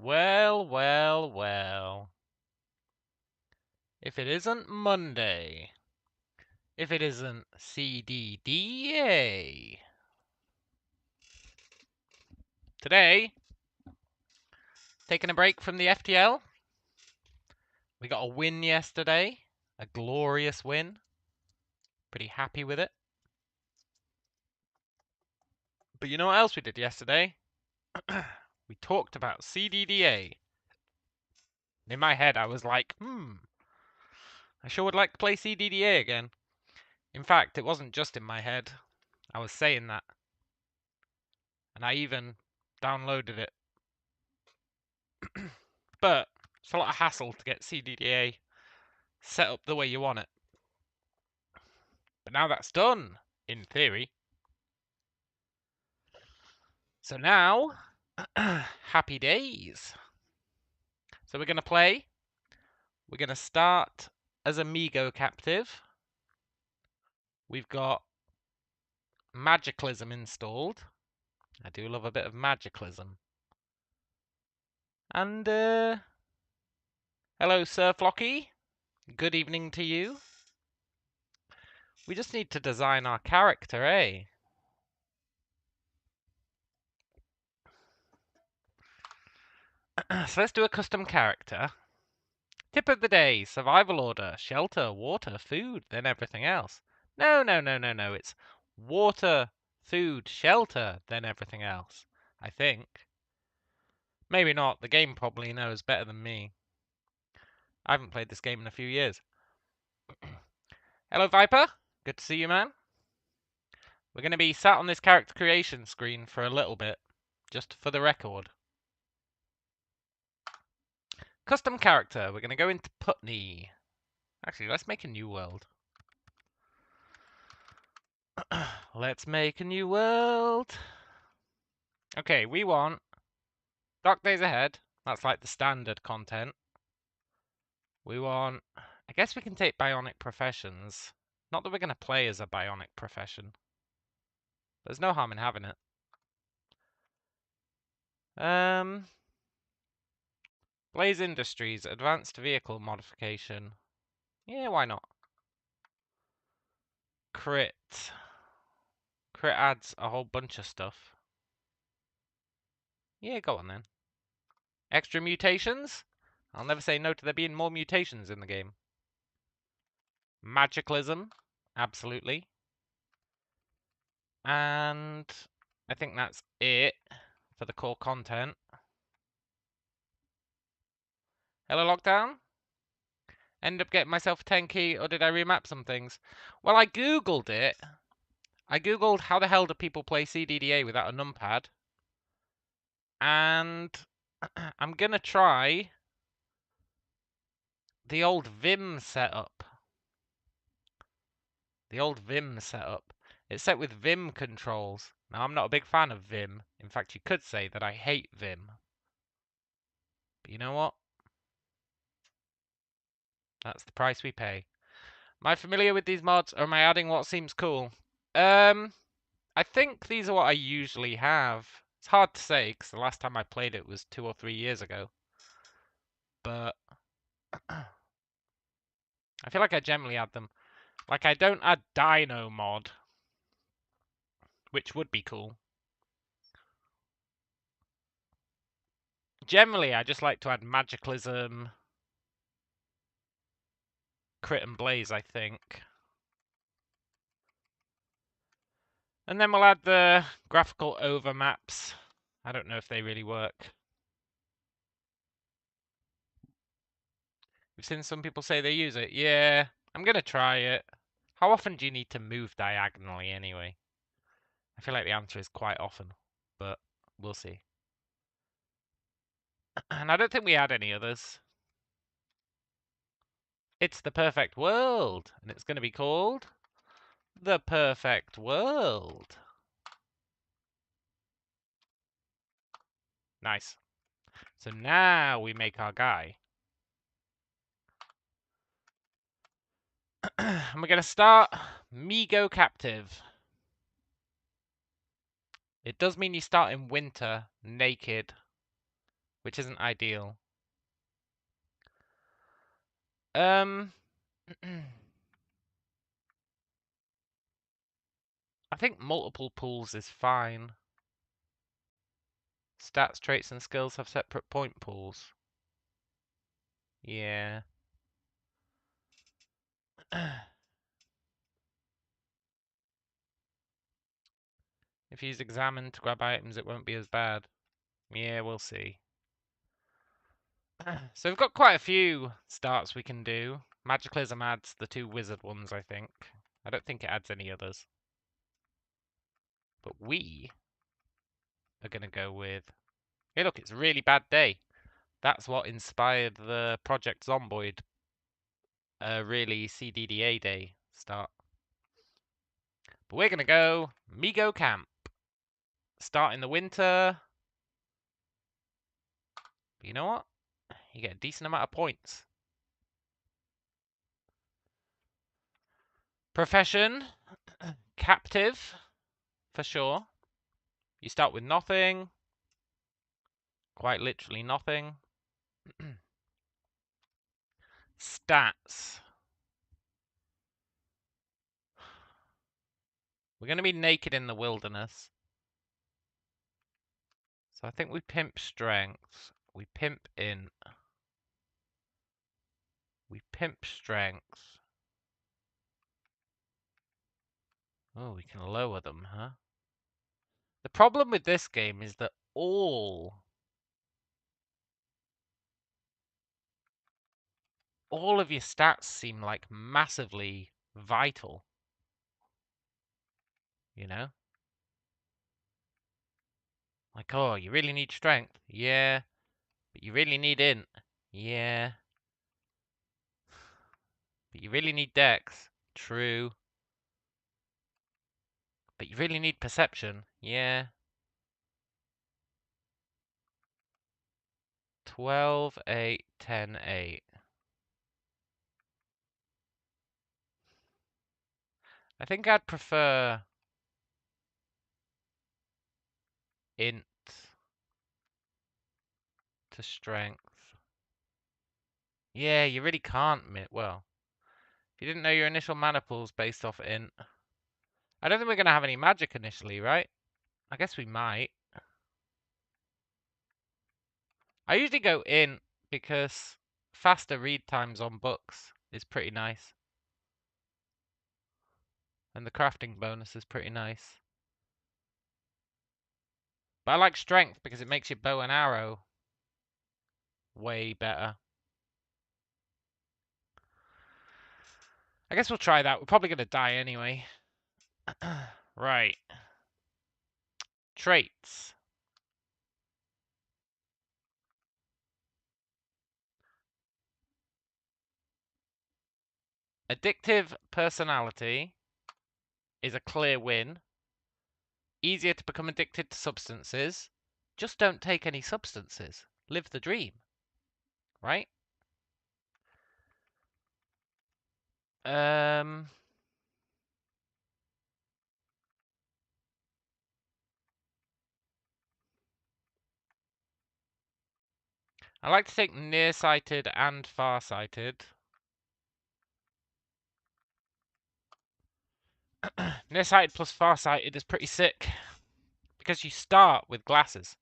Well, well, well. If it isn't Monday, if it isn't CDDA. Today, taking a break from the FTL. We got a win yesterday, a glorious win. Pretty happy with it. But you know what else we did yesterday? We talked about CDDA. In my head, I was like, I sure would like to play CDDA again. In fact, it wasn't just in my head. I was saying that. And I even downloaded it. But it's a lot of hassle to get CDDA set up the way you want it. But now that's done, in theory. So now, happy days. So we're going to play. We're going to start as Amigo captive. We've got Magiclysm installed. I do love a bit of Magiclysm. And, hello, Sir Flocky. Good evening to you. We just need to design our character, eh? So let's do a custom character. Tip of the day, survival order, shelter, water, food, then everything else. No. It's water, food, shelter, then everything else. I think. Maybe not. The game probably knows better than me. I haven't played this game in a few years. Hello, Viper. Good to see you, man. We're going to be sat on this character creation screen for a little bit, just for the record. Custom character. We're going to go into Putney. Actually, let's make a new world. Let's make a new world. Okay, we want Dark Days Ahead. That's like the standard content. We want... I guess we can take Bionic Professions. Not that we're going to play as a Bionic Profession. There's no harm in having it. Blaze Industries, Advanced Vehicle Modification. Yeah, why not? Crit. Crit adds a whole bunch of stuff. Yeah, go on then. Extra mutations? I'll never say no to there being more mutations in the game. Magiclysm. Absolutely. And I think that's it for the core content. Hello, Lockdown? Ended up getting myself a 10 key, or did I remap some things? Well, I googled it. I googled how the hell do people play CDDA without a numpad. And I'm going to try the old Vim setup. The old Vim setup. It's set with Vim controls. Now, I'm not a big fan of Vim. In fact, you could say that I hate Vim. But you know what? That's the price we pay. Am I familiar with these mods, or am I adding what seems cool? I think these are what I usually have. It's hard to say, because the last time I played it was 2 or 3 years ago. But I feel like I generally add them. Like, I don't add Dino mod, which would be cool. Generally, I just like to add Magiclysm, Crit and Blaze, I think. And then we'll add the graphical overmaps. I don't know if they really work. We've seen some people say they use it. Yeah, I'm going to try it. How often do you need to move diagonally anyway? I feel like the answer is quite often, but we'll see. And I don't think we add any others. It's the perfect world, and it's going to be called The Perfect World. Nice. So now we make our guy. And we're going to start Migo Captive. It does mean you start in winter, naked, which isn't ideal. I think multiple pools is fine. Stats, traits, and skills have separate point pools. Yeah. If you use examine to grab items, it won't be as bad. Yeah, we'll see. So we've got quite a few starts we can do. Magiclysm adds the 2 wizard ones, I think. I don't think it adds any others. But we are going to go with... Hey, look, it's a really bad day. That's what inspired the Project Zomboid really CDDA day start. But we're going to go Migo Camp. Start in the winter. But you know what? You get a decent amount of points. Profession. Captive. For sure. You start with nothing. Quite literally nothing. Stats. We're going to be naked in the wilderness. So I think we pimp strength. We pimp int. We pimp strength. Oh, we can lower them, huh? The problem with this game is that all of your stats seem like massively vital. You know? Like, oh, you really need strength. Yeah. But you really need int. Yeah. But you really need dex. True. But you really need perception. Yeah. 12, 8, 10, 8. I think I'd prefer int to strength. Yeah, you really can't. Well, if you didn't know your initial mana pool's based off int. I don't think we're going to have any magic initially, right? I guess we might. I usually go int because faster read times on books is pretty nice. And the crafting bonus is pretty nice. But I like strength because it makes your bow and arrow way better. I guess we'll try that. We're probably going to die anyway. Right. Traits. Addictive personality is a clear win. Easier to become addicted to substances. Just don't take any substances. Live the dream. Right? I like to take nearsighted and farsighted. Nearsighted plus farsighted is pretty sick because you start with glasses,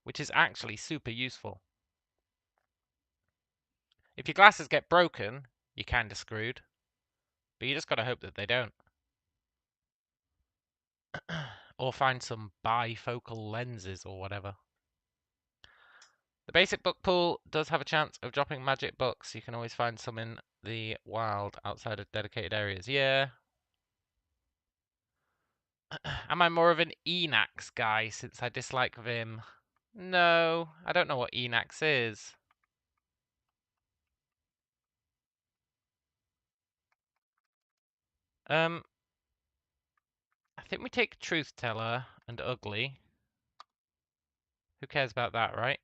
which is actually super useful. If your glasses get broken, you're kind of screwed, but you just got to hope that they don't. Or find some bifocal lenses or whatever. The basic book pool does have a chance of dropping magic books. You can always find some in the wild outside of dedicated areas. Yeah. Am I more of an Enax guy since I dislike Vim? No, I don't know what Enax is. I think we take Truth Teller and Ugly. Who cares about that, right?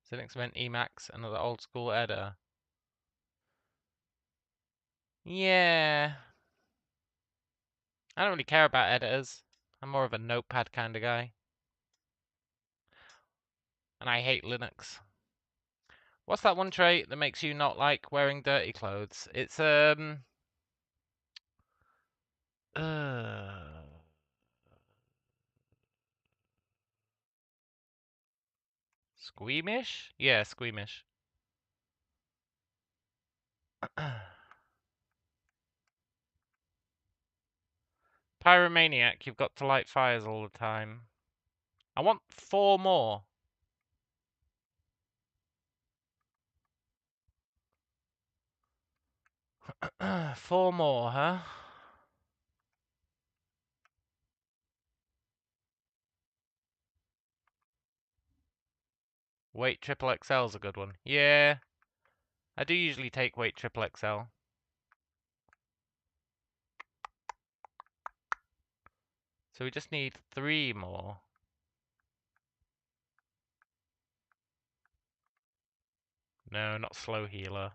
Cynics meant Emacs, another old school editor. Yeah. I don't really care about editors. I'm more of a notepad kind of guy. And I hate Linux. What's that one trait that makes you not like wearing dirty clothes? It's squeamish? Yeah, squeamish. Pyromaniac, you've got to light fires all the time. I want 4 more. Four more, huh? Weight triple XL's a good one. Yeah, I do usually take weight triple XL. So we just need 3 more. No, not slow healer.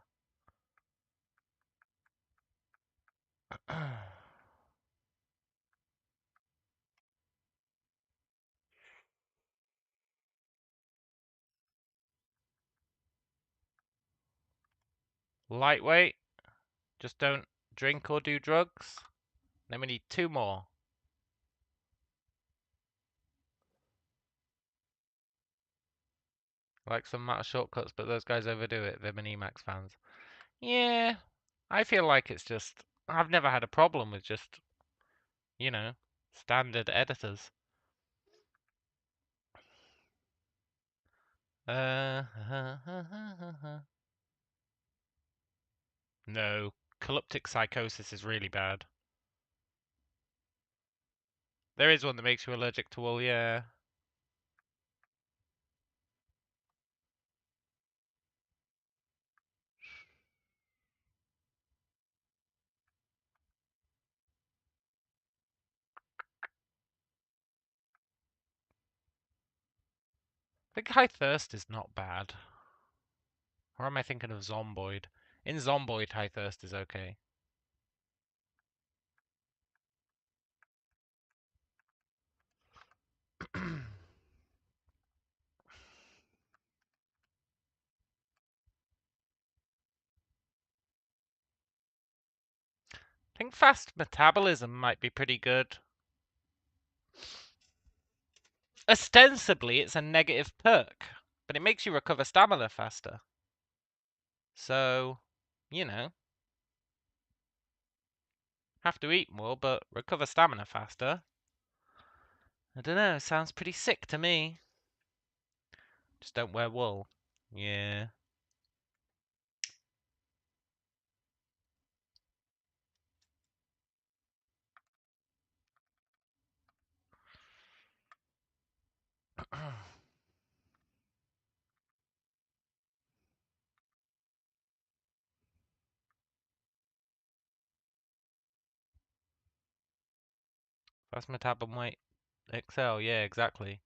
Lightweight. Just don't drink or do drugs. Then we need 2 more. Like some amount of shortcuts, but those guys overdo it. They're Emacs fans. Yeah, I feel like it's just... I've never had a problem with just, you know, standard editors. No, Collaptic Psychosis is really bad. There is one that makes you allergic to wool, yeah. I think High Thirst is not bad. Or am I thinking of Zomboid? In Zomboid, High Thirst is okay. I think Fast Metabolism might be pretty good. Ostensibly, it's a negative perk, but it makes you recover stamina faster. So, you know, have to eat more, but recover stamina faster. I don't know, sounds pretty sick to me. Just don't wear wool. Yeah. Fast Metabolism weight XL, yeah, exactly.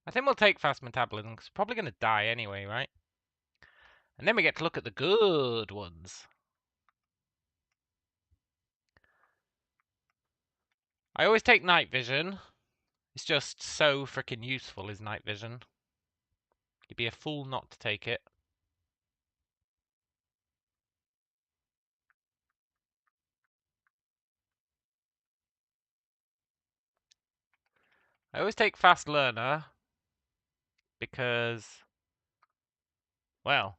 I think we'll take Fast Metabolism, because we're probably going to die anyway, right? And then we get to look at the good ones. I always take Night Vision. It's just so freaking useful, is Night Vision. You'd be a fool not to take it. I always take Fast Learner because, well,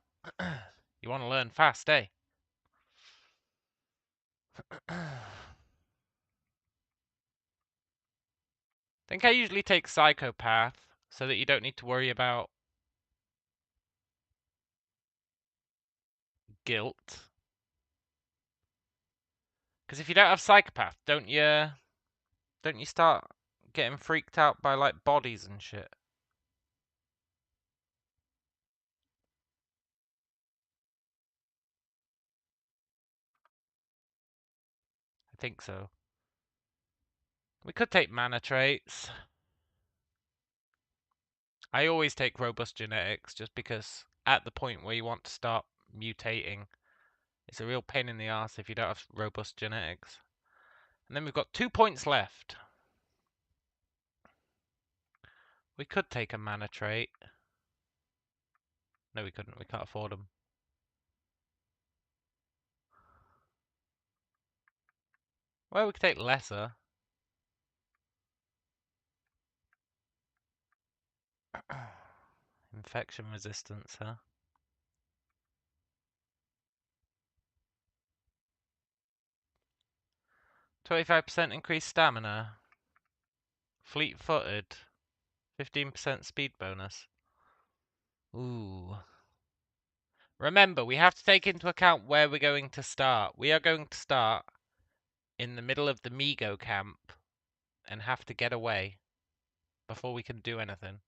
you want to learn fast, eh? I think I usually take Psychopath so that you don't need to worry about guilt. Because if you don't have Psychopath, don't you start getting freaked out by like bodies and shit? I think so. We could take mana traits. I always take robust genetics just because at the point where you want to start mutating It's a real pain in the arse if you don't have robust genetics. And then we've got 2 points left. We could take a mana trait. No, we couldn't. We can't afford them. Well, we could take lesser. Infection resistance, huh? %25 increased stamina. Fleet-footed. 15% speed bonus. Ooh. Remember, we have to take into account where we're going to start. We are going to start in the middle of the Migo camp and have to get away before we can do anything.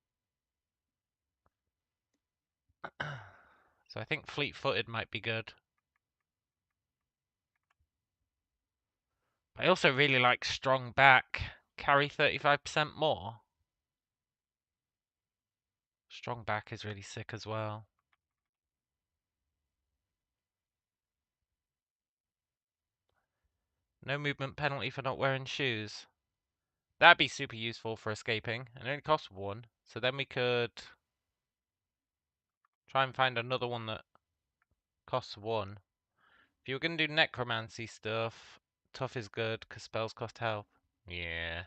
So I think fleet-footed might be good. I also really like strong back. Carry 35% more. Strong back is really sick as well. No movement penalty for not wearing shoes. That'd be super useful for escaping. It only costs 1. So then we could try and find another one that costs 1. If you were going to do necromancy stuff, tough is good because spells cost health. Yeah.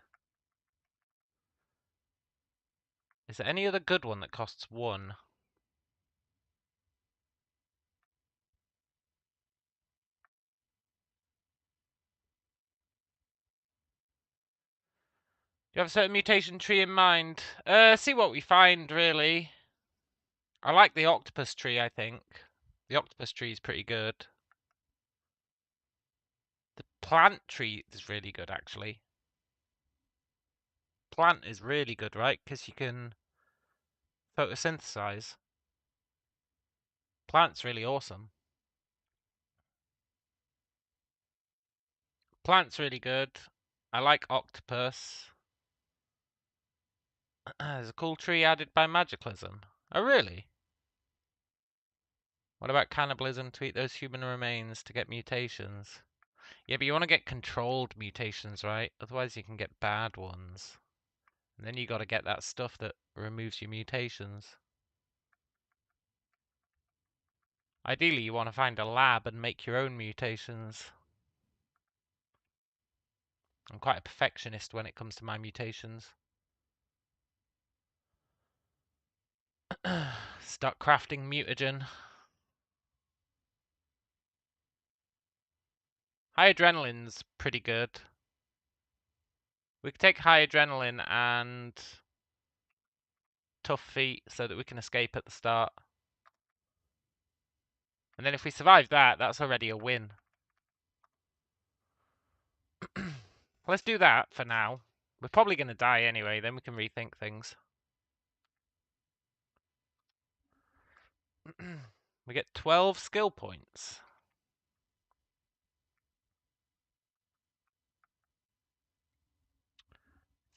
Is there any other good one that costs 1? Do you have a certain mutation tree in mind? See what we find, really. I like the octopus tree, I think. The octopus tree is pretty good. The plant tree is really good, actually. Plant is really good, right? Because you can photosynthesize. Plant's really awesome. Plant's really good. I like octopus. There's a cool tree added by Magiclysm. Oh, really? What about cannibalism to eat those human remains to get mutations? Yeah, but you want to get controlled mutations, right? Otherwise you can get bad ones. And then you got to get that stuff that removes your mutations. Ideally, you want to find a lab and make your own mutations. I'm quite a perfectionist when it comes to my mutations. Start crafting mutagen. High adrenaline's pretty good. We could take high adrenaline and tough feet so that we can escape at the start. And then if we survive that, that's already a win. Let's do that for now. We're probably going to die anyway, then we can rethink things. We get 12 skill points.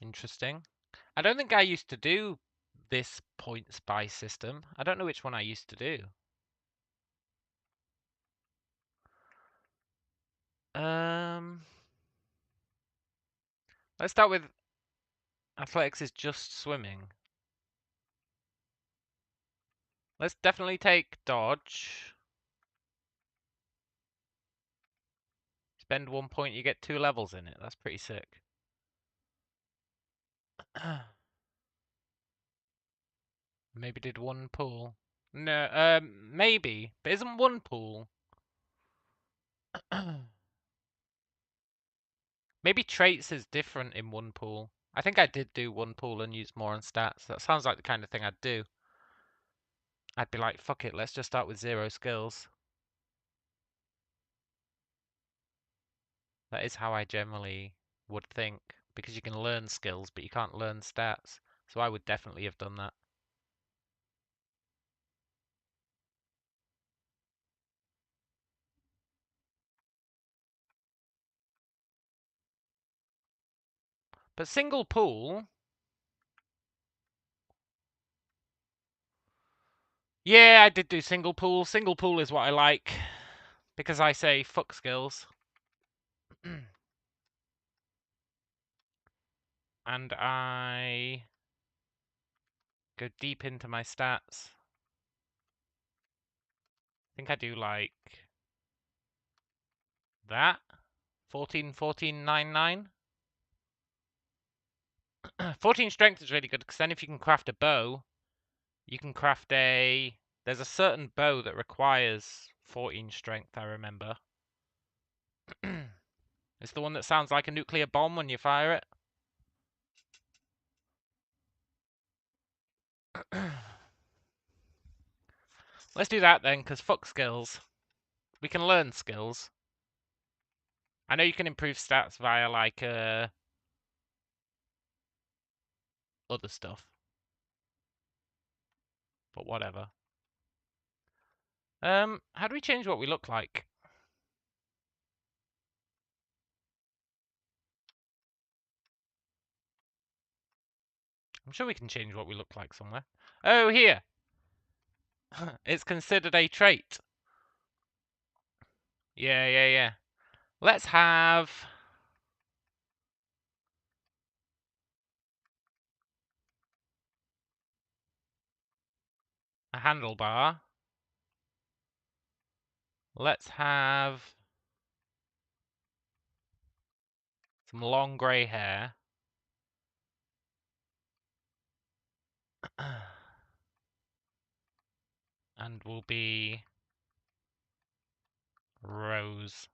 Interesting. I don't think I used to do this points by system. I don't know which one I used to do. Let's start with athletics is just swimming. Let's definitely take dodge. Spend 1 point, you get 2 levels in it. That's pretty sick. Maybe did 1 pool. No, maybe. But isn't 1 pool? Maybe traits is different in 1 pool. I think I did do 1 pool and use more on stats. That sounds like the kind of thing I'd do. I'd be like, fuck it, let's just start with 0 skills. That is how I generally would think. Because you can learn skills, but you can't learn stats. So I would definitely have done that. But single pool... Yeah, I did do single pool. Single pool is what I like. Because I say fuck skills. And I go deep into my stats. I think I do like that. 14, 14, 9, 9. 14 strength is really good because then if you can craft a bow, you can craft a... There's a certain bow that requires 14 strength, I remember. It's the one that sounds like a nuclear bomb when you fire it. Let's do that then, because fuck skills. We can learn skills. I know you can improve stats via, like, other stuff. But whatever. How do we change what we look like? I'm sure we can change what we look like somewhere. Oh, here! It's considered a trait. Yeah. Let's have... a handlebar. Let's have... some long grey hair. And we'll be... Rose.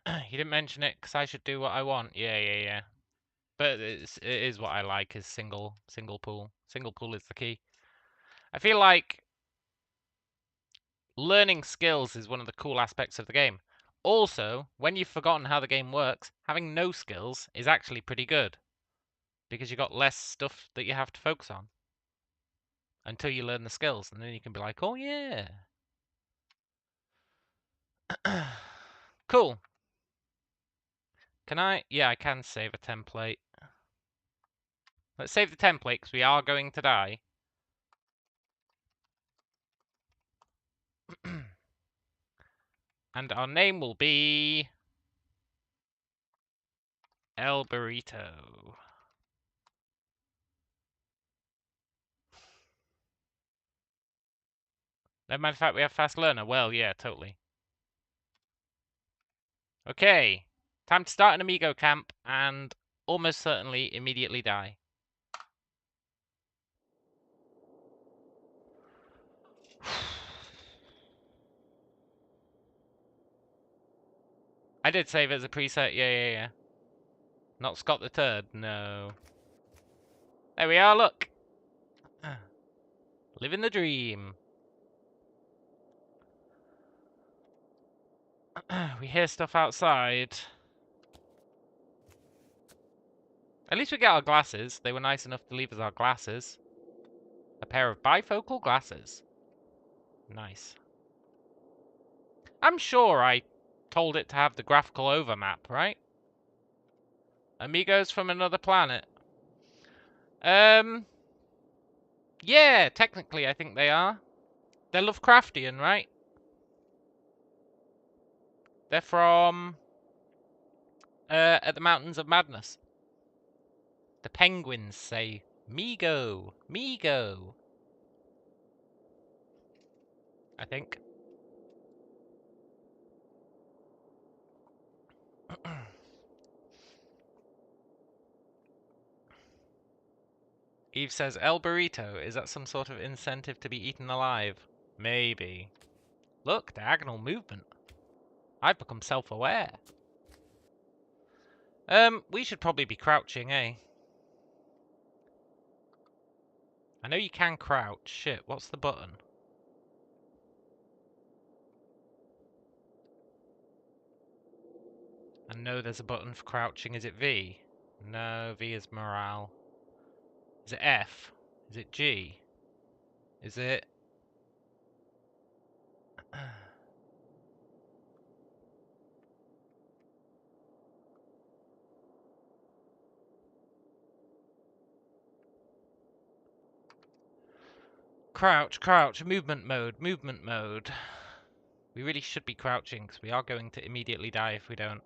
You didn't mention it because I should do what I want. Yeah. But it is what I like, is single pool. Single pool is the key. I feel like learning skills is one of the cool aspects of the game. Also, when you've forgotten how the game works, having no skills is actually pretty good. Because you've got less stuff that you have to focus on. Until you learn the skills, and then you can be like, oh yeah. Cool. Can I? Yeah, I can save a template. Let's save the template, because we are going to die. And our name will be... El Burrito. Never mind the fact we have fast learner. Well, yeah, totally. Okay. Time to start an amigo camp and almost certainly immediately die. I did save it as a preset. Yeah. Not Scott the Turd. No. There we are, look. Living the dream. We hear stuff outside. At least we get our glasses. They were nice enough to leave us our glasses. A pair of bifocal glasses. Nice. I'm sure I told it to have the graphical overmap, right? Amigos from another planet. Yeah, technically I think they are. They're Lovecraftian, right? They're from at the Mountains of Madness. The penguins say, "Migo, Migo." I think. Eve says, El Burrito, is that some sort of incentive to be eaten alive? Maybe. Look, diagonal movement. I've become self-aware. We should probably be crouching, eh? I know you can crouch. Shit, what's the button? I know there's a button for crouching. Is it V? No, V is morale. Is it F? Is it G? Is it... Crouch, crouch, movement mode, movement mode. We really should be crouching, because we are going to immediately die if we don't.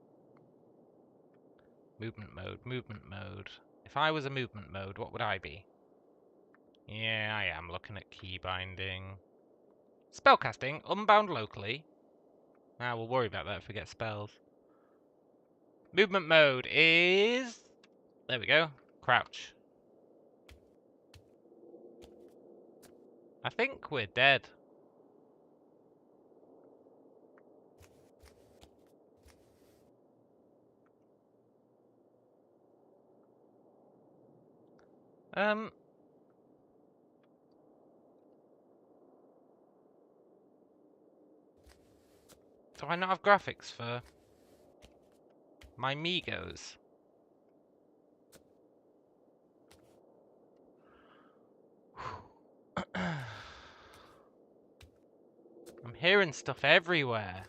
Movement mode, movement mode. If I was a movement mode, what would I be? Yeah, I am looking at key binding. Spellcasting, unbound locally. Ah, we'll worry about that if we get spells. Movement mode is... There we go. Crouch. I think we're dead. Do I not have graphics for my Migos? I'm hearing stuff everywhere.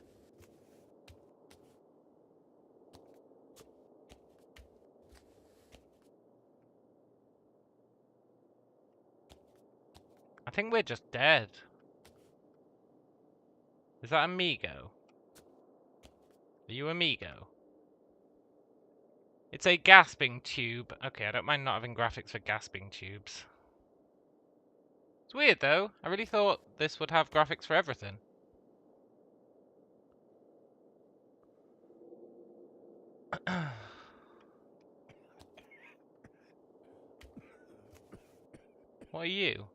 I think we're just dead. Is that Amigo? Are you Amigo? It's a gasping tube. Okay, I don't mind not having graphics for gasping tubes. It's weird though. I really thought this would have graphics for everything. What are you?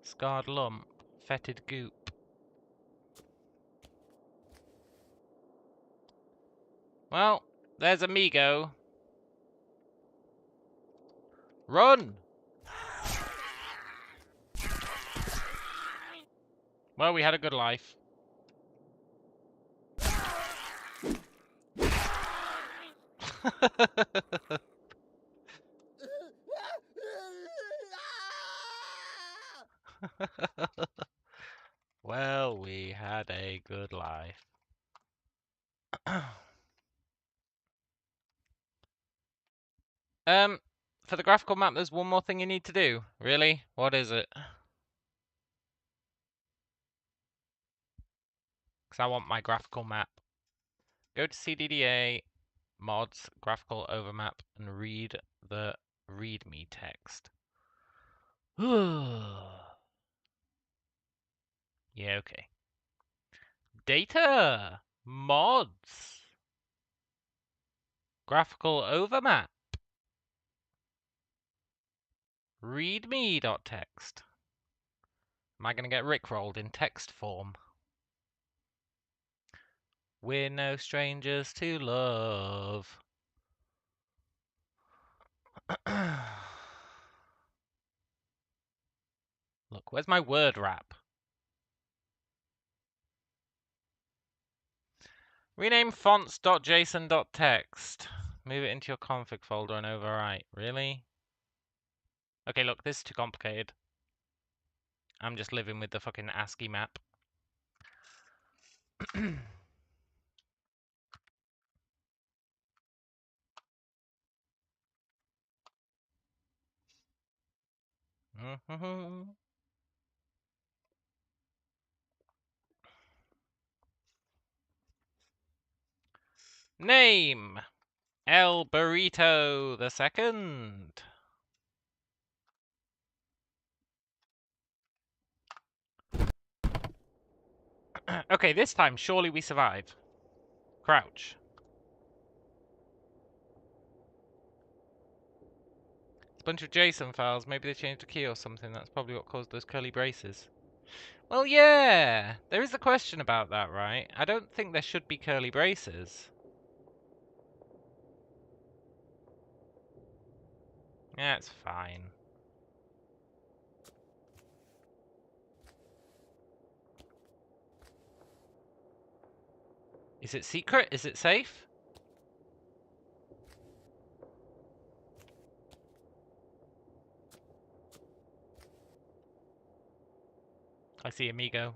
Scarred lump. Fetid goop. Well, there's Amigo. Run! Well, we had a good life. Well, we had a good life. For the graphical map, there's one more thing you need to do. Really? What is it? Because I want my graphical map. Go to CDDA, mods, graphical overmap, and read the readme text. Yeah, okay. Data! Mods! Graphical overmap. Readme.txt. Am I going to get rickrolled in text form? We're no strangers to love. Look, where's my word wrap? Rename fonts.json.text. Move it into your config folder and overwrite. Really? Okay, look, this is too complicated. I'm just living with the fucking ASCII map. Name! El Burrito the Second. Okay, this time, surely we survive. Crouch. It's a bunch of JSON files. Maybe they changed the key or something. That's probably what caused those curly braces. Well, yeah. There is a question about that, right? I don't think there should be curly braces. Yeah, it's fine. Is it secret? Is it safe? I see Amigo.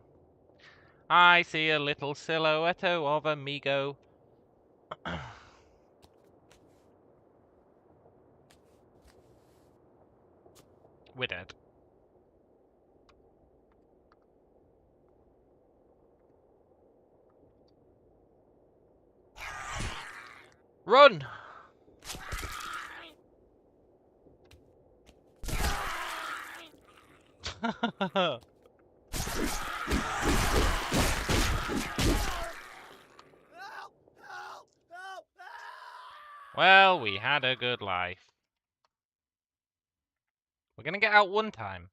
I see a little silhouette of Amigo. We're dead. Run! Well, we had a good life. We're gonna get out one time.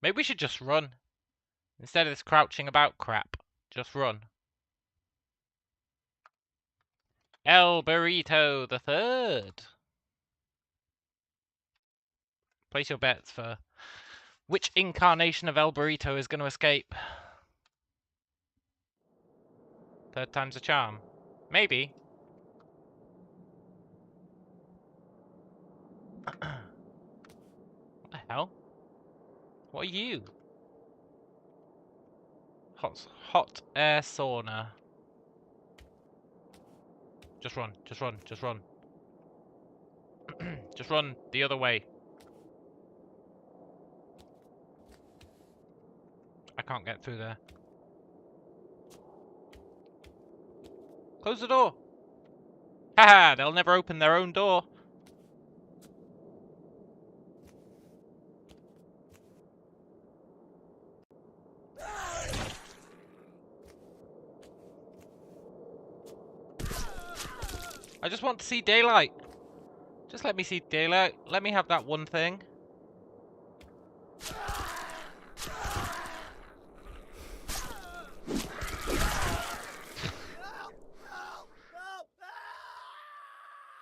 Maybe we should just run. Instead of this crouching about crap. Just run. El Burrito the Third. Place your bets for which incarnation of El Burrito is going to escape. Third time's a charm. Maybe. What the hell? What are you? Hot air sauna. Just run, just run, just run. Just run the other way. I can't get through there. Close the door. Haha, they'll never open their own door. I just want to see daylight. Just let me see daylight. Let me have that one thing.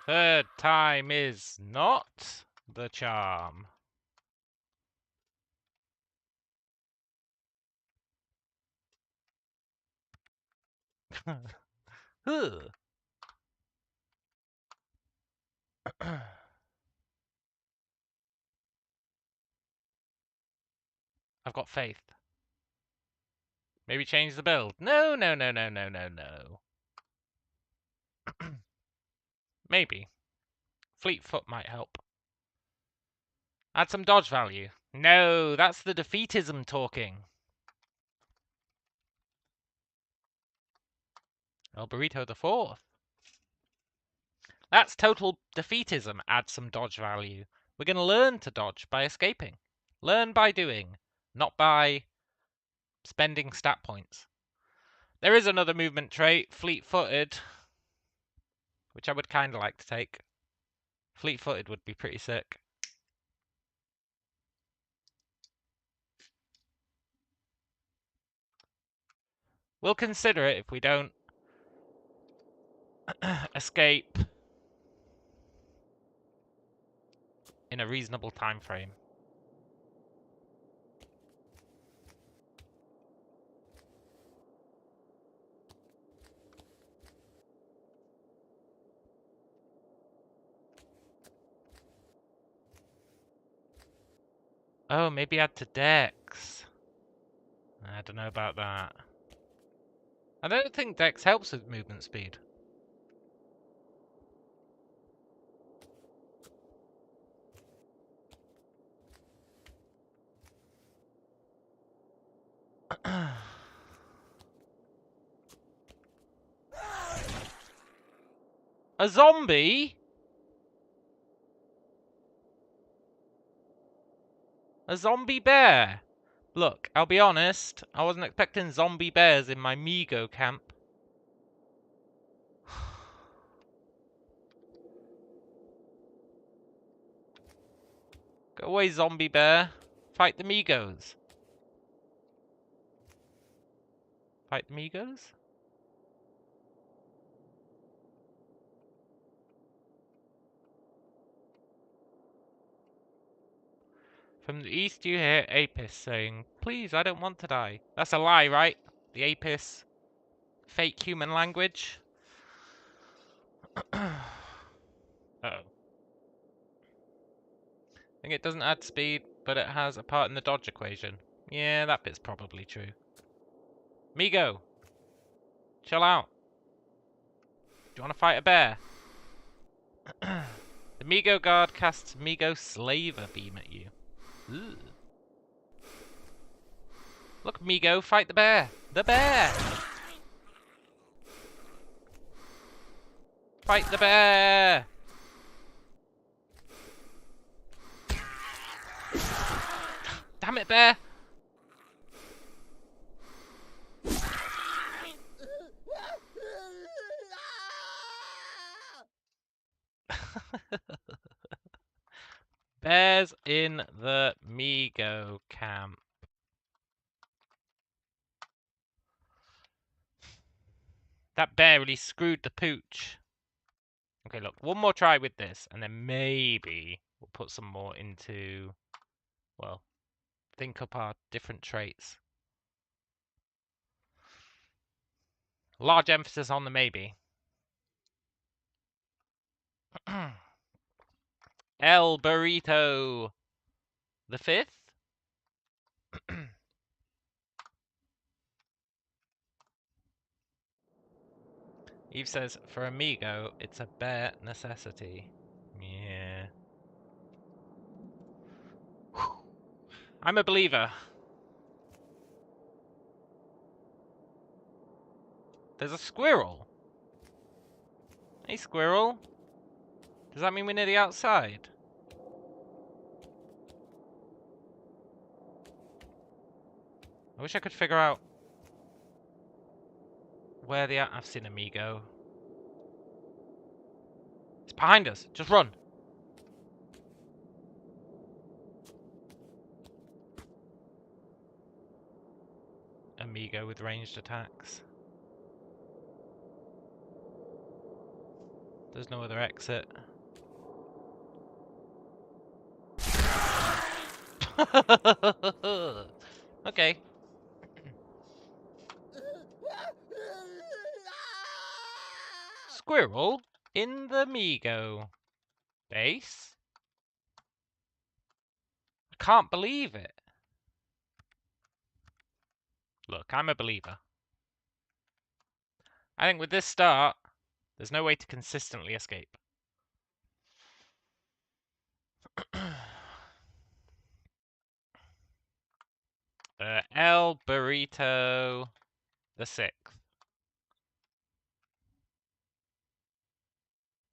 Third time is not the charm. I've got faith. Maybe change the build. No, no, no, no, no, no, no. Maybe. Fleet foot might help. Add some dodge value. No, that's the defeatism talking. El Burrito the Fourth. That's total defeatism. Add some dodge value. We're going to learn to dodge by escaping. Learn by doing, not by spending stat points. There is another movement trait, fleet-footed, which I would kind of like to take. Fleet-footed would be pretty sick. We'll consider it if we don't escape in a reasonable time frame. Oh, maybe add to Dex. I don't know about that. I don't think Dex helps with movement speed. A zombie? A zombie bear? Look, I'll be honest, I wasn't expecting zombie bears in my Migo camp. Go away, zombie bear. Fight the Migos. Fight the Migos? From the east you hear Apis saying, "Please, I don't want to die." That's a lie, right? The Apis fake human language. Uh-oh. I think it doesn't add speed, but it has a part in the dodge equation. Yeah, that bit's probably true. Migo, chill out. Do you want to fight a bear? The Migo guard casts Migo Slaver beam at you. Ooh. Look, Migo, fight the bear. The bear! Fight the bear! Damn it, bear! Bears in the Migo camp. That bear really screwed the pooch. Okay, look, one more try with this, and then maybe we'll put some more into, well, think up our different traits. Large emphasis on the maybe. El Burrito the 5th. Eve says, for Amigo, it's a bare necessity. Yeah. I'm a believer. There's a squirrel. Hey, squirrel. Does that mean we're near the outside? I wish I could figure out where the... I've seen Amigo. It's behind us. Just run. Amigo with ranged attacks. There's no other exit. Okay. Squirrel in the Migo base? I can't believe it. Look, I'm a believer. I think with this start, there's no way to consistently escape. El Burrito the 6th.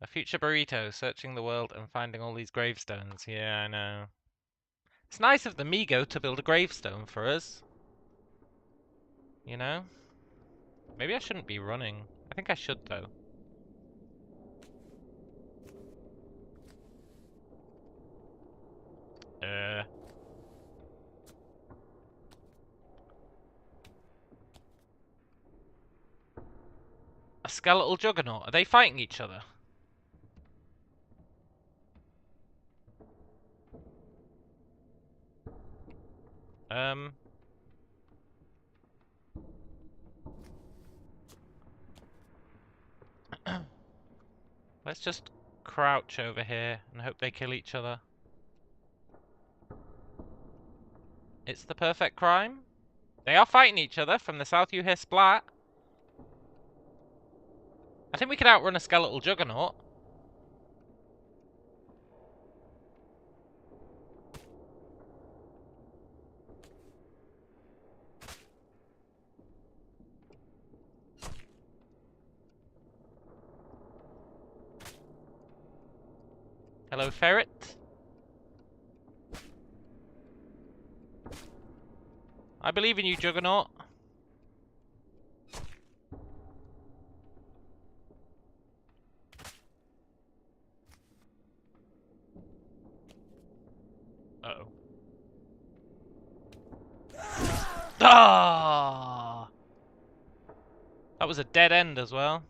A future burrito searching the world and finding all these gravestones. Yeah, I know. It's nice of the Migo to build a gravestone for us. You know? Maybe I shouldn't be running. I think I should, though. A skeletal juggernaut. Are they fighting each other? Let's just crouch over here and hope they kill each other. It's the perfect crime. They are fighting each other. From the south you hear splat. I think we could outrun a skeletal juggernaut. Hello, ferret. I believe in you, Juggernaut. Uh-oh. Ah! That was a dead end as well.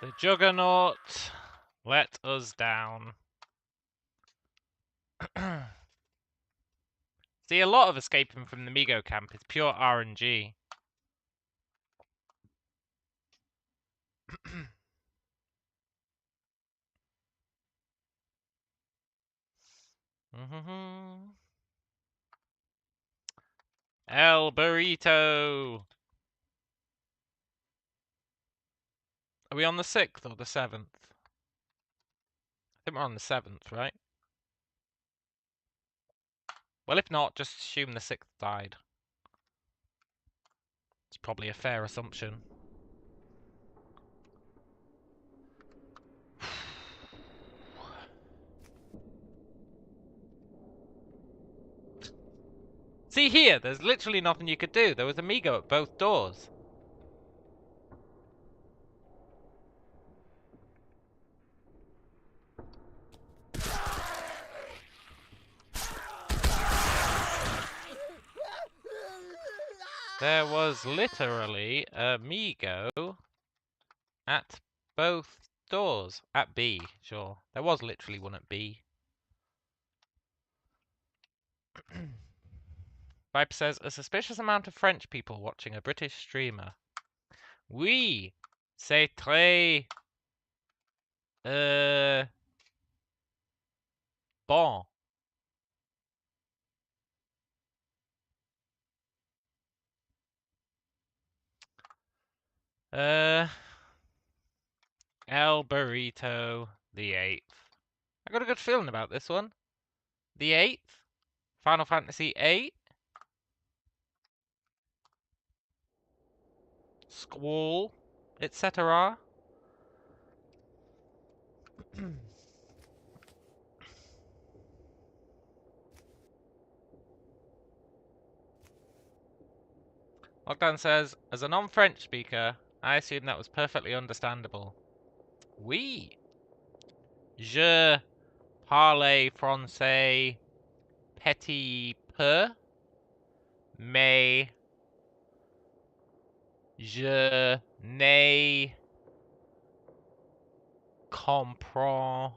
The Juggernaut let us down. See, a lot of escaping from the Migo camp is pure RNG. El Burrito. Are we on the 6th or the 7th? I think we're on the 7th, right? Well, if not, just assume the 6th died. It's probably a fair assumption. See here, there's literally nothing you could do. There was Amigo at both doors. There was literally Amigo at both doors. At B, sure. There was literally one at B. Viper says, a suspicious amount of French people watching a British streamer. Oui, c'est très... bon. El Burrito, the 8th. I got a good feeling about this one. The 8th? Final Fantasy 8? Squall, etc. Lockdown says, as a non-French speaker, I assume that was perfectly understandable. Oui. Je parle français petit peu, mais je ne comprends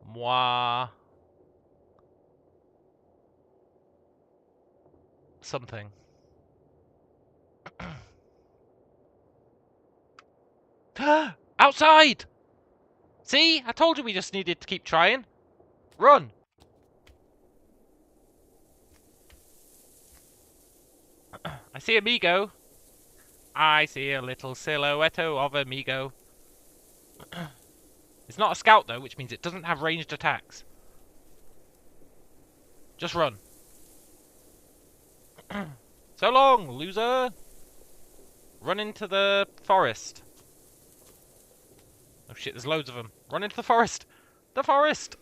moi something. Outside! See? I told you we just needed to keep trying. Run! I see Amigo. I see a little silhouette of Amigo. It's not a scout though, which means it doesn't have ranged attacks. Just run. So long, loser! Run into the forest. Oh shit, there's loads of them. Run into the forest! The forest!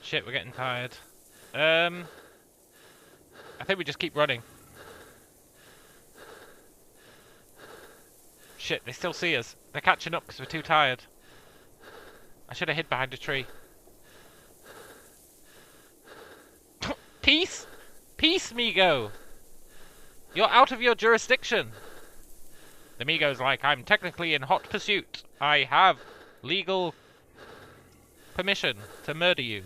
Shit, we're getting tired. I think we just keep running. Shit, they still see us. They're catching up because we're too tired. I should have hid behind a tree. Peace? Peace, Migo! You're out of your jurisdiction! The Migo's like, I'm technically in hot pursuit. I have legal permission to murder you.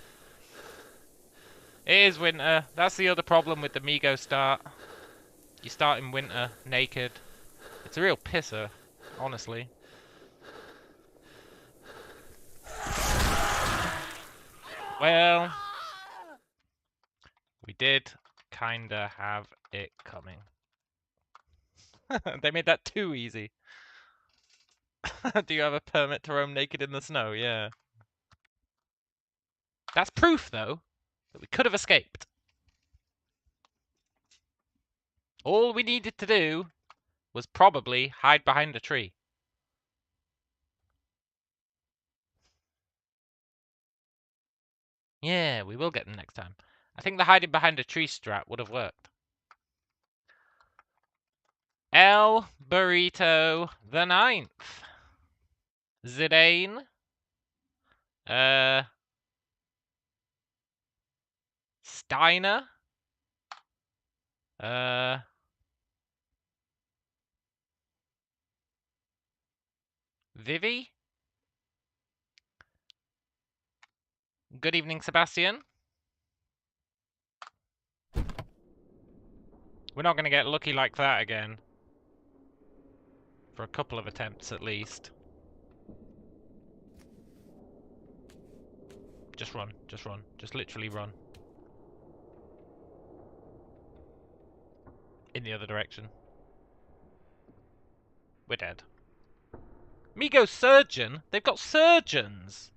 It is winter. That's the other problem with the Migo start. You start in winter, naked. It's a real pisser, honestly. Well, we did kinda have it coming. They made that too easy. Do you have a permit to roam naked in the snow? Yeah. That's proof, though, that we could have escaped. All we needed to do was probably hide behind a tree. Yeah, we will get them next time. I think the hiding behind a tree strat would have worked. El Burrito the 9th. Zidane. Steiner. Vivi? Good evening, Sebastian. We're not going to get lucky like that again. For a couple of attempts, at least. Just run. Just run. Just literally run. In the other direction. We're dead. Migo surgeon? They've got surgeons!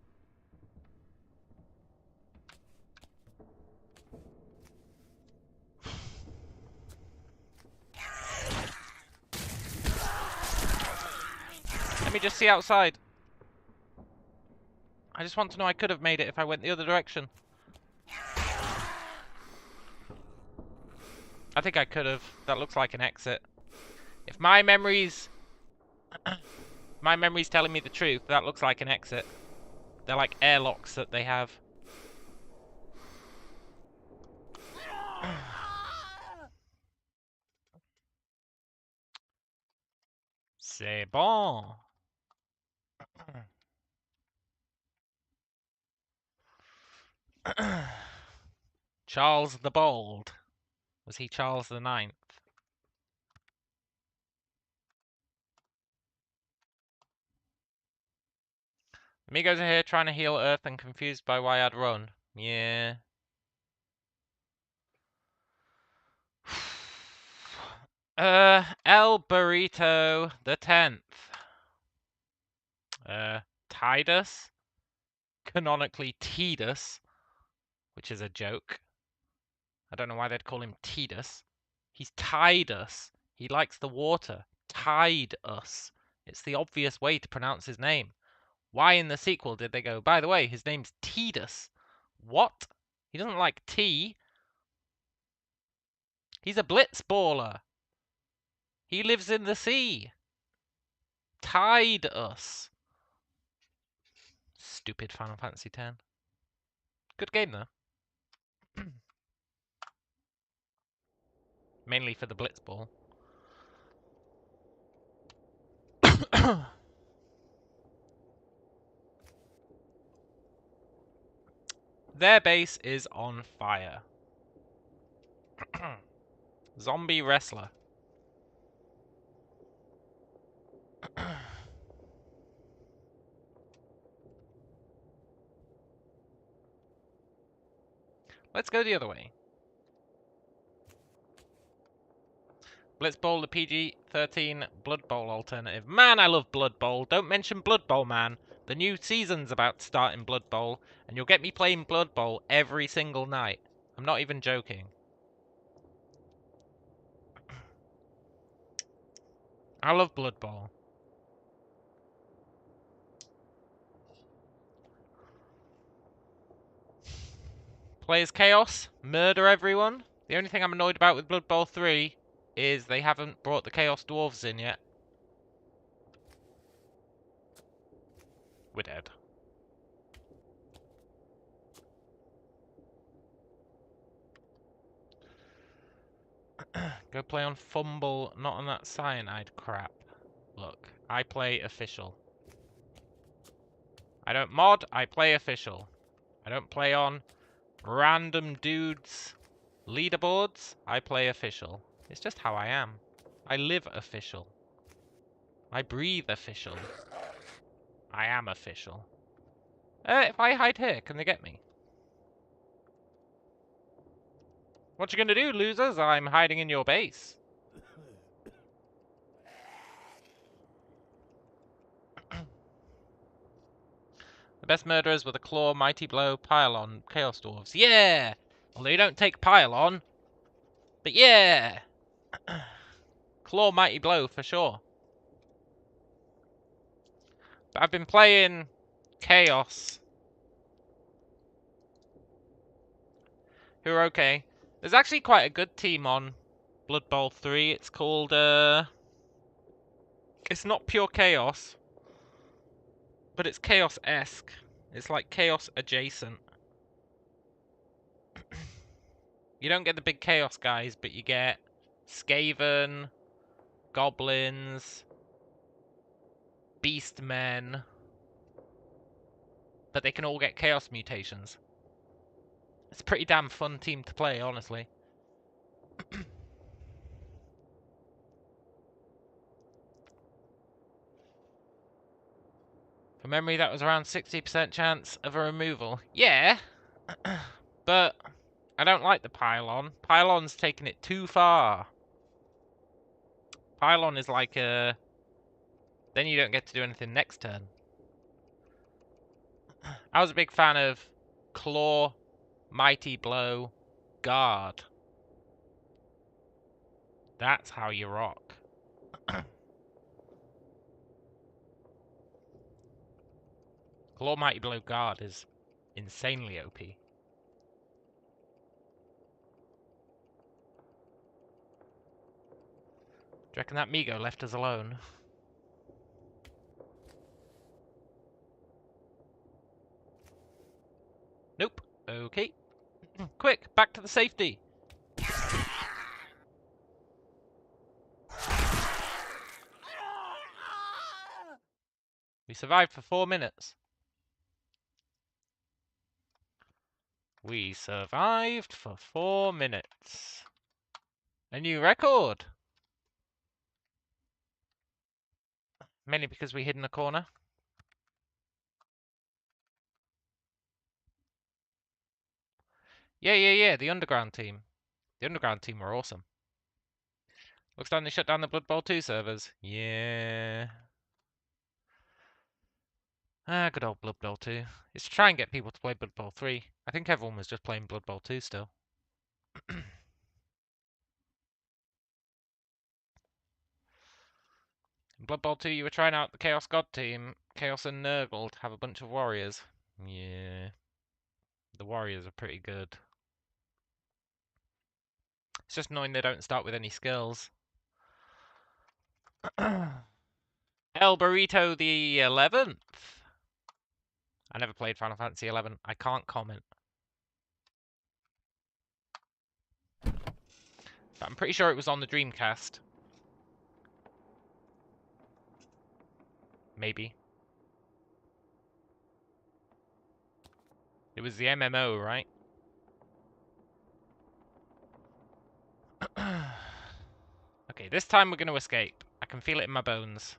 Let me just see outside. I just want to know I could have made it if I went the other direction. I think I could have. That looks like an exit. If my memory's... my memory's telling me the truth, that looks like an exit. They're like airlocks that they have. C'est bon. Charles the Bold. Was he Charles the Ninth? Amigos are here trying to heal Earth and confused by why I'd run. Yeah. El Burrito the 10th. Tidus. Canonically Tidus, which is a joke. I don't know why they'd call him Tidus. He's Tidus. He likes the water. Tide us. It's the obvious way to pronounce his name. Why in the sequel did they go, by the way, his name's Tidus? What? He doesn't like tea. He's a blitzballer. He lives in the sea. Tide us. Stupid Final Fantasy X. Good game, though. Mainly for the blitzball. Their base is on fire. Zombie wrestler. Let's go the other way. Blitzball, the PG-13 Blood Bowl alternative. Man, I love Blood Bowl. Don't mention Blood Bowl, man. The new season's about to start in Blood Bowl, and you'll get me playing Blood Bowl every single night. I'm not even joking. I love Blood Bowl. Play as Chaos, murder everyone. The only thing I'm annoyed about with Blood Bowl 3 is they haven't brought the Chaos Dwarves in yet. We're dead. Go play on Fumble, not on that cyanide crap. Look, I play official. I don't mod, I play official. I don't play on random dudes' leaderboards. I play official. It's just how I am. I live official. I breathe official. I am official. If I hide here, can they get me? What you gonna do, losers? I'm hiding in your base. The best murderers were the Claw, Mighty Blow, Pylon, Chaos Dwarves. Yeah! Although you don't take Pylon. But yeah! Claw, Mighty Blow, for sure. But I've been playing Chaos. Who are okay. There's actually quite a good team on Blood Bowl 3. It's called, it's not pure Chaos. But it's Chaos-esque. It's like Chaos adjacent. You don't get the big Chaos guys, but you get Skaven, Goblins, beast men. But they can all get chaos mutations. It's a pretty damn fun team to play, honestly. From memory, that was around 60% chance of a removal. Yeah, but I don't like the pylon. Pylon's taking it too far. Pylon is like a... Then you don't get to do anything next turn. I was a big fan of Claw, Mighty Blow, Guard. That's how you rock. Claw, Mighty Blow, Guard is insanely OP. Do you reckon that Migo left us alone? Nope. Okay. Quick, back to the safety. We survived for 4 minutes. We survived for 4 minutes. A new record. Mainly because we hid in a corner. Yeah, the underground team. The underground team were awesome. Looks like they shut down the Blood Bowl 2 servers. Yeah. Ah, good old Blood Bowl 2. It's to try and get people to play Blood Bowl 3. I think everyone was just playing Blood Bowl 2 still. In Blood Bowl 2, you were trying out the Chaos God team, Chaos and Nurgle, to have a bunch of warriors. Yeah. The warriors are pretty good. It's just annoying they don't start with any skills. El Burrito the 11th. I never played Final Fantasy 11. I can't comment. But I'm pretty sure it was on the Dreamcast. Maybe. It was the MMO, right? Okay, this time we're going to escape. I can feel it in my bones.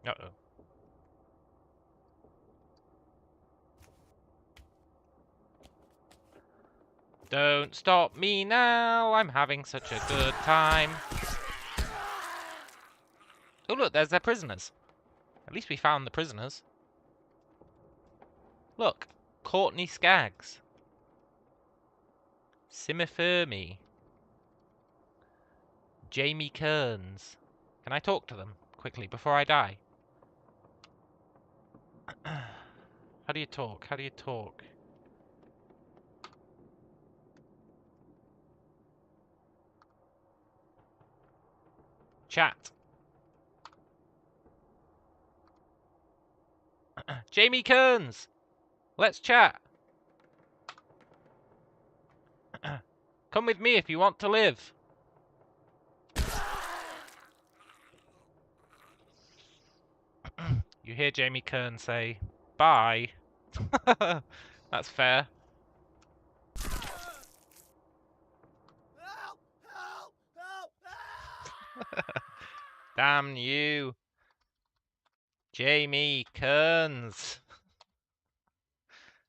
Uh-oh. Don't stop me now. I'm having such a good time. Oh, look, there's their prisoners. At least we found the prisoners. Look, Courtney Skaggs. Simifermi. Jamie Kearns. Can I talk to them quickly before I die? How do you talk? How do you talk? Chat. Jamie Kearns! Let's chat. Come with me if you want to live. You hear Jamie Kern say, bye. That's fair. Help! Help! Help! Help! Damn you. Jamie Kearns.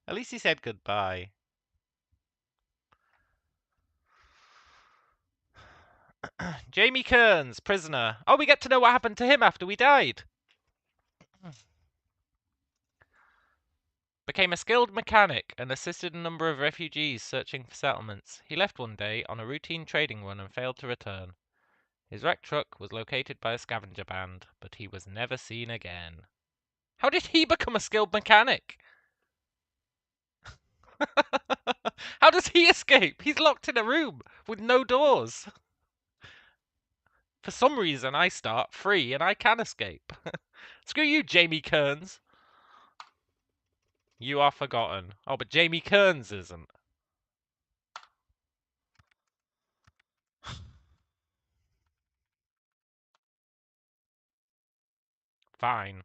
At least he said goodbye. Jamie Kearns, prisoner. Oh, we get to know what happened to him after we died. Became a skilled mechanic and assisted a number of refugees searching for settlements. He left one day on a routine trading run and failed to return. His wrecked truck was located by a scavenger band, but he was never seen again. How did he become a skilled mechanic? How does he escape? He's locked in a room with no doors. For some reason, I start free and I can escape. Screw you, Jamie Kearns. You are forgotten. Oh, but Jamie Kearns isn't. Fine.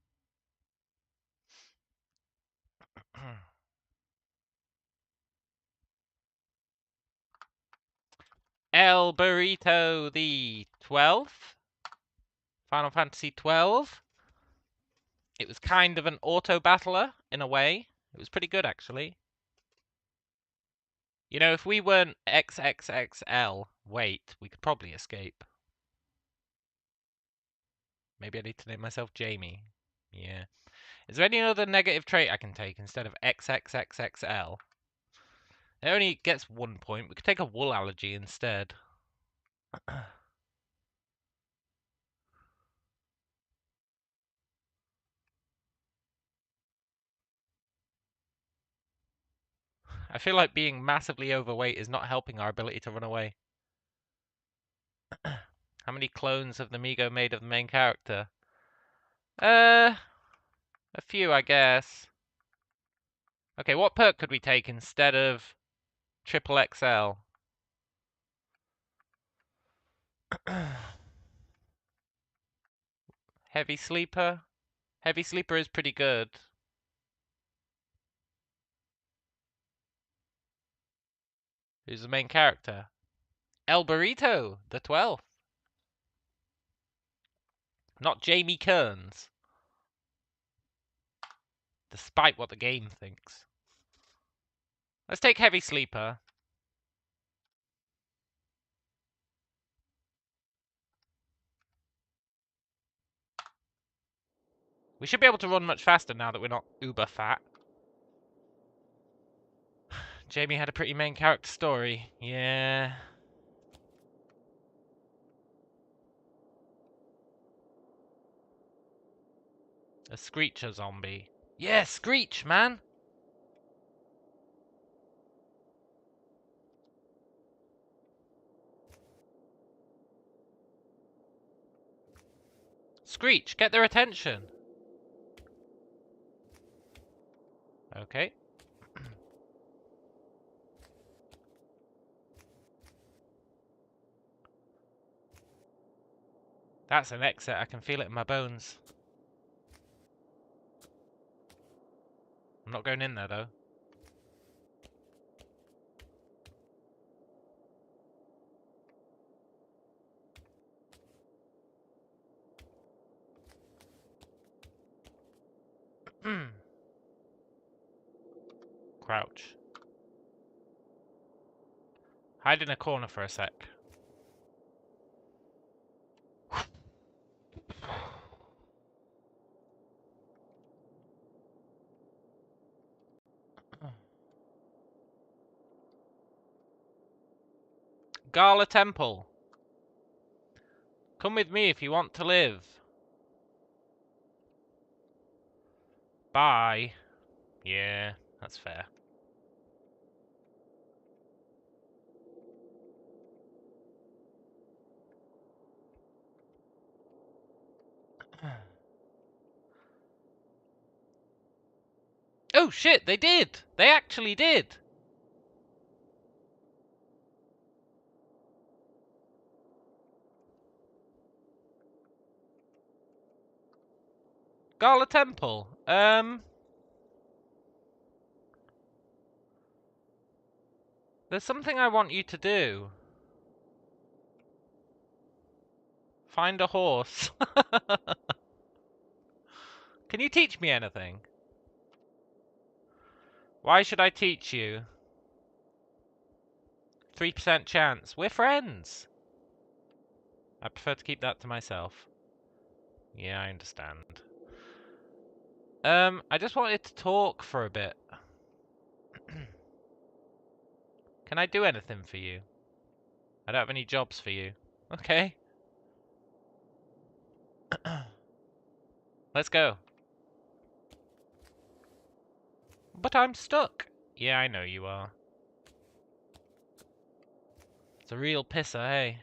El Burrito the 12th. Final Fantasy 12. It was kind of an auto-battler, in a way. It was pretty good, actually. You know, if we weren't XXXL weight, we could probably escape. Maybe I need to name myself Jamie. Yeah. Is there any other negative trait I can take instead of XXXXL? It only gets 1 point. We could take a wool allergy instead. I feel like being massively overweight is not helping our ability to run away. How many clones have the Migo made of the main character? A few, I guess. Okay, what perk could we take instead of triple XL? Heavy sleeper? Heavy sleeper is pretty good. Who's the main character? El Burrito, the 12th. Not Jamie Kearns. Despite what the game thinks. Let's take heavy sleeper. We should be able to run much faster now that we're not uber fat. Jamie had a pretty main character story. Yeah. A Screecher zombie. Yeah, Screech, man! Screech, get their attention! Okay. That's an exit, I can feel it in my bones. I'm not going in there, though. Crouch. Hide in a corner for a sec. Gala Temple. Come with me if you want to live. Bye. Yeah, that's fair. Oh shit, they did! They actually did! Gala Temple. There's something I want you to do. Find a horse. Can you teach me anything? Why should I teach you? 3% chance. We're friends. I prefer to keep that to myself. Yeah, I understand. I just wanted to talk for a bit. Can I do anything for you? I don't have any jobs for you. Okay. Let's go. But I'm stuck. Yeah, I know you are. It's a real pisser, hey?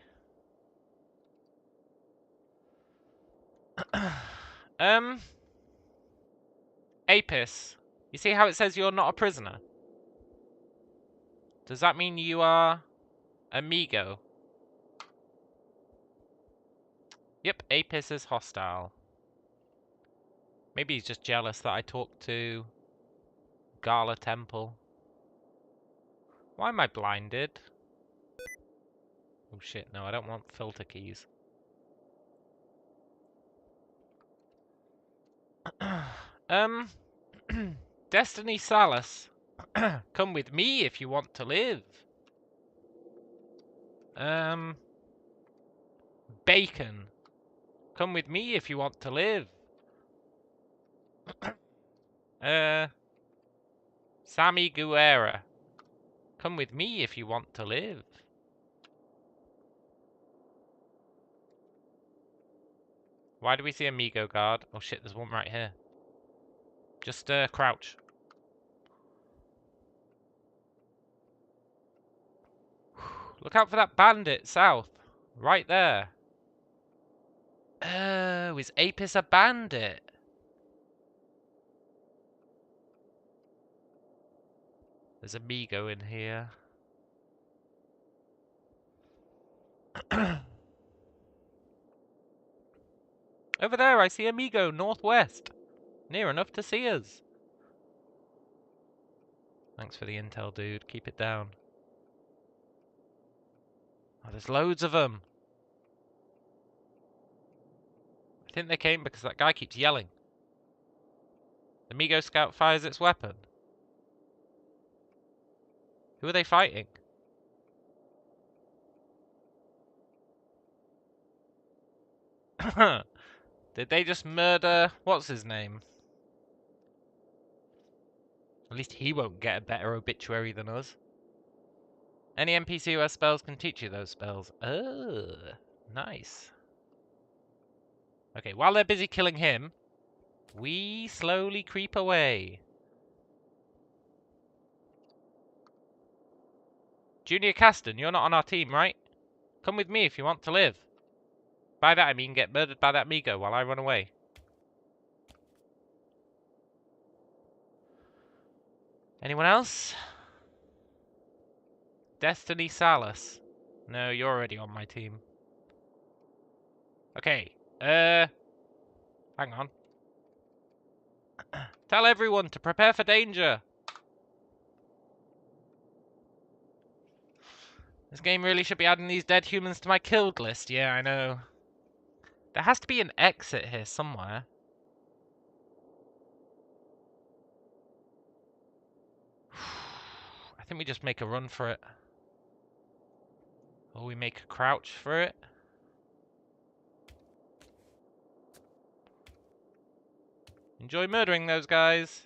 Apis. You see how it says you're not a prisoner? Does that mean you are amigo? Yep, Apis is hostile. Maybe he's just jealous that I talked to Gala Temple. Why am I blinded? Oh shit, no, I don't want filter keys. Destiny Salus. Come with me if you want to live. Bacon. Come with me if you want to live. Sammy Guerra. Come with me if you want to live. Why do we see a Migo guard? Oh shit, there's one right here. Just crouch. Look out for that bandit south. Right there. Oh, is Apis a bandit? There's a Migo in here. Over there, I see a Migo northwest. Near enough to see us. Thanks for the intel, dude. Keep it down. Oh, there's loads of them. I think they came because that guy keeps yelling. The Migo scout fires its weapon. Who are they fighting? Did they just murder... What's his name? At least he won't get a better obituary than us. Any NPC who has spells can teach you those spells. Oh, nice. Okay, while they're busy killing him, we slowly creep away. Junior Caston, you're not on our team, right? Come with me if you want to live. By that I mean get murdered by that Migo while I run away. Anyone else? Destiny Salus. No, you're already on my team. Okay, hang on. Tell everyone to prepare for danger. This game really should be adding these dead humans to my killed list. Yeah, I know. There has to be an exit here somewhere. I think we just make a run for it. Or we make a crouch for it. Enjoy murdering those guys.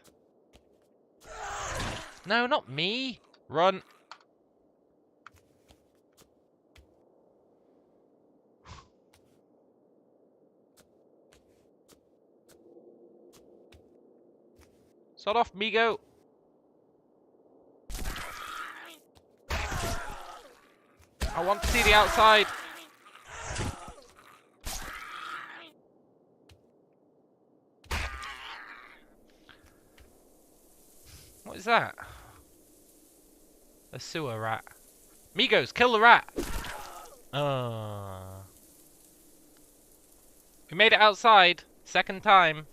No, not me. Run. Sod off, Migo. I want to see the outside. What is that? A sewer rat. Migos, kill the rat. We made it outside. Second time.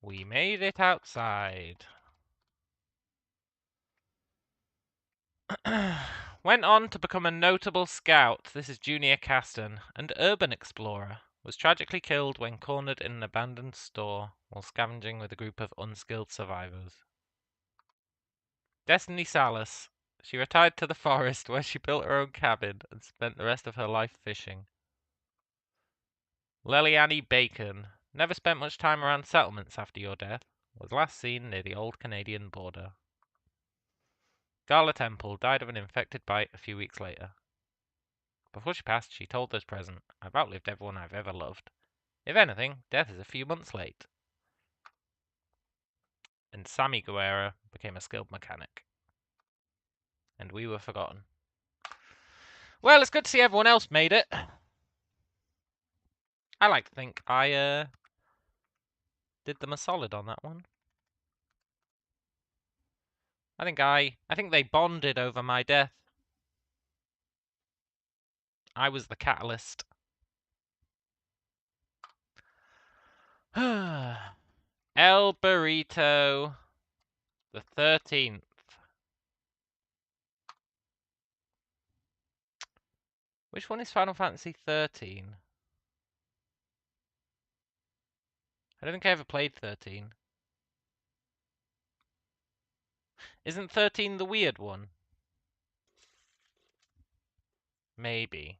We made it outside. Went on to become a notable scout. This is Junior Caston, and urban explorer. Was tragically killed when cornered in an abandoned store while scavenging with a group of unskilled survivors. Destiny Salus. She retired to the forest where she built her own cabin and spent the rest of her life fishing. Leliani Bacon. Never spent much time around settlements after your death. Was last seen near the old Canadian border. Gala Temple died of an infected bite a few weeks later. Before she passed, she told those present, I've outlived everyone I've ever loved. If anything, death is a few months late. And Sammy Guerra became a skilled mechanic. And we were forgotten. Well, it's good to see everyone else made it. I like to think I did them a solid on that one. I think they bonded over my death. I was the catalyst. El Burrito the 13th. Which one is Final Fantasy 13? I don't think I ever played 13. Isn't 13 the weird one? Maybe.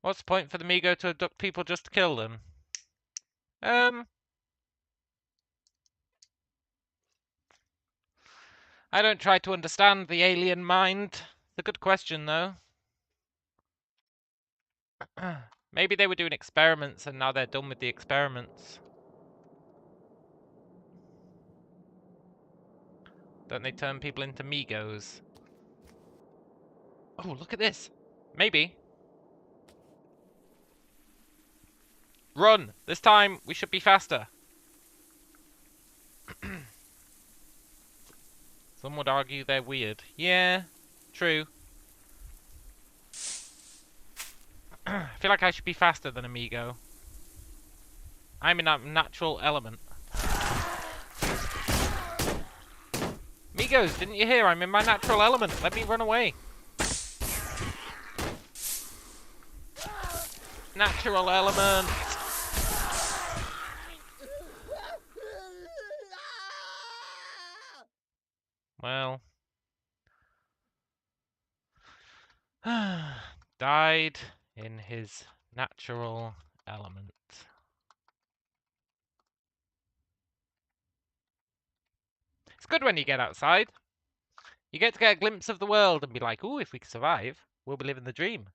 What's the point for the Migo to abduct people just to kill them? I don't try to understand the alien mind. It's a good question, though. Maybe they were doing experiments and now they're done with the experiments. Don't they turn people into Migos? Oh, look at this. Maybe. Run! This time, we should be faster. Some would argue they're weird. Yeah, true. I feel like I should be faster than Amigo. I'm in that natural element. Amigos, didn't you hear? I'm in my natural element. Let me run away. Natural element. Well. Died in his natural element. It's good when you get outside. You get to get a glimpse of the world and be like, ooh, if we can survive, we'll be living the dream.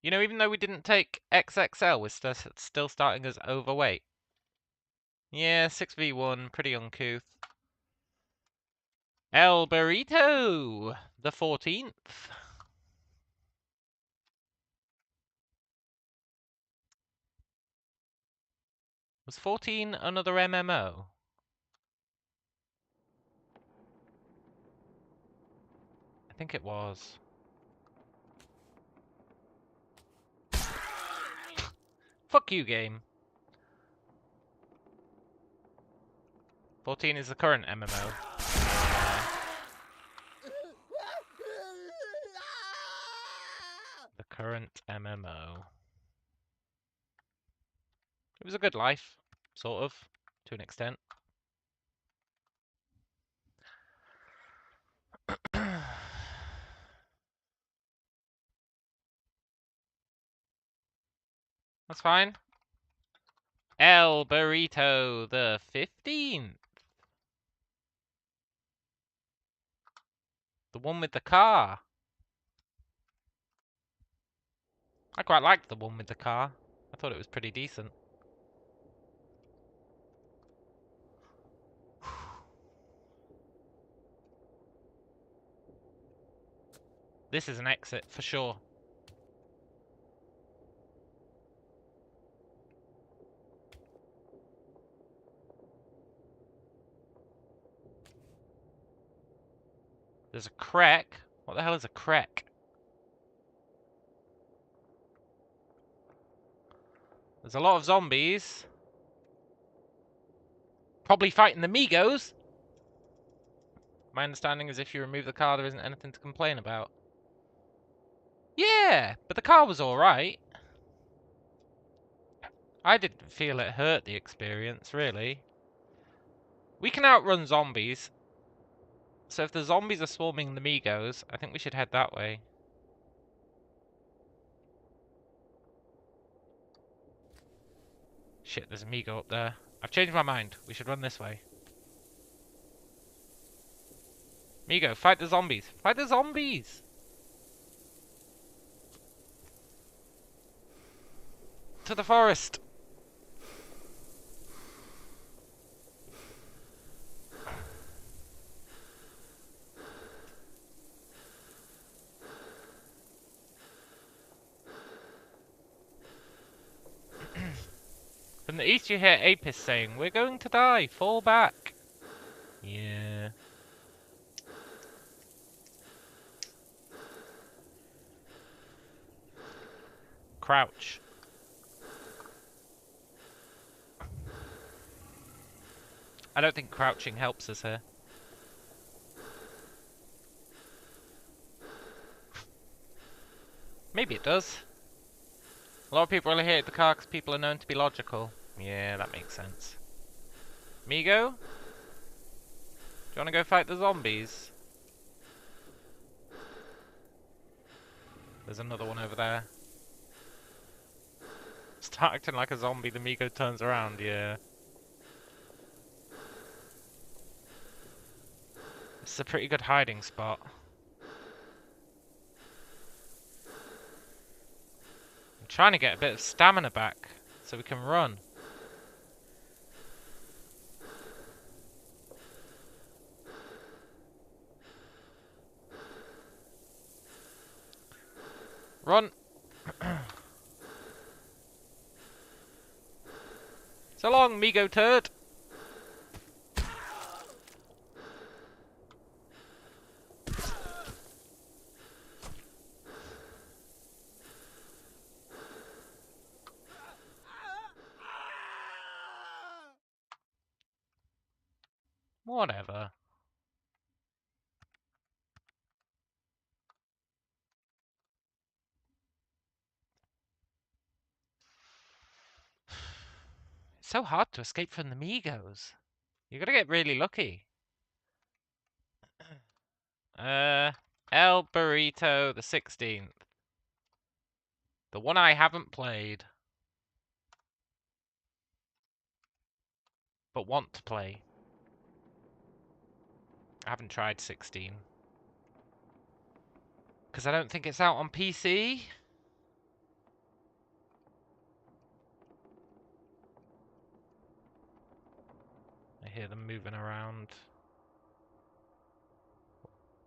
You know, even though we didn't take XXL, we're still starting as overweight. Yeah, 6v1, pretty uncouth. El Burrito, the 14th. Was 14 another MMO? I think it was. Fuck you, game. 14 is the current MMO. The current MMO. It was a good life, sort of, to an extent. That's fine. El Burrito the 15th. The one with the car. I quite liked the one with the car. I thought it was pretty decent. This is an exit for sure. There's a crack. What the hell is a crack? There's a lot of zombies. Probably fighting the Migos. My understanding is if you remove the car, there isn't anything to complain about. Yeah, but the car was alright. I didn't feel it hurt the experience, really. We can outrun zombies. So if the zombies are swarming the Migos, I think we should head that way. Shit, there's a Migo up there. I've changed my mind. We should run this way. Migo, fight the zombies. Fight the zombies! To the forest! From the east you hear Apis saying, "We're going to die, fall back." Yeah. Crouch. I don't think crouching helps us here. Maybe it does. A lot of people really hate the car because people are known to be logical. Yeah, that makes sense. Migo? Do you want to go fight the zombies? There's another one over there. Start acting like a zombie, the Migo turns around, yeah. This is a pretty good hiding spot. I'm trying to get a bit of stamina back so we can run. Run! So long, Migo turd! Whatever. It's so hard to escape from the Migos. You gotta get really lucky. El Burrito the 16th. The one I haven't played. But want to play. I haven't tried 16. Because I don't think it's out on PC. I hear them moving around.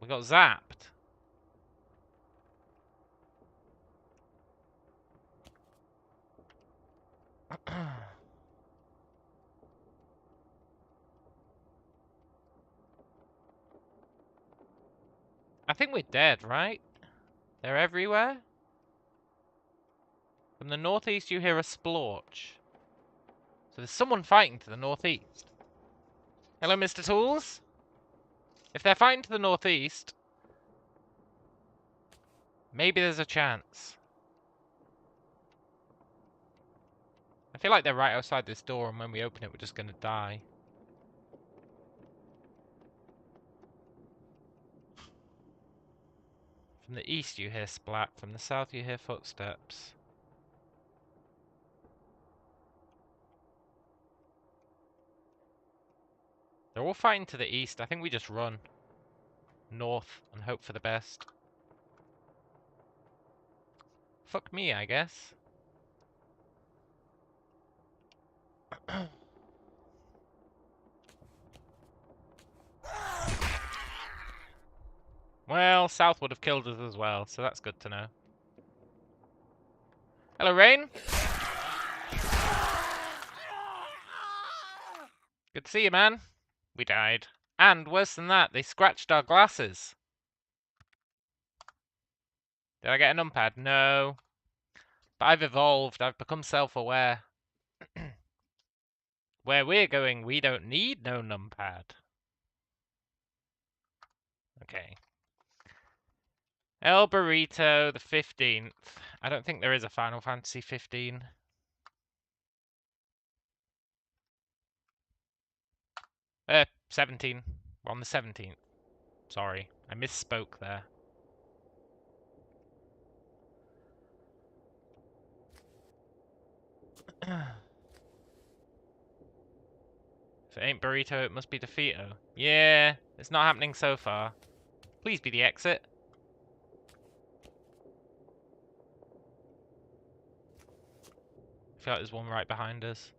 We got zapped. I think we're dead, right? They're everywhere? From the northeast you hear a splorch. So there's someone fighting to the northeast. Hello, Mr. Tools? If they're fighting to the northeast, maybe there's a chance. I feel like they're right outside this door, and when we open it, we're just gonna die. From the east you hear splat, from the south you hear footsteps. They're all fighting to the east. I think we just run north and hope for the best. Fuck me, I guess. Well, south would have killed us as well, so that's good to know. Hello, Rain. Good to see you, man. We died. And worse than that, they scratched our glasses. Did I get a numpad? No. But I've evolved. I've become self-aware. Where we're going, we don't need no numpad. Okay. El Burrito, the 15th. I don't think there is a Final Fantasy 15. 17. We're on the 17th. Sorry, I misspoke there. If it ain't Burrito, it must be Defeato. Yeah, it's not happening so far. Please be the exit. I feel like there's one right behind us.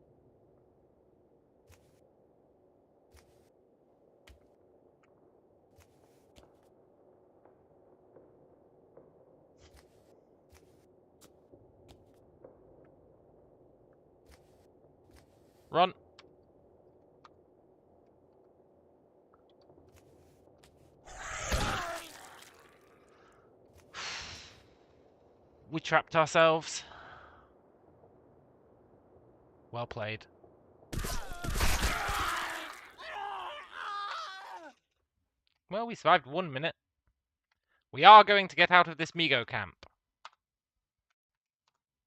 Run. We trapped ourselves. Well played. Well, we survived 1 minute. We are going to get out of this Migo camp.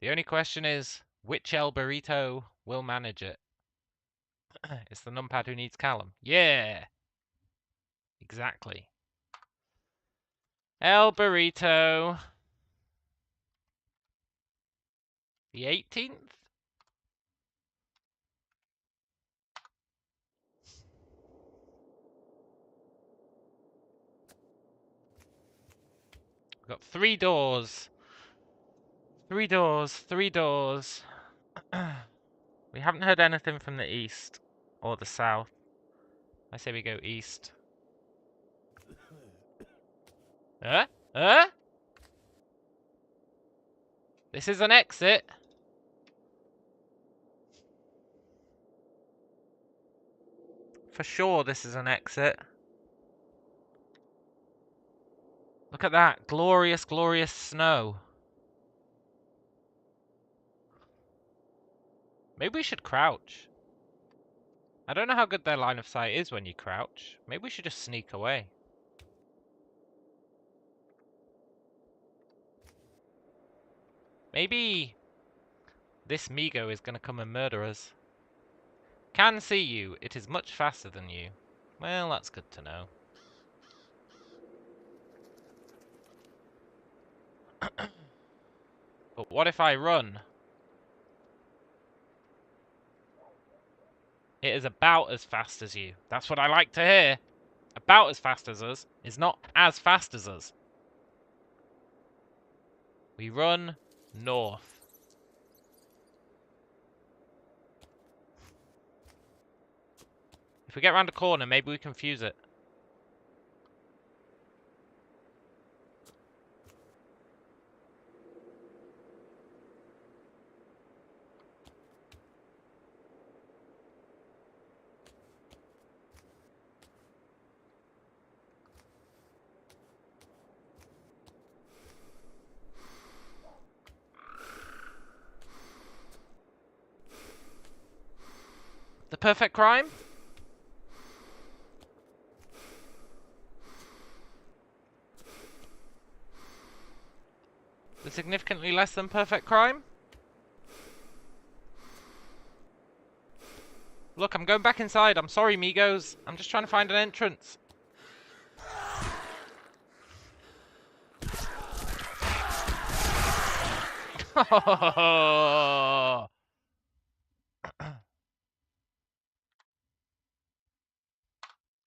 The only question is, which El Burrito will manage it? It's the numpad who needs Callum. Yeah! Exactly. El Burrito. The 18th? We've got 3 doors. 3 doors, 3 doors. We haven't heard anything from the east or the south. I say we go east. This is an exit. For sure this is an exit. Look at that. Glorious, glorious snow. Maybe we should crouch. I don't know how good their line of sight is when you crouch. Maybe we should just sneak away. Maybe this Migo is going to come and murder us. Can see you. It is much faster than you. Well, that's good to know. But what if I run? It is about as fast as you. That's what I like to hear. About as fast as us is not as fast as us. We run north. If we get around a corner, maybe we can fuse it. The perfect crime? The significantly less than perfect crime? Look, I'm going back inside. I'm sorry, Migos. I'm just trying to find an entrance.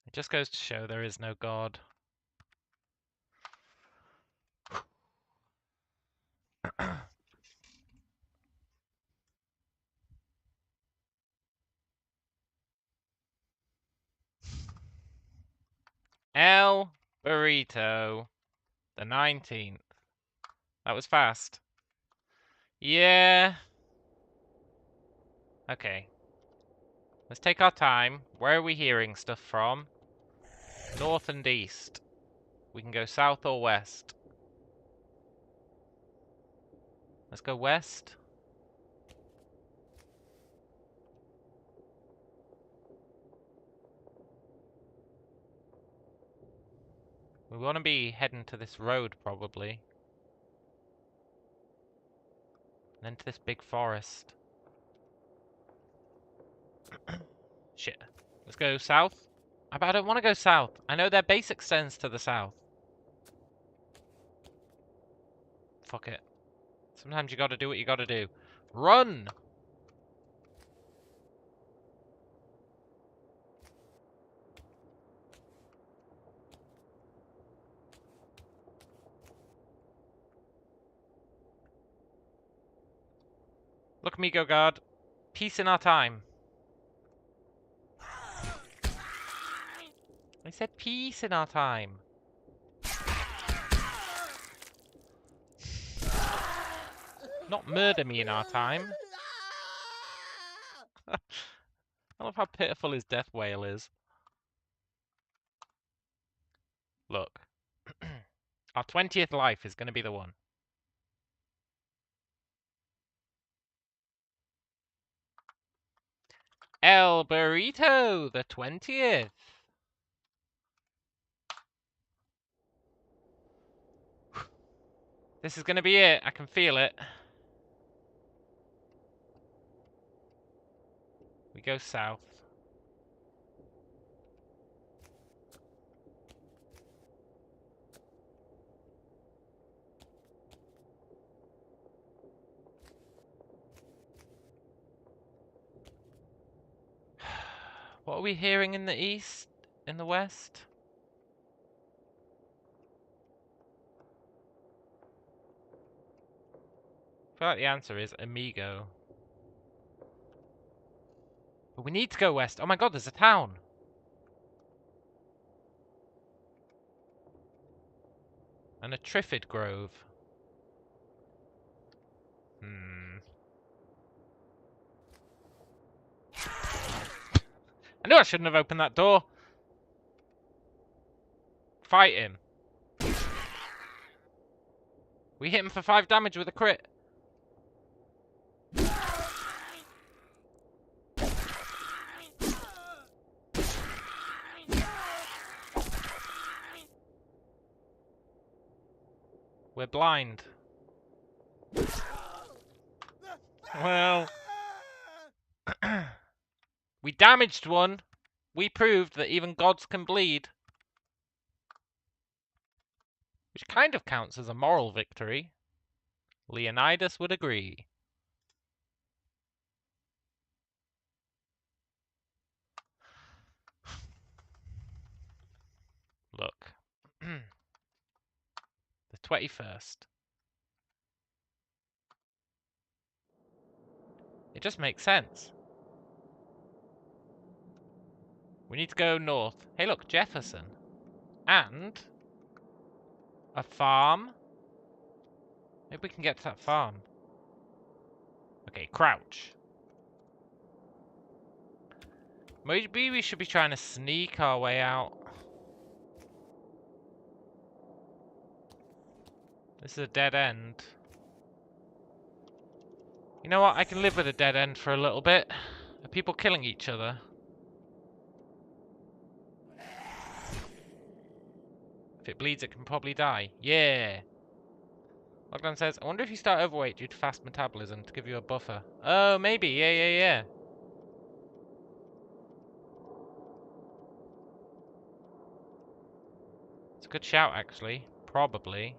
It just goes to show there is no God. El Burrito. The 19th. That was fast. Yeah. Okay. Let's take our time. Where are we hearing stuff from? North and east. We can go south or west. Let's go west. We want to be heading to this road, probably. And then to this big forest. Shit. Let's go south. But I don't want to go south. I know their base extends to the south. Fuck it. Sometimes you gotta do what you gotta do. Run! Look, Migo Guard. Peace in our time. I said peace in our time. Not murder me in our time. love how pitiful his death wail is. Look. Our 20th life is going to be the one. El Burrito, the 20th. This is going to be it. I can feel it. We go south. What are we hearing in the east? In the west? I feel like the answer is Amigo. But we need to go west. Oh my god, there's a town. And a Triffid Grove. I knew I shouldn't have opened that door. Fight him. We hit him for 5 damage with a crit. We're blind. Well. We damaged one. We proved that even gods can bleed. Which kind of counts as a moral victory. Leonidas would agree. Look. The 21st. It just makes sense. We need to go north. Hey look, Jefferson. And a farm. Maybe we can get to that farm. Okay, crouch. Maybe we should be trying to sneak our way out. This is a dead end. You know what? I can live with a dead end for a little bit. Are people killing each other? If it bleeds, it can probably die. Yeah. Lockdown says, I wonder if you start overweight due to fast metabolism to give you a buffer. Oh, maybe. Yeah. It's a good shout, actually. Probably.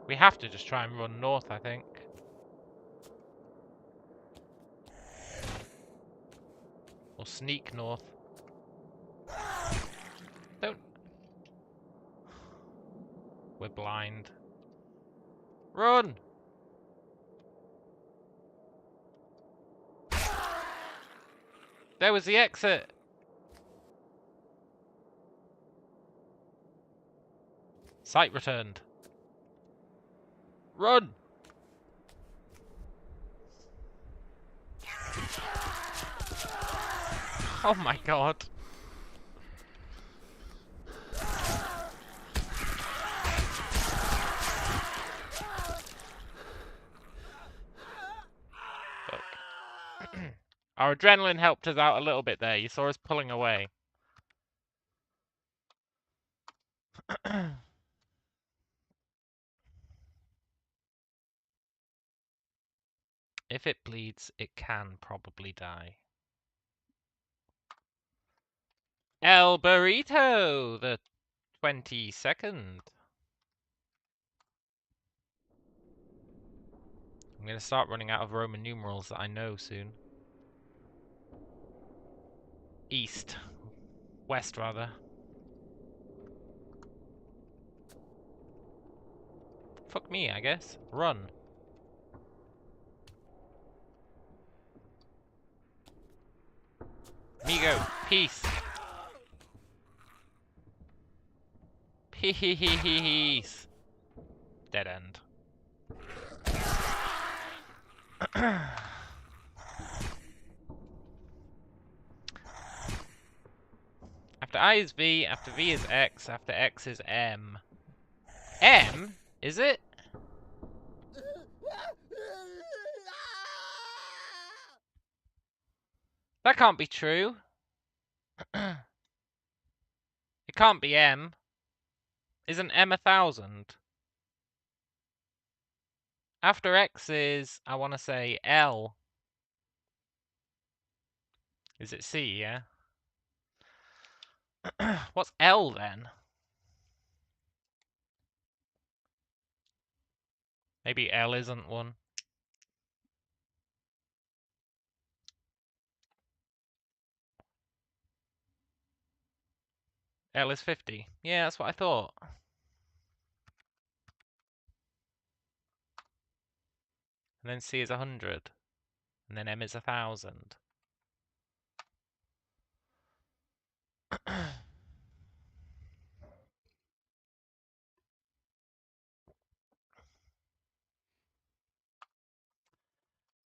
We have to just try and run north, I think. Or sneak north. Don't. We're blind. Run! There was the exit. Sight returned. Run! Oh my god. Our adrenaline helped us out a little bit there. You saw us pulling away. If it bleeds, it can probably die. El Burrito, the 22nd. I'm going to start running out of Roman numerals that I know soon. East. West, rather. Fuck me, I guess. Run. Migo, peace. Peace. Dead end. After I is V, after V is X, after X is M. M? Is it? That can't be true. It can't be M. Isn't M 1,000? After X is, I want to say, L. Is it C, yeah? What's L then? Maybe L isn't one. L is 50. Yeah, that's what I thought. And then C is 100. And then M is 1,000.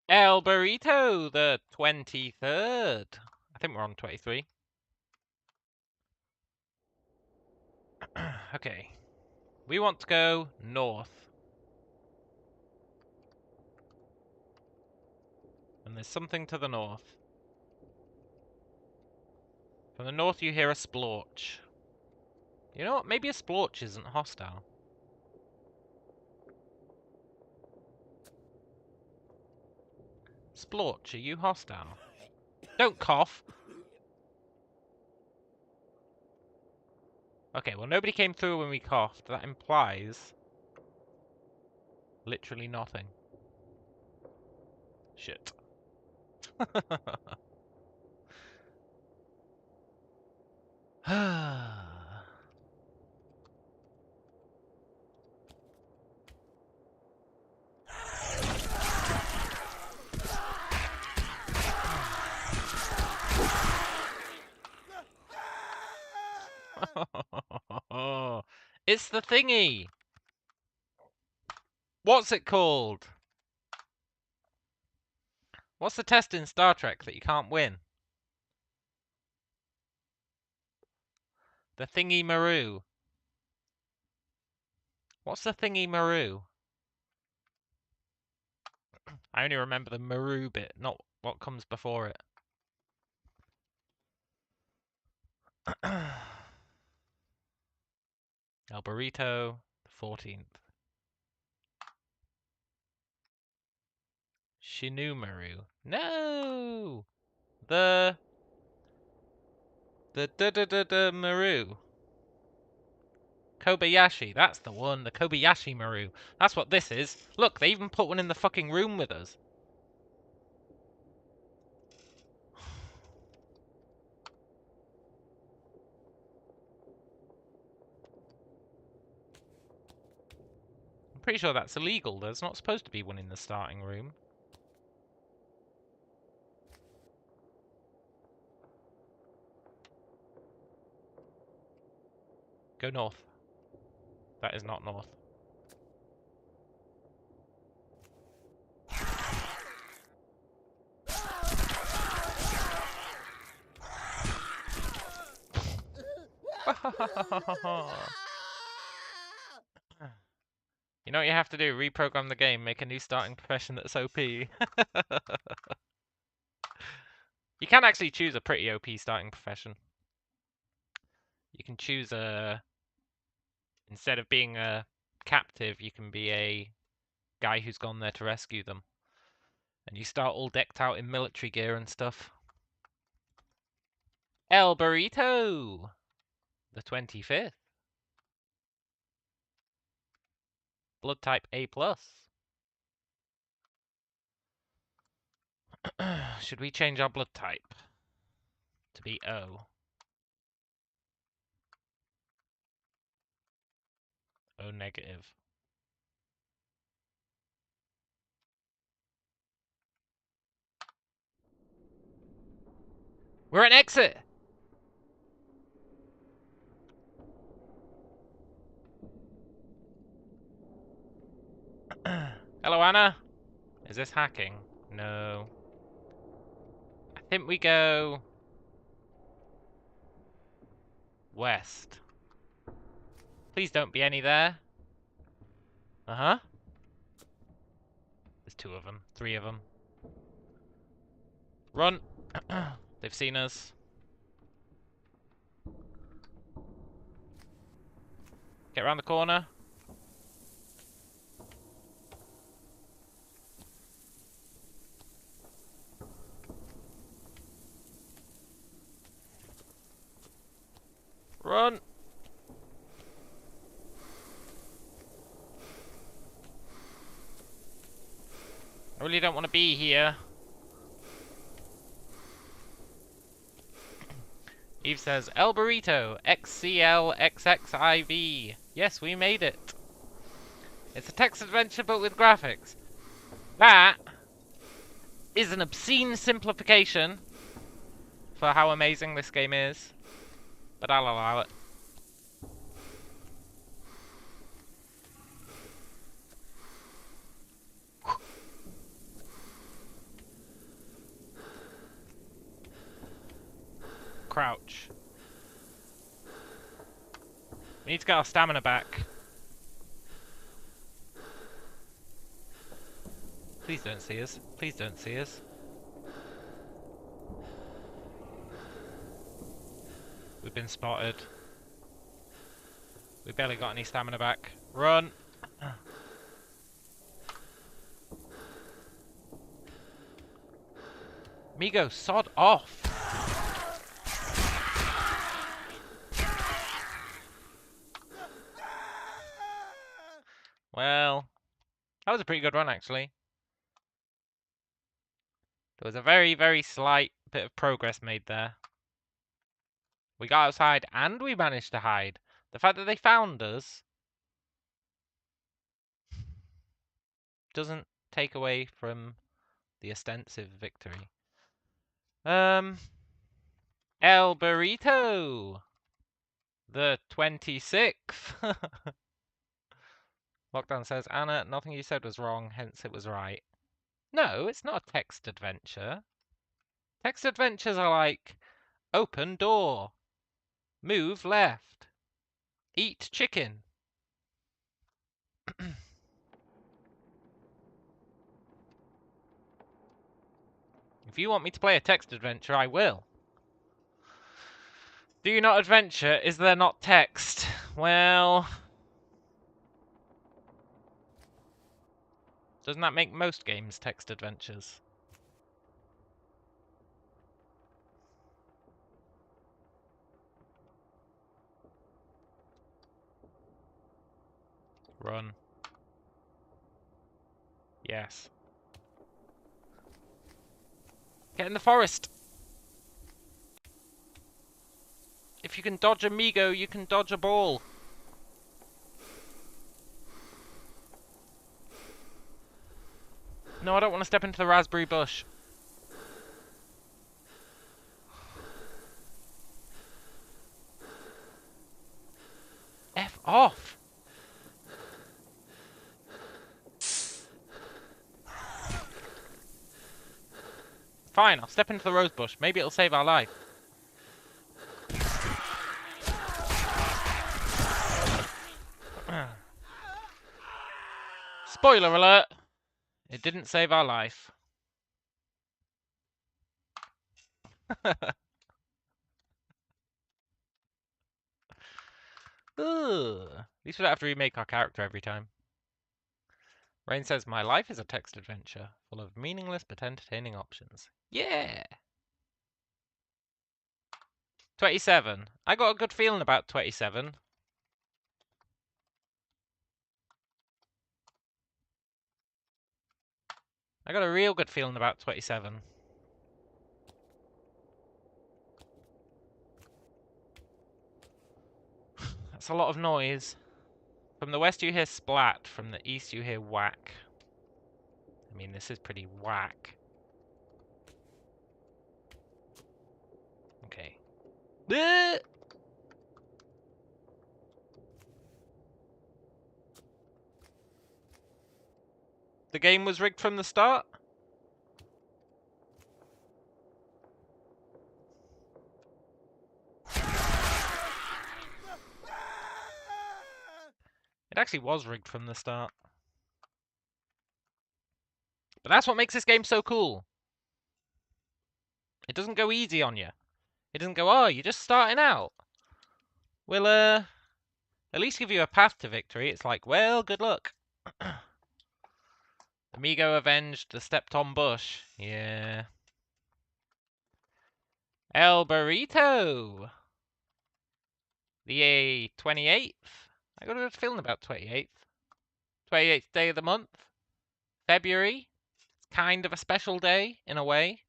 El Burrito, the 23rd. I think we're on 23. Okay. We want to go north. And there's something to the north. From the north you hear a splorch. You know what? Maybe a splorch isn't hostile. Splorch, are you hostile? Don't cough! Okay, well nobody came through when we coughed. That implies literally nothing. Shit. It's the thingy! What's it called? What's the test in Star Trek that you can't win? The thingy Maru. What's the thingy Maru? I only remember the Maru bit, not what comes before it. El Burrito, the 14th. Shinumaru. No! The Maru. Kobayashi, that's the one. The Kobayashi Maru. That's what this is. Look, they even put one in the fucking room with us. I'm pretty sure that's illegal. There's not supposed to be one in the starting room. Go north. That is not north. You know what you have to do? Reprogram the game, make a new starting profession that's OP. You can actually choose a pretty OP starting profession. You can choose a... Instead of being a captive, you can be a guy who's gone there to rescue them. And you start all decked out in military gear and stuff. El Burrito! The 25th. Blood type A+. Should we change our blood type to be O? O negative. We're at exit! Hello, Anna. Is this hacking? No. I think we go... West. Please don't be any there. Uh-huh. There's 2 of them. 3 of them. Run! They've seen us. Get around the corner. Run! I really don't want to be here. Eve says, El Burrito, XCLXXIV. Yes, we made it. It's a text adventure but with graphics. That is an obscene simplification for how amazing this game is. But I'll allow it. Crouch. We need to get our stamina back. Please don't see us. Please don't see us. We've been spotted. We barely got any stamina back. Run! Migo, sod off! Well, that was a pretty good run, actually. There was a very, very slight bit of progress made there. We got outside and we managed to hide. The fact that they found us doesn't take away from the ostensive victory. El Burrito! The 26th! Lockdown says, Anna, nothing you said was wrong, hence it was right. No, it's not a text adventure. Text adventures are like, open door, move left, eat chicken. If you want me to play a text adventure, I will. Do you not adventure? Is there not text? Well, doesn't that make most games text adventures? Run. Yes. Get in the forest! If you can dodge a Migo, you can dodge a ball. No, I don't want to step into the raspberry bush. F off! Fine, I'll step into the rose bush. Maybe it'll save our life. Spoiler alert! It didn't save our life. Ugh. At least we don't have to remake our character every time. Rain says, my life is a text adventure, full of meaningless but entertaining options. Yeah! 27. I got a good feeling about 27. I got a real good feeling about 27. That's a lot of noise. From the west you hear splat, from the east you hear whack. I mean, this is pretty whack. Okay. The game was rigged from the start? It actually was rigged from the start. But that's what makes this game so cool. It doesn't go easy on you. It doesn't go, oh, you're just starting out. We'll, at least give you a path to victory. It's like, well, good luck. Amigo avenged the stepped-on bush. Yeah. El Burrito! The 28th? I got a good feeling about 28th. 28th day of the month. February. It's kind of a special day, in a way.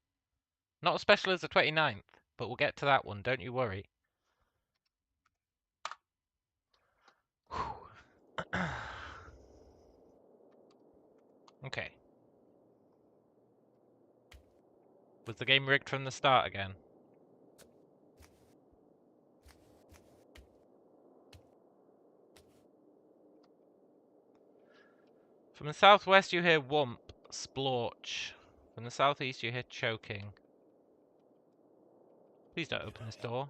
Not as special as the 29th, but we'll get to that one, don't you worry. Okay. Was the game rigged from the start again? From the southwest you hear whump, splorch. From the southeast you hear choking. Please don't open this door.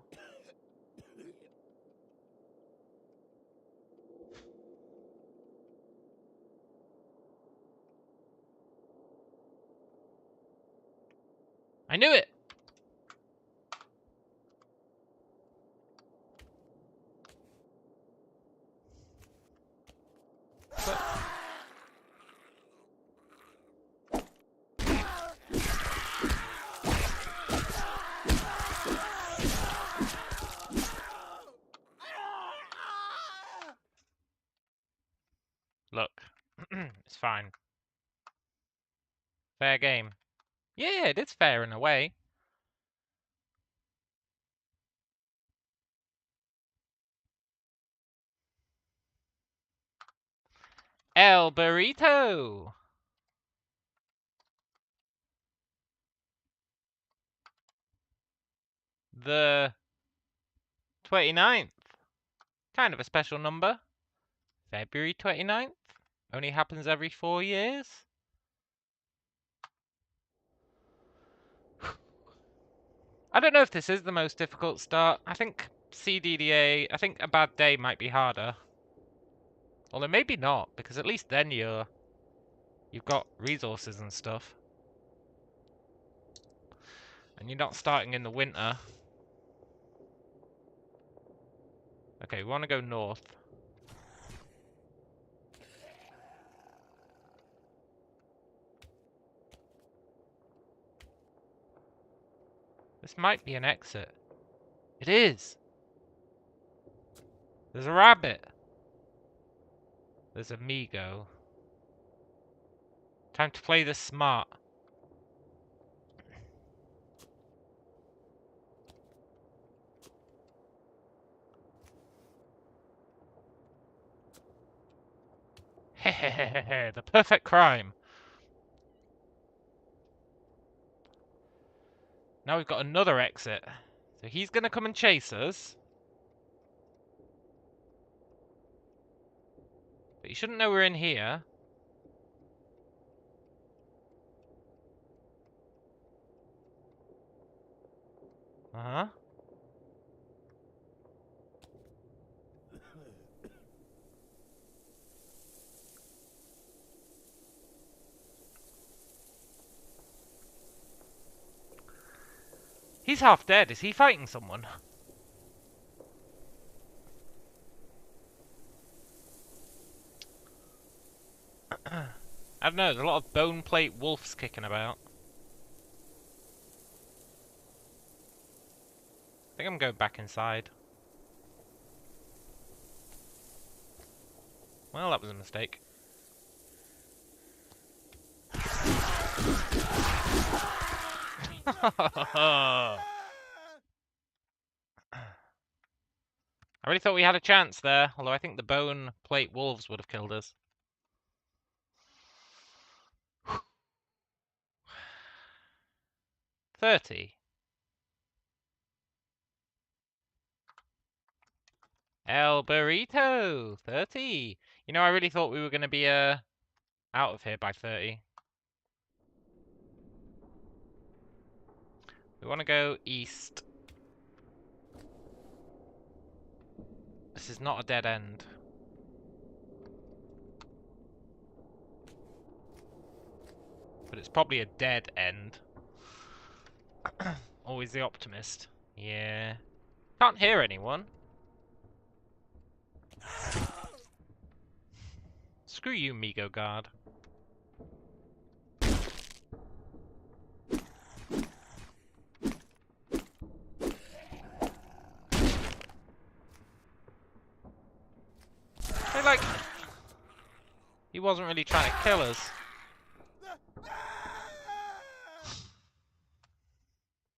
I knew it! But look, it's fine. Fair game. Yeah, it is fair in a way. El Burrito! The 29th. Kind of a special number. February 29th. Only happens every 4 years. I don't know if this is the most difficult start. I think CDDA, I think a bad day might be harder. Although maybe not, because at least then you've got resources and stuff. And you're not starting in the winter. Okay, we want to go north. This might be an exit. It is! There's a rabbit! There's Amigo. Time to play this smart. Hehehehe, the perfect crime. Now we've got another exit. So he's gonna come and chase us. But he shouldn't know we're in here. Uh-huh. He's half dead. Is he fighting someone? I don't know. There's a lot of bone plate wolves kicking about. I think I'm going back inside. Well, that was a mistake. I really thought we had a chance there, although I think the bone plate wolves would have killed us. $30. El Burrito! $30. You know, I really thought we were going to be out of here by 30. We want to go east. This is not a dead end. but it's probably a dead end. Always the optimist. Yeah. Can't hear anyone. Screw you, Migo Guard. Like, he wasn't really trying to kill us.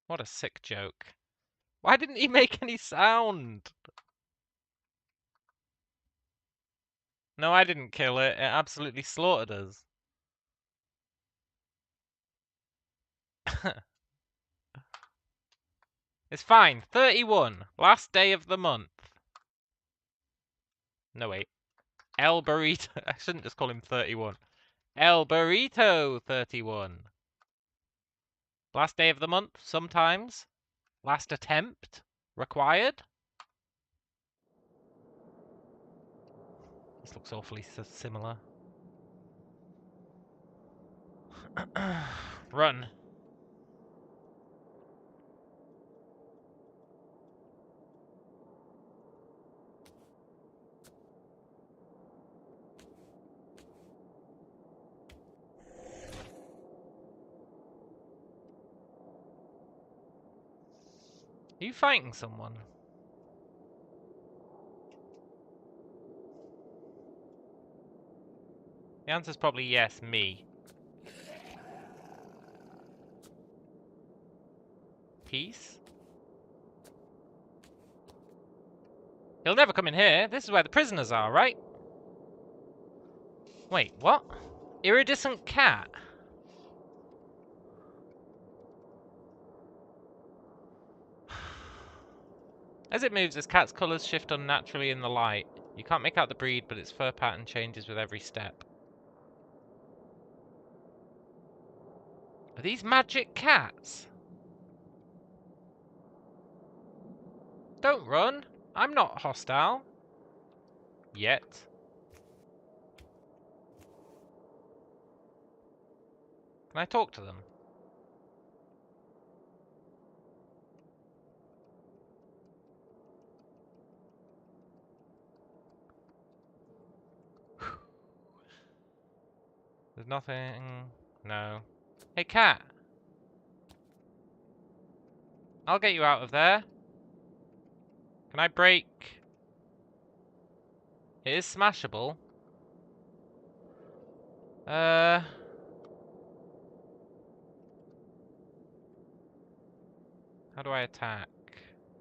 What a sick joke. Why didn't he make any sound? No, I didn't kill it. It absolutely slaughtered us. It's fine. 31. Last day of the month. No, wait. El Burrito. I shouldn't just call him 31. El Burrito 31. Last day of the month, sometimes. Last attempt required. This looks awfully similar. Run. Are you fighting someone? The answer's probably yes, me. Peace? He'll never come in here. This is where the prisoners are, right? Wait, what? Iridescent cat? As it moves, this cat's colours shift unnaturally in the light. You can't make out the breed, but its fur pattern changes with every step. Are these magic cats? Don't run. I'm not hostile. Yet. Can I talk to them? There's nothing. No. Hey, cat. I'll get you out of there. Can I break? It is smashable. How do I attack?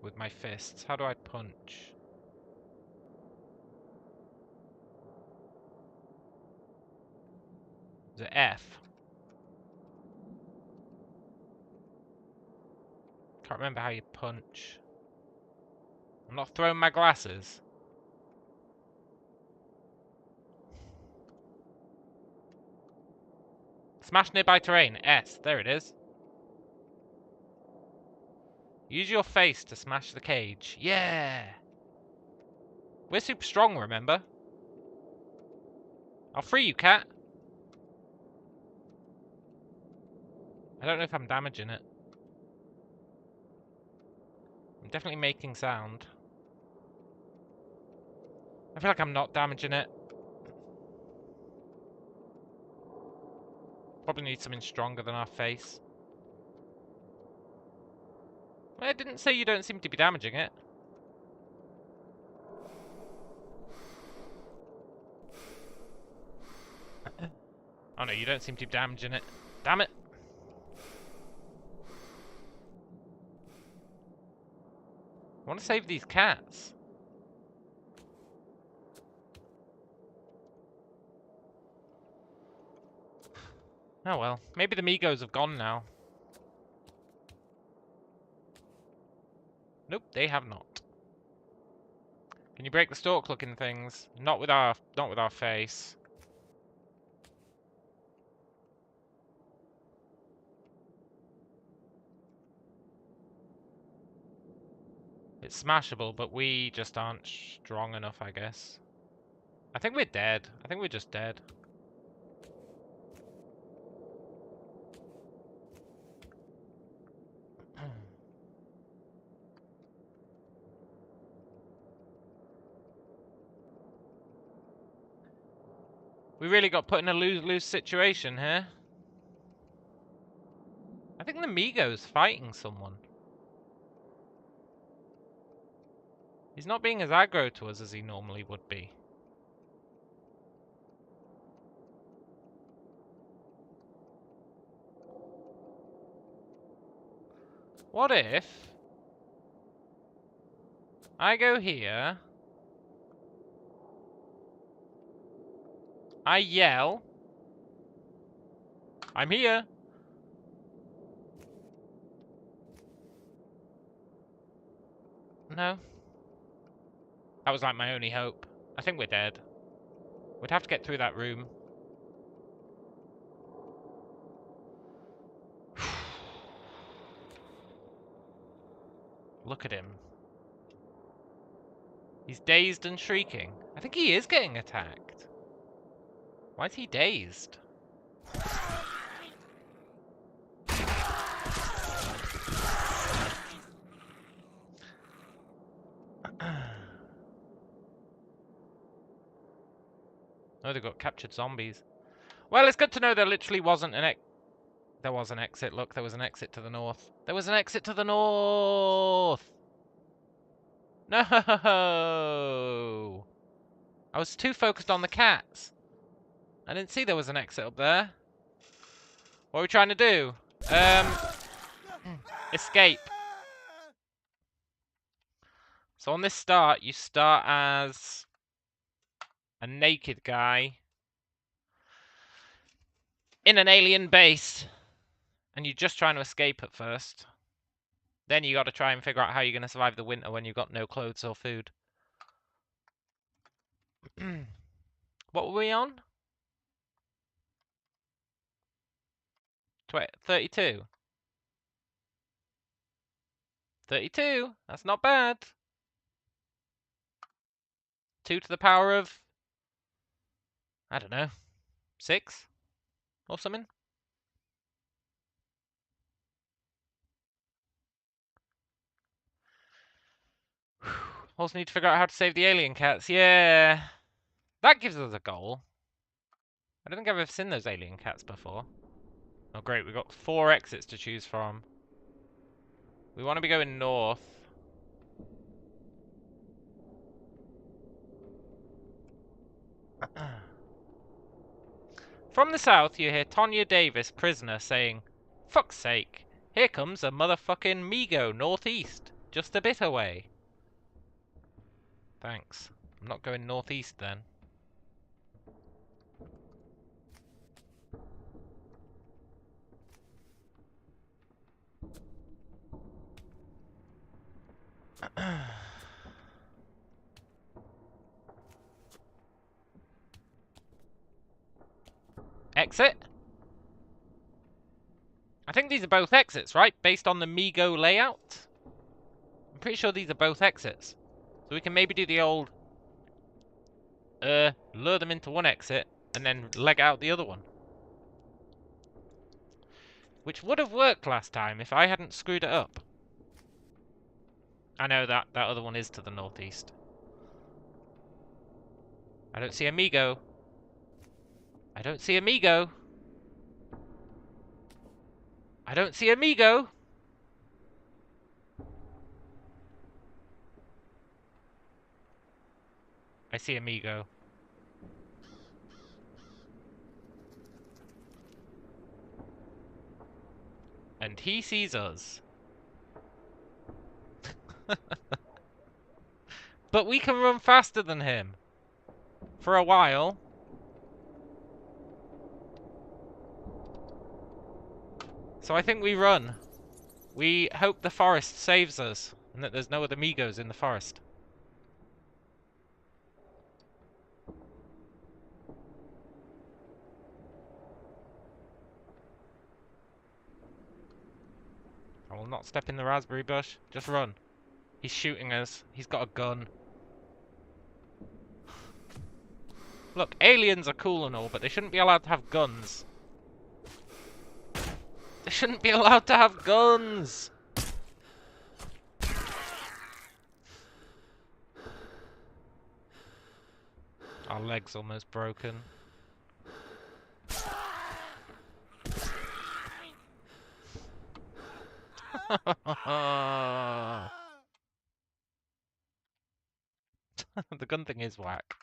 With my fists. How do I punch? Is it F? Can't remember how you punch. I'm not throwing my glasses. Smash nearby terrain. S. There it is. Use your face to smash the cage. Yeah! We're super strong, remember? I'll free you, cat. I don't know if I'm damaging it. I'm definitely making sound. I feel like I'm not damaging it. Probably need something stronger than our face. Well, I didn't say you don't seem to be damaging it. Oh no, you don't seem to be damaging it. Damn it. I want to save these cats. Oh well, maybe the Migos have gone now. Nope, they have not. Can you break the stalk looking things? Not with our face. It's smashable, but we just aren't strong enough, I guess. I think we're dead. I think we're just dead. We really got put in a lose-lose situation here. I think the Migo's fighting someone. He's not being as aggro to us as he normally would be. What if I go here, I yell, I'm here. No. That was like my only hope. I think we're dead. We'd have to get through that room. Look at him. He's dazed and shrieking. I think he is getting attacked. Why is he dazed? Oh, they've got captured zombies. Well, it's good to know there literally wasn't an there was an exit. Look, there was an exit to the north. There was an exit to the north! No! I was too focused on the cats. I didn't see there was an exit up there. What are we trying to do? Escape. So on this start, you start as a naked guy in an alien base, and you're just trying to escape at first. Then you got to try and figure out how you're going to survive the winter when you've got no clothes or food. What were we on? 32. 32. That's not bad. 2 to the power of, I don't know, 6 or something. Also need to figure out how to save the alien cats. Yeah. That gives us a goal. I don't think I've ever seen those alien cats before. Oh great, we've got 4 exits to choose from. We want to be going north. From the south, you hear Tonya Davis, prisoner, saying, "Fuck's sake, here comes a motherfucking Migo northeast, just a bit away." Thanks. I'm not going northeast then. Exit? I think these are both exits, right? Based on the Migo layout? I'm pretty sure these are both exits. So we can maybe do the old... lure them into one exit, and then leg out the other one. Which would have worked last time if I hadn't screwed it up. I know that other one is to the northeast. I don't see Amigo. I don't see Amigo. I don't see Amigo. I see Amigo. And he sees us. But we can run faster than him. For a while. So I think we run. We hope the forest saves us, and that there's no other Migos in the forest. I will not step in the raspberry bush. Just run. He's shooting us. He's got a gun. Look, aliens are cool and all, but they shouldn't be allowed to have guns. They shouldn't be allowed to have guns! Our leg's almost broken. The gun thing is whack.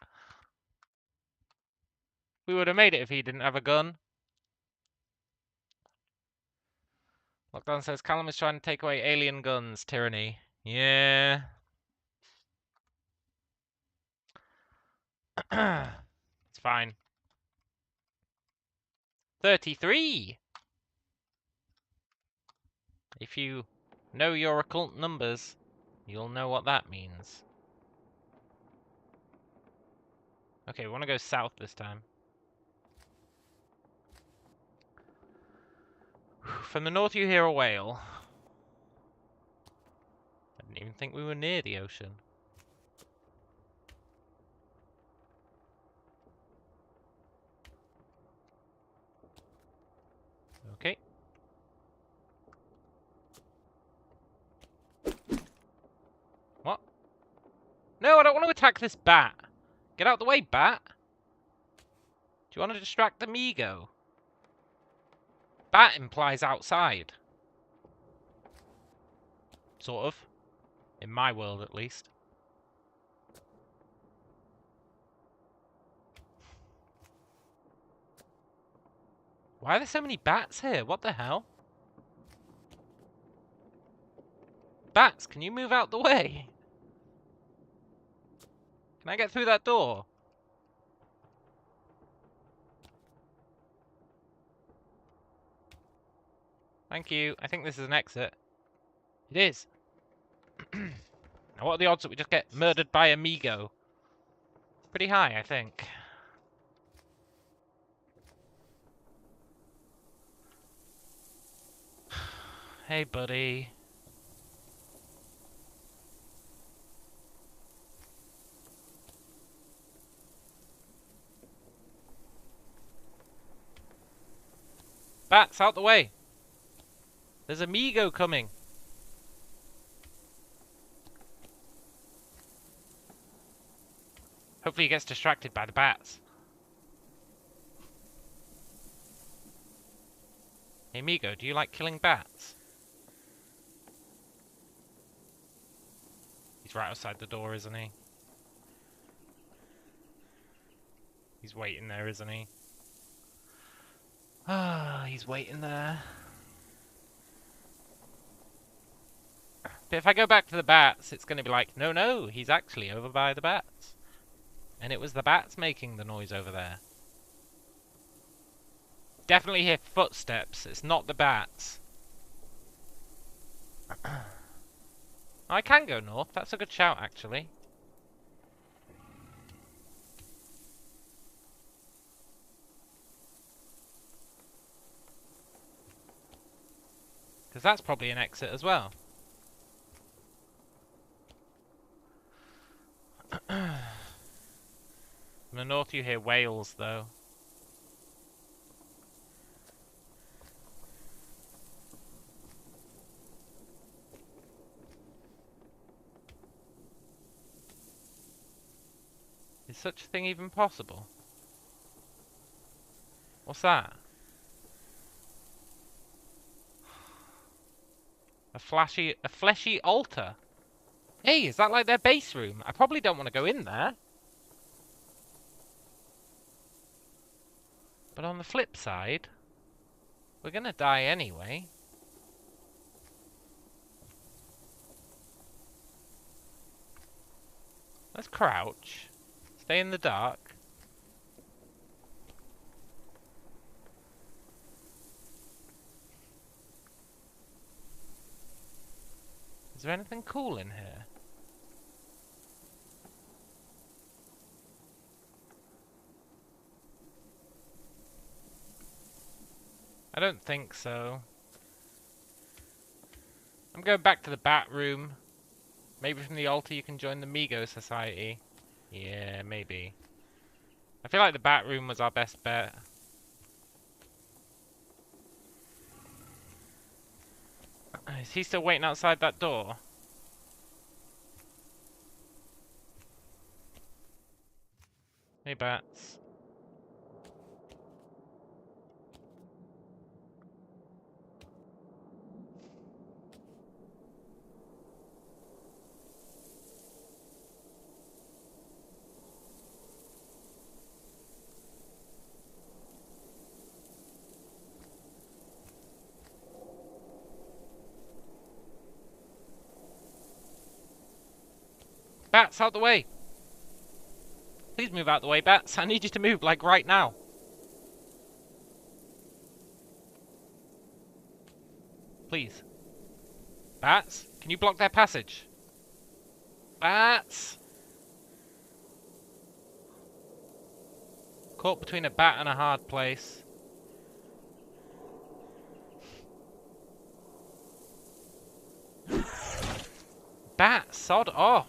We would have made it if he didn't have a gun. Lockdown says Callum is trying to take away alien guns. Tyranny. Yeah. It's fine. 33! If you know your occult numbers, you'll know what that means. Okay, we want to go south this time. From the north you hear a whale. I didn't even think we were near the ocean. Okay. What? No, I don't want to attack this bat. Get out the way, bat. Do you want to distract the Migo? Bat implies outside. Sort of. In my world, at least. Why are there so many bats here? What the hell? Bats, can you move out the way? Can I get through that door? Thank you. I think this is an exit. It is. Now, what are the odds that we just get murdered by Amigo? Pretty high, I think. Hey, buddy. Bats, out the way. There's Amigo coming. Hopefully he gets distracted by the bats. Hey, Amigo, do you like killing bats? He's right outside the door, isn't he? He's waiting there, isn't he? Ah, he's waiting there. But if I go back to the bats, it's going to be like, no, no, he's actually over by the bats. And it was the bats making the noise over there. Definitely hear footsteps. It's not the bats. I can go north. That's a good shout, actually. Because that's probably an exit as well. From the north you hear whales, though. Is such a thing even possible? What's that? A fleshy altar? Hey, is that like their base room? I probably don't want to go in there. But on the flip side, we're gonna die anyway. Let's crouch. Stay in the dark. Is there anything cool in here? I don't think so. I'm going back to the bat room. Maybe from the altar you can join the Migo Society. Yeah, maybe. I feel like the bat room was our best bet. Is he still waiting outside that door? Hey, bats. Bats, out the way! Please move out the way, bats. I need you to move, like right now. Please. Bats, can you block their passage? Bats! Caught between a bat and a hard place. Bat, sod off!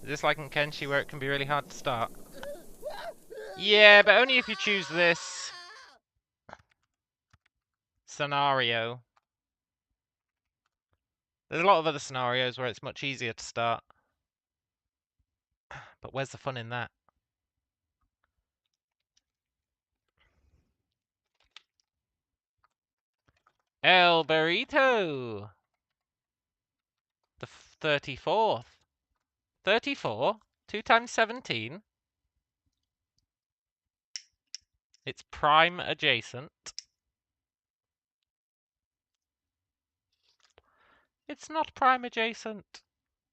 Is this like in Kenshi where it can be really hard to start? Yeah, but only if you choose this scenario. There's a lot of other scenarios where it's much easier to start. But where's the fun in that? El Burrito! The 34th. 34? 2 times 17? It's prime adjacent. It's not prime adjacent.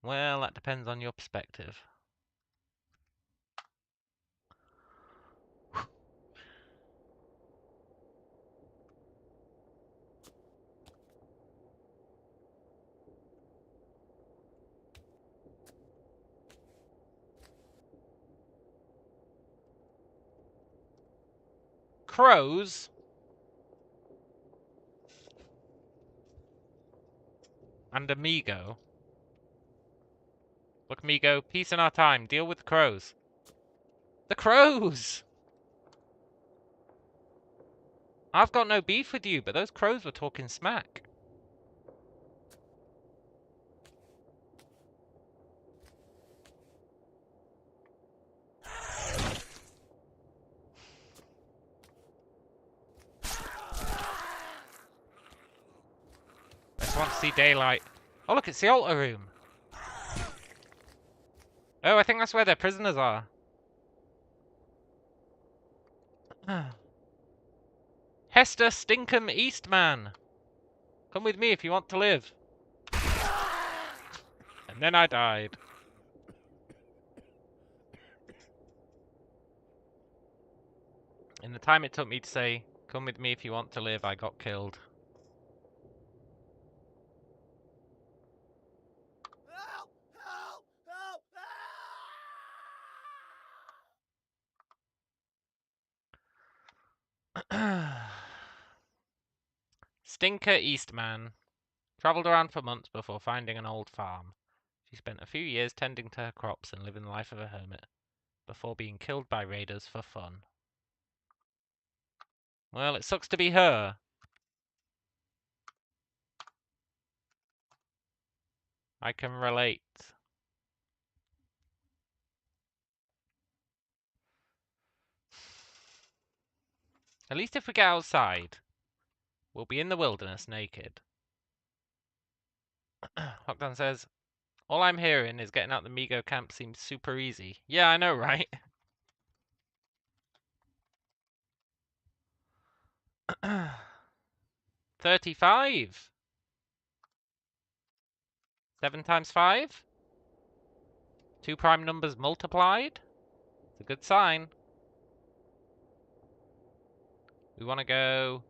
Well, that depends on your perspective. Crows and Amigo. Look, Amigo, peace in our time. Deal with the crows. The crows! I've got no beef with you, but those crows were talking smack. I just want to see daylight. Oh, look, it's the altar room. Oh, I think that's where their prisoners are. Hester Stinkum Eastman. Come with me if you want to live. And then I died. In the time it took me to say, come with me if you want to live, I got killed. Help! Help! Help! Stinker Eastman. Travelled around for months before finding an old farm. She spent a few years tending to her crops and living the life of a hermit, before being killed by raiders for fun. Well, it sucks to be her. I can relate. At least if we get outside, we'll be in the wilderness naked. Lockdown says, all I'm hearing is getting out the Migo camp seems super easy. Yeah, I know, right? 35. 7 times 5. 2 prime numbers multiplied. It's a good sign. We want to go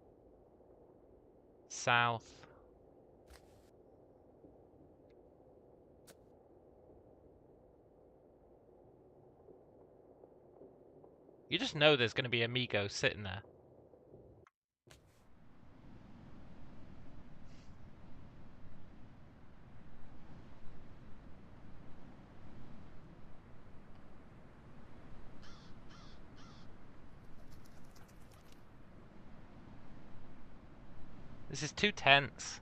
south. You just know there's going to be a Migo sitting there. This is too tense.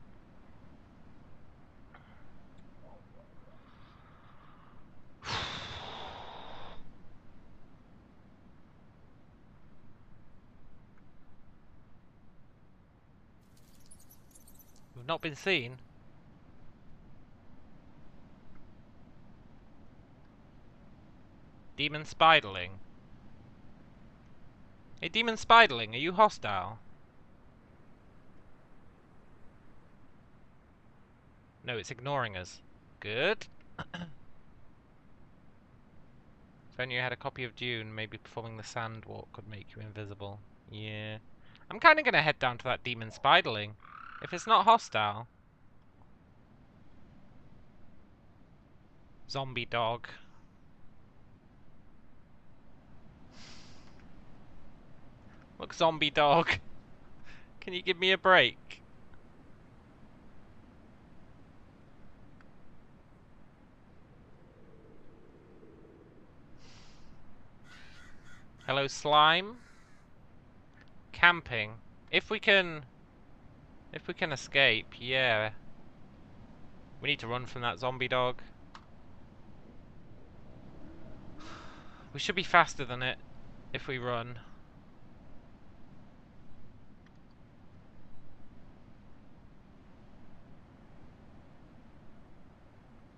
We've not been seen. Demon Spiderling. Hey, Demon Spiderling, are you hostile? No, it's ignoring us. Good. If only you had a copy of Dune, maybe performing the sand walk could make you invisible. Yeah. I'm kinda gonna head down to that Demon Spiderling. If it's not hostile. Zombie dog. Look, zombie dog. Can you give me a break? Hello, slime. Camping. If we can escape, yeah. We need to run from that zombie dog. We should be faster than it if we run.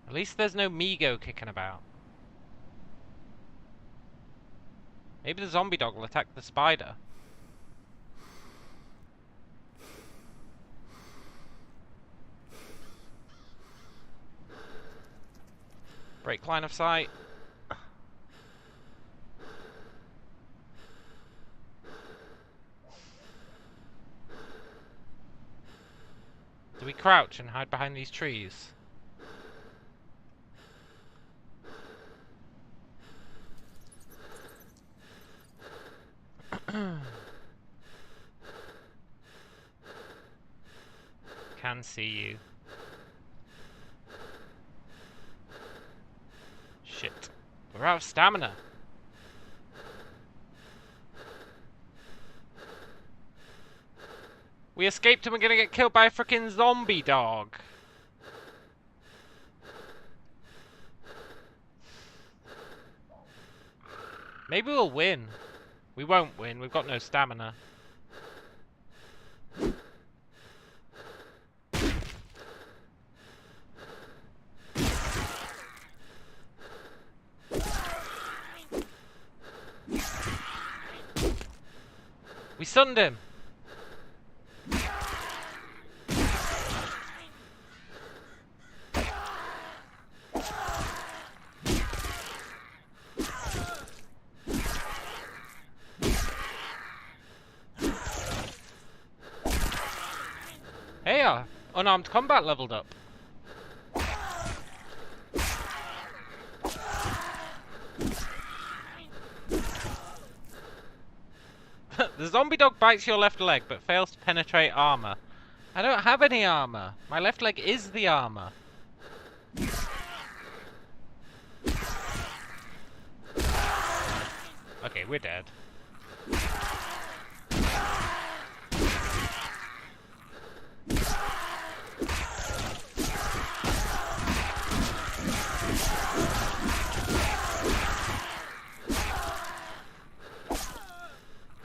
At least there's no Migo kicking about. Maybe the zombie dog will attack the spider. Break line of sight. Do we crouch and hide behind these trees? Can see you. Shit. We're out of stamina. We escaped and we're gonna get killed by a frickin' zombie dog. Maybe we'll win. We won't win, we've got no stamina. We stunned him. Hey, unarmed combat leveled up. The zombie dog bites your left leg but fails to penetrate armor. I don't have any armor. My left leg is the armor. Okay, we're dead.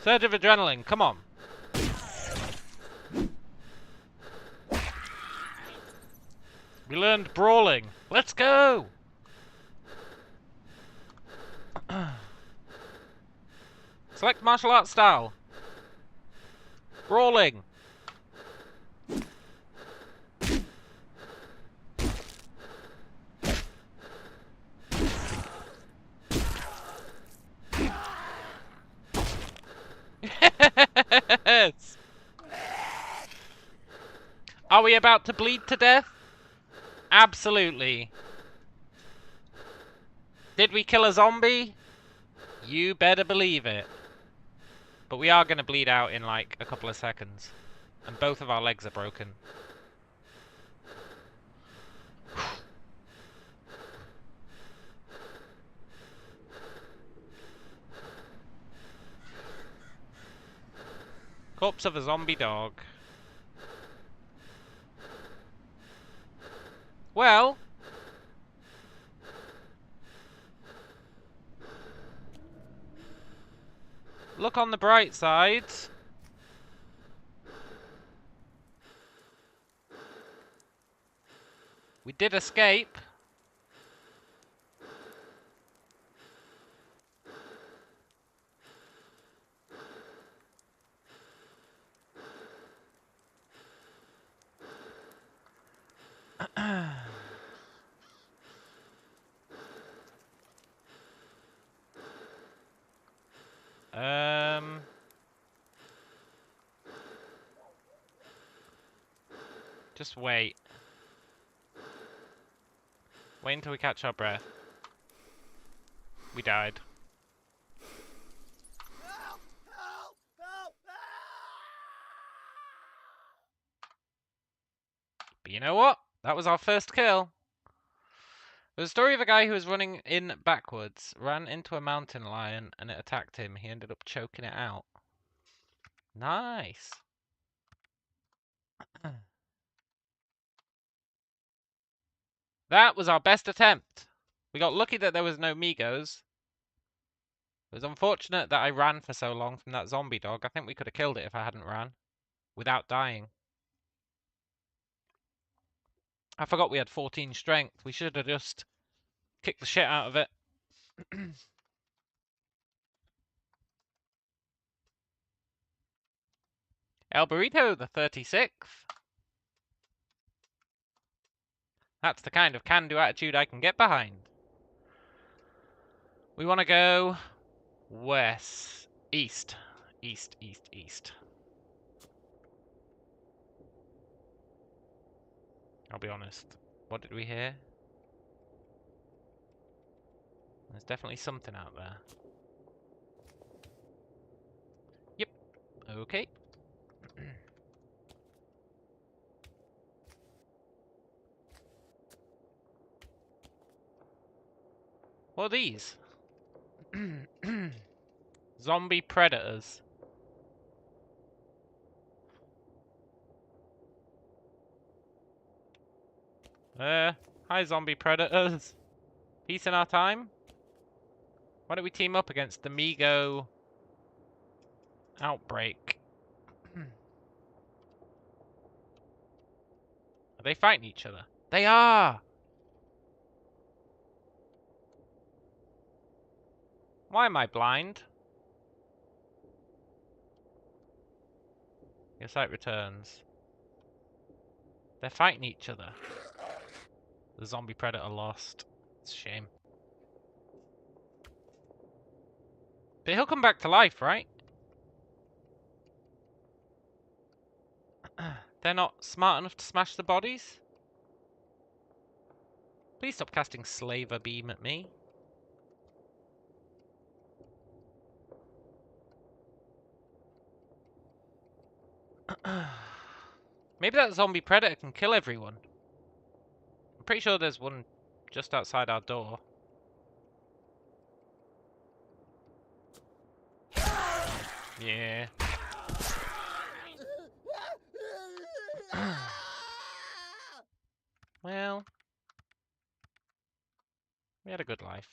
Surge of adrenaline, come on. We learned brawling. Let's go! Select martial arts style. Brawling. Yes! Are we about to bleed to death? Absolutely. Did we kill a zombie? You better believe it. But we are going to bleed out in like a couple of seconds. And both of our legs are broken. Corpse of a zombie dog. Well, look on the bright side. We did escape. Just wait. Wait until we catch our breath. We died. Help! Help! Help! But you know what? That was our first kill. There's a story of a guy who was running in backwards, ran into a mountain lion, and it attacked him. He ended up choking it out. Nice. That was our best attempt. We got lucky that there was no Migos. It was unfortunate that I ran for so long from that zombie dog. I think we could have killed it if I hadn't ran. Without dying. I forgot we had 14 strength. We should have just kicked the shit out of it. El Burrito, the 36th. That's the kind of can-do attitude I can get behind. We want to go west. East. East, east, east. I'll be honest. What did we hear? There's definitely something out there. Yep. Okay. What are these? Zombie predators. Hi zombie predators. Peace in our time? Why don't we team up against the Migo outbreak? Are they fighting each other? They are! Why am I blind? Your sight returns. They're fighting each other. The zombie predator lost. It's a shame. But he'll come back to life, right? They're not smart enough to smash the bodies? Please stop casting Slaver Beam at me. Maybe that zombie predator can kill everyone. I'm pretty sure there's one just outside our door. Yeah. Well, we had a good life.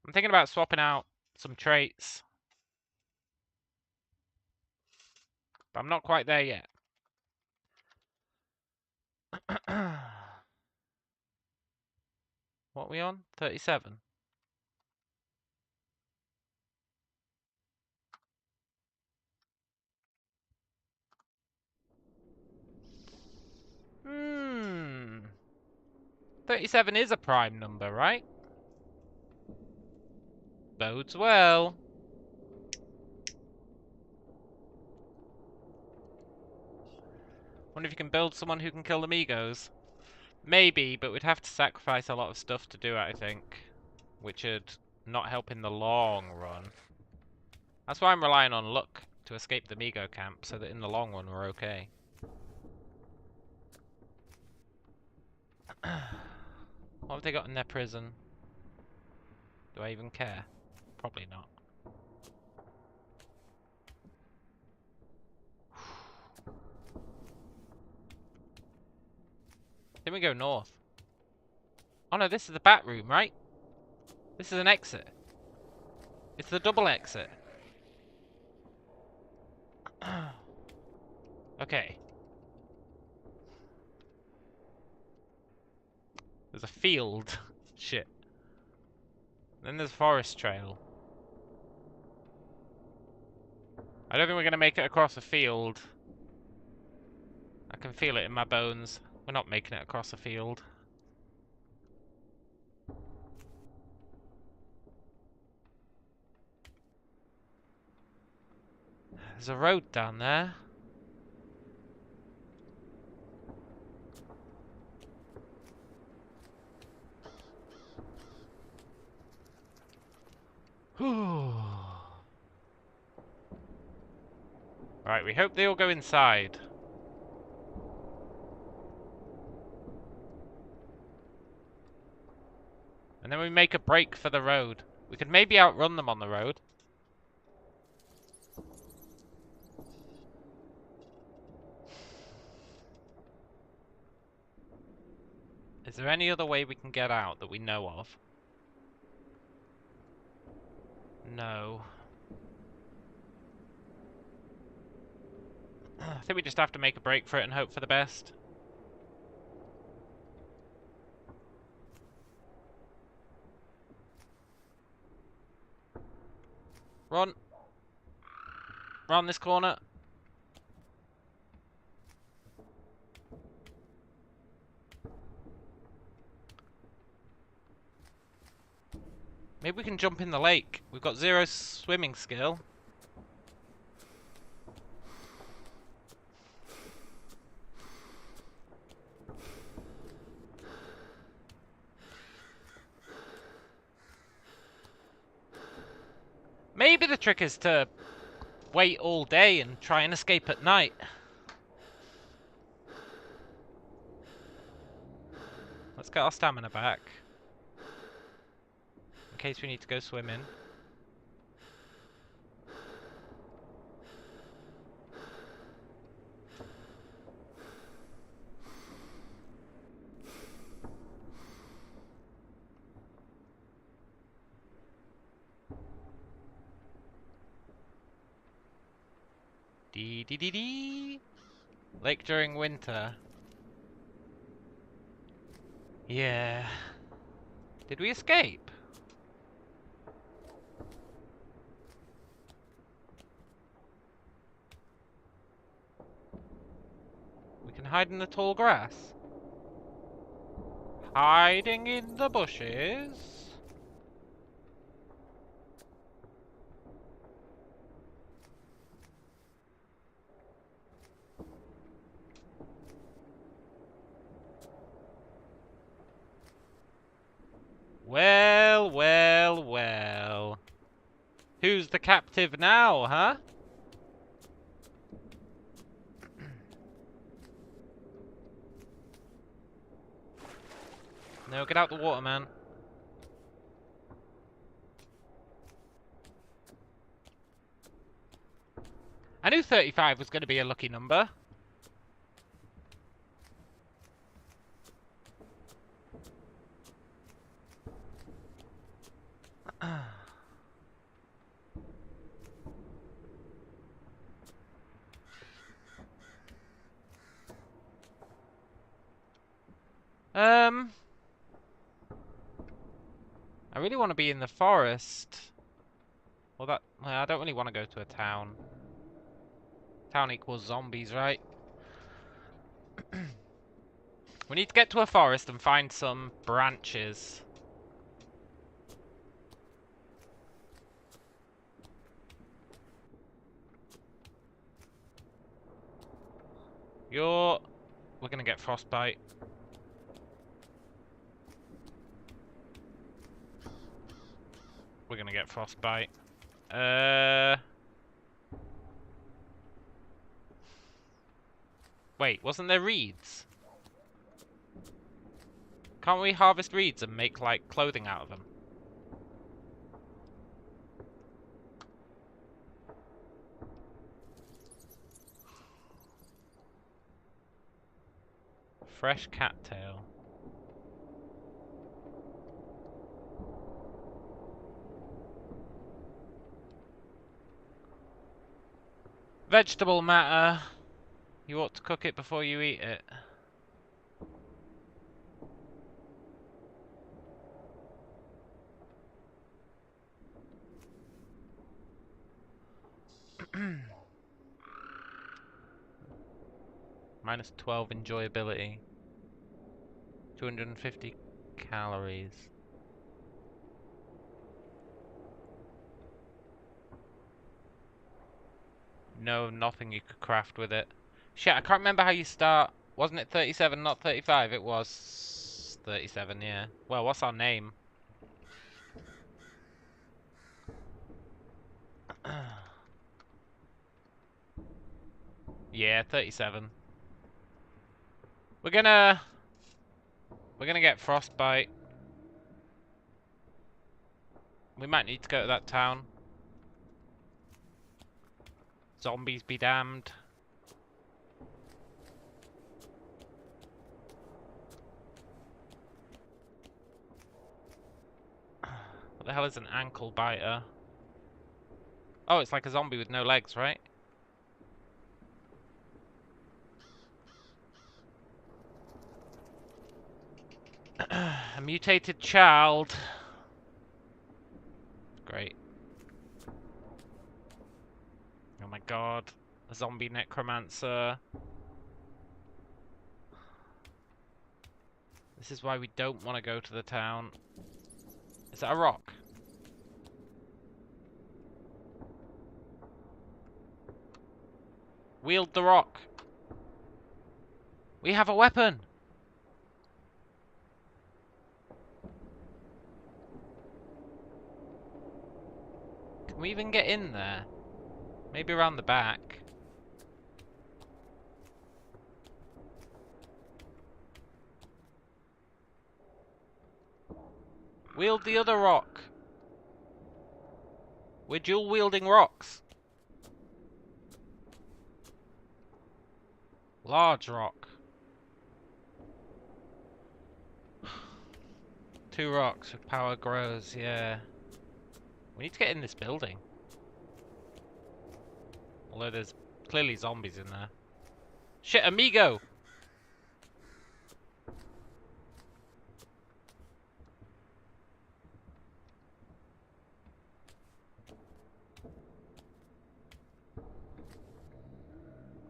I'm thinking about swapping out some traits. But I'm not quite there yet. What are we on? 37. Hmm. 37 is a prime number, right? Bodes well. Wonder if you can build someone who can kill the Migos. Maybe, but we'd have to sacrifice a lot of stuff to do it, I think. Which would not help in the long run. That's why I'm relying on luck to escape the Migo camp, so that in the long run we're okay. What have they got in their prison? Do I even care? Probably not. Then we go north. Oh no, this is the bat room, right? This is an exit. It's the double exit. Okay. There's a field. Shit. Then there's a forest trail. I don't think we're going to make it across a field. I can feel it in my bones. We're not making it across a field. There's a road down there. Right, we hope they all go inside. And then we make a break for the road. We could maybe outrun them on the road. Is there any other way we can get out that we know of? No. I think we just have to make a break for it and hope for the best. Run! Round this corner. Maybe we can jump in the lake. We've got 0 swimming skill. Maybe the trick is to wait all day and try and escape at night. Let's get our stamina back. In case we need to go swimming. Dee dee dee dee. Lake during winter. Yeah. Did we escape? We can hide in the tall grass. Hiding in the bushes. Well, well, well. Who's the captive now, huh? No, get out the water, man. I knew 35 was going to be a lucky number. I really want to be in the forest. Well, I don't really want to go to a town. Town equals zombies, right? We need to get to a forest and find some branches. We're gonna get frostbite. We're gonna get frostbite. Wait, wasn't there reeds? Can't we harvest reeds and make, like, clothing out of them? Fresh cattail. Vegetable matter. You ought to cook it before you eat it. Minus 12 enjoyability. 250 calories. No, nothing you could craft with it. Shit, I can't remember how you start. Wasn't it 37, not 35? It was 37, yeah. Well, what's our name? Yeah, 37. We're gonna get frostbite. We might need to go to that town. Zombies be damned. What the hell is an ankle biter? Oh, it's like a zombie with no legs, right? A mutated child. Great. Oh my god. A zombie necromancer. This is why we don't want to go to the town. Is that a rock? Wield the rock. We have a weapon. Can we even get in there? Maybe around the back. Wield the other rock. We're dual wielding rocks. Large rock. 2 rocks with power grows, yeah. We need to get in this building. Although there's clearly zombies in there. Shit, amigo!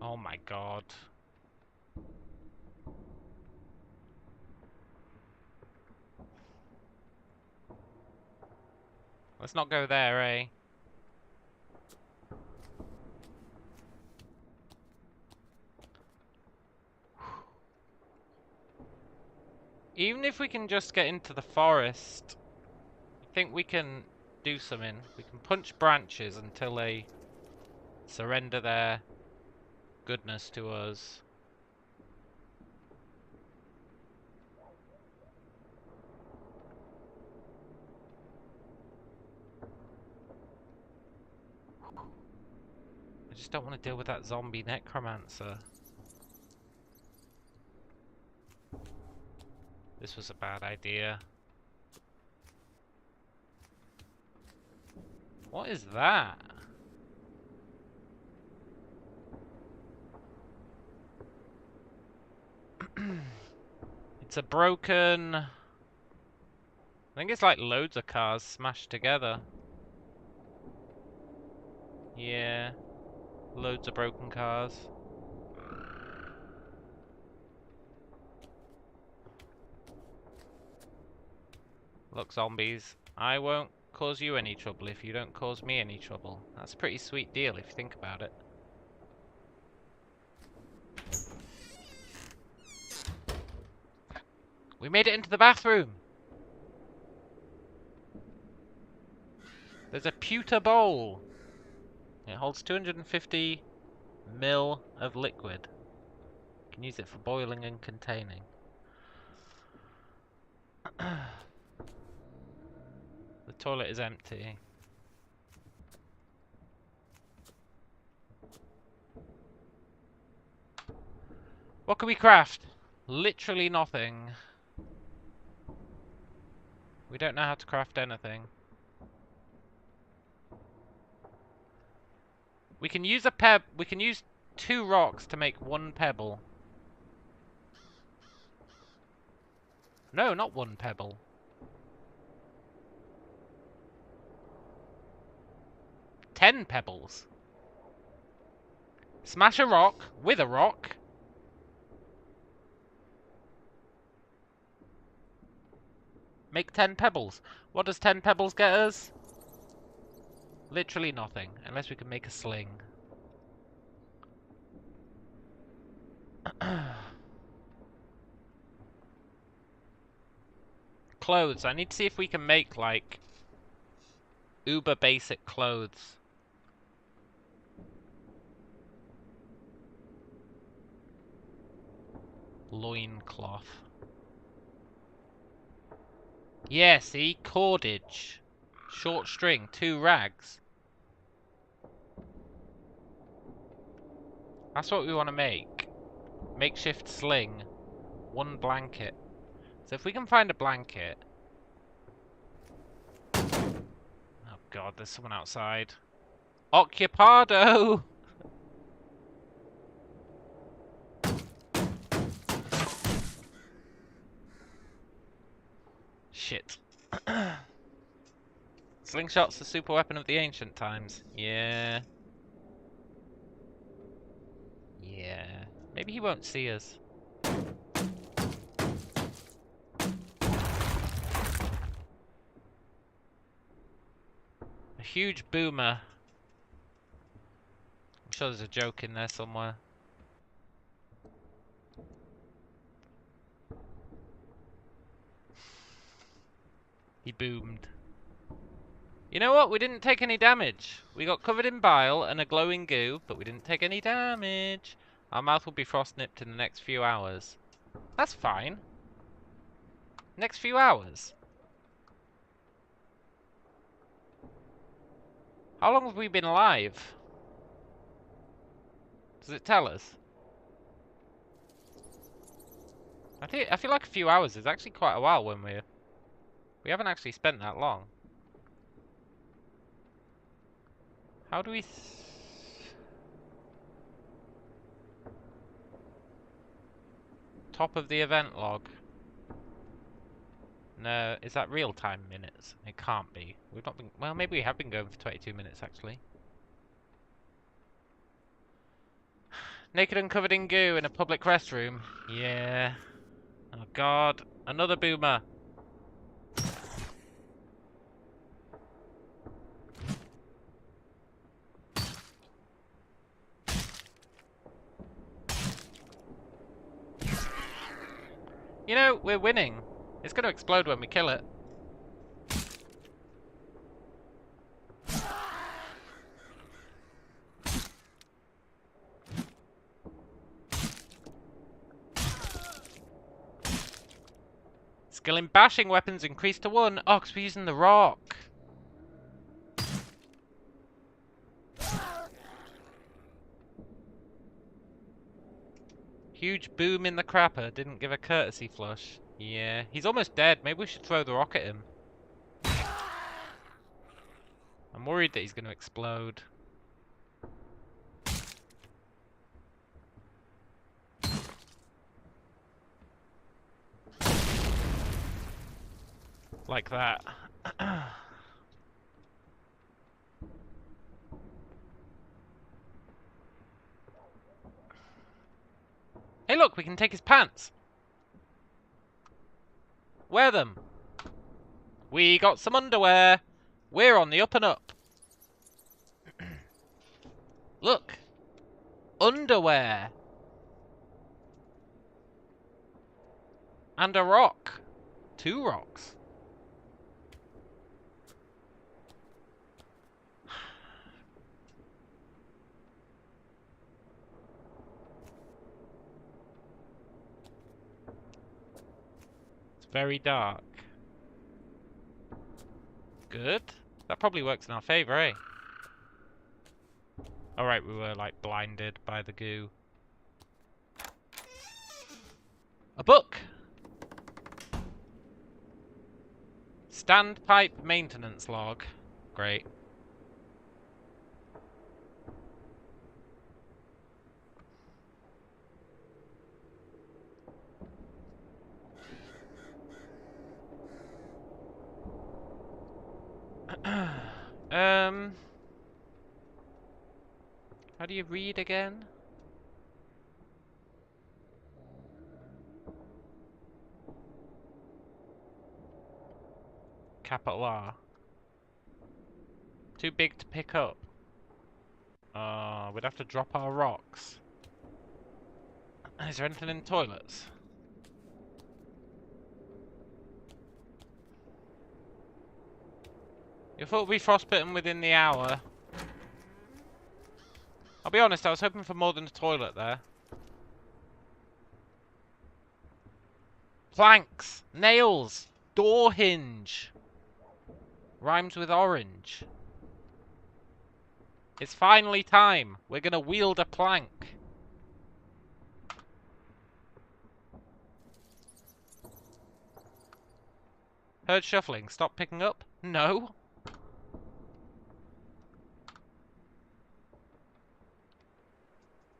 Oh my god. Let's not go there, eh? Even if we can just get into the forest, I think we can do something. We can punch branches until they surrender their goodness to us. I just don't want to deal with that zombie necromancer. This was a bad idea. What is that? It's a broken... I think it's like loads of cars smashed together. Yeah. Loads of broken cars. Look, zombies. I won't cause you any trouble if you don't cause me any trouble. That's a pretty sweet deal if you think about it. We made it into the bathroom! There's a pewter bowl! It holds 250 ml of liquid. You can use it for boiling and containing. The toilet is empty. What can we craft? Literally nothing. We don't know how to craft anything. We can use we can use 2 rocks to make 1 pebble. No, not 1 pebble. 10 pebbles. Smash a rock with a rock. Make 10 pebbles. What does 10 pebbles get us? Literally nothing, unless we can make a sling. Clothes. I need to see if we can make, like, uber basic clothes. Loincloth. Yeah, see? Cordage. Short string. 2 rags. That's what we want to make. Makeshift sling. 1 blanket. So if we can find a blanket... Oh god, there's someone outside. Occupado! Shit. Slingshot's the super weapon of the ancient times. Yeah. Yeah. Maybe he won't see us. A huge boomer. I'm sure there's a joke in there somewhere. He boomed. You know what? We didn't take any damage. We got covered in bile and a glowing goo, but we didn't take any damage. Our mouth will be frost nipped in the next few hours. That's fine. Next few hours? How long have we been alive? Does it tell us? I feel like a few hours is actually quite a while when we haven't actually spent that long. How do we... Top of the event log. No, is that real time minutes? It can't be. We've not been... Well, maybe we have been going for 22 minutes, actually. Naked and covered in goo in a public restroom. Yeah. Oh, God. Another boomer. You know, we're winning. It's going to explode when we kill it. Skill in bashing weapons increased to 1. Oh, because we're using the rock. Huge boom in the crapper. Didn't give a courtesy flush. Yeah, he's almost dead. Maybe we should throw the rock at him. I'm worried that he's going to explode. Like that. Hey look, we can take his pants. Wear them. We got some underwear. We're on the up and up. Look. Underwear. And a rock. 2 rocks. It's very dark. Good. That probably works in our favor, eh? Alright, we were, like, blinded by the goo. A book! Standpipe maintenance log. Great. How do you read again? Capital R. Too big to pick up. We'd have to drop our rocks. Is there anything in the toilets? You thought we'd be frostbitten within the hour. I'll be honest, I was hoping for more than a toilet there. Planks! Nails! Door hinge! Rhymes with orange. It's finally time. We're gonna wield a plank. Heard shuffling. Stop picking up? No.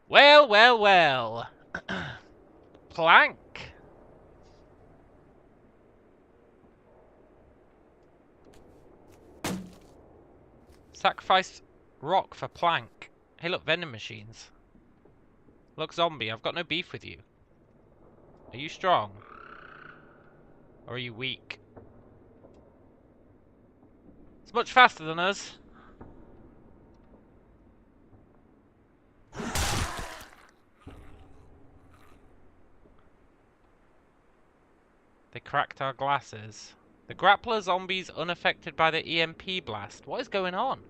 Well, well, well. Plank. Sacrifice rock for plank. Hey, look, vending machines. Look, zombie, I've got no beef with you. Are you strong? Or are you weak? It's much faster than us. They cracked our glasses. The grappler zombie's unaffected by the EMP blast. What is going on?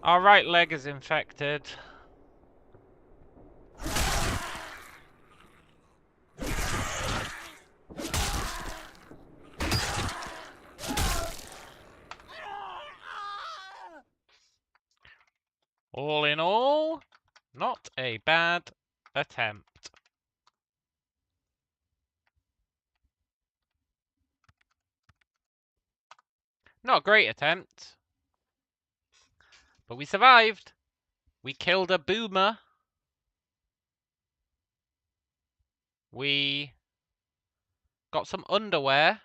Our right leg is infected. All in all, not a bad attempt. Not a great attempt. But we survived. We killed a boomer. We got some underwear.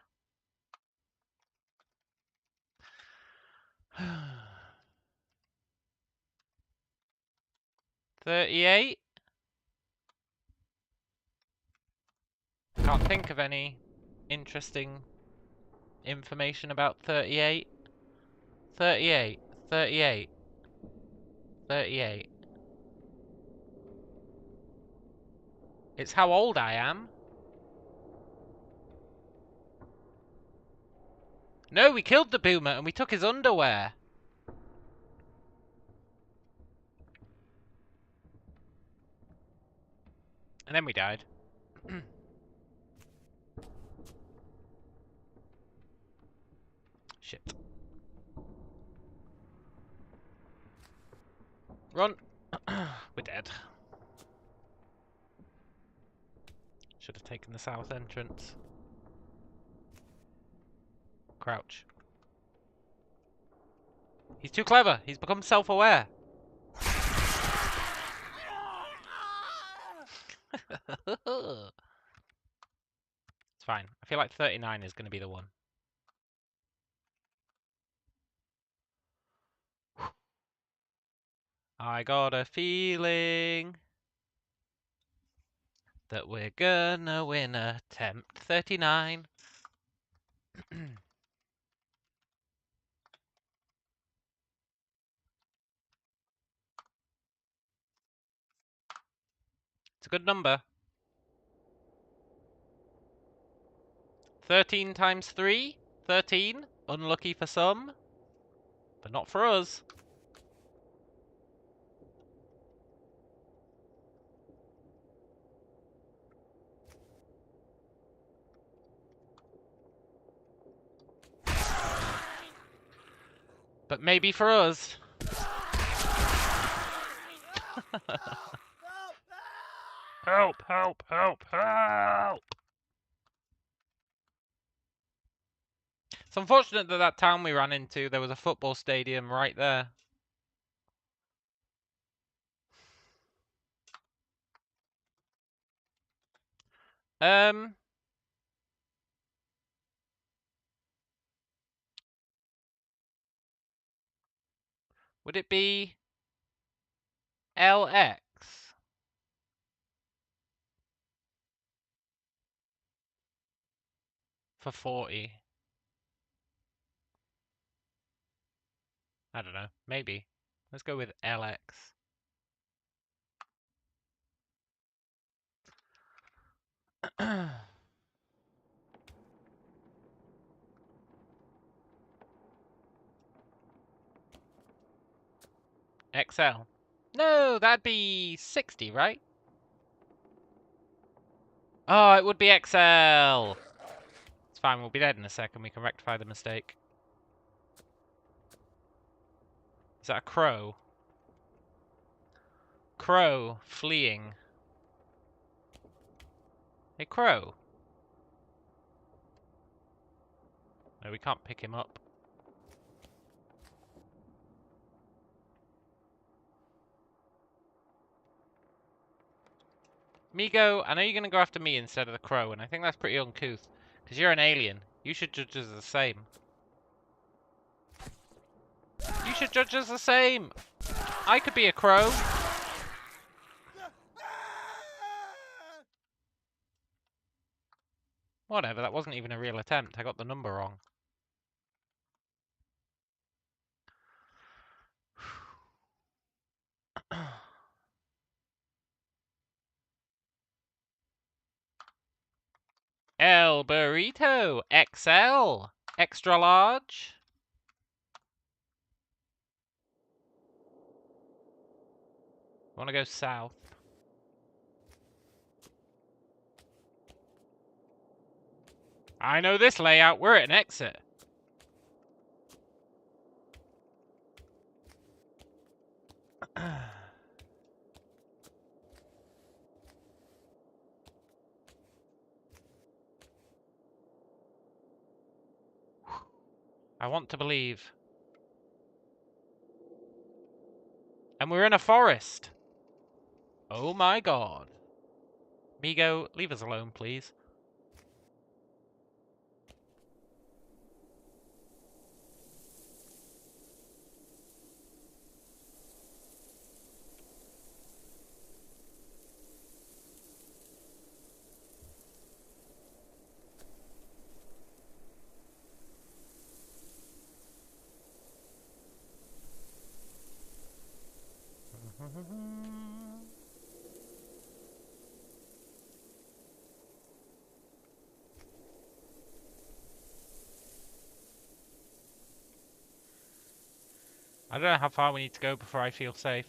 38. Can't think of any interesting information about 38. 38. 38. 38. It's how old I am. No, we killed the boomer and we took his underwear. And then we died. Shit. Run. We're dead. Should have taken the south entrance. Crouch. He's too clever. He's become self-aware. It's fine. I feel like 39 is going to be the one. I got a feeling that we're gonna win attempt 39. It's a good number. 13 times 3? 13. Unlucky for some, but not for us. But maybe for us. Help, help, help, help! It's unfortunate that that town we ran into, there was a football stadium right there. Would it be LX? for 40. I don't know. Maybe. Let's go with LX. XL. No, that'd be 60, right? Oh, it would be XL. It's fine, we'll be dead in a second. We can rectify the mistake. Is that a crow? Crow fleeing. Hey, crow. No, we can't pick him up. Migo, I know you're going to go after me instead of the crow, and I think that's pretty uncouth. Because you're an alien. You should judge us the same. You should judge us the same! I could be a crow. Whatever, that wasn't even a real attempt. I got the number wrong. El Burrito XL. Extra large. Want to go south? I know this layout. We're at an exit. I want to believe. And we're in a forest. Oh my god. Migo, leave us alone, please. I don't know how far we need to go before I feel safe.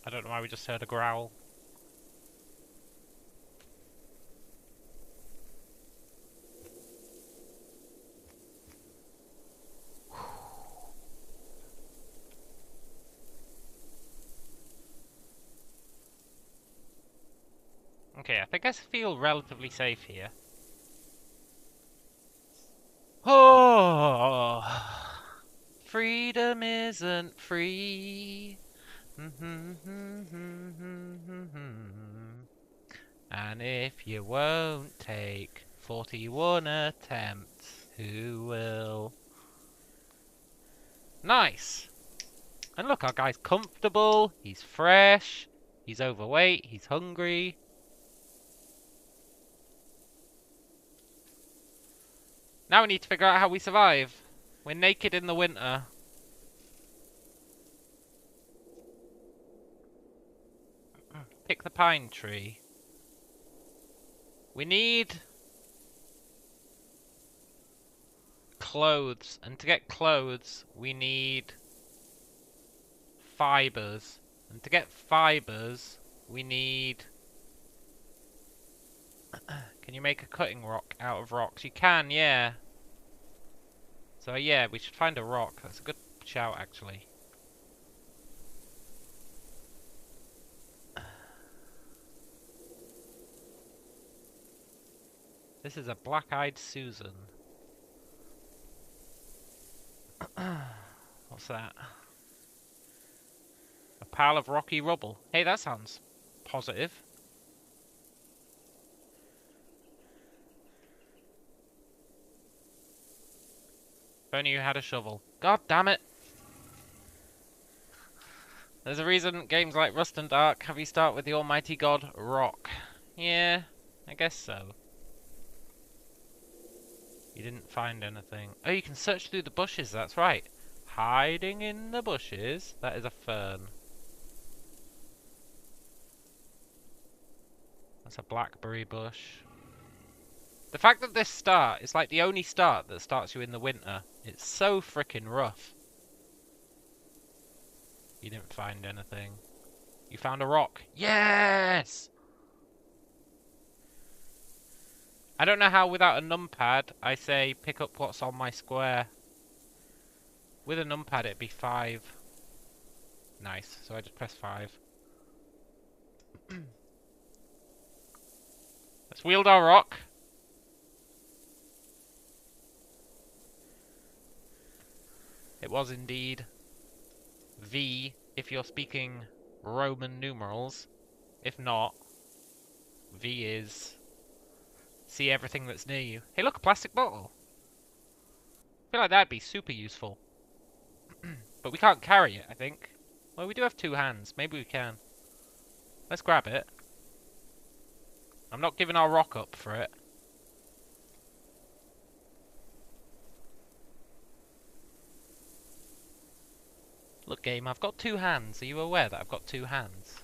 I don't know why we just heard a growl. Okay, I think I feel relatively safe here. Oh, freedom isn't free. And if you won't take 41 attempts, who will? Nice! And look, our guy's comfortable, he's fresh, he's overweight, he's hungry. Now we need to figure out how we survive. We're naked in the winter. Pick the pine tree. We need clothes, and to get clothes we need fibers, and to get fibers we need can you make a cutting rock out of rocks? You can, yeah. So yeah, we should find a rock. That's a good shout, actually. This is a black-eyed Susan. What's that? A pile of rocky rubble. Hey, that sounds positive. If only you had a shovel. God damn it! There's a reason games like Rust and Dark have you start with the almighty god, Rock. Yeah, I guess so. You didn't find anything. Oh, you can search through the bushes, that's right. Hiding in the bushes. That is a fern. That's a blackberry bush. The fact that this start is like the only start that starts you in the winter. It's so frickin' rough. You didn't find anything. You found a rock. Yes! I don't know how without a numpad I say pick up what's on my square. With a numpad it'd be 5. Nice, so I just press 5. Let's wield our rock. It was indeed V if you're speaking Roman numerals. If not, V is see everything that's near you. Hey look, a plastic bottle. I feel like that'd be super useful. But we can't carry it, I think. Well, we do have 2 hands. Maybe we can. Let's grab it. I'm not giving our rock up for it. Look, game, I've got 2 hands. Are you aware that I've got 2 hands?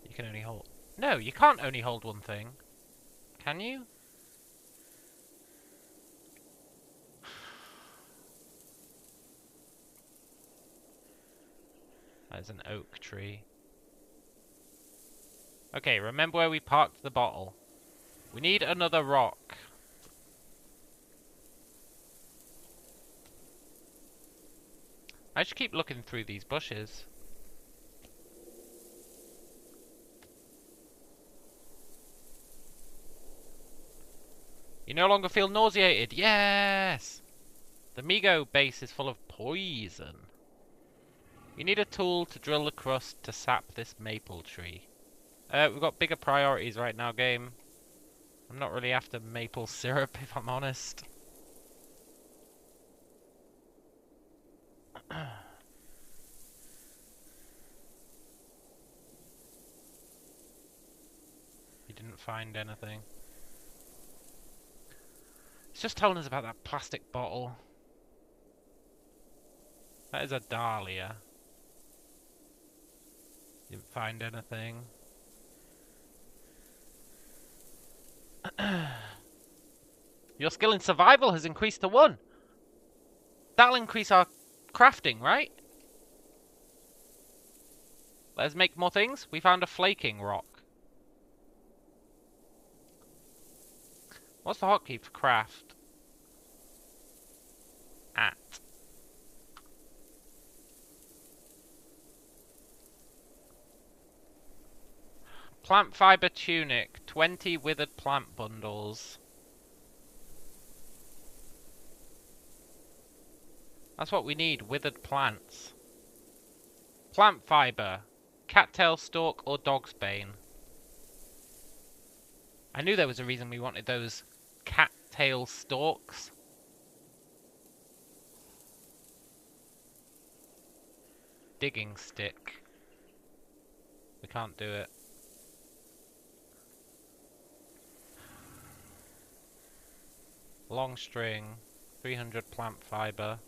You can only hold... No, you can't only hold one thing. Can you? That is an oak tree. Okay, remember where we parked the bottle. We need another rock. I should keep looking through these bushes. You no longer feel nauseated. Yes! The Migo base is full of poison. You need a tool to drill the crust to sap this maple tree. We've got bigger priorities right now, game. I'm not really after maple syrup, if I'm honest. You didn't find anything. It's just telling us about that plastic bottle. That is a dahlia. Didn't find anything. Your skill in survival has increased to 1. That'll increase our crafting, right? Let's make more things. We found a flaking rock. What's the hotkey for craft? At. Plant fiber tunic. 20 withered plant bundles. That's what we need, withered plants. Plant fiber. Cattail stalk or dog's bane. I knew there was a reason we wanted those cattail stalks. Digging stick. We can't do it. Long string. 300 plant fiber.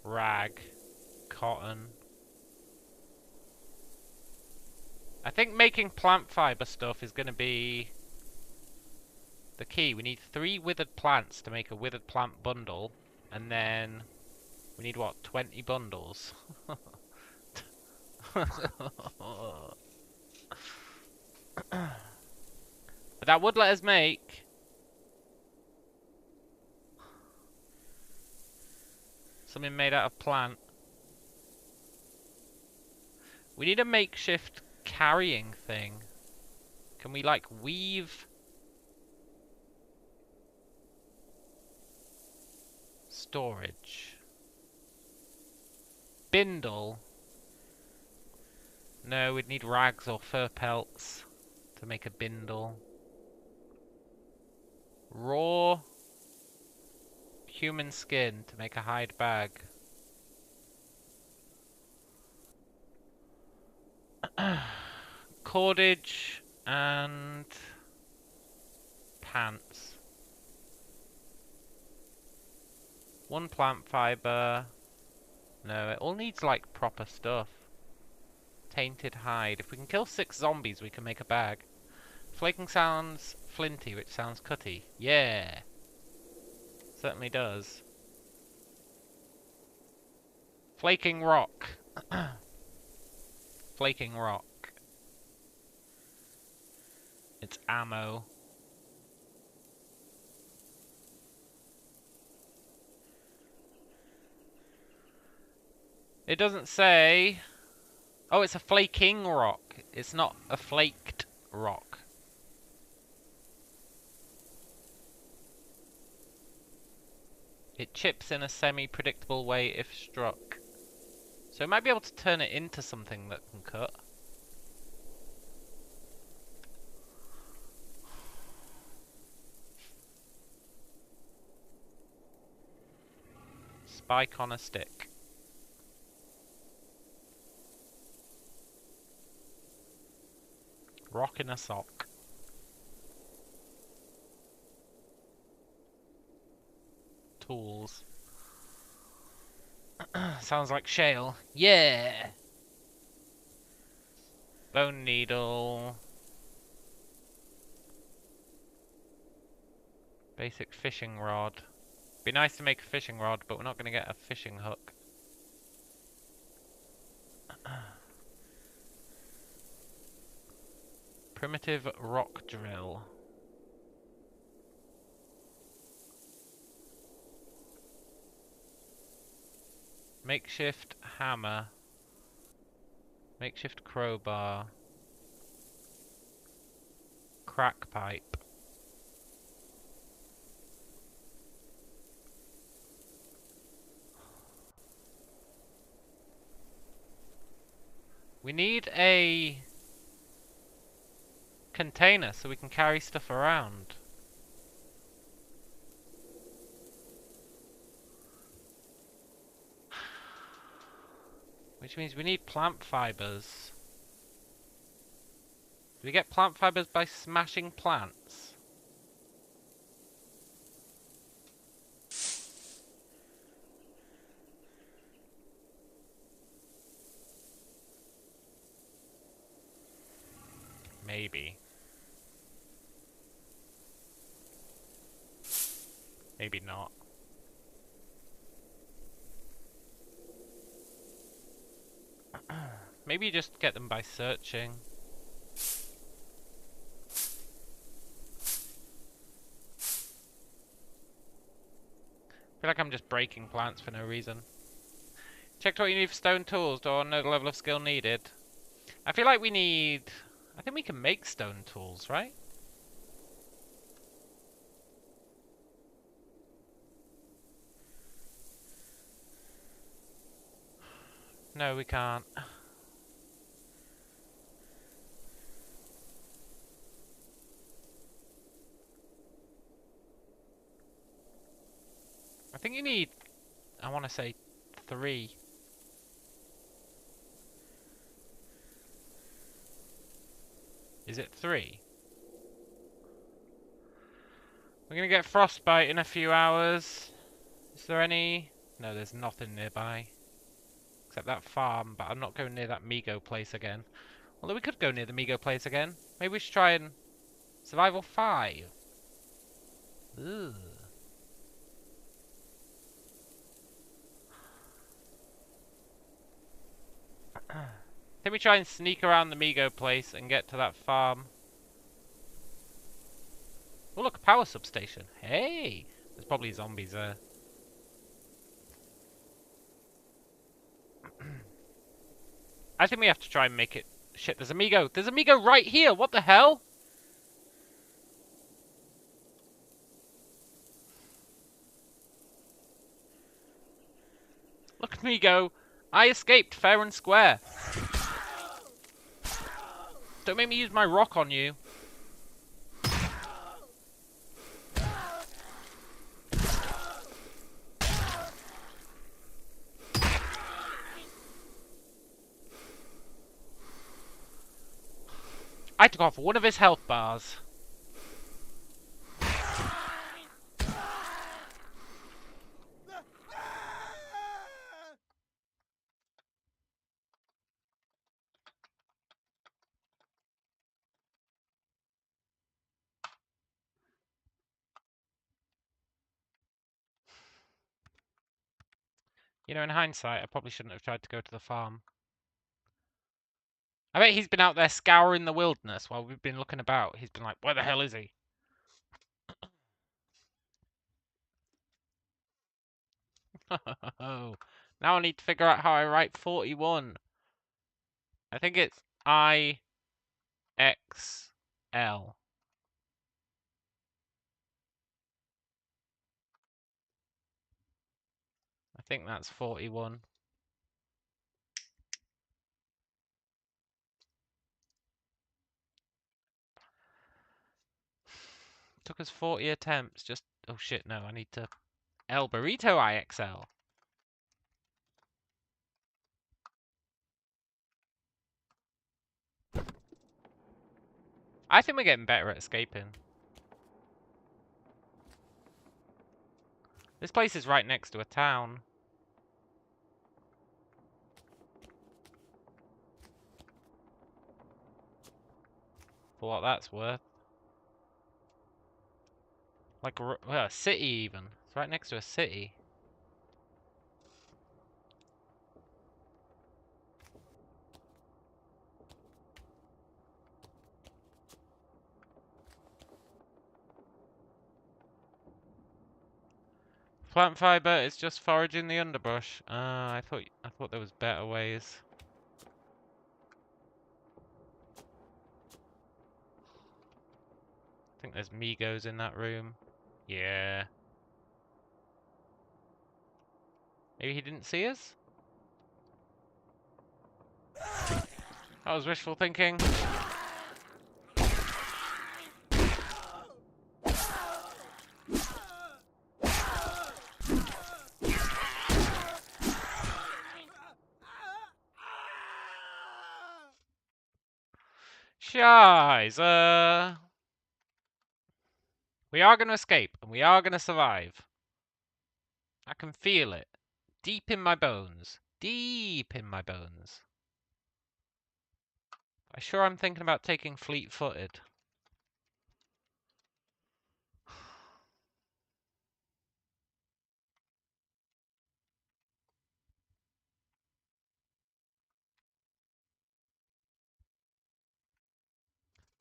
Rag. Cotton. I think making plant fiber stuff is going to be the key. We need 3 withered plants to make a withered plant bundle. And then we need what? 20 bundles. But that would let us make something made out of plant. We need a makeshift carrying thing. Can we like weave storage? Bindle. No, we'd need rags or fur pelts to make a bindle. Raw human skin to make a hide bag. Cordage and pants. 1 plant fiber. No, it all needs like proper stuff. Tainted hide. If we can kill 6 zombies, we can make a bag. Flaking sounds flinty, which sounds cutty. Yeah. Certainly does. Flaking rock. Flaking rock. It's ammo. It doesn't say... Oh, it's a flaking rock. It's not a flaked rock. It chips in a semi-predictable way if struck. So it might be able to turn it into something that can cut. Spike on a stick. Rock in a sock. Tools. Sounds like shale. Yeah! Bone needle. Basic fishing rod. Be nice to make a fishing rod, but we're not going to get a fishing hook. Primitive rock drill. Makeshift hammer. Makeshift crowbar. Crack pipe. We need a container so we can carry stuff around. Which means we need plant fibers. Do we get plant fibers by smashing plants? Maybe. Maybe not. Maybe you just get them by searching. I feel like I'm just breaking plants for no reason. Checked what you need for stone tools. Do I know the level of skill needed? I feel like we need... I think we can make stone tools, right? No, we can't. I think you need... I want to say 3. Is it 3? We're gonna get frostbite in a few hours. Is there any? No, there's nothing nearby. Except that farm, but I'm not going near that Migo place again. Although we could go near the Migo place again. Maybe we should try and... Survival 5. Ugh. Can we try and sneak around the Migo place and get to that farm? Oh look, a power substation. Hey! There's probably zombies there. I think we have to try and make it... Shit, there's a Migo! There's a Migo right here! What the hell? Look at me go! I escaped fair and square! Don't make me use my rock on you. I took off one of his health bars. You know, in hindsight, I probably shouldn't have tried to go to the farm. I bet he's been out there scouring the wilderness while we've been looking about. He's been like, where the hell is he? Oh, now I need to figure out how I write 41. I think it's IXL. I think that's 41. Took us 40 attempts. Just, oh shit, no, I need to El Burrito IXL. I think we're getting better at escaping. This place is right next to a town. For what that's worth. Like a city even. It's right next to a city. Plant fiber is just foraging the underbrush. I thought there was better ways. I think there's Migos in that room. Yeah. Maybe he didn't see us? That was wishful thinking. Scheiße. We are going to escape, and we are going to survive. I can feel it. Deep in my bones. Deep in my bones. I'm sure I'm thinking about taking fleet-footed.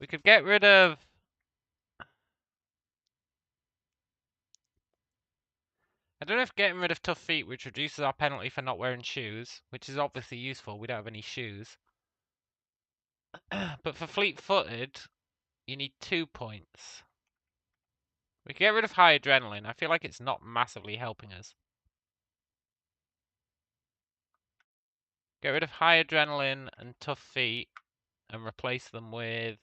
We could get rid of... I don't know if getting rid of tough feet, which reduces our penalty for not wearing shoes, which is obviously useful. We don't have any shoes. But for fleet-footed, you need 2 points. We can get rid of high adrenaline. I feel like it's not massively helping us. Get rid of high adrenaline and tough feet and replace them with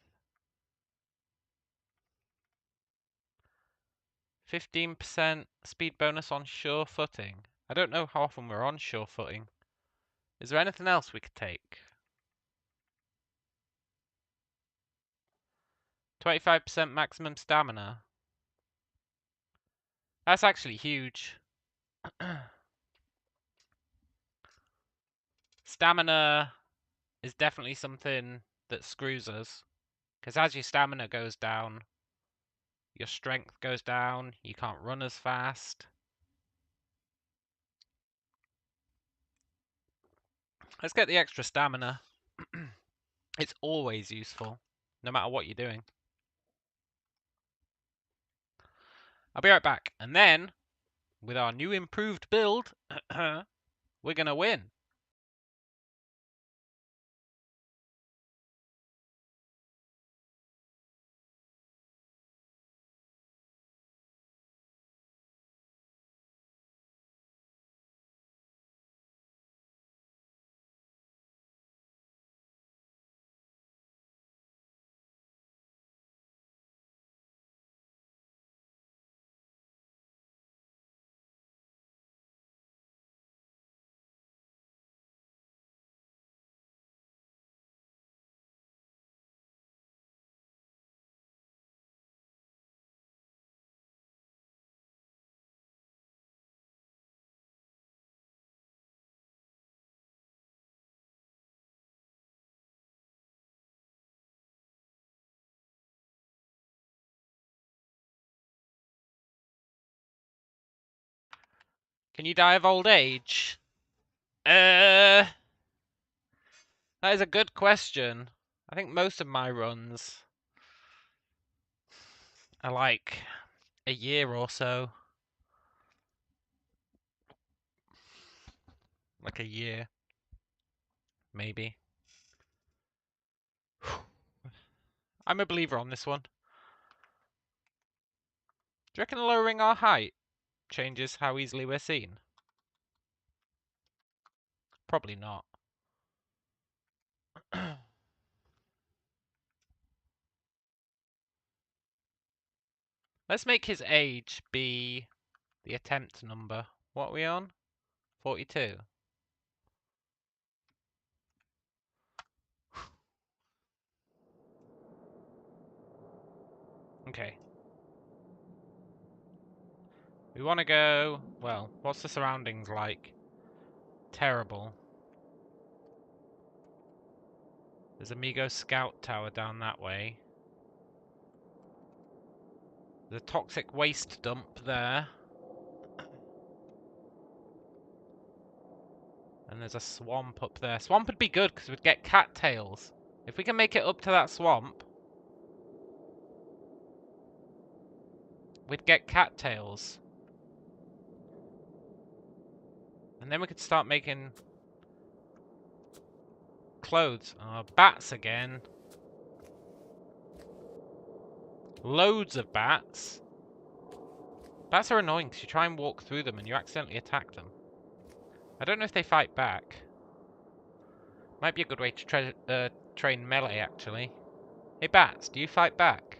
15% speed bonus on sure footing. I don't know how often we're on sure footing. Is there anything else we could take? 25% maximum stamina. That's actually huge. Stamina is definitely something that screws us. Because as your stamina goes down, your strength goes down, you can't run as fast. Let's get the extra stamina. It's always useful, no matter what you're doing. I'll be right back. And then, with our new improved build, we're going to win. Can you die of old age? That is a good question. I think most of my runs are like a year or so. Like a year, maybe. I'm a believer on this one. Do you reckon lowering our height changes how easily we're seen? Probably not. Let's make his age be the attempt number. What are we on? 42. Okay. We want to go... Well, what's the surroundings like? Terrible. There's a Migo scout tower down that way. There's a toxic waste dump there. And there's a swamp up there. Swamp would be good because we'd get cattails. If we can make it up to that swamp, we'd get cattails. And then we could start making clothes. Bats again. Loads of bats. Bats are annoying because you try and walk through them and you accidentally attack them. I don't know if they fight back. Might be a good way to train melee, actually. Hey, bats, do you fight back?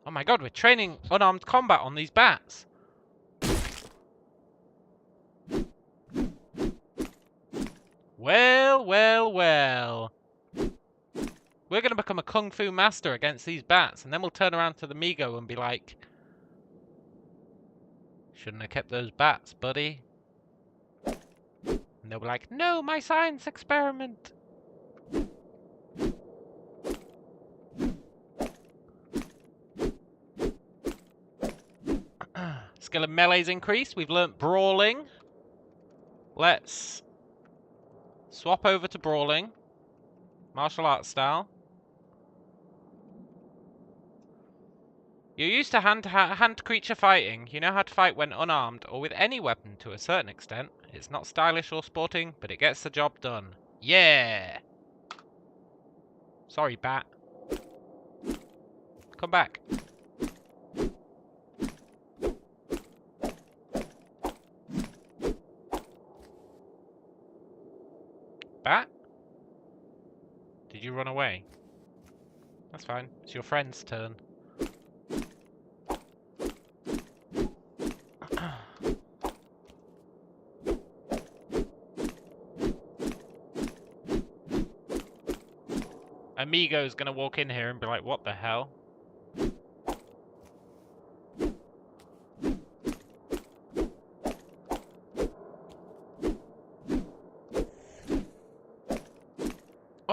Oh my god, we're training unarmed combat on these bats. Well, well, well. We're going to become a kung fu master against these bats, and then we'll turn around to the Migo and be like, shouldn't have kept those bats, buddy. And they'll be like, no, my science experiment. Skill of melee's increased. We've learnt brawling. Let's swap over to brawling. Martial arts style. You're used to hand creature fighting. You know how to fight when unarmed or with any weapon to a certain extent. It's not stylish or sporting, but it gets the job done. Yeah! Sorry, bat. Come back. Bat? Did you run away? That's fine. It's your friend's turn. Amigo's gonna walk in here and be like, what the hell?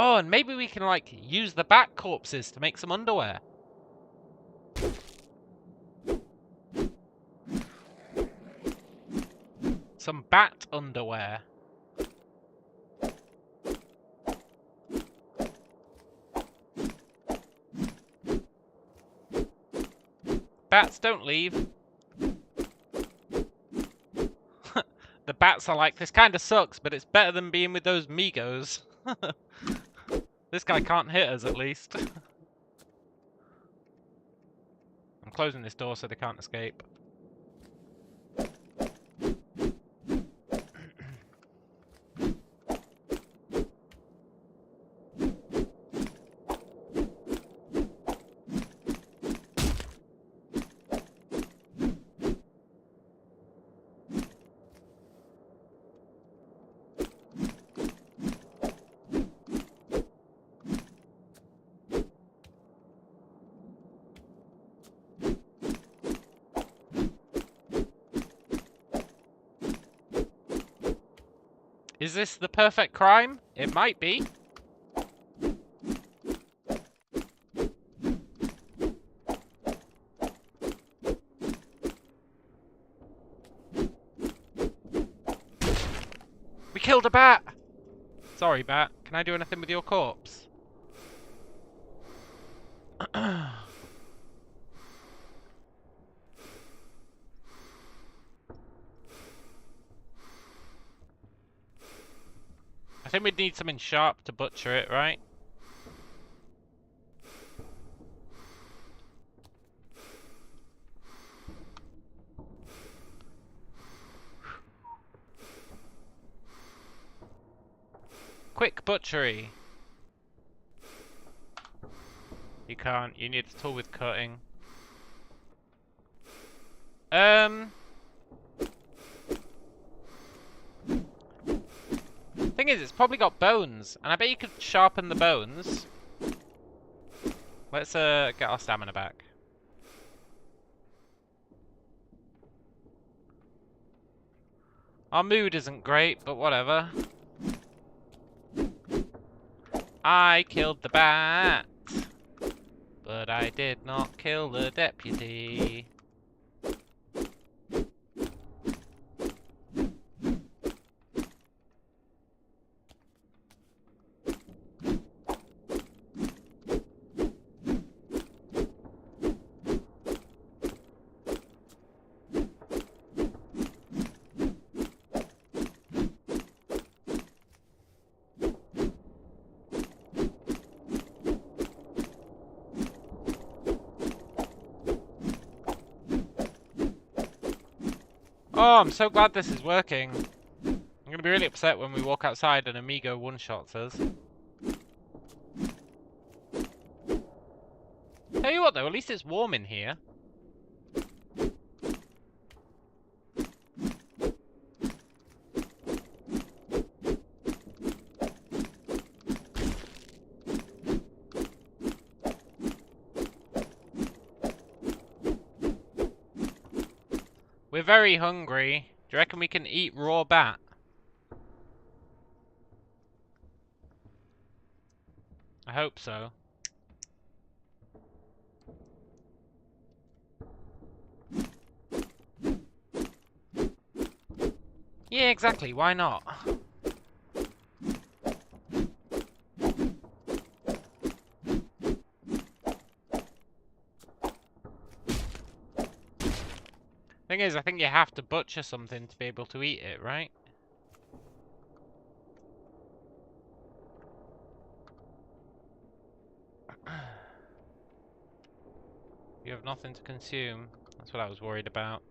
Oh, and maybe we can, like, use the bat corpses to make some underwear. Some bat underwear. Bats, don't leave. The bats are like, this kind of sucks, but it's better than being with those Migos. This guy can't hit us, at least. I'm closing this door so they can't escape. Is this the perfect crime? It might be. We killed a bat! Sorry, bat. Can I do anything with your corpse? I think we'd need something sharp to butcher it, right? Quick butchery. You can't. You need a tool with cutting. Thing is, it's probably got bones, and I bet you could sharpen the bones. Let's get our stamina back. Our mood isn't great, but whatever. I killed the bat, but I did not kill the deputy. Oh, I'm so glad this is working. I'm gonna be really upset when we walk outside and Amigo one-shots us. Tell you what though, at least it's warm in here. We're very hungry. Do you reckon we can eat raw bat? I hope so. Yeah, exactly. Why not? Thing is, I think you have to butcher something to be able to eat it, right? You have nothing to consume. That's what I was worried about.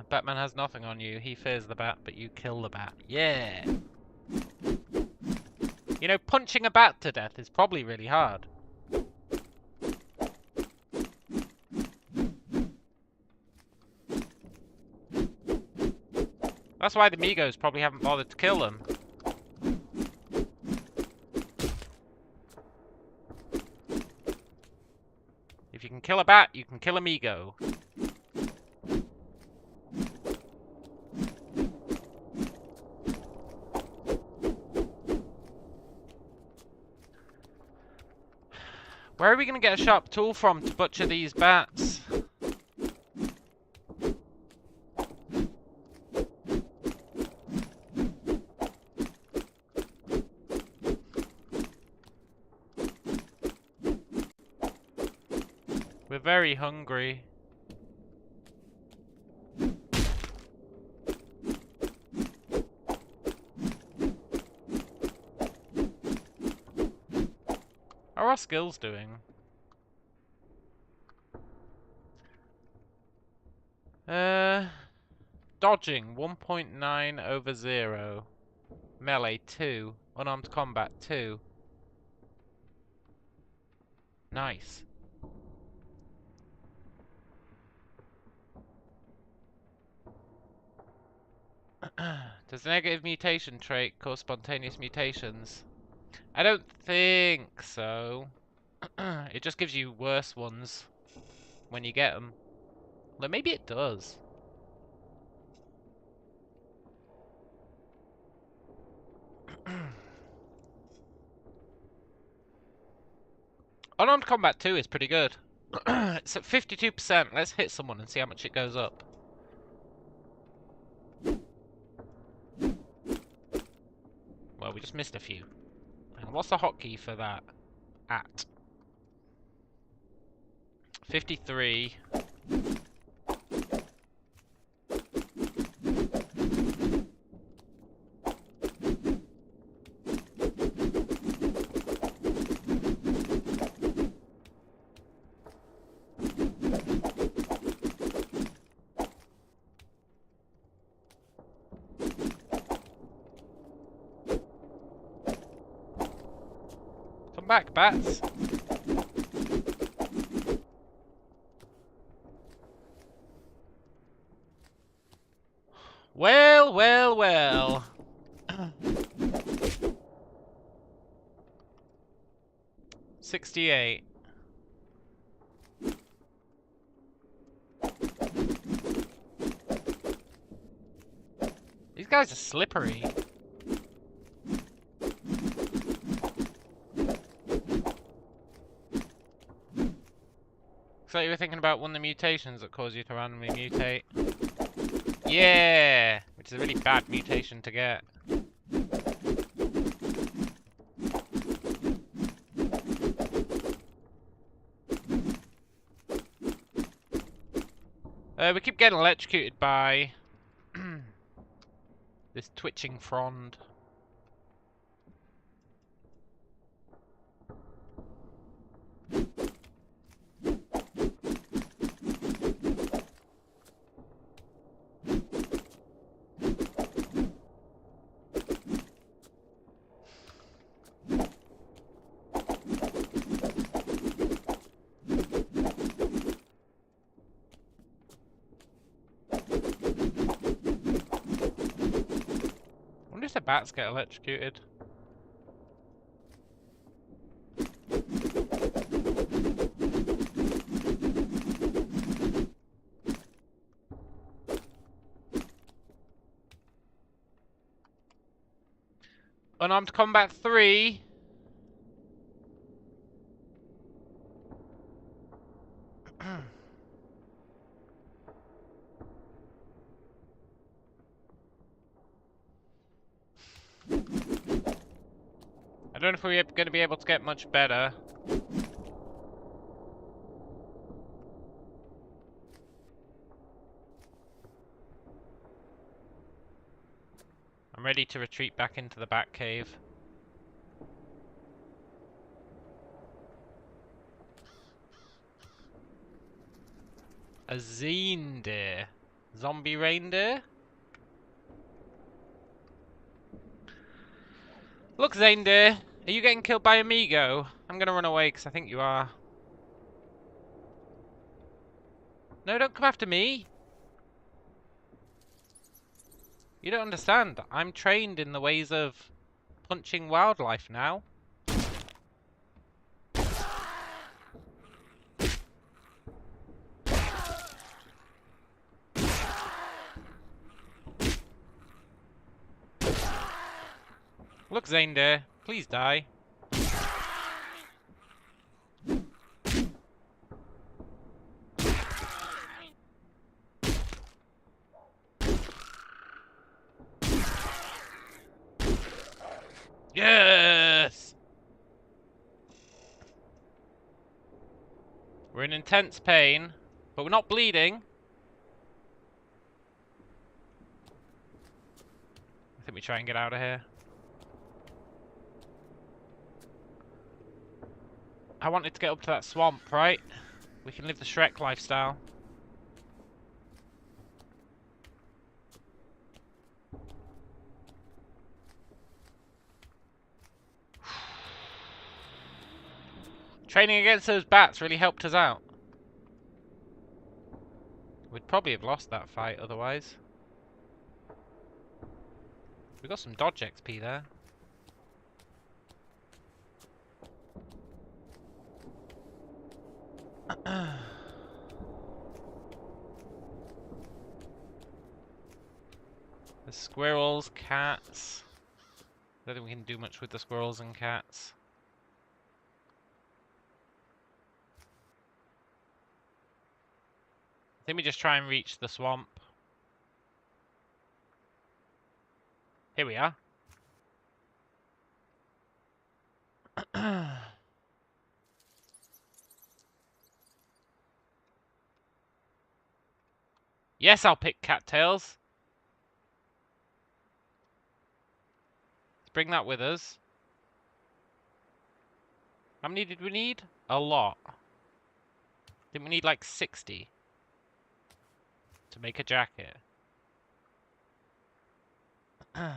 Batman has nothing on you. He fears the bat, but you kill the bat. Yeah! You know, punching a bat to death is probably really hard. That's why the Migos probably haven't bothered to kill them. If you can kill a bat, you can kill a Migo. Where are we going to get a sharp tool from to butcher these bats? We're very hungry. How are our skills doing? Dodging 1.9 over 0. Melee 2. Unarmed combat 2. Nice. Does the negative mutation trait cause spontaneous mutations? I don't think so. It just gives you worse ones when you get them. Well, maybe it does. Unarmed Combat 2 is pretty good. It's at 52%. Let's hit someone and see how much it goes up. Well, we just missed a few. And what's the hotkey for that? At 53. Come back, bats. Well, well, well. 68. These guys are slippery. So you were thinking about one of the mutations that cause you to randomly mutate. Yeah! Which is a really bad mutation to get. We keep getting electrocuted by this twitching frond. I wonder if the bats get electrocuted. Unarmed Combat 3. I don't know if we're going to be able to get much better. I'm ready to retreat back into the Bat Cave. A reindeer. Zombie reindeer? Look, reindeer. Are you getting killed by Amigo? I'm gonna run away because I think you are. No, don't come after me. You don't understand. I'm trained in the ways of punching wildlife now. Look, reindeer. Please die. Yes! We're in intense pain, but we're not bleeding. I think we try and get out of here. I wanted to get up to that swamp, right? We can live the Shrek lifestyle. Training against those bats really helped us out. We'd probably have lost that fight otherwise. We got some dodge XP there. Squirrels, cats. I don't think we can do much with the squirrels and cats. I think we just try and reach the swamp. Here we are. Yes, I'll pick cattails. Let's bring that with us. How many did we need? A lot. Didn't we need like 60 to make a jacket? That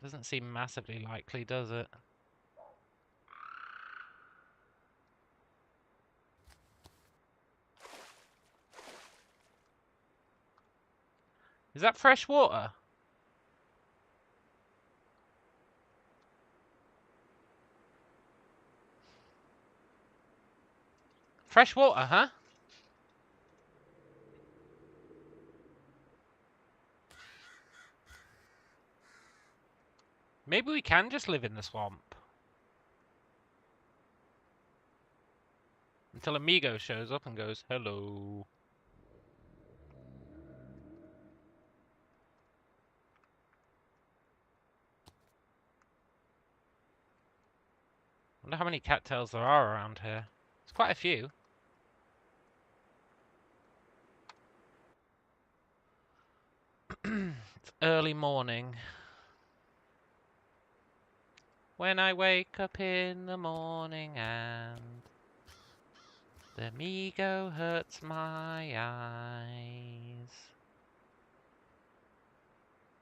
doesn't seem massively likely, does it? Is that fresh water? Fresh water, huh? Maybe we can just live in the swamp. Until Amigo shows up and goes, hello. Wonder how many cattails there are around here. There's quite a few. It's early morning. When I wake up in the morning and the Amigo hurts my eyes.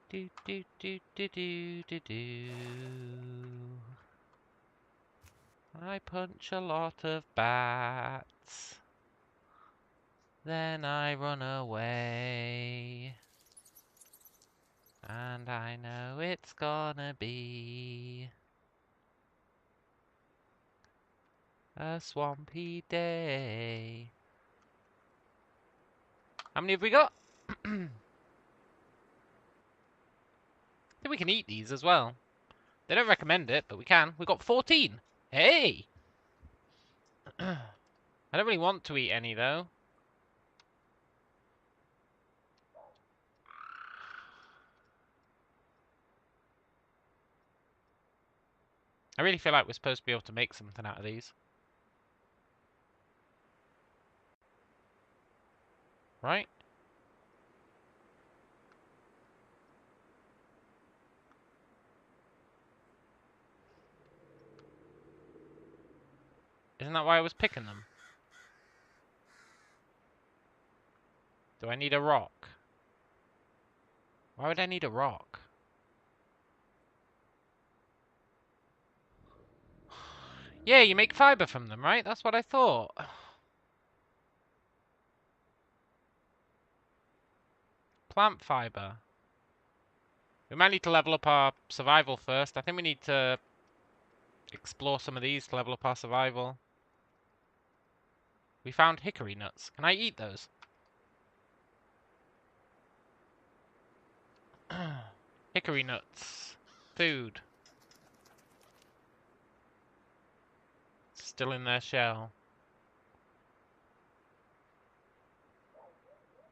Do do do do do do do. I punch a lot of bats. Then I run away. And I know it's gonna be a swampy day. How many have we got? I think we can eat these as well. They don't recommend it, but we can. We got 14. Hey! I don't really want to eat any, though. I really feel like we're supposed to be able to make something out of these. Right? Isn't that why I was picking them? Do I need a rock? Why would I need a rock? Yeah, you make fiber from them, right? That's what I thought. Plant fiber. We might need to level up our survival first. I think we need to explore some of these to level up our survival. We found hickory nuts. Can I eat those? Hickory nuts. Food. Still in their shell.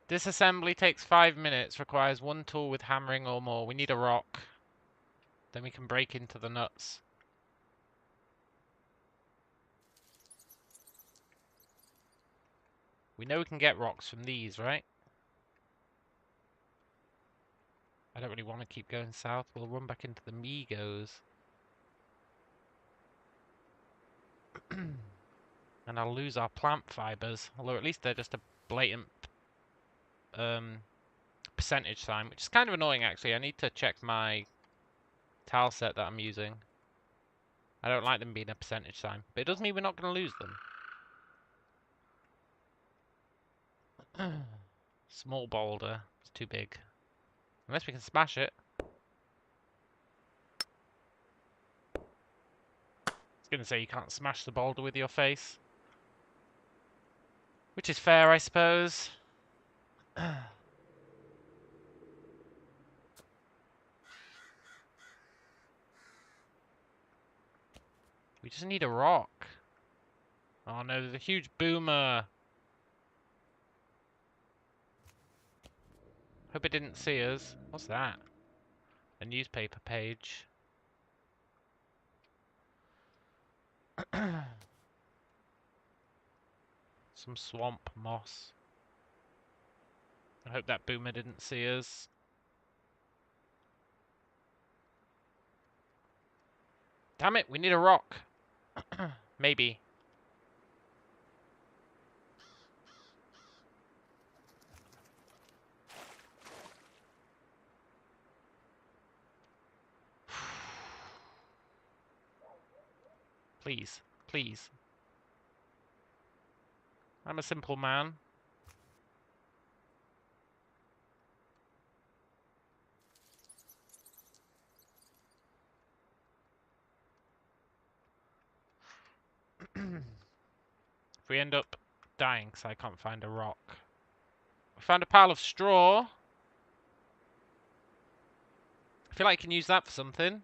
Disassembly takes 5 minutes. Requires 1 tool with hammering or more. We need a rock. Then we can break into the nuts. We know we can get rocks from these, right? I don't really want to keep going south. We'll run back into the Migos. And I'll lose our plant fibers. Although at least they're just a blatant percentage sign, which is kind of annoying actually. I need to check my tile set that I'm using. I don't like them being a percentage sign, but it doesn't mean we're not going to lose them. Small boulder. It's too big. Unless we can smash it. I was going to say you can't smash the boulder with your face. Which is fair, I suppose. We just need a rock. Oh no, there's a huge boomer. Hope it didn't see us. What's that? A newspaper page. Some swamp moss. I hope that boomer didn't see us. Damn it, we need a rock. Maybe. Please, please. I'm a simple man. If we end up dying because I can't find a rock. We found a pile of straw. I feel like I can use that for something.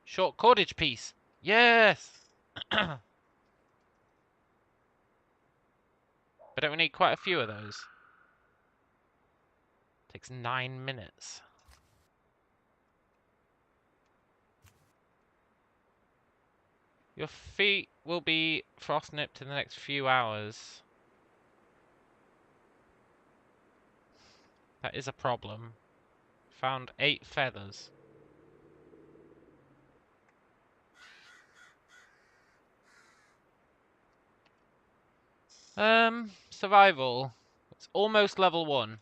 Short cordage piece. Yes! But don't we need quite a few of those? Takes 9 minutes. Your feet will be frost nipped in the next few hours. That is a problem. Found 8 feathers. Survival. It's almost level 1.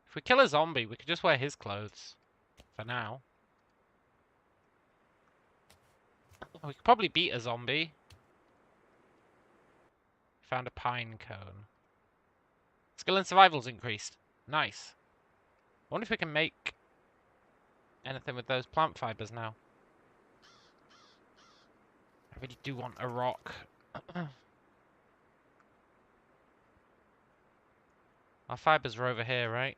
If we kill a zombie, we could just wear his clothes. For now. We could probably beat a zombie. Found a pine cone. Skill and survival's increased. Nice. I wonder if we can make anything with those plant fibers now. I really do want a rock. Our fibers are over here, right?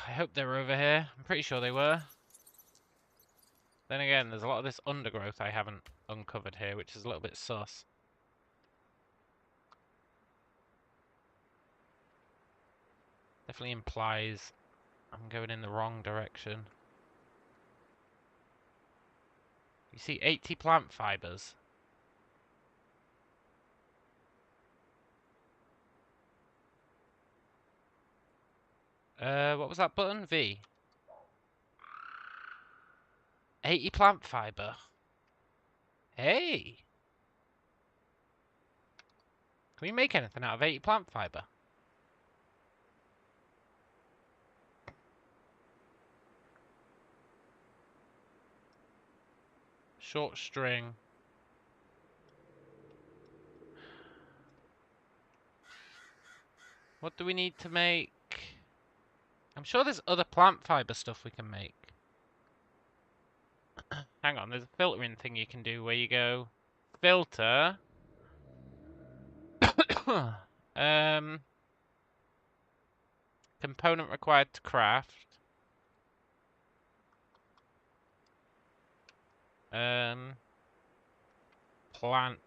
I hope they were over here. I'm pretty sure they were. Then again, there's a lot of this undergrowth I haven't uncovered here, which is a little bit sus. Definitely implies I'm going in the wrong direction. You see 80 plant fibers. What was that button? V. 80 plant fiber. Hey! Can we make anything out of 80 plant fiber? Short string. What do we need to make? I'm sure there's other plant fiber stuff we can make. Hang on, there's a filtering thing you can do where you go filter. Component required to craft. Plant.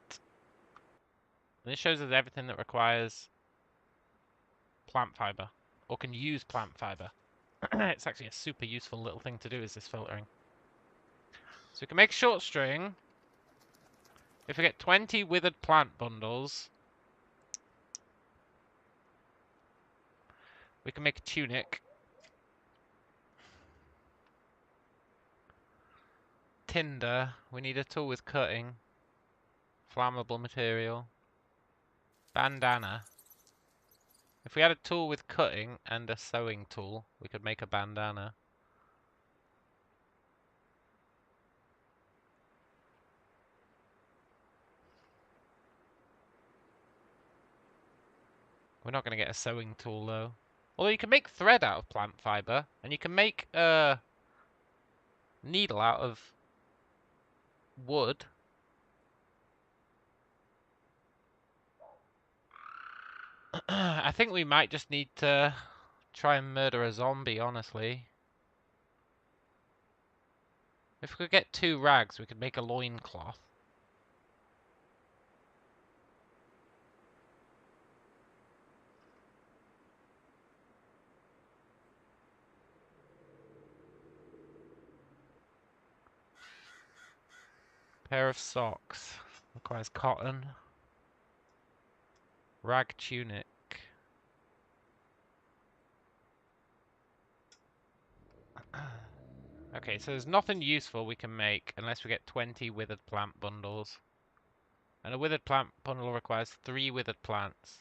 And this shows us everything that requires plant fiber or can use plant fiber. It's actually a super useful little thing to do, is this filtering. So we can make short string. If we get 20 withered plant bundles, we can make a tunic. Tinder. We need a tool with cutting. Flammable material. Bandana. If we had a tool with cutting and a sewing tool, we could make a bandana. We're not going to get a sewing tool though. Although you can make thread out of plant fiber, and you can make a needle out of wood. I think we might just need to try and murder a zombie, honestly. If we could get 2 rags, we could make a loincloth. Pair of socks. Requires cotton. Rag tunic. Okay, so there's nothing useful we can make unless we get 20 withered plant bundles. And a withered plant bundle requires 3 withered plants.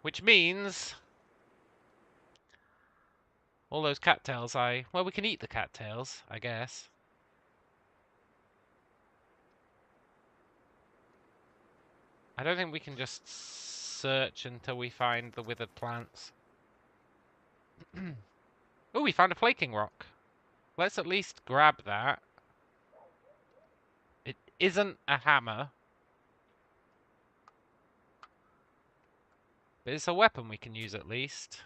Which means all those cattails well, we can eat the cattails, I guess. I don't think we can just search until we find the withered plants. Oh, we found a flaking rock. Let's at least grab that. It isn't a hammer. But it's a weapon we can use at least.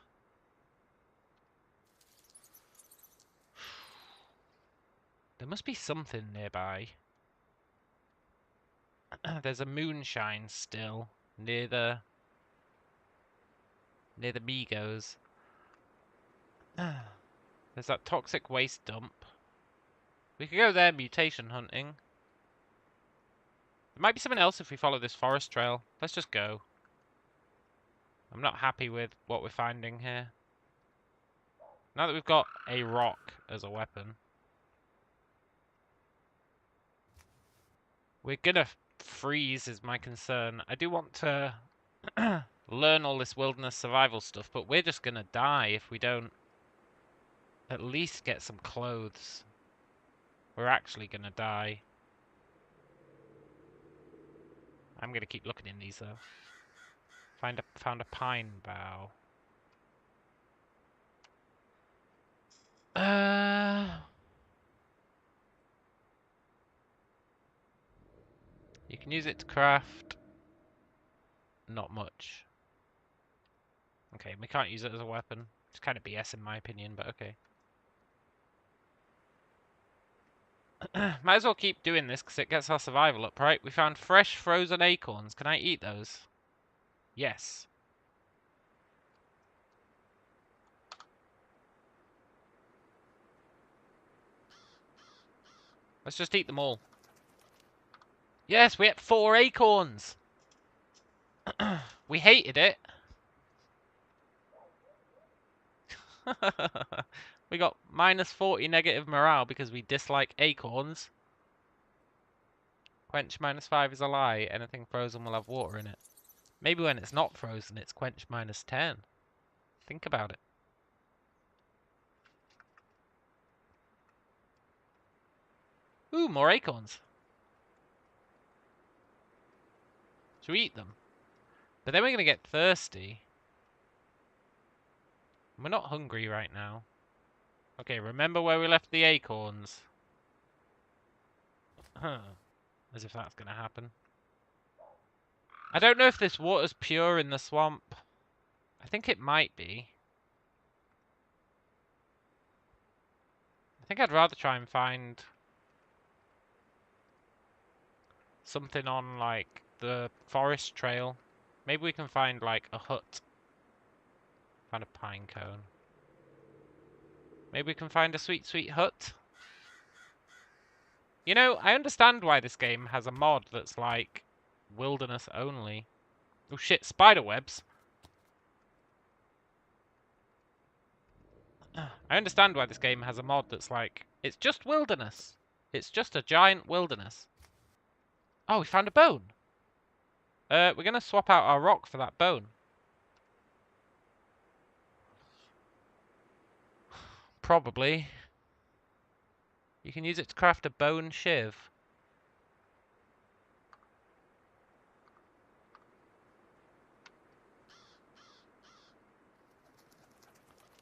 There must be something nearby. There's a moonshine still near the Migos. There's that toxic waste dump. We could go there mutation hunting. There might be something else if we follow this forest trail. Let's just go. I'm not happy with what we're finding here. Now that we've got a rock as a weapon. We're gonna freeze is my concern. I do want to learn all this wilderness survival stuff, but we're just gonna die if we don't at least get some clothes. We're actually gonna die. I'm gonna keep looking in these though. Found a pine bough. You can use it to craft. Not much. Okay, we can't use it as a weapon. It's kind of BS in my opinion, but okay. Might as well keep doing this because it gets our survival up, right? We found fresh frozen acorns. Can I eat those? Yes. Let's just eat them all. Yes, we ate 4 acorns. We hated it. We got minus 40 negative morale because we dislike acorns. Quench minus 5 is a lie. Anything frozen will have water in it. Maybe when it's not frozen, it's quench minus 10. Think about it. Ooh, more acorns. Should we eat them? But then we're going to get thirsty. We're not hungry right now. Okay, remember where we left the acorns. As if that's going to happen. I don't know if this water's pure in the swamp. I think it might be. I think I'd rather try and find something on, like, the forest trail. Maybe we can find, like, a hut. Find a pine cone. Maybe we can find a sweet, sweet hut. You know, I understand why this game has a mod that's, like, wilderness only. Oh shit, spider webs. I understand why this game has a mod that's like, it's just wilderness. It's just a giant wilderness. Oh, we found a bone. We're going to swap out our rock for that bone. Probably. You can use it to craft a bone shiv.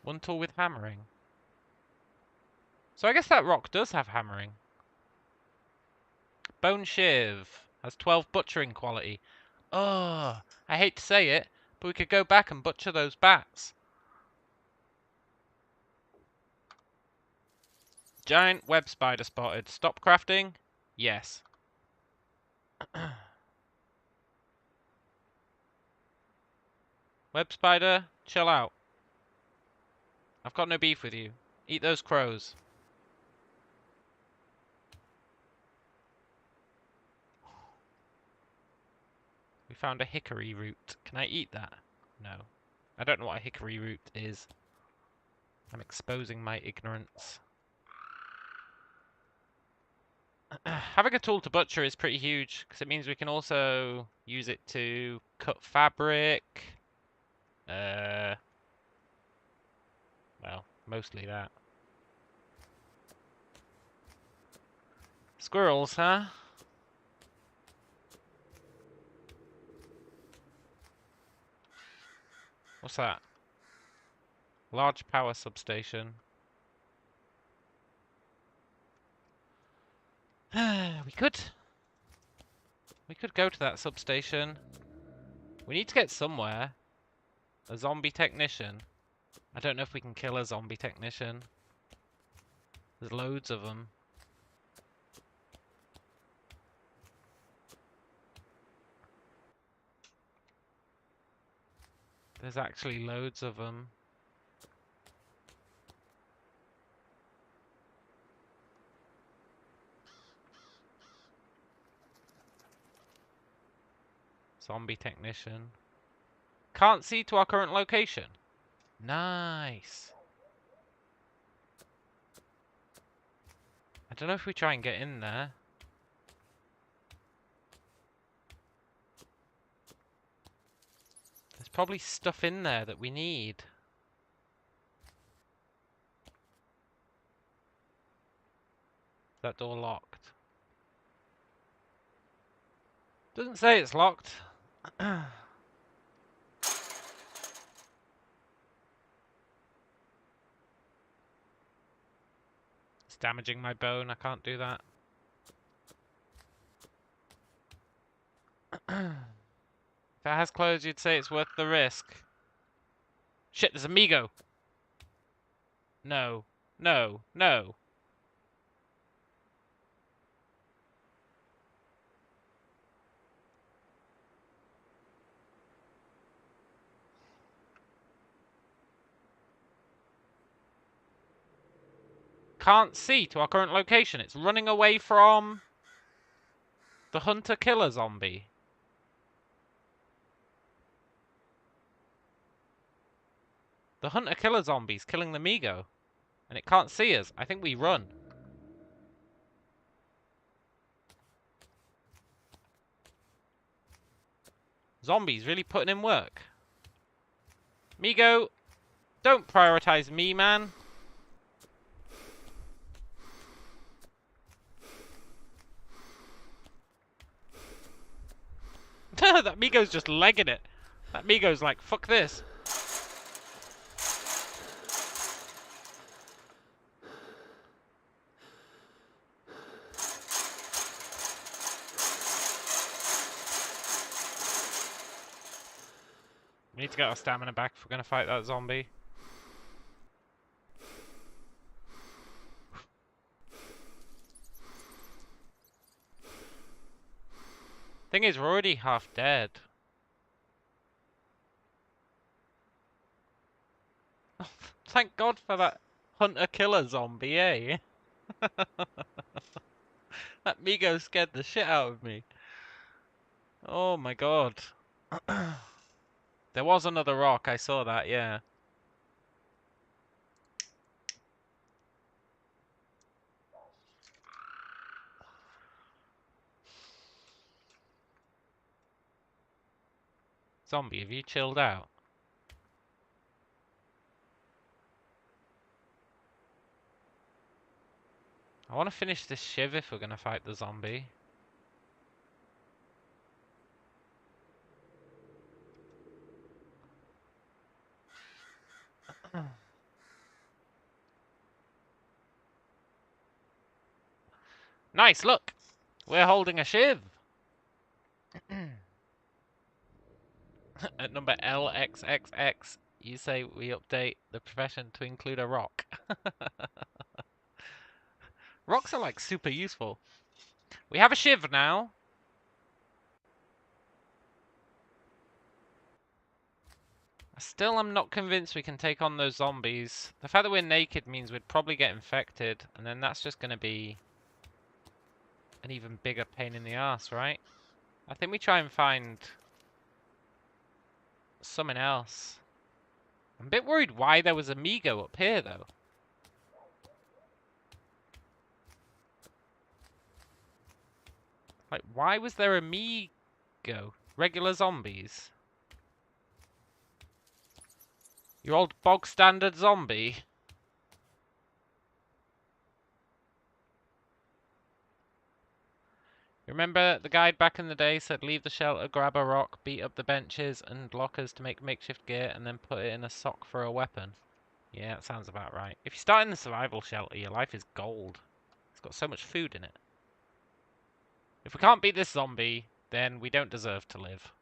One tool with hammering. So I guess that rock does have hammering. Bone shiv has 12 butchering quality. Oh, I hate to say it, but we could go back and butcher those bats. Giant web spider spotted. Stop crafting? Yes. Web spider, chill out. I've got no beef with you. Eat those crows. We found a hickory root. Can I eat that? No. I don't know what a hickory root is. I'm exposing my ignorance. Having a tool to butcher is pretty huge, because it means we can also use it to cut fabric. Well, mostly that. Squirrels, huh? What's that? Large power substation. We could go to that substation. We need to get somewhere. A zombie technician. I don't know if we can kill a zombie technician. There's loads of them. There's actually loads of them. Zombie technician. Can't see to our current location. Nice. I don't know if we try and get in there. There's probably stuff in there that we need. Is that door locked? Doesn't say it's locked. It's damaging my bone. I can't do that. If it has clothes, you'd say it's worth the risk. Shit, there's a Migo. No. No. No. Can't see to our current location. It's running away from the hunter-killer zombie. The hunter-killer zombie's killing the Migo. And it can't see us. I think we run. Zombies really putting in work. Migo, don't prioritize me, man. That Migo's just legging it. That Migo's like, fuck this. We need to get our stamina back if we're going to fight that zombie. Thing is, we're already half dead. Thank God for that hunter-killer zombie, eh? That Migo scared the shit out of me. Oh my God. There was another rock, I saw that, yeah. Zombie, have you chilled out? I want to finish this shiv if we're going to fight the zombie. Nice, look! We're holding a shiv! At number LXXX, you say we update the profession to include a rock. Rocks are like super useful. We have a shiv now. Still, I'm not convinced we can take on those zombies. The fact that we're naked means we'd probably get infected, and then that's just going to be an even bigger pain in the ass, right? I think we try and find something else. I'm a bit worried why there was a Migo up here, though. Like, why was there a Migo? Regular zombies. Your old bog standard zombie. Remember the guide back in the day said leave the shelter, grab a rock, beat up the benches and lockers to make makeshift gear, and then put it in a sock for a weapon. Yeah, that sounds about right. If you start in the survival shelter, your life is gold. It's got so much food in it. If we can't beat this zombie, then we don't deserve to live.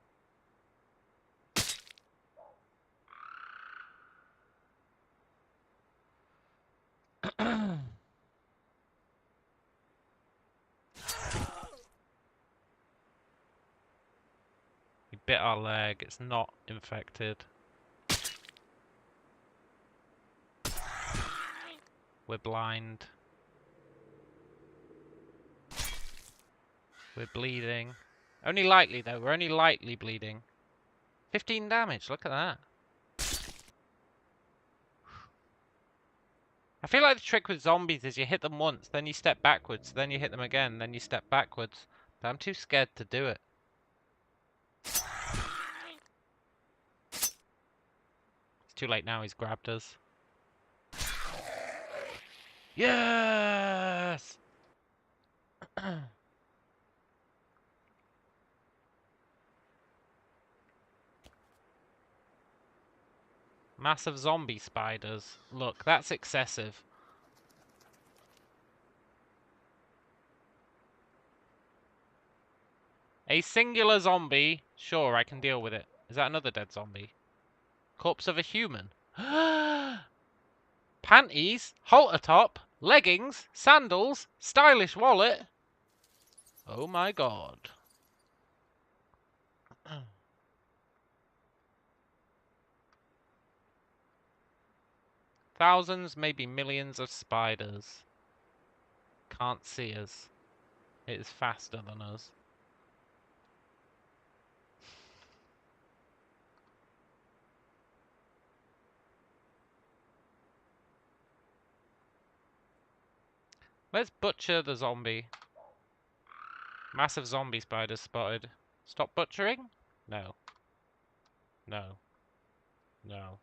We bit our leg. It's not infected. We're blind. We're bleeding. Only lightly, though. We're only lightly bleeding. 15 damage. Look at that. I feel like the trick with zombies is you hit them once, then you step backwards, then you hit them again, then you step backwards. But I'm too scared to do it. It's too late now, he's grabbed us. Yes! Massive zombie spiders. Look, that's excessive. A singular zombie. Sure, I can deal with it. Is that another dead zombie? Corpse of a human. Panties, halter top, leggings, sandals, stylish wallet. Oh my god. Thousands, maybe millions of spiders. Can't see us. It is faster than us. Let's butcher the zombie. Massive zombie spiders spotted. Stop butchering? No. No. No.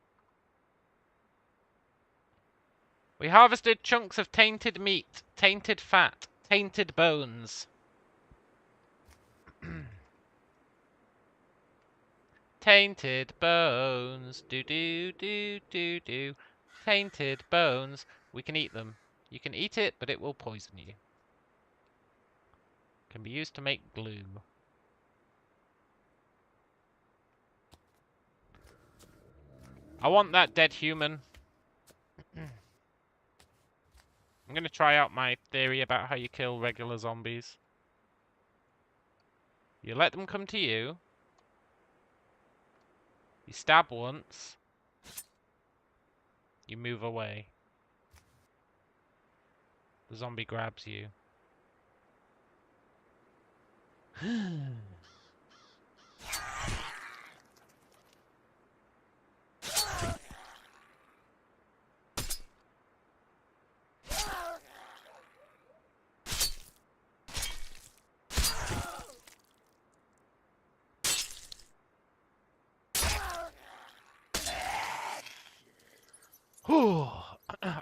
We harvested chunks of tainted meat, tainted fat, tainted bones. Tainted bones. Do do do do do. Tainted bones. We can eat them. You can eat it, but it will poison you. Can be used to make glue. I want that dead human. I'm going to try out my theory about how you kill regular zombies. You let them come to you. You stab once. You move away. The zombie grabs you.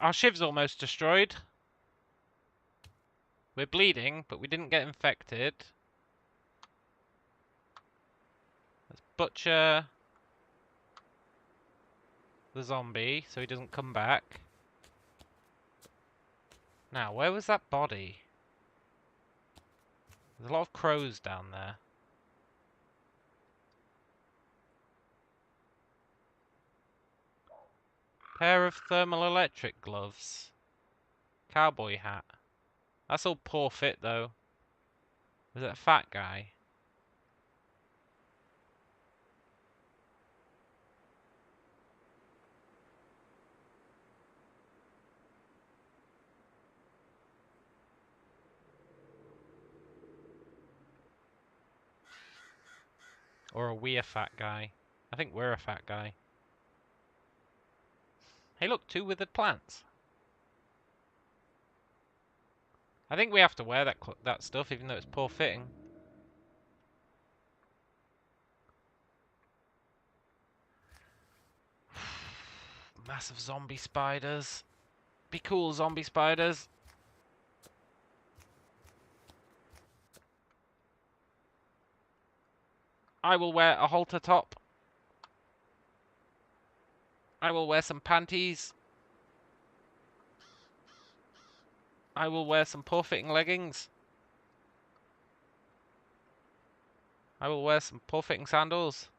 Our shiv's almost destroyed. We're bleeding, but we didn't get infected. Let's butcher the zombie so he doesn't come back. Now, where was that body? There's a lot of crows down there. Pair of thermal electric gloves. Cowboy hat. That's all poor fit though. Is it a fat guy? Or are we a fat guy? I think we're a fat guy. Hey look, two withered plants. I think we have to wear that stuff even though it's poor fitting. Massive zombie spiders. Be cool, zombie spiders. I will wear a halter top. I will wear some panties. I will wear some poor-fitting leggings. I will wear some poor-fitting sandals.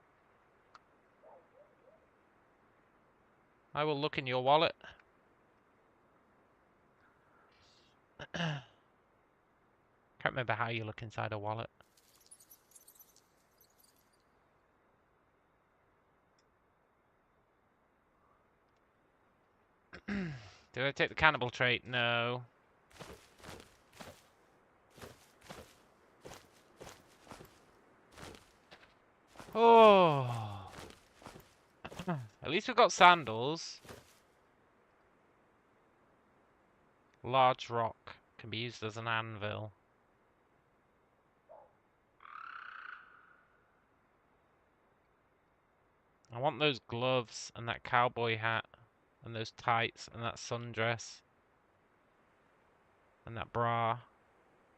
I will look in your wallet. Can't remember how you look inside a wallet. Did I take the cannibal trait? No. Oh. At least we've got sandals. Large rock can be used as an anvil. I want those gloves and that cowboy hat and those tights and that sundress and that bra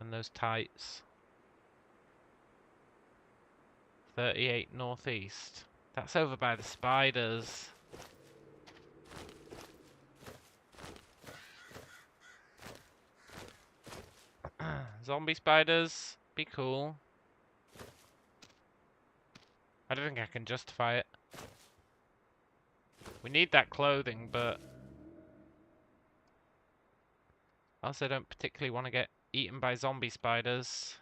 and those tights. 38 northeast. That's over by the spiders. Zombie spiders, be cool. I don't think I can justify it. We need that clothing, but I also don't particularly want to get eaten by zombie spiders.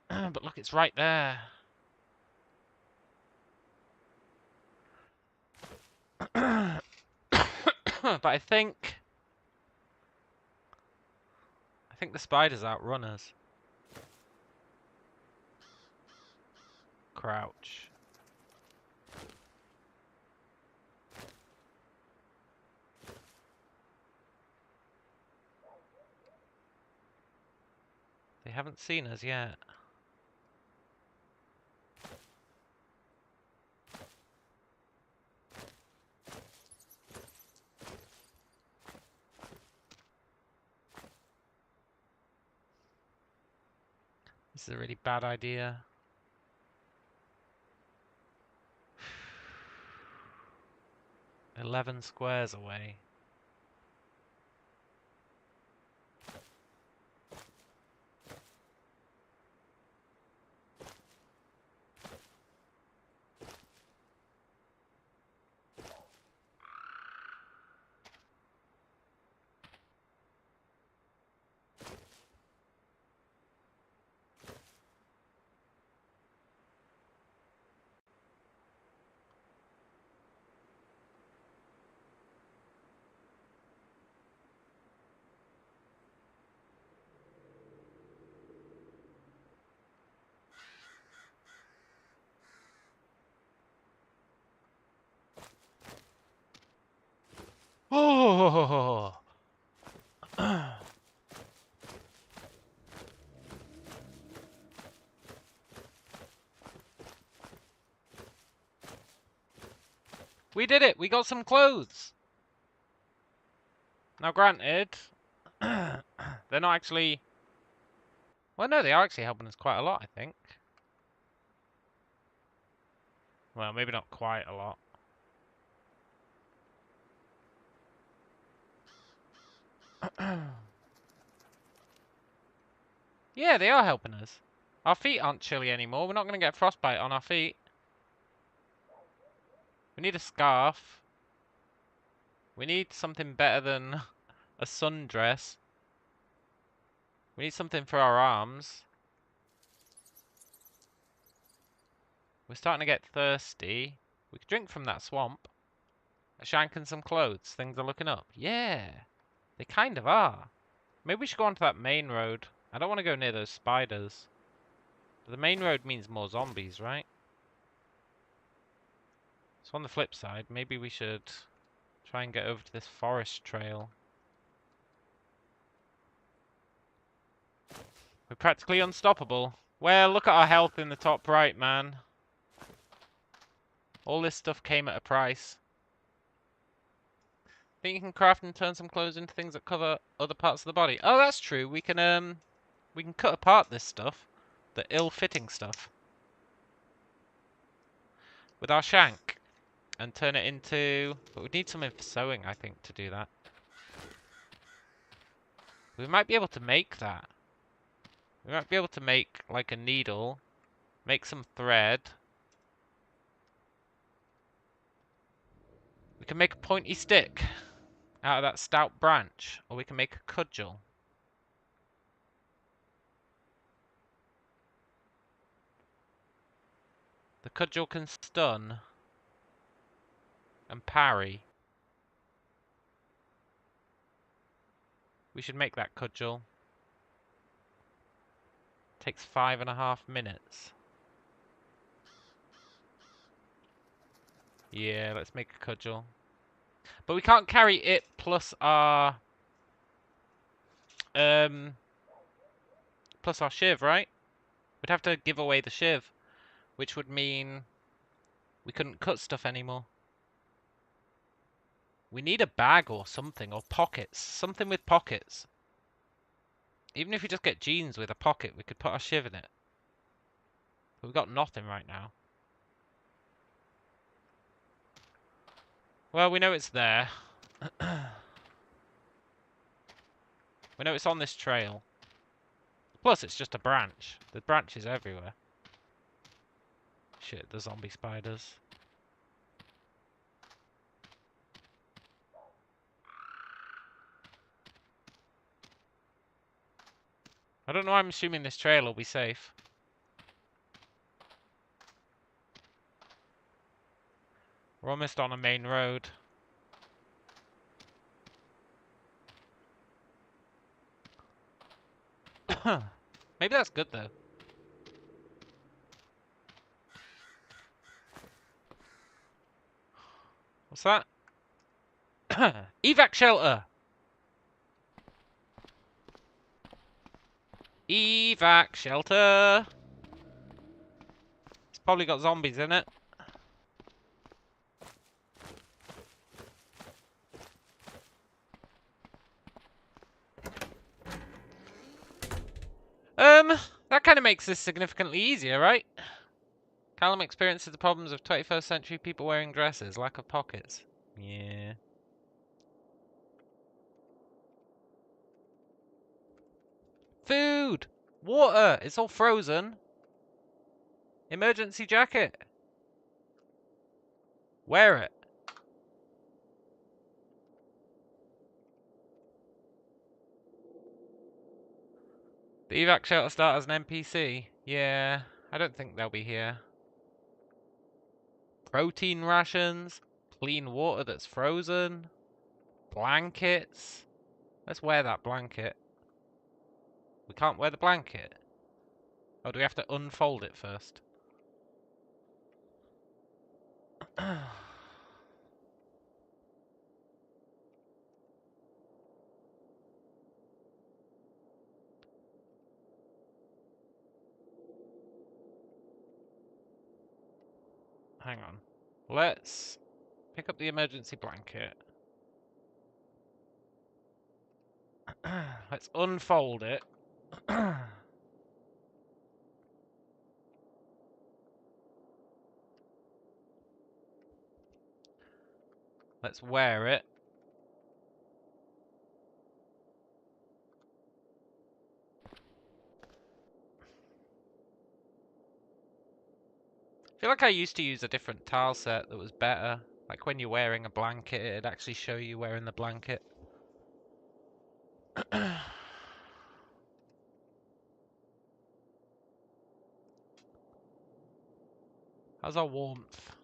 But look, it's right there. But I think the spiders outrun us. Crouch. They haven't seen us yet. This is a really bad idea. "11 squares away." Oh! We did it! We got some clothes! Now granted, they're not actually... Well, no, they are actually helping us quite a lot, I think. Well, maybe not quite a lot. Yeah, they are helping us. Our feet aren't chilly anymore. We're not going to get frostbite on our feet. We need a scarf. We need something better than a sundress. We need something for our arms. We're starting to get thirsty. We could drink from that swamp. A shank and some clothes. Things are looking up. Yeah, they kind of are. Maybe we should go onto that main road. I don't want to go near those spiders. But the main road means more zombies, right? So on the flip side, maybe we should try and get over to this forest trail. We're practically unstoppable. Well, look at our health in the top right, man. All this stuff came at a price. Think you can craft and turn some clothes into things that cover other parts of the body? Oh, that's true. We can cut apart this stuff, the ill-fitting stuff, with our shank and turn it into. But we need something for sewing, I think, to do that. We might be able to make that. We might be able to make like a needle, make some thread. We can make a pointy stick out of that stout branch, or we can make a cudgel. The cudgel can stun and parry. We should make that cudgel. Takes 5.5 minutes. Yeah, let's make a cudgel. But we can't carry it plus our shiv, right? We'd have to give away the shiv, which would mean we couldn't cut stuff anymore. We need a bag or something, or pockets. Something with pockets. Even if we just get jeans with a pocket, we could put our shiv in it. But we've got nothing right now. Well, we know it's there. We know it's on this trail. Plus, it's just a branch. The branch is everywhere. Shit, the zombie spiders. I don't know, I'm assuming this trail will be safe. We're almost on a main road. Maybe that's good, though. What's that? Evac shelter! Evac shelter! It's probably got zombies in it. That kind of makes this significantly easier, right? Callum experiences the problems of 21st century people wearing dresses, lack of pockets. Yeah. Food! Water! It's all frozen. Emergency jacket. Wear it. The evac shelter start as an NPC. Yeah, I don't think they'll be here. Protein rations. Clean water that's frozen. Blankets. Let's wear that blanket. We can't wear the blanket. Oh, do we have to unfold it first? Hang on. Let's pick up the emergency blanket. Let's unfold it. Let's wear it. feel like I used to use a different tile set that was better. Like when you're wearing a blanket, it'd actually show you wearing the blanket. How's our warmth?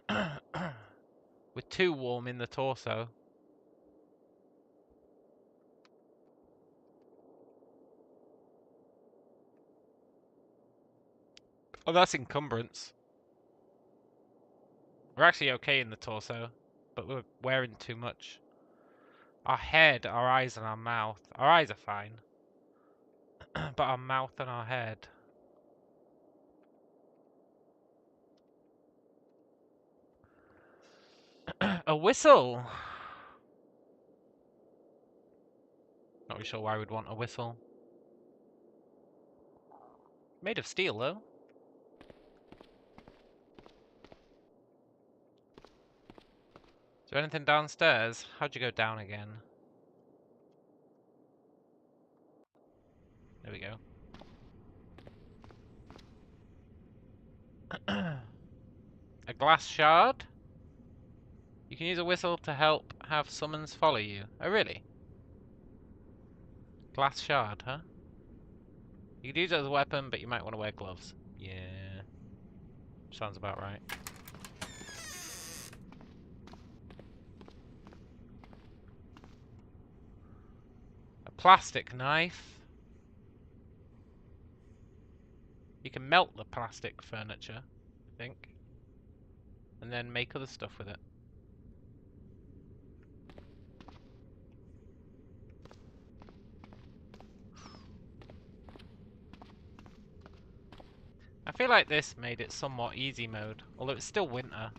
We're too warm in the torso. Oh, that's encumbrance. We're actually okay in the torso, but we're wearing too much. Our head, our eyes, and our mouth. Our eyes are fine. But our mouth and our head. A whistle! Not really sure why we'd want a whistle. Made of steel, though. Is there anything downstairs? How'd you go down again? There we go. A glass shard? You can use a whistle to help have summons follow you. Oh, really? Glass shard, huh? You can use it as a weapon, but you might want to wear gloves. Yeah. Sounds about right. A plastic knife. You can melt the plastic furniture, I think. And then make other stuff with it. I feel like this made it somewhat easy mode, although it's still winter.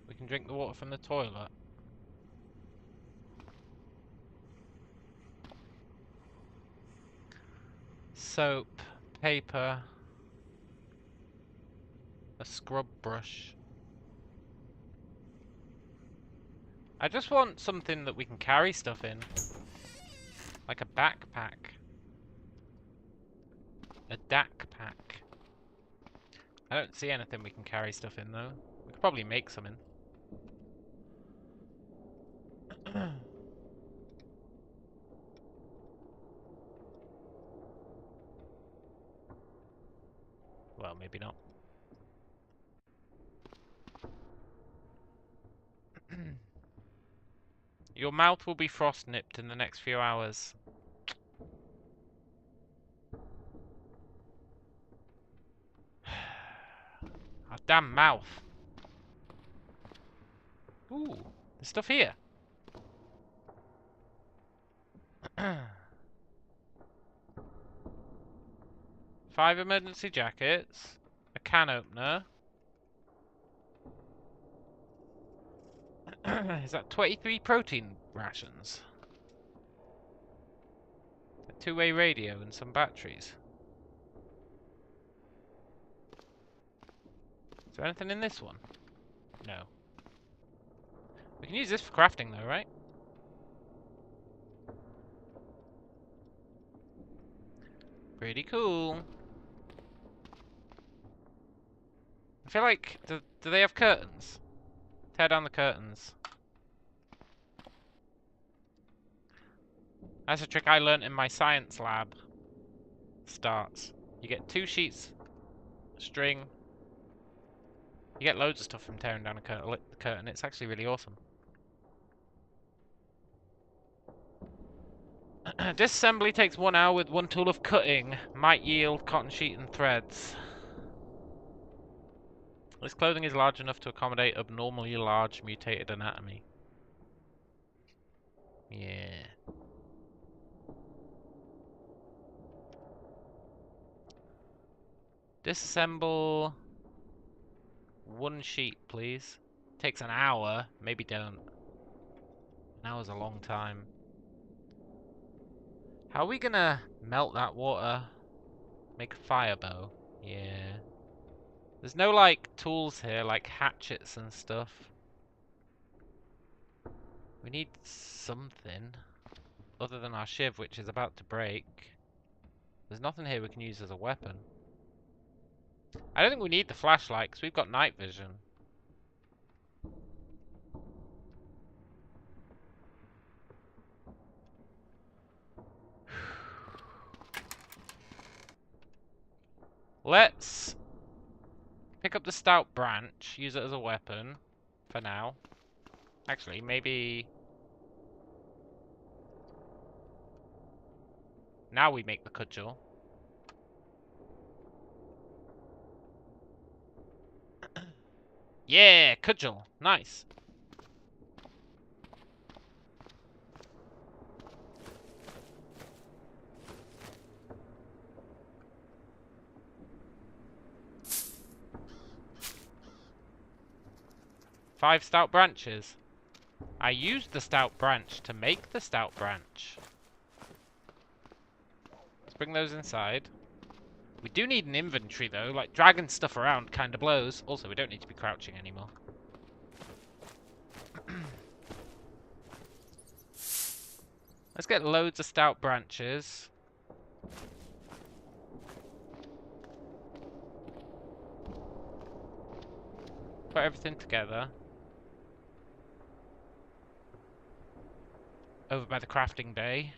We can drink the water from the toilet. Soap, paper, a scrub brush. I just want something that we can carry stuff in. Like a backpack. A pack. I don't see anything we can carry stuff in though. We could probably make some in. Well, maybe not. Your mouth will be frost nipped in the next few hours. Our damn mouth. Ooh, there's stuff here. 5 emergency jackets, a can opener. Is that 23 protein rations? A 2-way radio and some batteries. Is there anything in this one? No. We can use this for crafting though, right? Pretty cool. I feel like, do they have curtains? Tear down the curtains. That's a trick I learnt in my science lab. Starts. You get 2 sheets, string. You get loads of stuff from tearing down a curtain. It's actually really awesome. Disassembly takes 1 hour with 1 tool of cutting. Might yield cotton sheet and threads. This clothing is large enough to accommodate abnormally large mutated anatomy. Yeah. Disassemble 1 sheet, please. Takes an hour. Maybe don't. An hour's a long time. How are we gonna melt that water? Make a fire bow. Yeah. There's no, like, tools here, like hatchets and stuff. We need something. Other than our shiv, which is about to break. There's nothing here we can use as a weapon. I don't think we need the flashlight because we've got night vision. Let's pick up the stout branch, use it as a weapon for now. Actually, maybe now we make the cudgel. Yeah, cudgel. Nice. Five stout branches. I used the stout branch to make the stout branch. Let's bring those inside. We do need an inventory though, like dragging stuff around kinda blows. Also, we don't need to be crouching anymore. Let's get loads of stout branches. Put everything together. Over by the crafting bay.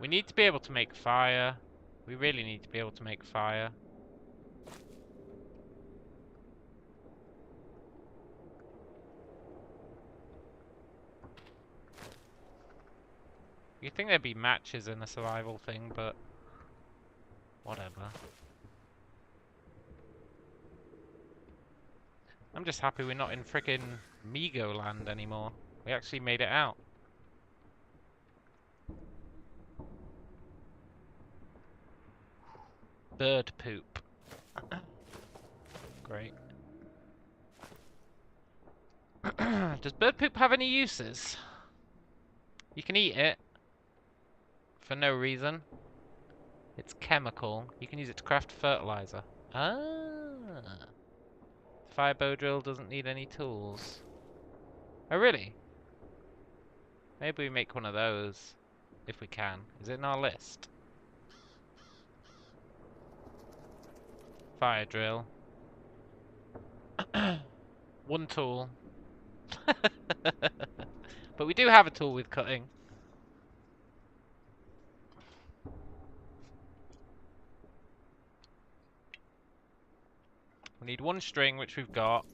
We need to be able to make fire. We really need to be able to make fire. You'd think there'd be matches in a survival thing, but whatever. I'm just happy we're not in frickin' Migo land anymore. We actually made it out. Bird poop. Great. Does bird poop have any uses? You can eat it. For no reason. It's chemical. You can use it to craft fertilizer. Ah. The fire bow drill doesn't need any tools. Oh, really? Maybe we make one of those. If we can. Is it in our list? Fire drill. One tool. But we do have a tool with cutting. We need one string, which we've got.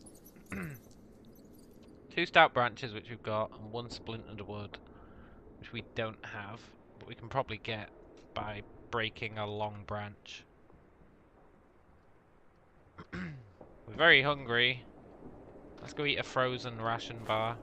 Two stout branches, which we've got. And one splintered wood, which we don't have. But we can probably get by breaking a long branch. We're very hungry. Let's go eat a frozen ration bar.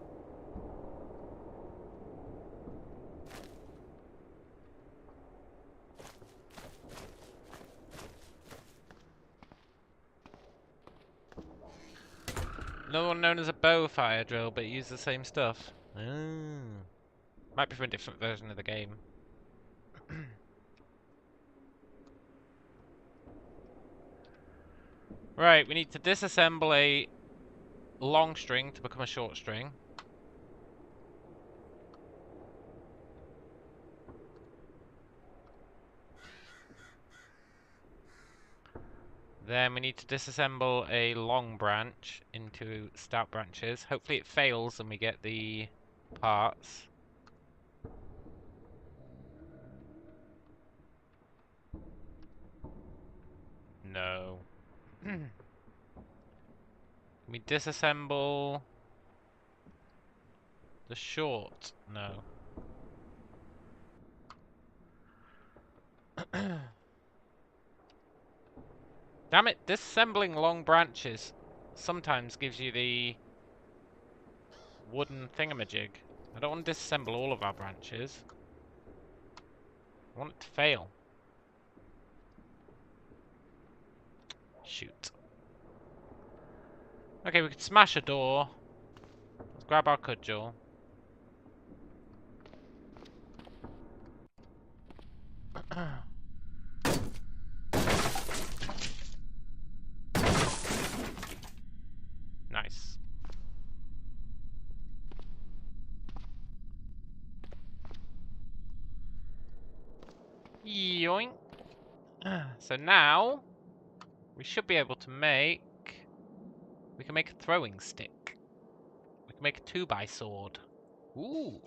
Another one known as a bow fire drill, but it uses the same stuff. Might be from a different version of the game. Right, we need to disassemble a long string to become a short string. Then we need to disassemble a long branch into stout branches. Hopefully it fails and we get the parts. No. Can we disassemble the short? No. Damn it, disassembling long branches sometimes gives you the wooden thingamajig. I don't want to disassemble all of our branches. I want it to fail. Shoot. Okay, we could smash a door. Let's grab our cudgel. Yoink. So now we should be able to make. We can make a throwing stick. We can make a 2x sword. Ooh.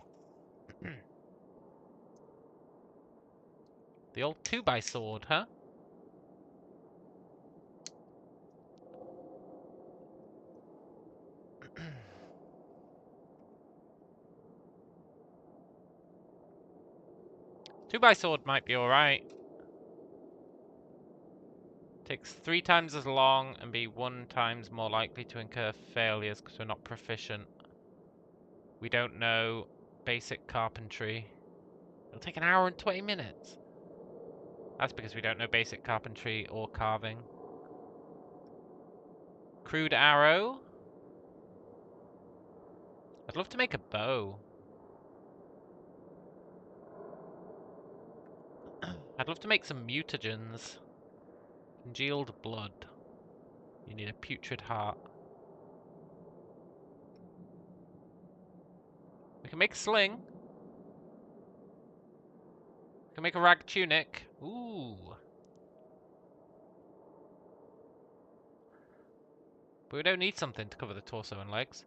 The old 2x sword, huh? Two by sword might be alright. Takes 3 times as long and be 1 times more likely to incur failures because we're not proficient. We don't know basic carpentry. It'll take 1 hour and 20 minutes. That's because we don't know basic carpentry or carving. Crude arrow. I'd love to make a bow. I'd love to make some mutagens. Congealed blood. You need a putrid heart. We can make a sling. We can make a rag tunic. Ooh. But we don't need something to cover the torso and legs.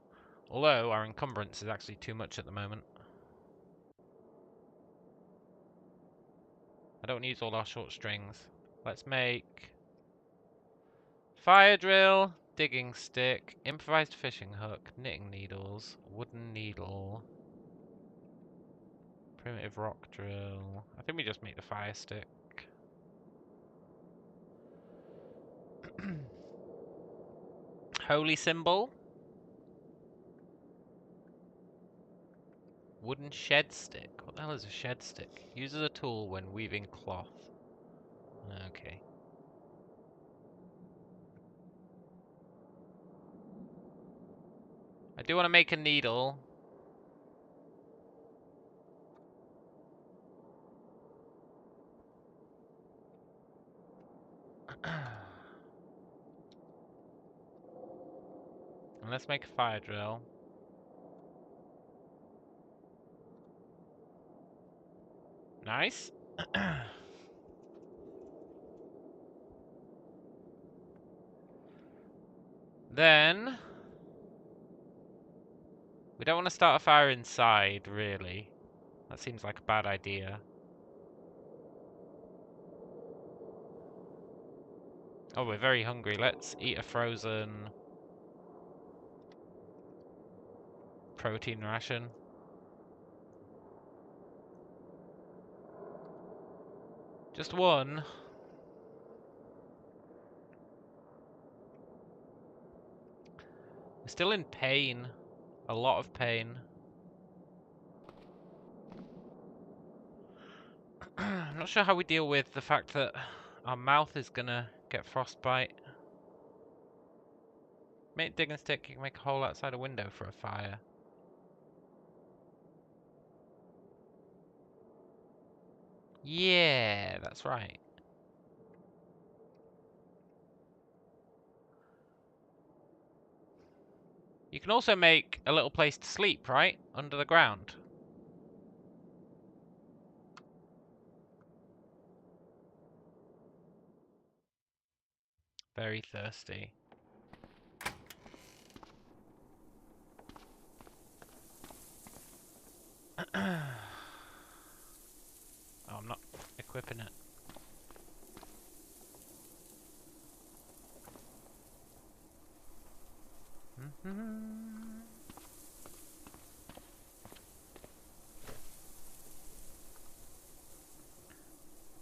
Although our encumbrance is actually too much at the moment. I don't use all our short strings. Let's make fire drill, digging stick, improvised fishing hook, knitting needles, wooden needle, primitive rock drill. I think we just make the fire stick. Holy symbol. Wooden shed stick. What the hell is a shed stick? Uses a tool when weaving cloth. Okay. I do want to make a needle. And let's make a fire drill. Nice. Then we don't want to start a fire inside, really. That seems like a bad idea. Oh, we're very hungry. Let's eat a frozen protein ration. Just one. We're still in pain. A lot of pain. I'm not sure how we deal with the fact that our mouth is gonna get frostbite. Make digging stick, you can make a hole outside a window for a fire. Yeah, that's right. You can also make a little place to sleep, right? Under the ground. Very thirsty. Oh, I'm not equipping it.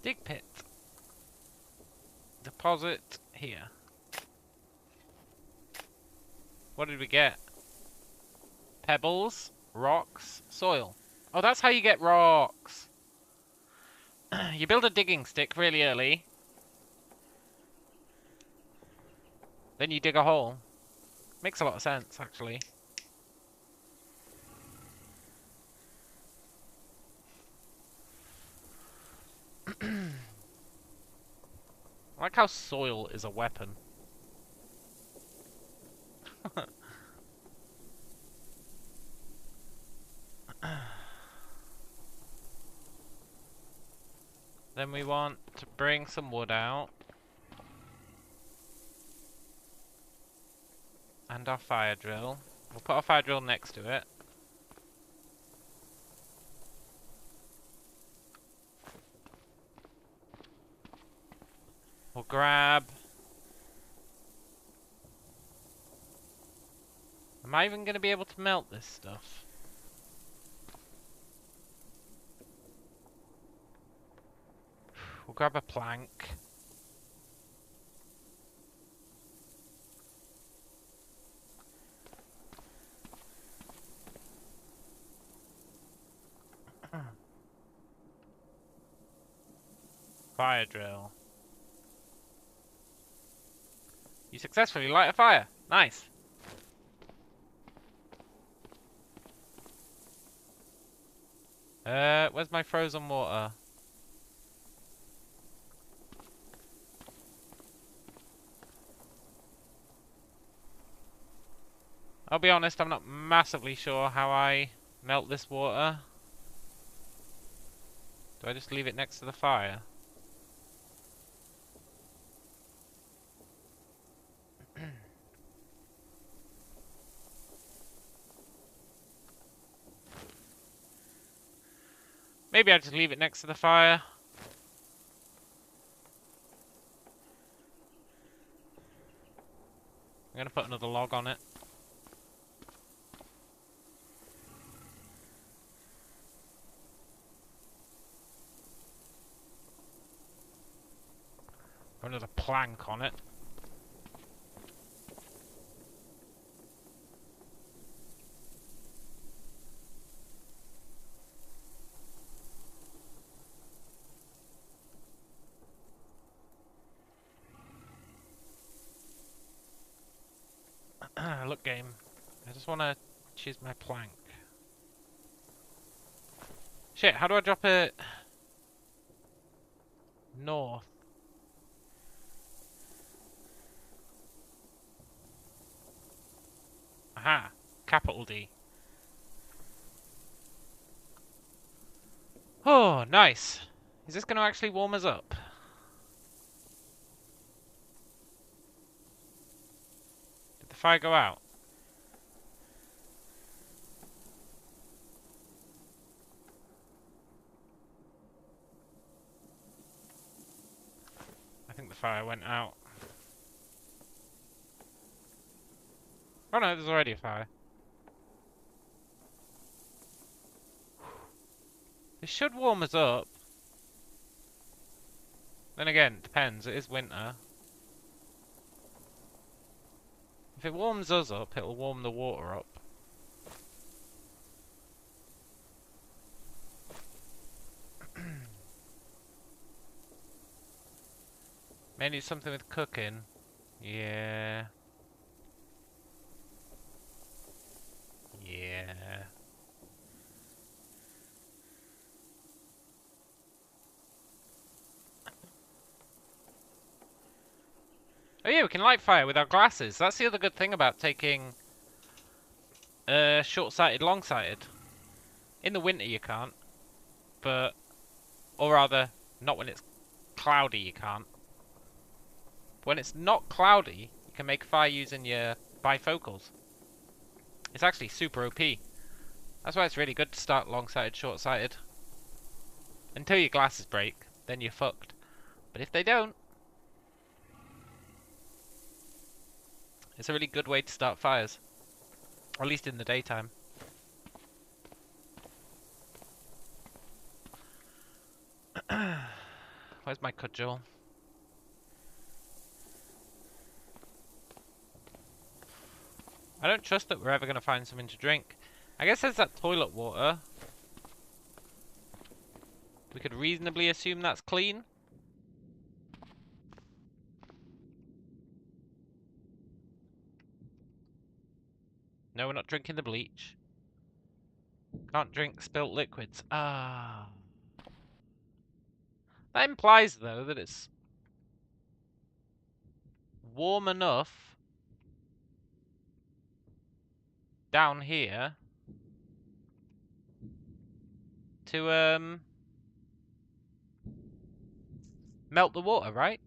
Dig pit. Deposit here. What did we get? Pebbles, rocks, soil. Oh, that's how you get rocks. You build a digging stick really early. Then you dig a hole. Makes a lot of sense, actually. I like how soil is a weapon. Then we want to bring some wood out. And our fire drill. We'll put our fire drill next to it. We'll grab... Am I even going to be able to melt this stuff? We'll grab a plank. Fire drill. You successfully light a fire. Nice. Where's my frozen water? I'll be honest, I'm not massively sure how I melt this water. Do I just leave it next to the fire? Maybe I just leave it next to the fire. I'm gonna put another log on it. Or another plank on it. Look, game. I just want to choose my plank. Shit, how do I drop it north? Aha! Capital D. Oh, nice. Is this going to actually warm us up? Did the fire go out? I think the fire went out. Oh no, there's already a fire. This should warm us up. Then again, it depends. It is winter. If it warms us up, it'll warm the water up. Maybe something with cooking. Yeah. Yeah. Oh yeah, we can light fire with our glasses. That's the other good thing about taking short-sighted, long-sighted. In the winter you can't, but, or rather, not when it's cloudy you can't. When it's not cloudy, you can make fire using your bifocals. It's actually super OP. That's why it's really good to start long-sighted, short-sighted. Until your glasses break, then you're fucked. But if they don't, it's a really good way to start fires. Or at least in the daytime. Where's my cudgel? I don't trust that we're ever going to find something to drink. I guess there's that toilet water. We could reasonably assume that's clean. No, we're not drinking the bleach. Can't drink spilt liquids. Ah. That implies, though, that it's warm enough down here to Melt the water, right?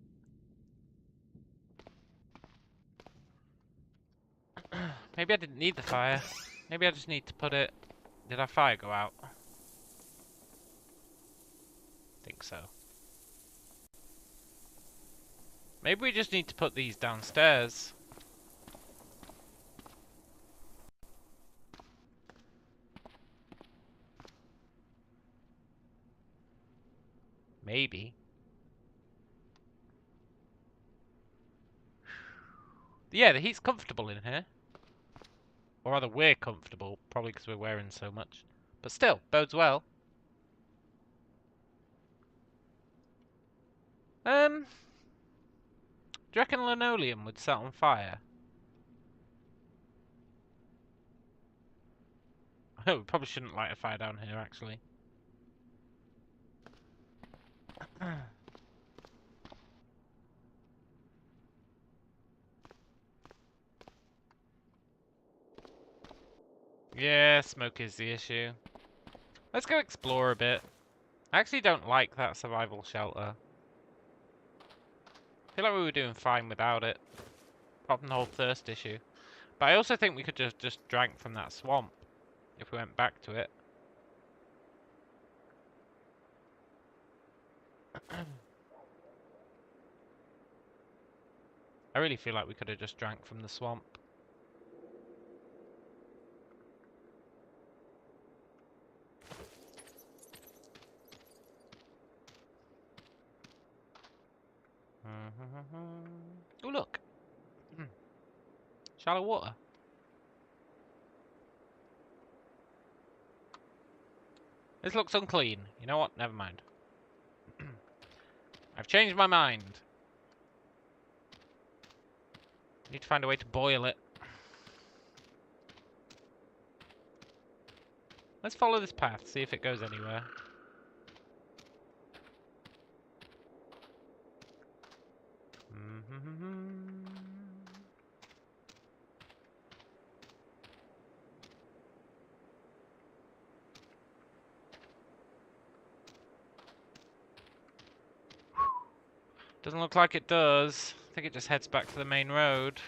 Maybe I didn't need the fire. Maybe I just need to put it... Did our fire go out? Think so. Maybe we just need to put these downstairs. Maybe. Yeah, the heat's comfortable in here. Or rather, we're comfortable. Probably because we're wearing so much. But still, bodes well. Do you reckon linoleum would set on fire? We probably shouldn't light a fire down here, actually. Yeah, smoke is the issue. Let's go explore a bit. I actually don't like that survival shelter. I feel like we were doing fine without it. Apart from the whole thirst issue. But I also think we could just drank from that swamp. If we went back to it. I really feel like we could have just drank from the swamp. Oh, look. Shallow water. This looks unclean. You know what? Never mind. I've changed my mind. Need to find a way to boil it. Let's follow this path, see if it goes anywhere. Doesn't look like it does. I think it just heads back to the main road.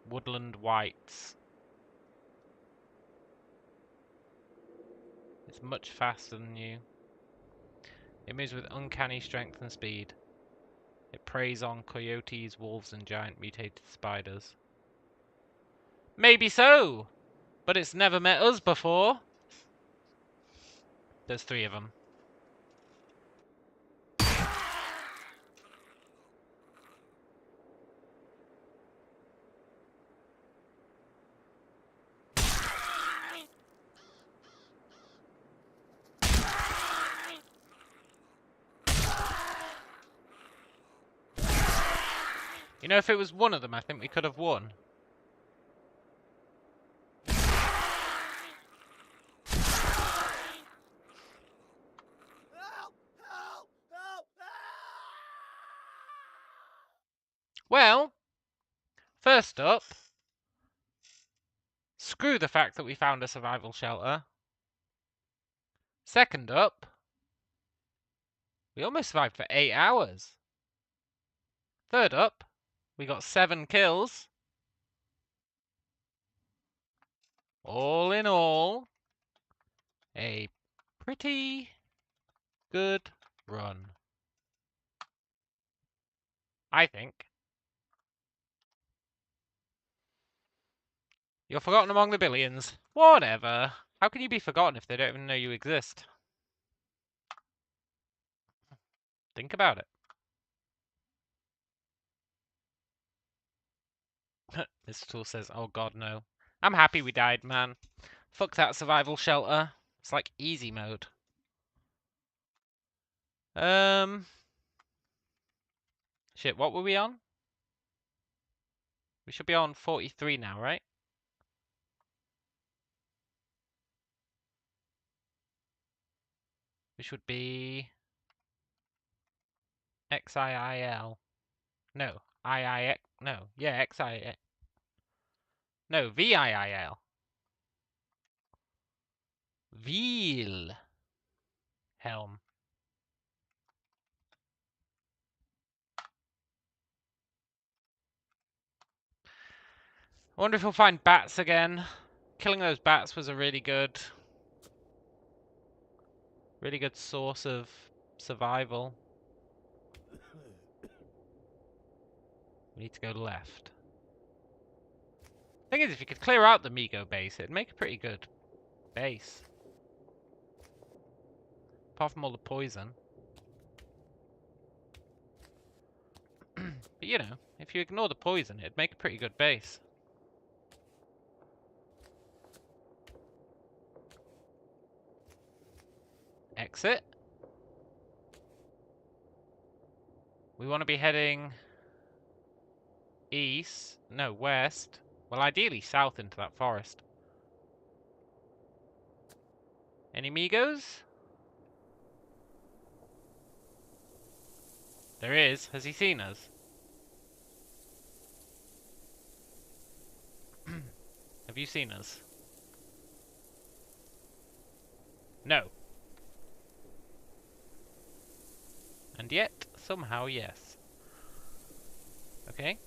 Woodland Whites. It's much faster than you. It moves with uncanny strength and speed. It preys on coyotes, wolves, and giant mutated spiders. Maybe so, but it's never met us before. There's 3 of them. You know, if it was one of them, I think we could have won. Help! Help! Help! Well, first up, screw the fact that we found a survival shelter. Second up, we almost survived for 8 hours. Third up, we got 7 kills. All in all, a pretty good run, I think. You're forgotten among the billions. Whatever. How can you be forgotten if they don't even know you exist? Think about it. This tool says, oh god, no. I'm happy we died, man. Fuck that survival shelter. It's like easy mode. Shit, what were we on? We should be on 43 now, right? Which would be XIIL. No, IIX. No, yeah, XIIX. No, VIIL. Veal. Helm. I wonder if we'll find bats again. Killing those bats was a really good source of survival. We need to go left. Thing is, if you could clear out the Migo base, it'd make a pretty good base. Apart from all the poison. But you know, if you ignore the poison, it'd make a pretty good base. Exit. We want to be heading east. No, west. Well, ideally south into that forest. Any Migos? There is. Has he seen us? Have you seen us? No. And yet, somehow, yes. Okay.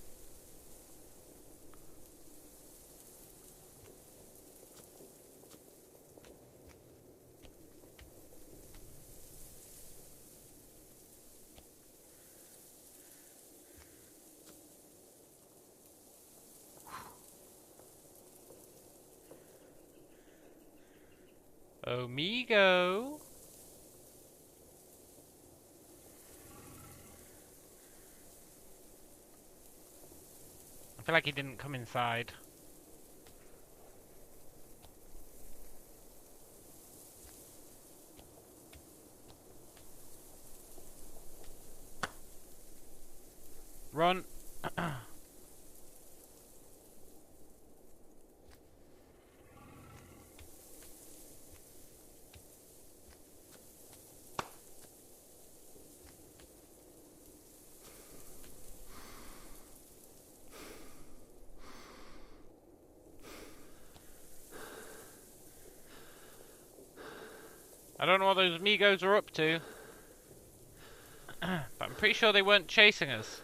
Omigo. I feel like he didn't come inside. Run. I don't know what those Migos are up to. But I'm pretty sure they weren't chasing us.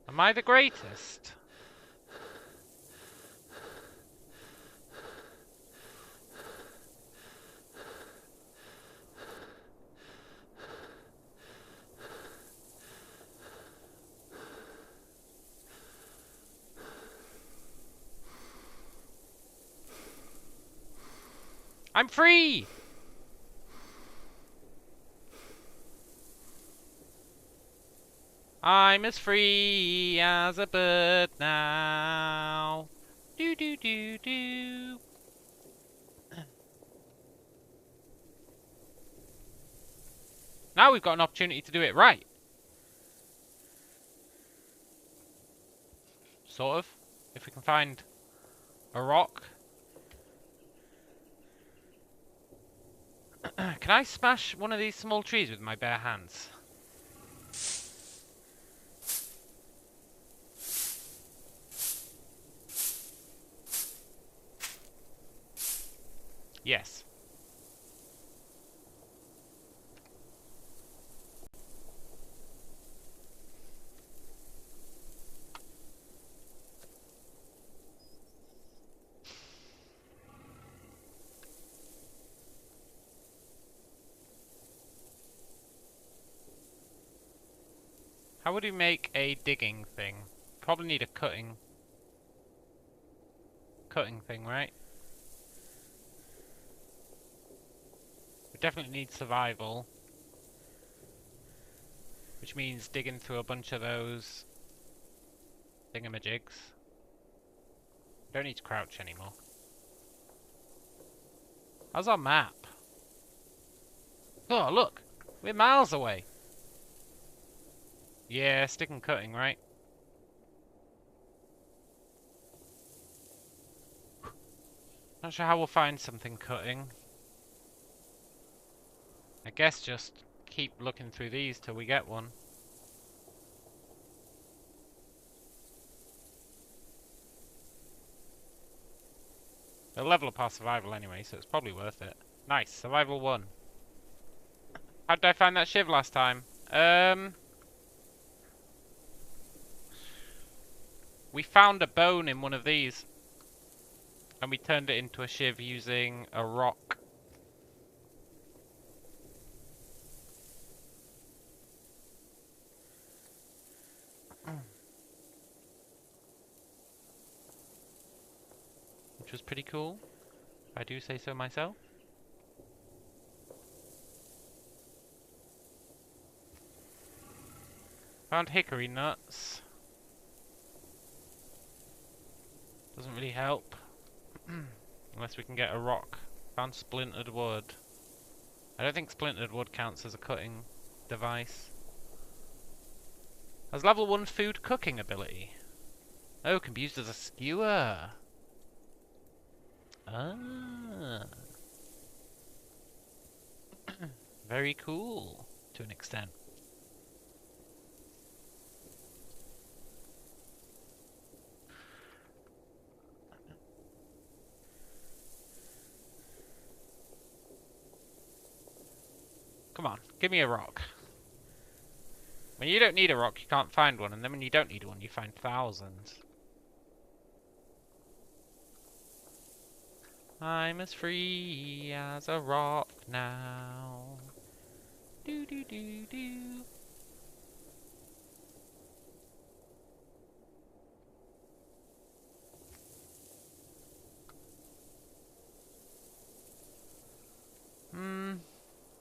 Am I the greatest? I'm free! I'm as free as a bird now. Do do do do. Now we've got an opportunity to do it right. Sort of. If we can find a rock. Can I smash one of these small trees with my bare hands? Yes. How would we make a digging thing? Probably need a cutting thing, right? We definitely need survival. Which means digging through a bunch of those thingamajigs. Don't need to crouch anymore. How's our map? Oh, look! We're miles away! Yeah, stick and cutting, right? Not sure how we'll find something cutting. I guess just keep looking through these till we get one. They'll level up our survival anyway, so it's probably worth it. Nice, survival 1. How did I find that shiv last time? We found a bone in one of these, and we turned it into a shiv using a rock. Which was pretty cool, if I do say so myself. Found hickory nuts. Doesn't really help. Unless we can get a rock. Found splintered wood. I don't think splintered wood counts as a cutting device. Has level 1 food cooking ability. Oh, can be used as a skewer. Ah. Very cool, to an extent. Come on, give me a rock. When you don't need a rock, you can't find one, and then when you don't need one, you find thousands. I'm as free as a rock now. Do do do do.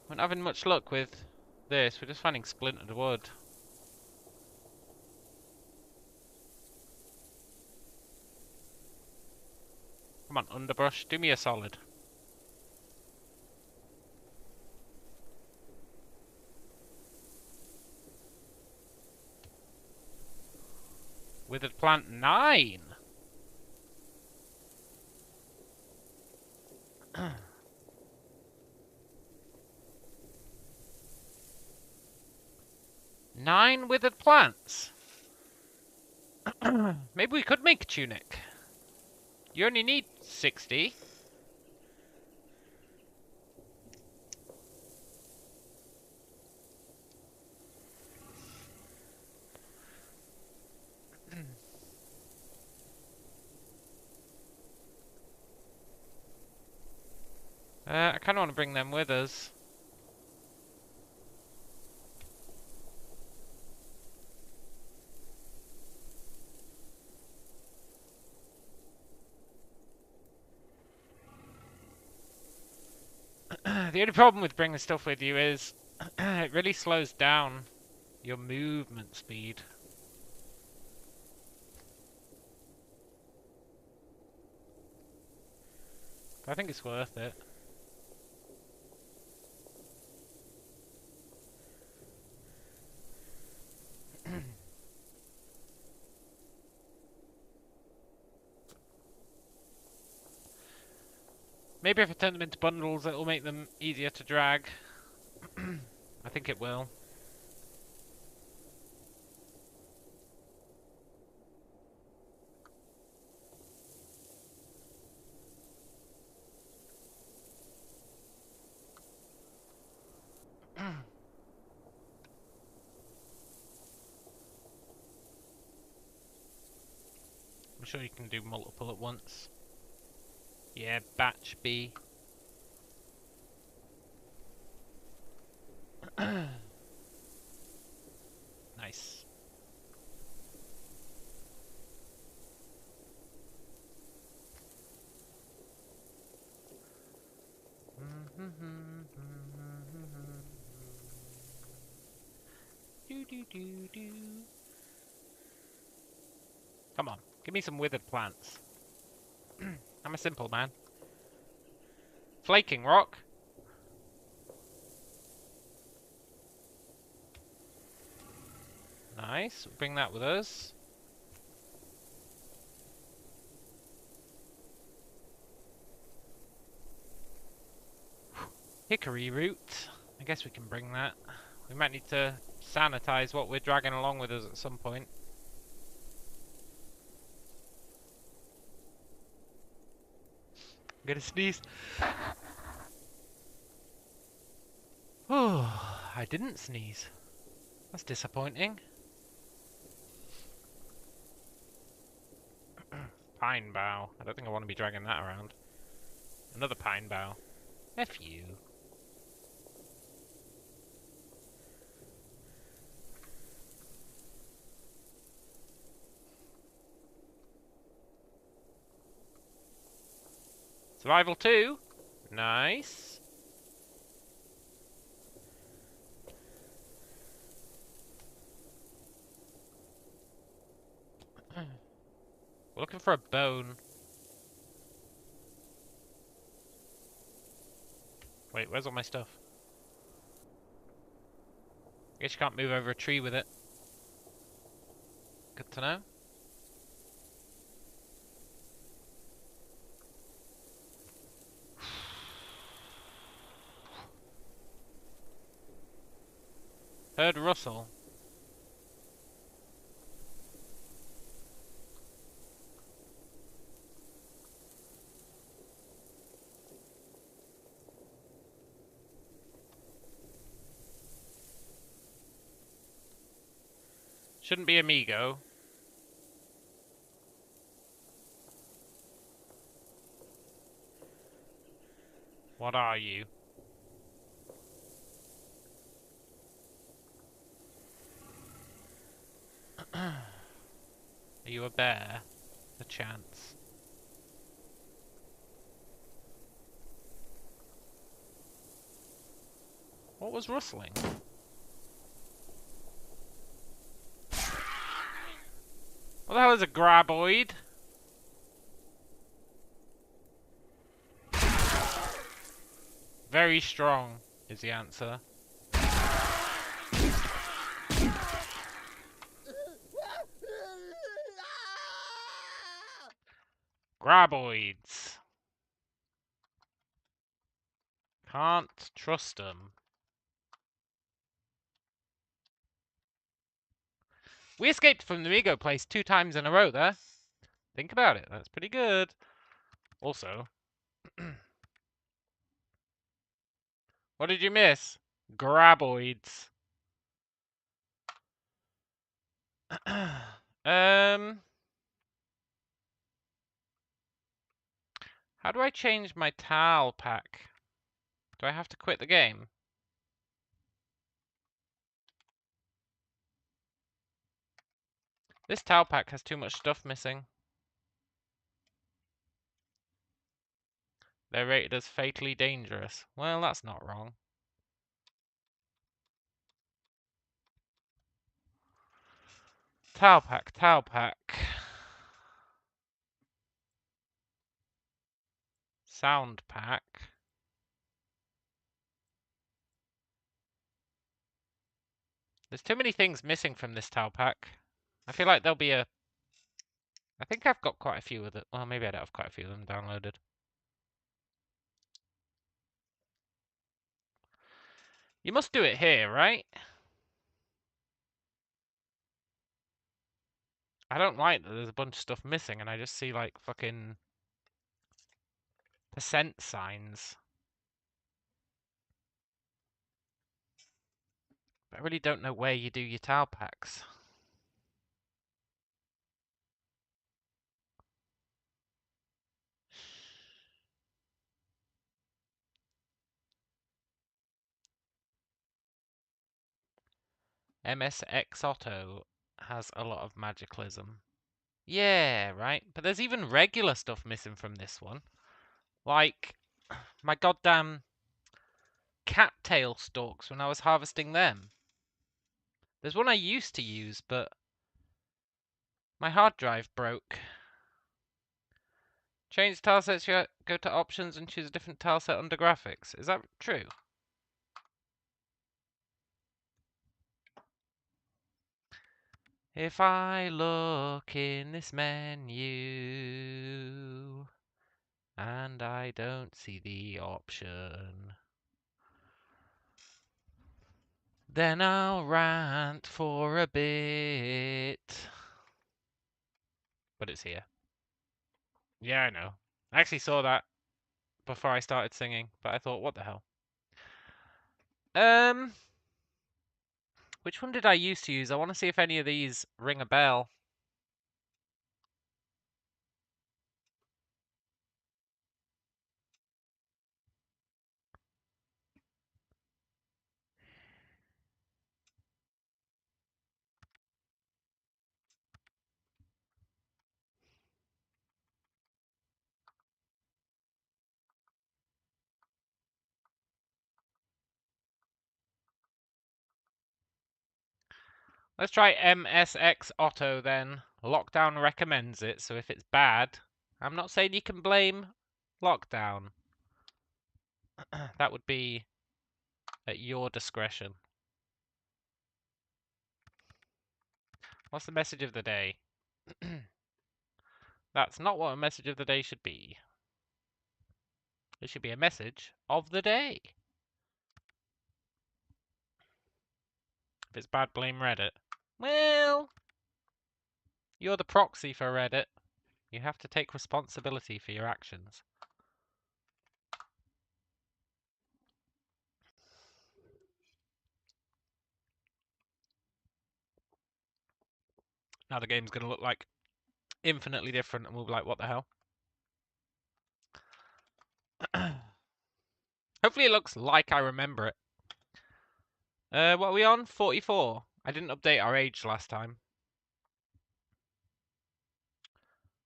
We're not having much luck with this. We're just finding splintered wood. Come on, underbrush, do me a solid. Withered plant 9! Nine withered plants? Maybe we could make a tunic. You only need 60. I kind of want to bring them with us. The only problem with bringing stuff with you is it really slows down your movement speed. But I think it's worth it. Maybe if I turn them into bundles, it'll make them easier to drag. I think it will. I'm sure you can do multiple at once. Yeah, batch B. Nice. Do do do do. Come on, give me some withered plants. I'm a simple man. Flaking rock. Nice, we'll bring that with us. Hickory root. I guess we can bring that. We might need to sanitize what we're dragging along with us at some point. I'm gonna sneeze. Oh, I didn't sneeze. That's disappointing. Pine bough. I don't think I want to be dragging that around. Another pine bough. F you. Survival 2. Nice. We're looking for a bone. Wait, where's all my stuff? I guess you can't move over a tree with it. Good to know. Heard rustle. Shouldn't be amigo. What are you? Are you a bear? A chance. What was rustling? Well, that was a graboid. Very strong is the answer. Graboids. Can't trust them. We escaped from the Amigo place 2 times in a row there. Think about it. That's pretty good. Also, what did you miss? Graboids. How do I change my towel pack? Do I have to quit the game? This towel pack has too much stuff missing. They're rated as fatally dangerous. Well, that's not wrong. Towel pack, towel pack. Sound pack. There's too many things missing from this towel pack. I feel like there'll be a... I think I've got quite a few of them. Well, maybe I don't have quite a few of them downloaded. You must do it here, right? I don't like that there's a bunch of stuff missing and I just see like fucking percent signs. But I really don't know where you do your towel packs. MSX Auto has a lot of Magiclysm. Yeah, right. But there's even regular stuff missing from this one. Like my goddamn cattail stalks when I was harvesting them. There's one I used to use, but my hard drive broke. Change tile sets, you go to options and choose a different tile set under graphics. Is that true? If I look in this menu and I don't see the option. Then I'll rant for a bit. But it's here. Yeah, I know. I actually saw that before I started singing, but I thought, what the hell? Um, which one did I used to use? I want to see if any of these ring a bell. Let's try MSX Auto then. Lockdown recommends it, so if it's bad, I'm not saying you can blame Lockdown. That would be at your discretion. What's the message of the day? That's not what a message of the day should be. It should be a message of the day. If it's bad, blame Reddit. Well, you're the proxy for Reddit. You have to take responsibility for your actions. Now the game's going to look like infinitely different, and we'll be like, what the hell? Hopefully it looks like I remember it. What are we on? 44. I didn't update our age last time.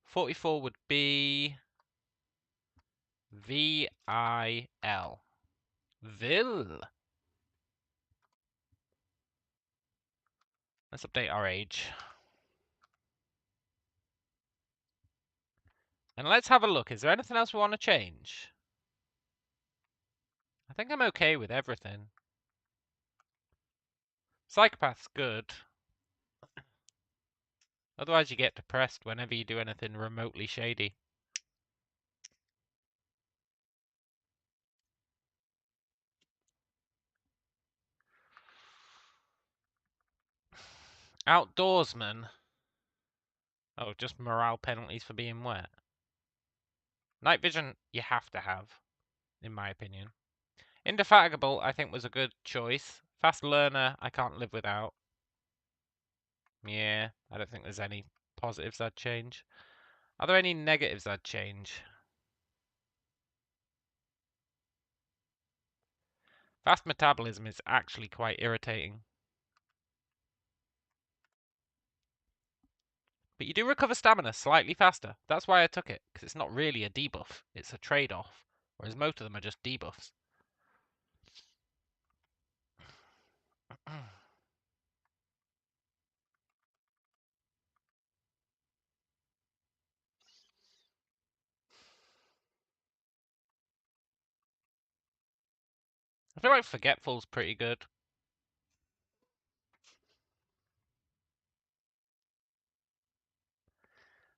44 would be VIL. Vil. Let's update our age. And let's have a look. Is there anything else we want to change? I think I'm okay with everything. Psychopath's good. Otherwise you get depressed whenever you do anything remotely shady. Outdoorsman. Oh, just morale penalties for being wet. Night vision you have to have, in my opinion. Indefatigable, I think, was a good choice. Fast learner, I can't live without. Yeah, I don't think there's any positives I'd change. Are there any negatives I'd change? Fast metabolism is actually quite irritating. But you do recover stamina slightly faster. That's why I took it, because it's not really a debuff. It's a trade-off, whereas most of them are just debuffs. I feel like Forgetful's pretty good.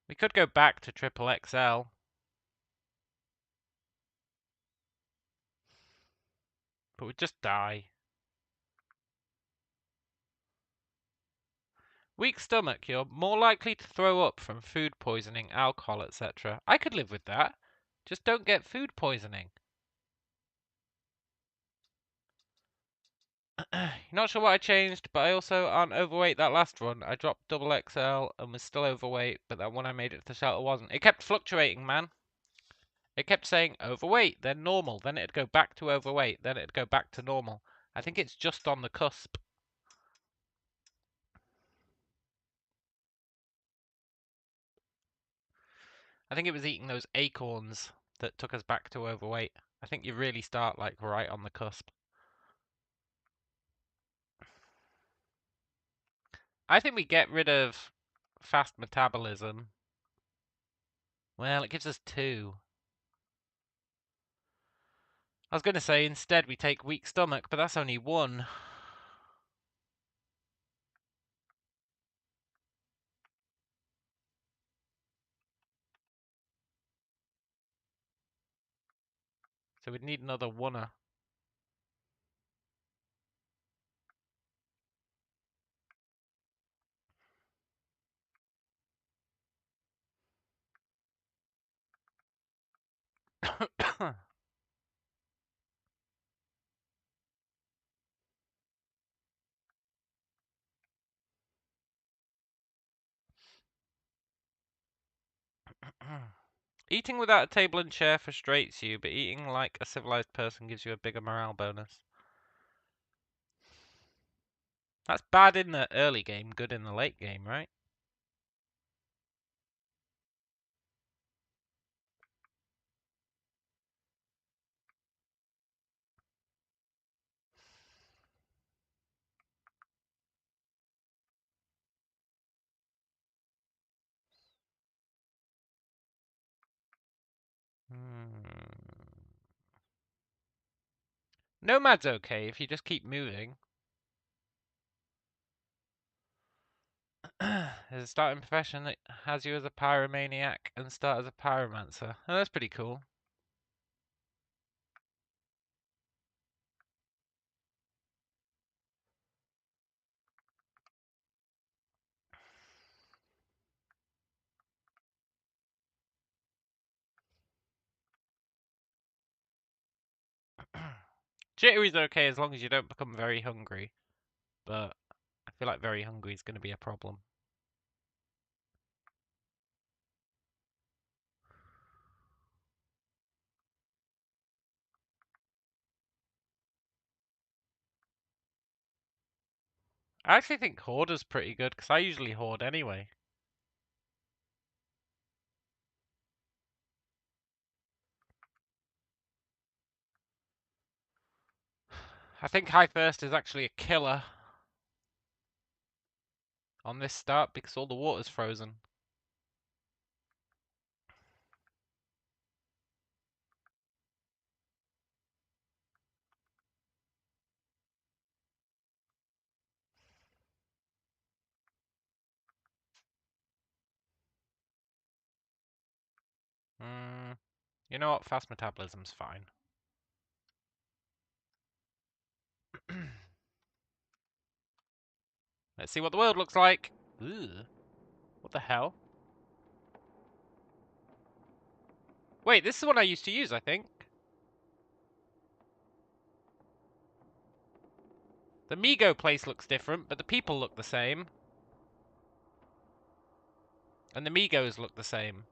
We could go back to triple XL. But we'd just die. Weak stomach, you're more likely to throw up from food poisoning, alcohol, etc. I could live with that. Just don't get food poisoning. Not sure what I changed, but I also aren't overweight that last run. I dropped double XL and was still overweight, but that one I made it to the shelter wasn't. It kept fluctuating, man. It kept saying overweight, then normal, then it'd go back to overweight, then it'd go back to normal. I think it's just on the cusp. I think it was eating those acorns that took us back to overweight. I think you really start like right on the cusp. I think we get rid of fast metabolism. Well, it gives us 2. I was going to say instead we take weak stomach, but that's only 1. So we'd need another 1er. Eating without a table and chair frustrates you, but eating like a civilized person gives you a bigger morale bonus. That's bad in the early game, good in the late game, right? Nomad's okay if you just keep moving. There's a starting profession that has you as a pyromaniac and start as a pyromancer. Oh, that's pretty cool. Jittery's okay as long as you don't become very hungry, but I feel like very hungry is going to be a problem. I actually think Hoarder's pretty good, because I usually hoard anyway. I think High Thirst is actually a killer on this start because all the water's frozen. You know what? Fast metabolism's fine. Let's see what the world looks like. Ugh. What the hell? Wait, this is what I used to use, I think. The Migo place looks different, but the people look the same. And the Migos look the same.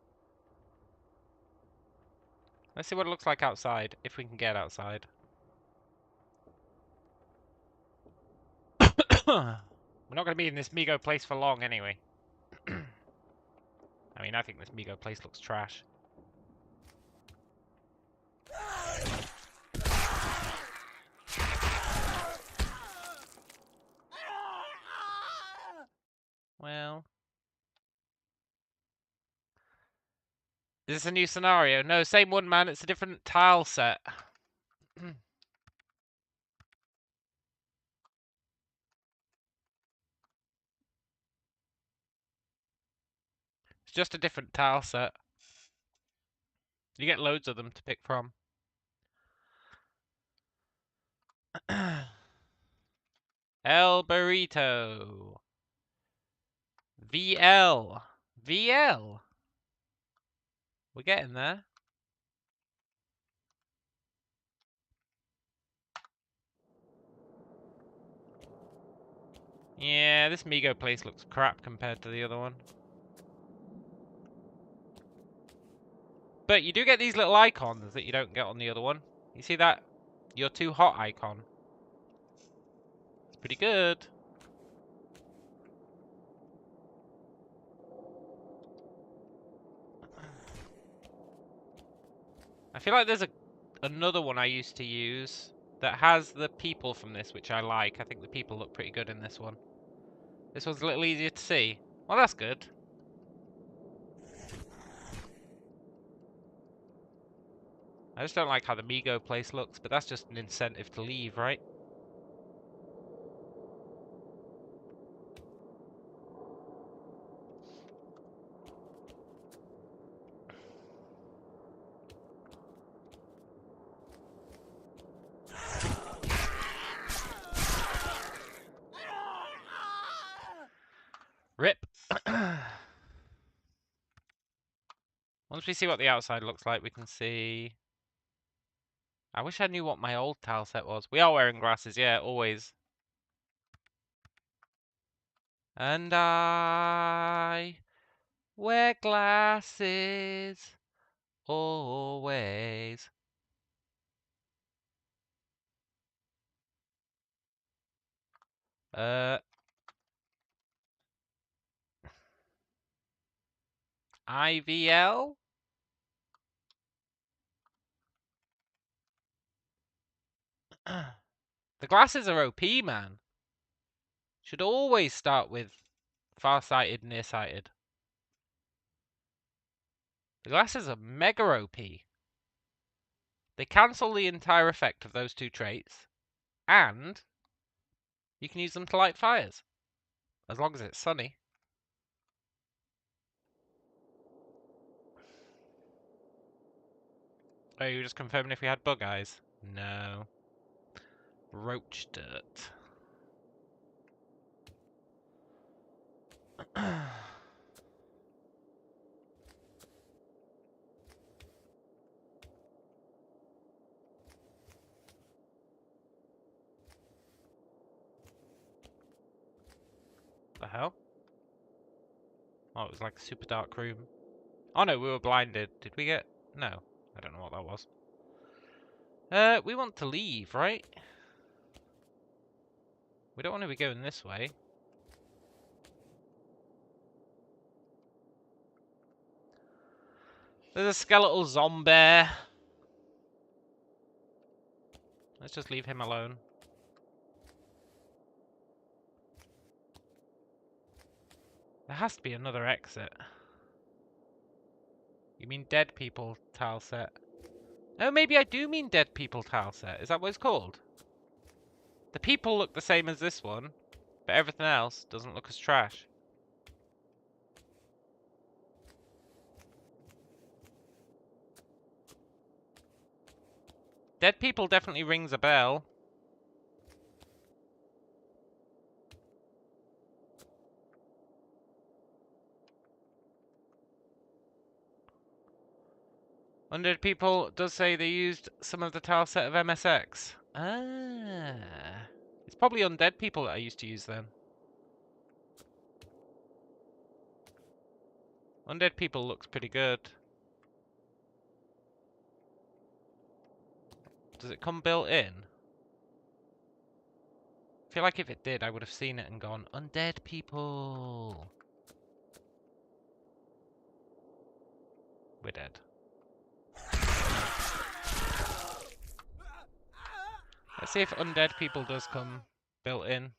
Let's see what it looks like outside, if we can get outside. We're not going to be in this Migo place for long anyway. I mean, I think this Migo place looks trash. Well... Is this a new scenario? No, same one, man. It's a different tile set. It's just a different tile set. You get loads of them to pick from. El Burrito. VL. VL. We're getting there. Yeah, this Migo place looks crap compared to the other one. But you do get these little icons that you don't get on the other one. You see that? You're too hot icon. It's pretty good. I feel like there's another one I used to use that has the people from this, which I like. I think the people look pretty good in this one. This one's a little easier to see. Well, that's good. I just don't like how the Migo place looks, but that's just an incentive to leave, right? Rip. Once we see what the outside looks like, we can see I wish I knew what my old tile set was. We are wearing glasses, yeah, always. And I wear glasses always. IVL? The glasses are OP, man. Should always start with far-sighted, nearsighted. The glasses are mega OP. They cancel the entire effect of those two traits, and you can use them to light fires, as long as it's sunny. Oh, you were just confirming if we had bug eyes? No. Roach dirt. The hell? Oh, it was like a super dark room. Oh no, we were blinded. Did we get... No. I don't know what that was. We want to leave, right? We don't want to be going this way. There's a skeletal zombie. Let's just leave him alone. There has to be another exit. You mean dead people tile set? Oh, maybe I do mean dead people tile set. Is that what it's called? The people look the same as this one, but everything else doesn't look as trash. Dead people definitely rings a bell. Undead people does say they used some of the tile set of MSX. Ah. It's probably undead people that I used to use then. Undead people looks pretty good. Does it come built in? I feel like if it did, I would have seen it and gone, undead people. We're dead. Let's see if undead people does come built in.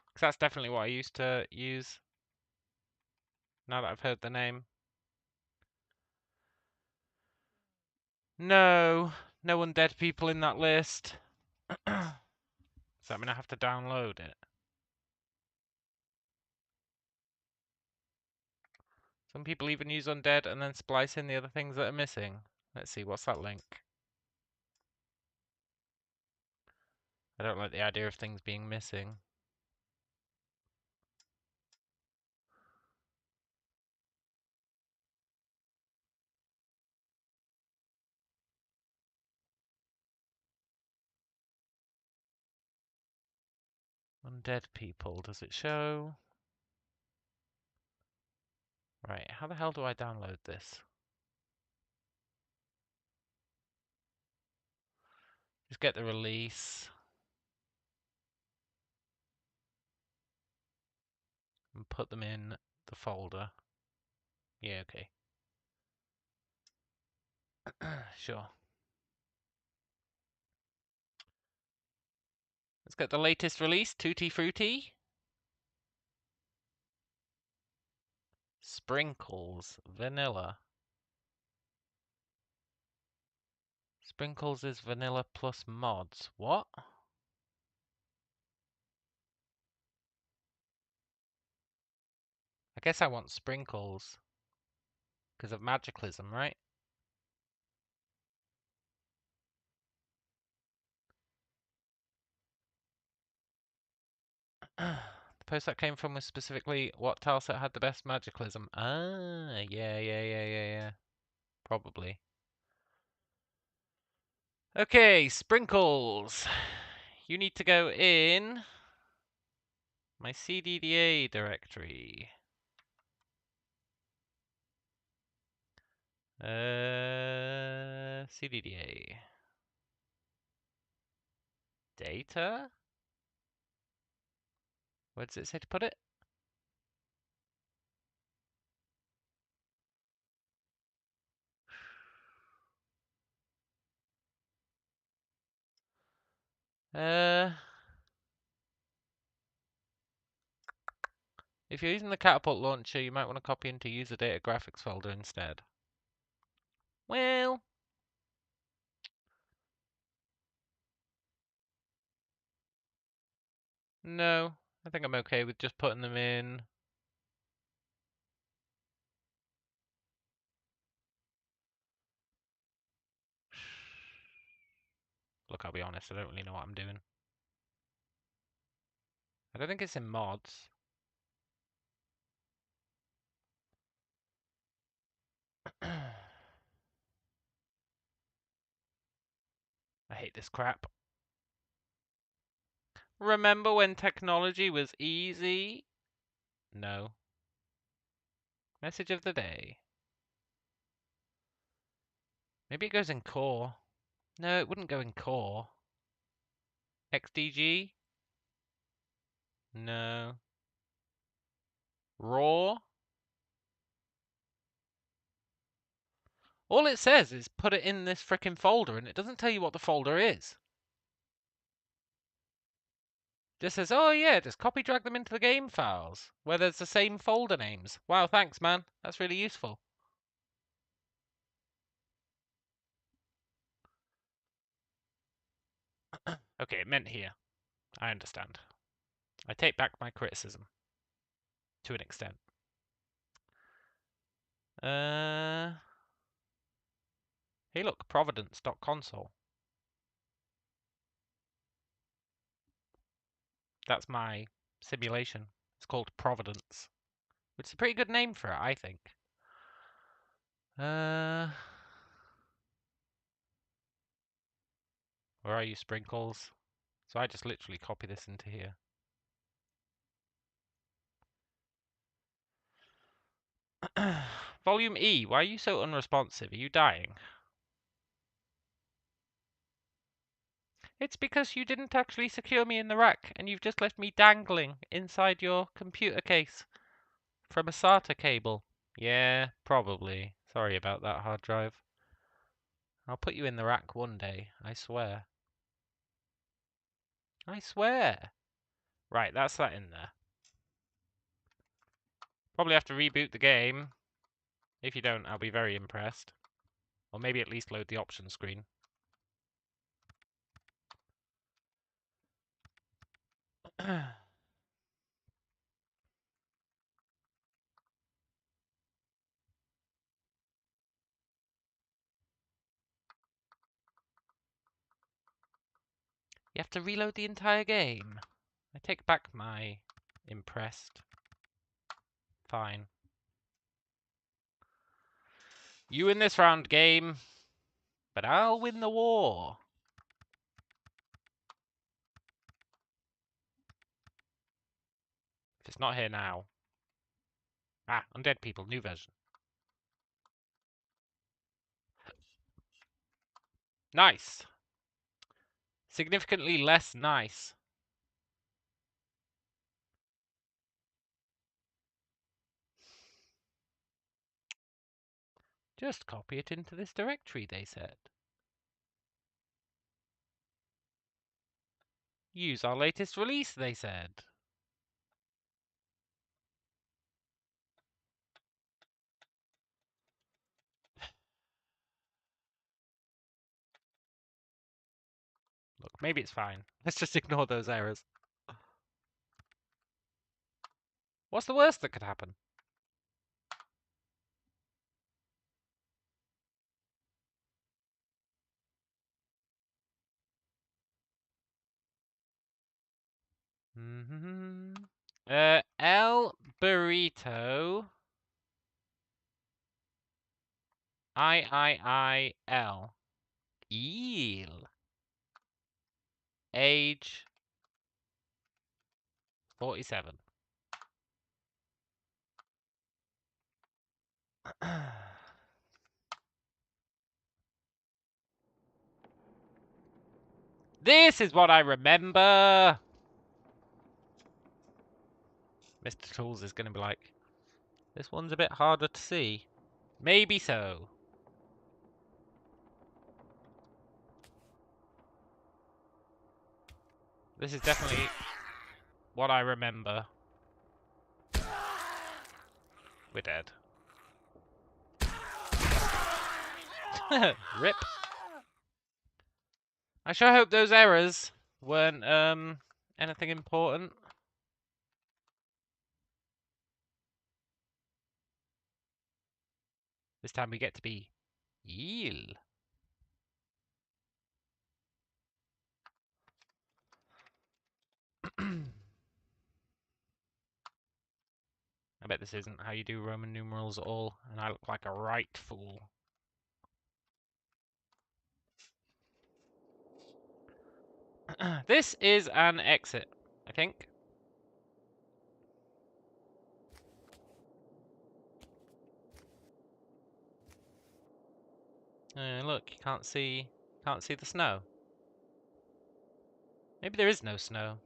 Because that's definitely what I used to use. Now that I've heard the name. No. No undead people in that list. So that mean I have to download it? Some people even use undead and then splice in the other things that are missing. Let's see, what's that link? I don't like the idea of things being missing. Undead people, does it show? Right, how the hell do I download this? Just get the release. And put them in the folder. Yeah, okay. Sure. Let's get the latest release, Tutti Frutti. Sprinkles, vanilla. Sprinkles is vanilla plus mods. What? I guess I want sprinkles. Because of Magiclysm, right? The post that came from was specifically what tileset had the best Magiclysm. Ah, yeah. Probably. Okay, sprinkles. You need to go in my CDDA directory. CDDA. Data? Where does it say to put it? If you're using the Catapult launcher, you might want to copy into user data graphics folder instead. Well, no. I think I'm okay with just putting them in. Look, I'll be honest, I don't really know what I'm doing. I don't think it's in mods. I hate this crap. Remember when technology was easy? No. Message of the day. Maybe it goes in core. No, it wouldn't go in core. XDG? No. Raw? All it says is put it in this frickin' folder, and it doesn't tell you what the folder is. Just says, oh yeah, just copy drag them into the game files, where there's the same folder names. Wow, thanks man, that's really useful. Okay, it meant here. I understand. I take back my criticism. To an extent. Hey look, providence.console. That's my simulation. It's called Providence. Which is a pretty good name for it, I think. Where are you, Sprinkles? So I just literally copy this into here. Volume E, why are you so unresponsive? Are you dying? It's because you didn't actually secure me in the rack, and you've just left me dangling inside your computer case from a SATA cable. Yeah, probably. Sorry about that, hard drive. I'll put you in the rack one day, I swear. I swear. Right, that's that in there. Probably have to reboot the game. If you don't, I'll be very impressed. Or maybe at least load the option screen. You have to reload the entire game. I take back my impressed. Fine. You win this round, game. But I'll win the war. If it's not here now. Ah, Undead People, new version. Nice. Significantly less nice. Just copy it into this directory, they said. Use our latest release, they said. Look, maybe it's fine. Let's just ignore those errors. What's the worst that could happen? El Burrito I-I-I-L. Eel. Age 47. This is what I remember. Mr. Tools is going to be like, this one's a bit harder to see. Maybe so. This is definitely what I remember. We're dead. Rip. I sure hope those errors weren't anything important. This time we get to be Eel. I bet this isn't how you do Roman numerals at all, and I look like a right fool. This is an exit, I think. Look, you can't see the snow. Maybe there is no snow.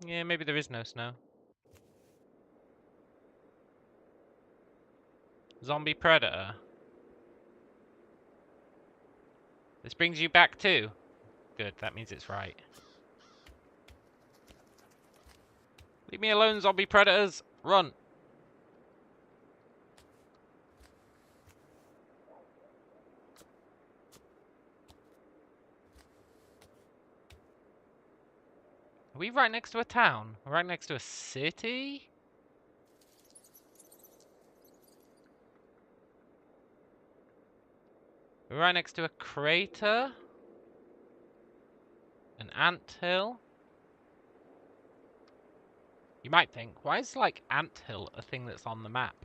Yeah, maybe there is no snow. Zombie predator. This brings you back too. Good, that means it's right. Leave me alone, zombie predators. Run. Are we right next to a town? We're right next to a city? We're right next to a crater? An anthill? You might think, why is like anthill a thing that's on the map?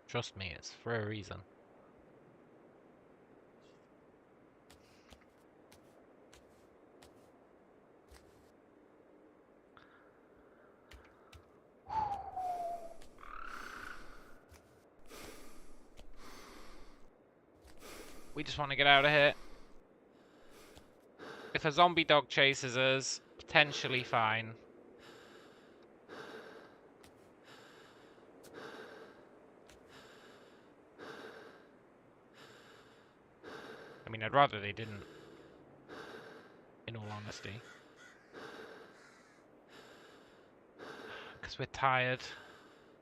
Trust me, it's for a reason. We just want to get out of here. If a zombie dog chases us, potentially fine. I mean, I'd rather they didn't, in all honesty. Because we're tired.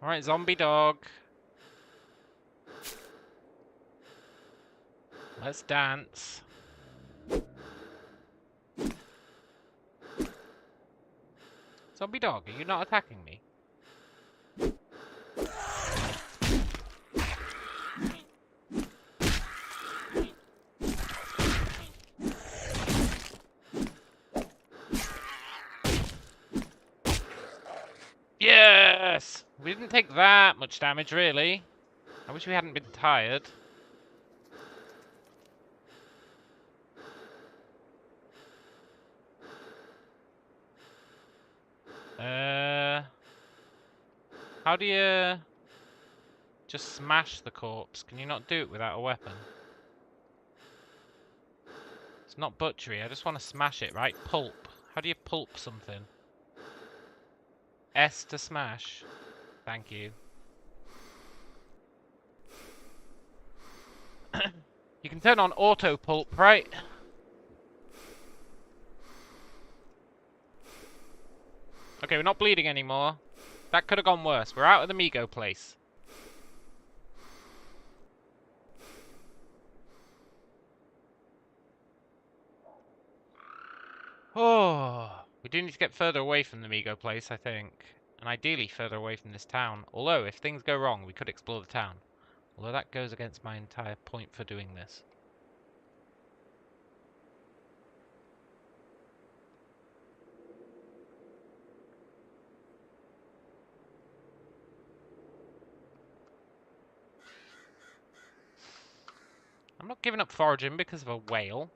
Alright, zombie dog. Let's dance. Zombie dog, are you not attacking me? Yes! We didn't take that much damage, really. I wish we hadn't been tired. How do you just smash the corpse? Can you not do it without a weapon? It's not butchery, I just want to smash it, right? Pulp. How do you pulp something? S to smash. Thank you. You can turn on auto pulp, right? Okay, we're not bleeding anymore. That could have gone worse. We're out of the Migo place. Oh, we do need to get further away from the Migo place, I think. And ideally further away from this town. Although, if things go wrong, we could explore the town. Although that goes against my entire point for doing this. not giving up foraging because of a whale.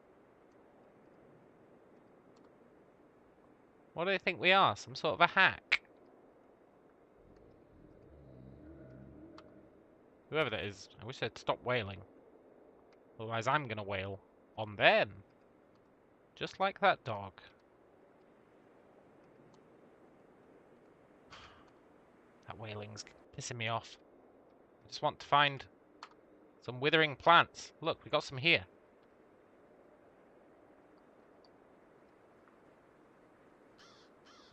What do they think we are? Some sort of a hack? Whoever that is, I wish they'd stop whaling. Otherwise I'm gonna wail on them. Just like that dog. That whaling's pissing me off. I just want to find some withering plants. Look, we got some here.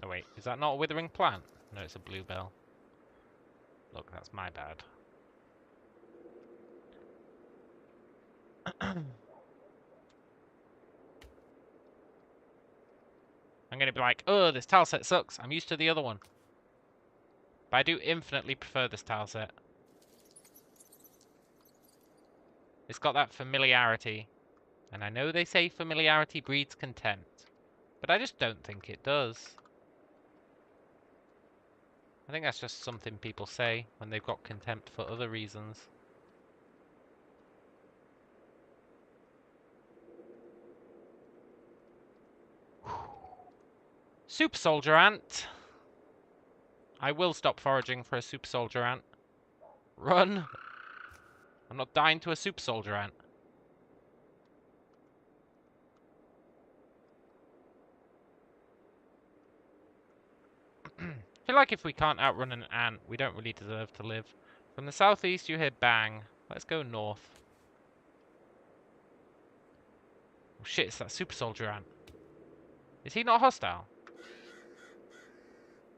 Oh wait, is that not a withering plant? No, it's a bluebell. Look, that's my bad. I'm gonna be like, oh, this tile set sucks. I'm used to the other one. But I do infinitely prefer this tile set. It's got that familiarity. And I know they say familiarity breeds contempt. But I just don't think it does. I think that's just something people say when they've got contempt for other reasons. Super soldier ant. I will stop foraging for a super soldier ant. Run! I'm not dying to a super soldier ant. I feel like if we can't outrun an ant, we don't really deserve to live. From the southeast you hear bang. Let's go north. Oh shit, it's that super soldier ant. Is he not hostile?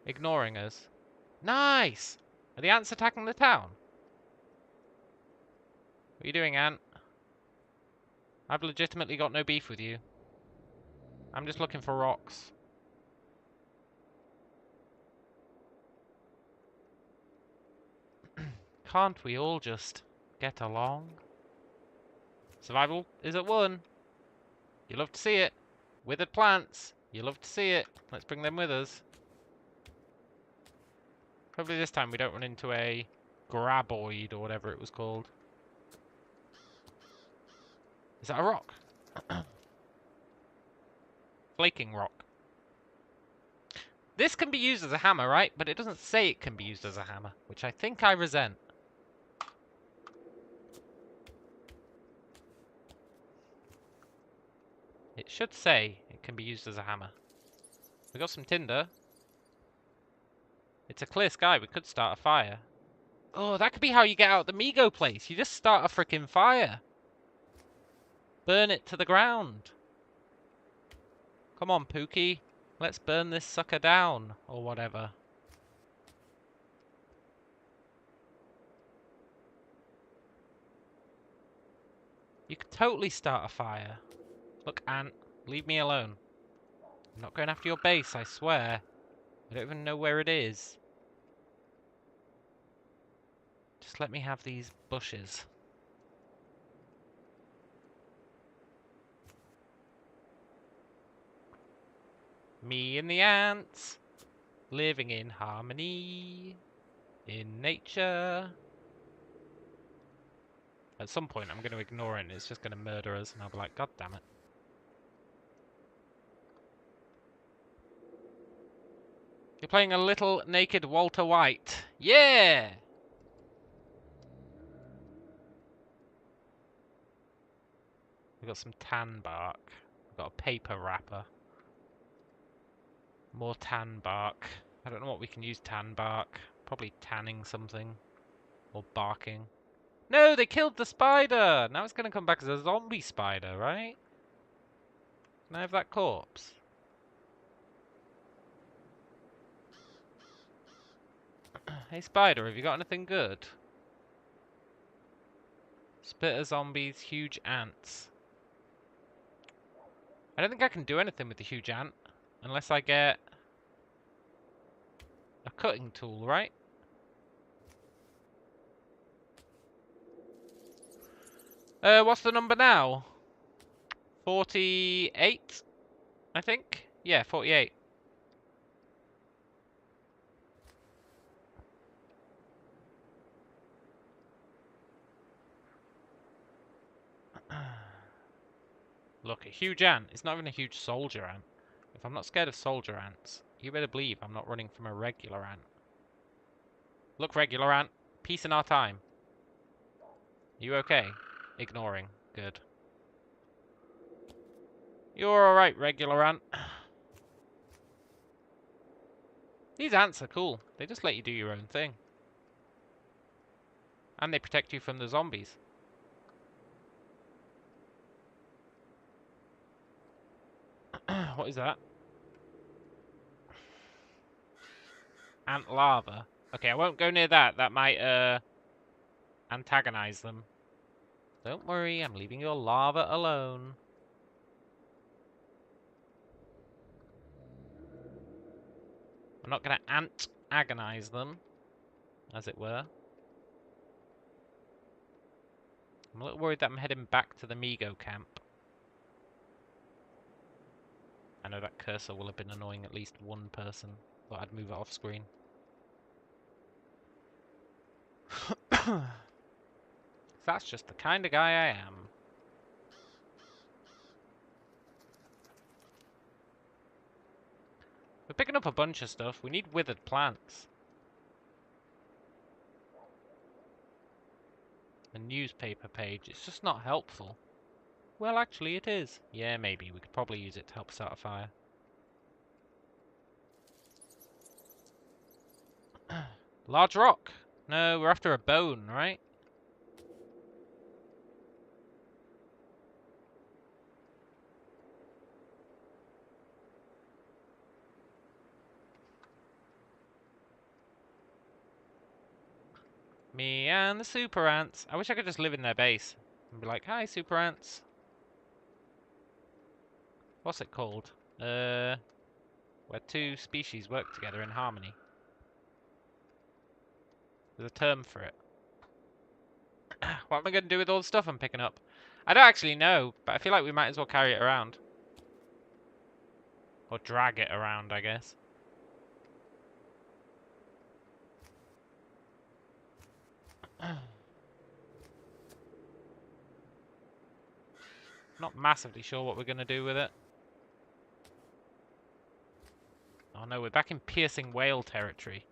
Ignoring us. Nice! Are the ants attacking the town? What are you doing, ant? I've legitimately got no beef with you. I'm just looking for rocks. Can't we all just get along? Survival is at 1. You love to see it. Withered plants. You love to see it. Let's bring them with us. Hopefully this time we don't run into a graboid or whatever it was called. Is that a rock? Flaking rock. This can be used as a hammer, right? But it doesn't say it can be used as a hammer, which I think I resent. It should say it can be used as a hammer. We got some tinder. It's a clear sky. We could start a fire. Oh, that could be how you get out the Migo place. You just start a freaking fire. Burn it to the ground. Come on, Pookie. Let's burn this sucker down, or whatever. You could totally start a fire. Look, ant, leave me alone. I'm not going after your base, I swear. I don't even know where it is. Just let me have these bushes. Me and the ants, living in harmony, in nature. At some point I'm going to ignore it and it's just going to murder us and I'll be like, God damn it. You're playing a little naked Walter White. Yeah! We've got some tan bark. We've got a paper wrapper. More tan bark. I don't know what we can use tan bark. Probably tanning something. Or barking. No, they killed the spider! Now it's going to come back as a zombie spider, right? Can I have that corpse? Hey spider, have you got anything good? Spitter zombies, huge ants. I don't think I can do anything with the huge ant. Unless I get a cutting tool, right? What's the number now? 48, I think? Yeah, 48. Look, a huge ant. It's not even a huge soldier ant. If I'm not scared of soldier ants, you better believe I'm not running from a regular ant. Look, regular ant. Peace in our time. You okay? Ignoring. Good. You're alright, regular ant. These ants are cool. They just let you do your own thing. And they protect you from the zombies. What is that? Ant lava. Okay, I won't go near that. That might, antagonize them. Don't worry, I'm leaving your lava alone. I'm not gonna ant-agonize them, as it were. I'm a little worried that I'm heading back to the Migo camp. I know that cursor will have been annoying at least one person. Thought I'd move it off screen. That's just the kind of guy I am. We're picking up a bunch of stuff. We need withered plants. A newspaper page. It's just not helpful. Well, actually it is. Yeah, maybe. We could probably use it to help start a fire. Large rock. No, we're after a bone, right? Me and the super ants. I wish I could just live in their base and be like, "Hi, super ants." What's it called? Where two species work together in harmony. There's a term for it. What am I going to do with all the stuff I'm picking up? I don't actually know, but I feel like we might as well carry it around. Or drag it around, I guess. Not massively sure what we're going to do with it. Oh no, we're back in piercing whale territory.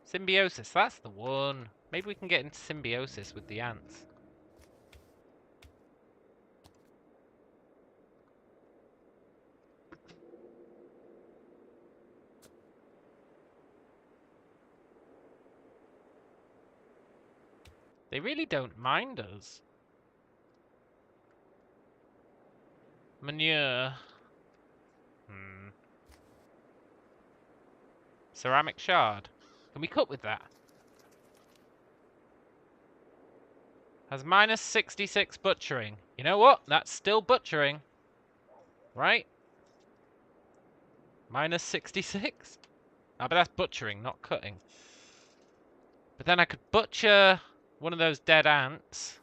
Symbiosis, that's the one. Maybe we can get into symbiosis with the ants. They really don't mind us. Manure. Ceramic shard. Can we cook with that? Has minus 66 butchering. You know what? That's still butchering. Right? Minus 66? Ah, but that's butchering, not cutting. But then I could butcher one of those dead ants.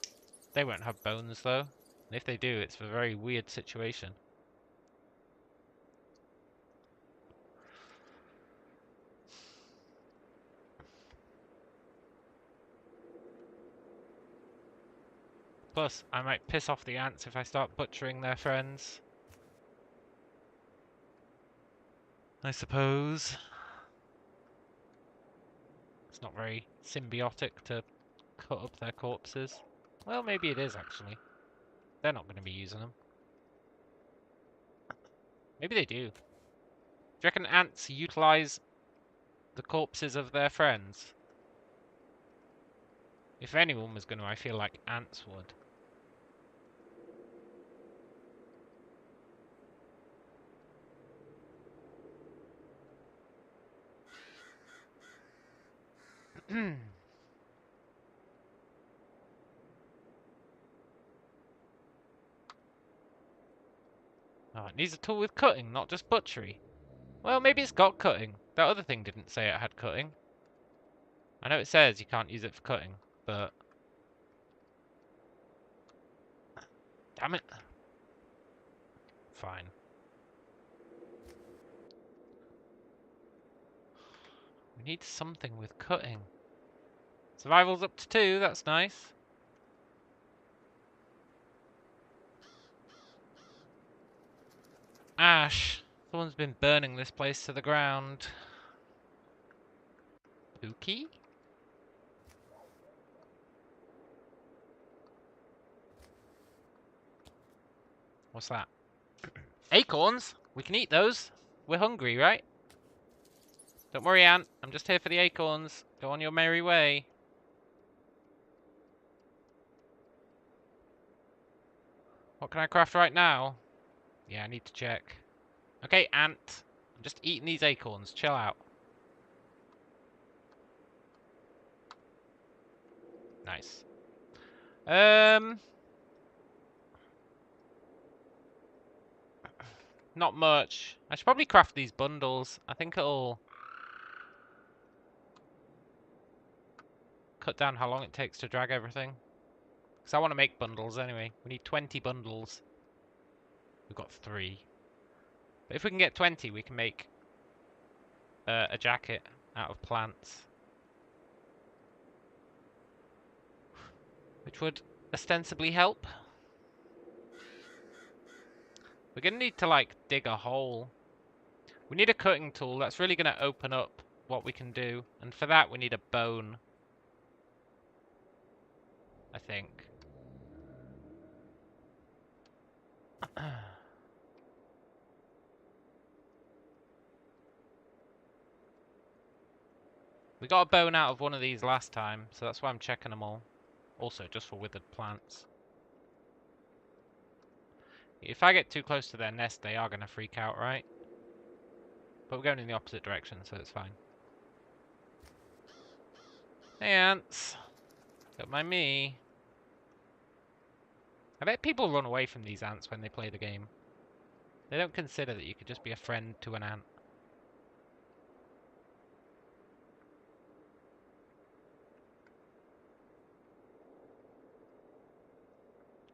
They won't have bones, though. And if they do, it's a very weird situation. Plus, I might piss off the ants if I start butchering their friends. I suppose. It's not very symbiotic to cut up their corpses. Well, maybe it is, actually. They're not going to be using them. Maybe they do. Do you reckon ants utilize the corpses of their friends? If anyone was going to, I feel like ants would. Oh, it needs a tool with cutting, not just butchery. Well, maybe it's got cutting. That other thing didn't say it had cutting. I know it says you can't use it for cutting, but... Damn it. Fine. We need something with cutting. Survival's up to 2, that's nice. ash. Someone's been burning this place to the ground. Pookie? What's that? Acorns? We can eat those. We're hungry, right? Don't worry, Ant. I'm just here for the acorns. Go on your merry way. What can I craft right now? Yeah, I need to check. Okay, Ant. I'm just eating these acorns. Chill out. Nice. Not much. I should probably craft these bundles. I think it'll cut down how long it takes to drag everything. Because I want to make bundles anyway. We need 20 bundles. We've got 3. But if we can get 20, we can make a jacket out of plants. Which would ostensibly help. We're going to need to, like, dig a hole. We need a cutting tool. That's really going to open up what we can do. And for that, we need a bone. I think. We got a bone out of one of these last time, so that's why I'm checking them all. Also, just for withered plants. If I get too close to their nest, they are going to freak out, right? But we're going in the opposite direction, so it's fine. Hey, ants. Don't mind me. I bet people run away from these ants when they play the game. They don't consider that you could just be a friend to an ant.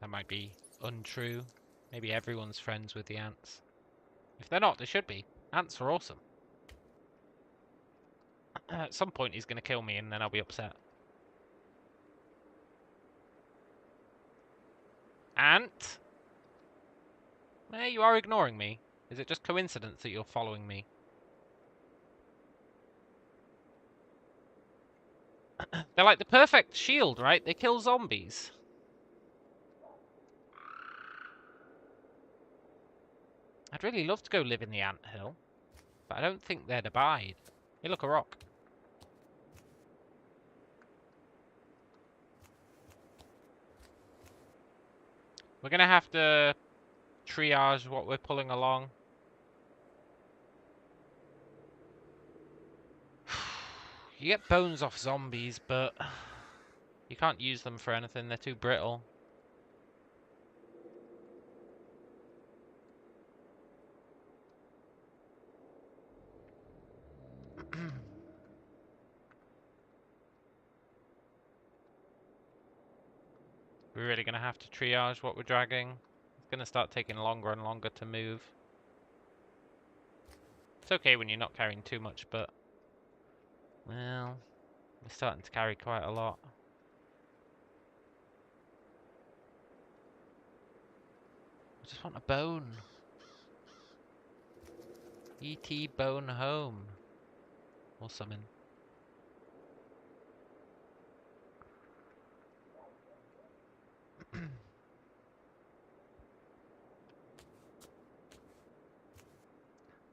That might be untrue. Maybe everyone's friends with the ants. If they're not, they should be. Ants are awesome. At some point he's going to kill me and then I'll be upset. Ant? Eh, you are ignoring me. Is it just coincidence that you're following me? They're like the perfect shield, right? They kill zombies. I'd really love to go live in the anthill, but I don't think they'd abide. Hey, look, a rock. We're going to have to triage what we're pulling along. You get bones off zombies, but you can't use them for anything. They're too brittle. We're really going to have to triage what we're dragging. It's going to start taking longer and longer to move. It's okay when you're not carrying too much, but... well, we're starting to carry quite a lot. I just want a bone. E.T. bone home. Or something.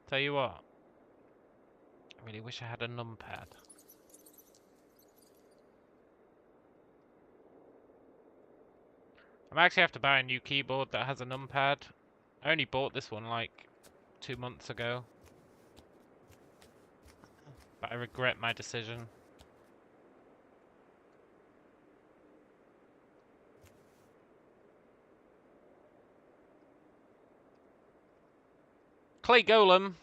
Tell you what. I really wish I had a numpad. I might actually have to buy a new keyboard that has a numpad. I only bought this one like 2 months ago. But I regret my decision. Clay golem!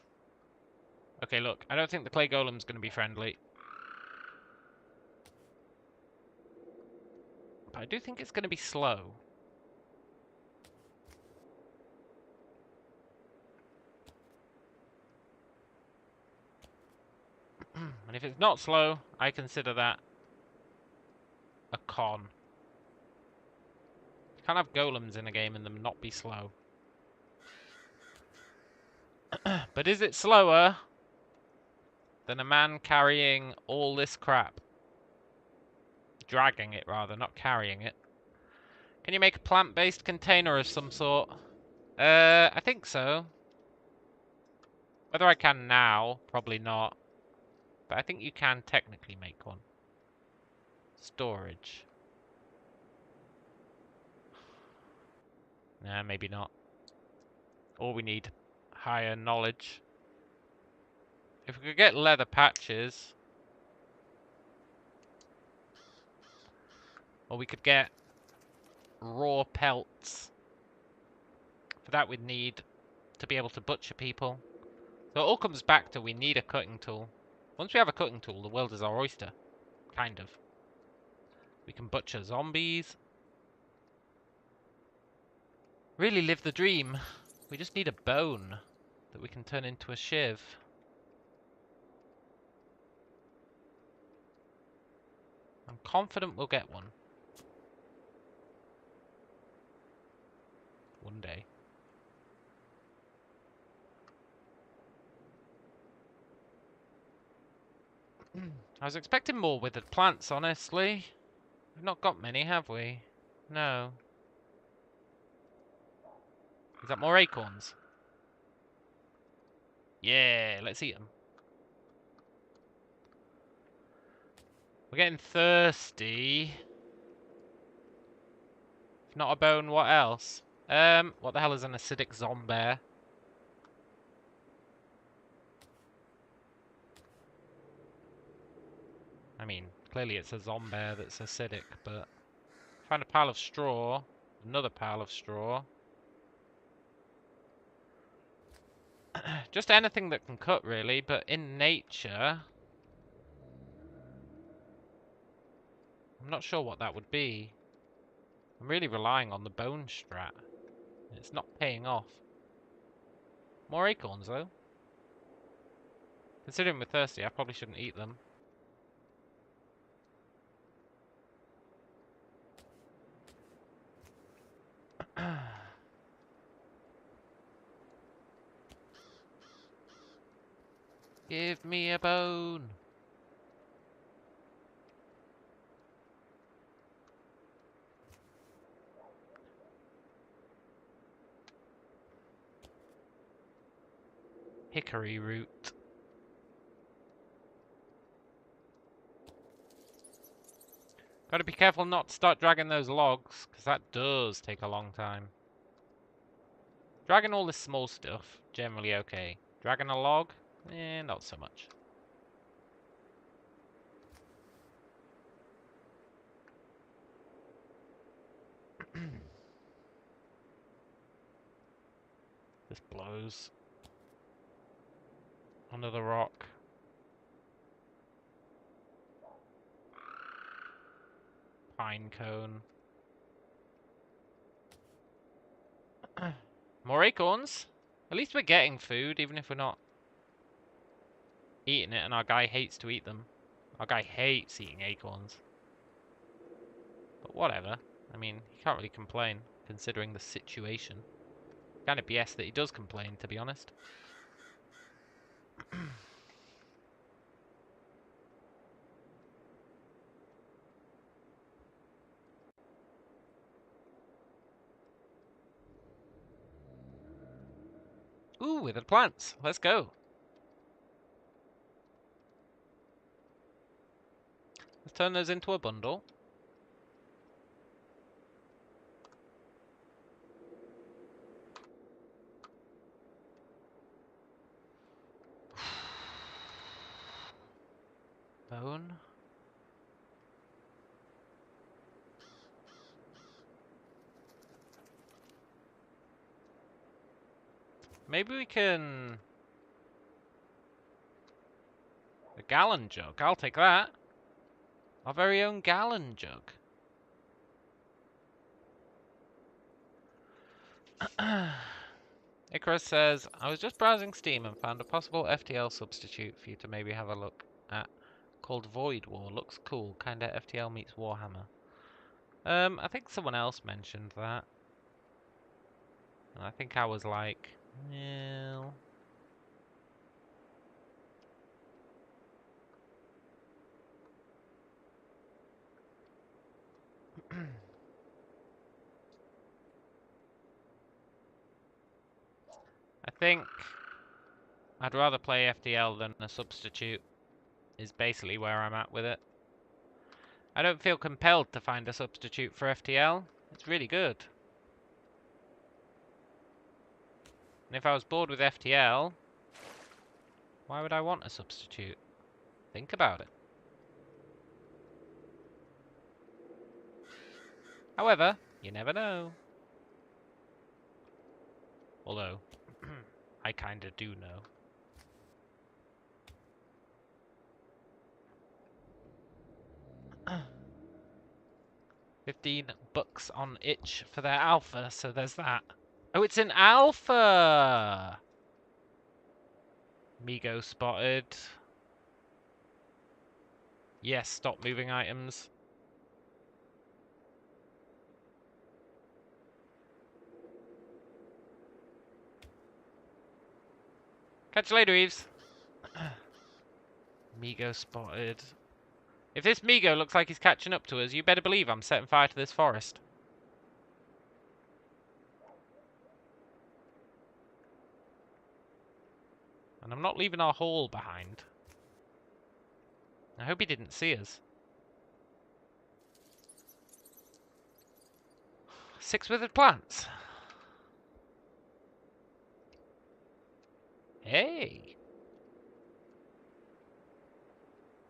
Okay, look, I don't think the clay golem's going to be friendly. But I do think it's going to be slow. And if it's not slow, I consider that a con. You can't have golems in a game and them not be slow. But is it slower than a man carrying all this crap? Dragging it, rather, not carrying it. Can you make a plant-based container of some sort? I think so. Whether I can now, probably not. But I think you can technically make one. Storage. Nah, maybe not. Or we need higher knowledge. If we could get leather patches. Or we could get raw pelts. For that we'd need to be able to butcher people. So it all comes back to we need a cutting tool. Once we have a cutting tool, the world is our oyster. Kind of. We can butcher zombies. Really live the dream. We just need a bone that we can turn into a shiv. I'm confident we'll get one. One day. I was expecting more withered plants, honestly. We've not got many, have we? No. Is that more acorns? Yeah, let's eat them. We're getting thirsty. If not a bone, what else? What the hell is an acidic zombie? I mean, clearly it's a zombie that's acidic, but... Find a pile of straw. Another pile of straw. Just anything that can cut, really, but in nature... I'm not sure what that would be. I'm really relying on the bone strat. It's not paying off. More acorns, though. Considering we're thirsty, I probably shouldn't eat them. Give me a bone. Hickory root. Gotta be careful not to start dragging those logs, because that does take a long time. Dragging all this small stuff, generally okay. Dragging a log? Eh, not so much. This blows. Under the rock. Pine cone. More acorns. At least we're getting food, even if we're not eating it, and our guy hates to eat them. Our guy hates eating acorns. But whatever. I mean, he can't really complain, considering the situation. Kind of BS that he does complain, to be honest. Ooh, withered plants. Let's go. Let's turn those into a bundle. Bone. Maybe we can... A gallon jug. I'll take that. Our very own gallon jug. Icarus says, I was just browsing Steam and found a possible FTL substitute for you to maybe have a look at. Called Void War. Looks cool. Kinda FTL meets Warhammer. I think someone else mentioned that. And I think I was like, well... I think I'd rather play FTL than a substitute, is basically where I'm at with it. I don't feel compelled to find a substitute for FTL. It's really good. And if I was bored with FTL, why would I want a substitute? Think about it. However, you never know. Although, I kinda do know. 15 bucks on itch for their alpha, so there's that. Oh, it's an alpha! Migo spotted. Yes, stop moving items. Catch you later, Eves. Migo spotted. If this Migo looks like he's catching up to us, you better believe I'm setting fire to this forest. And I'm not leaving our hole behind. I hope he didn't see us. 6 withered plants. Hey!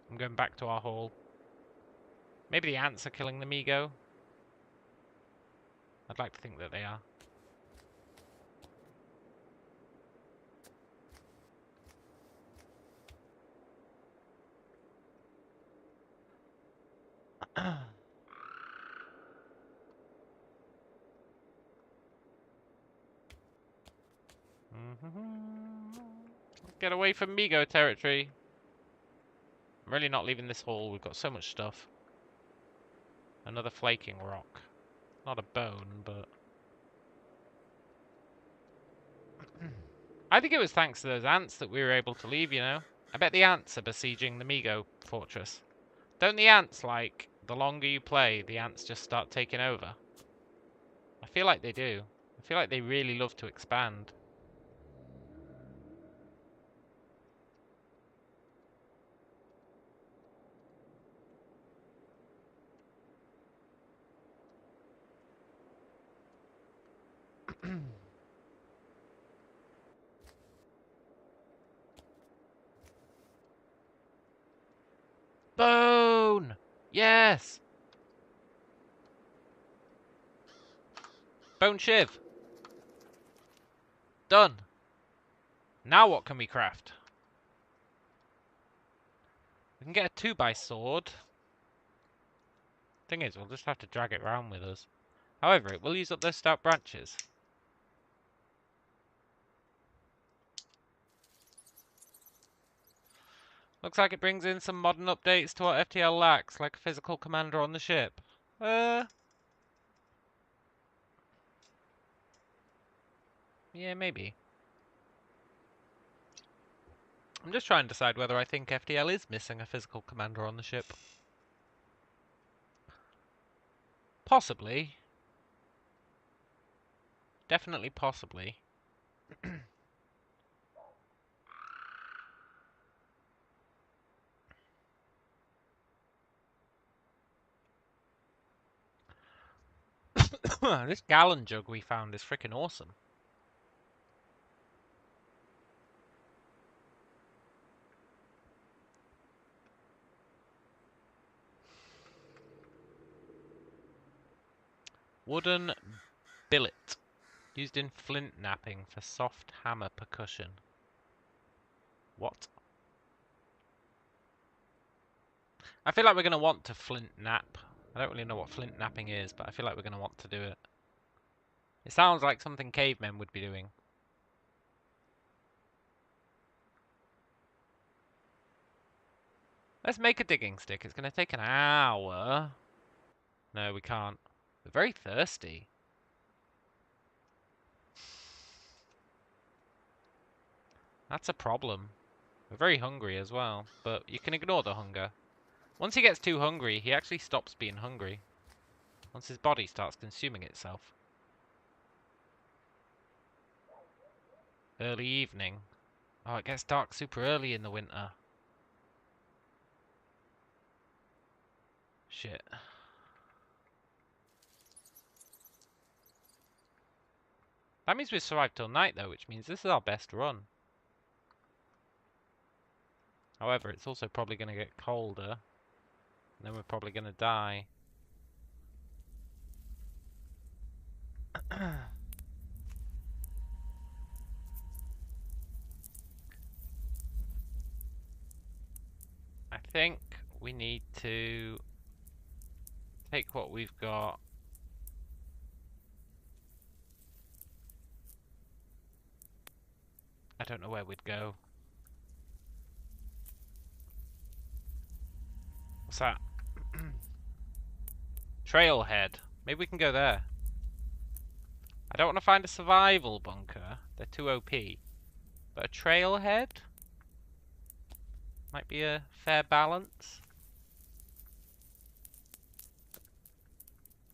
I'm going back to our hole. Maybe the ants are killing the Migo. I'd like to think that they are. Get away from Migo territory. I'm really not leaving this hole. We've got so much stuff. Another flaking rock. Not a bone, but... I think it was thanks to those ants that we were able to leave, you know? I bet the ants are besieging the Migo fortress. Don't the ants, like, the longer you play, the ants just start taking over? I feel like they do. I feel like they really love to expand. Bone! Yes! Bone shiv! Done! Now what can we craft? We can get a 2x sword. Thing is, we'll just have to drag it around with us. However, it will use up those stout branches. Looks like it brings in some modern updates to what FTL lacks, like a physical commander on the ship. Yeah, maybe. I'm just trying to decide whether I think FTL is missing a physical commander on the ship. Possibly. Definitely possibly. This gallon jug we found is freaking awesome. Wooden billet. Used in flint knapping for soft hammer percussion. What? I feel like we're going to want to flint knap. I don't really know what flint napping is, but I feel like we're going to want to do it. It sounds like something cavemen would be doing. Let's make a digging stick. It's going to take an hour. No, we can't. We're very thirsty. That's a problem. We're very hungry as well, but you can ignore the hunger. Once he gets too hungry, he actually stops being hungry. Once his body starts consuming itself. Early evening. Oh, it gets dark super early in the winter. Shit. That means we've survived till night though, which means this is our best run. However, it's also probably going to get colder. And then we're probably going to die. I think we need to take what we've got. I don't know where we'd go. What's that? Trailhead. Maybe we can go there. I don't want to find a survival bunker. They're too OP. But a trailhead might be a fair balance.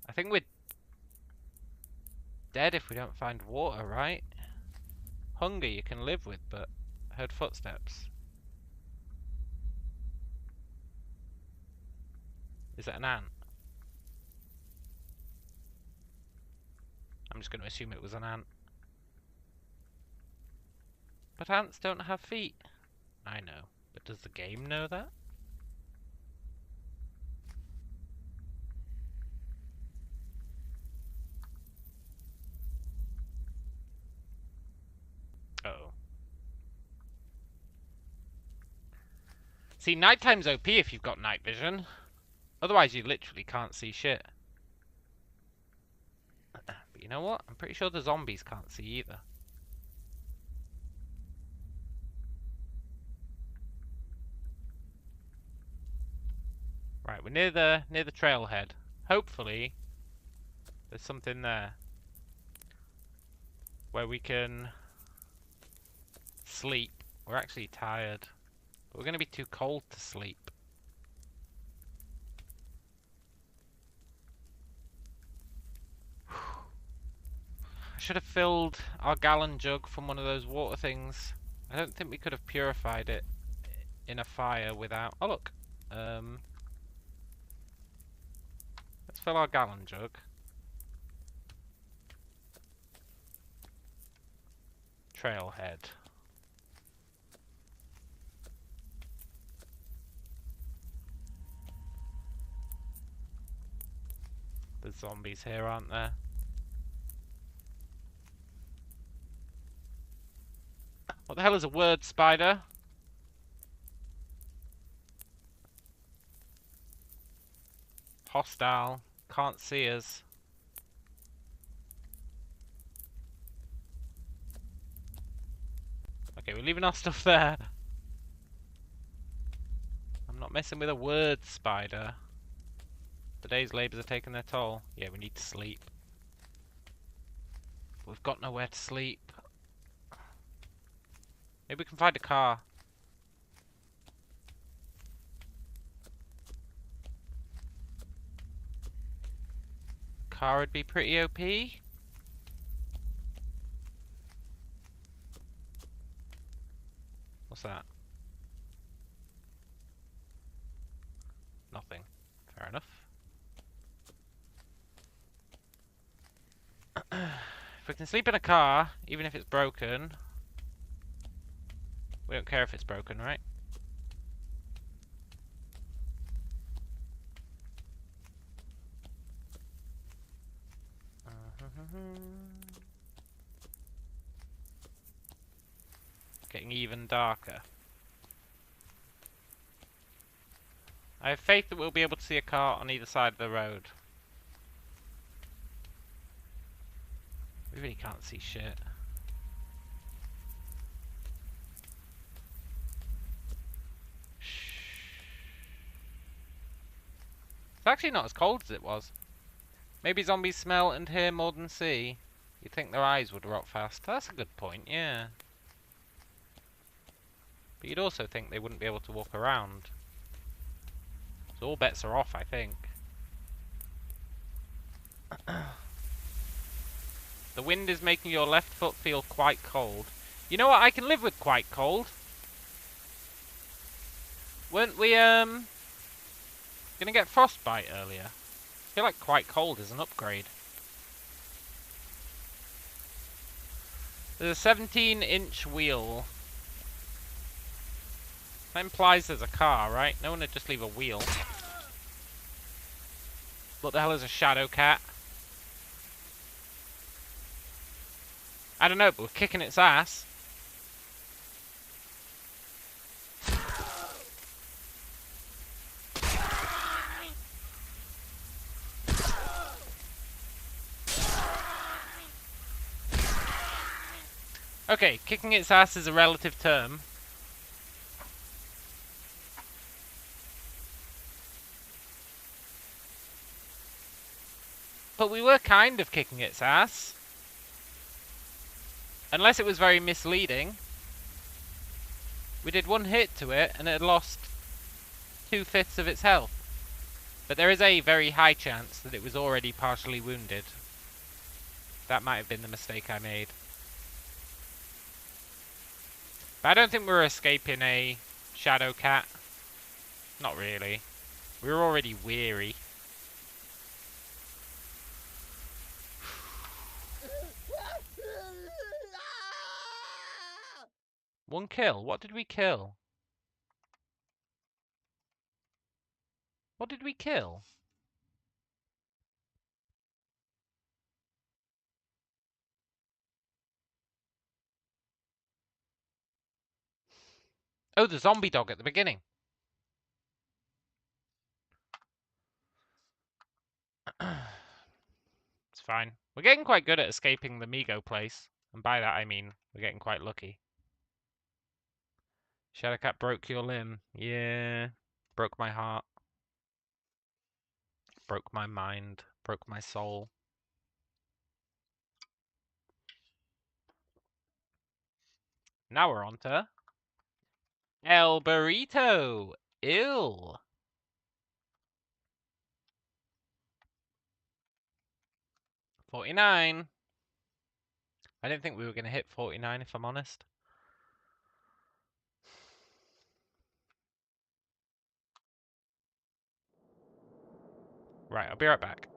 I think we're dead if we don't find water, right? Hunger you can live with, but I heard footsteps. Is it an ant? I'm just going to assume it was an ant. But ants don't have feet. I know. But does the game know that? Uh-oh. See, nighttime's OP if you've got night vision. Otherwise, you literally can't see shit. But you know what? I'm pretty sure the zombies can't see either. Right, we're near the trailhead. Hopefully, there's something there where we can sleep. We're actually tired, but we're going to be too cold to sleep. I should have filled our gallon jug from one of those water things. I don't think we could have purified it in a fire without... Oh, look. Let's fill our gallon jug. Trailhead. There's zombies here, aren't there? What the hell is a word spider? Hostile. Can't see us. Okay, we're leaving our stuff there. I'm not messing with a word spider. The day's labours are taking their toll. Yeah, we need to sleep. We've got nowhere to sleep. Maybe we can find a car. Car would be pretty OP. What's that? Nothing. Fair enough. If we can sleep in a car, even if it's broken, we don't care if it's broken, right? Getting even darker. I have faith that we'll be able to see a car on either side of the road. We really can't see shit. It's actually not as cold as it was. Maybe zombies smell and hear more than see. You'd think their eyes would rot fast. That's a good point, yeah. But you'd also think they wouldn't be able to walk around. So all bets are off, I think. The wind is making your left foot feel quite cold. You know what? I can live with quite cold. Weren't we, gonna get frostbite earlier? I feel like quite cold is an upgrade. There's a 17-inch wheel. That implies there's a car, right? No one would just leave a wheel. What the hell is a shadow cat? I don't know, but we're kicking its ass. Okay, kicking its ass is a relative term. But we were kind of kicking its ass. Unless it was very misleading. We did one hit to it, and it had lost 2/5 of its health. But there is a very high chance that it was already partially wounded. That might have been the mistake I made. But I don't think we're escaping a shadow cat. Not really. We were already weary. One kill. What did we kill? What did we kill? Oh, the zombie dog at the beginning. It's fine. We're getting quite good at escaping the Migo place. And by that I mean we're getting quite lucky. Shadowcat broke your limb. Yeah. Broke my heart. Broke my mind. Broke my soul. Now we're on to El Burrito. Ill. 49. I didn't think we were going to hit 49 if I'm honest. Right, I'll be right back.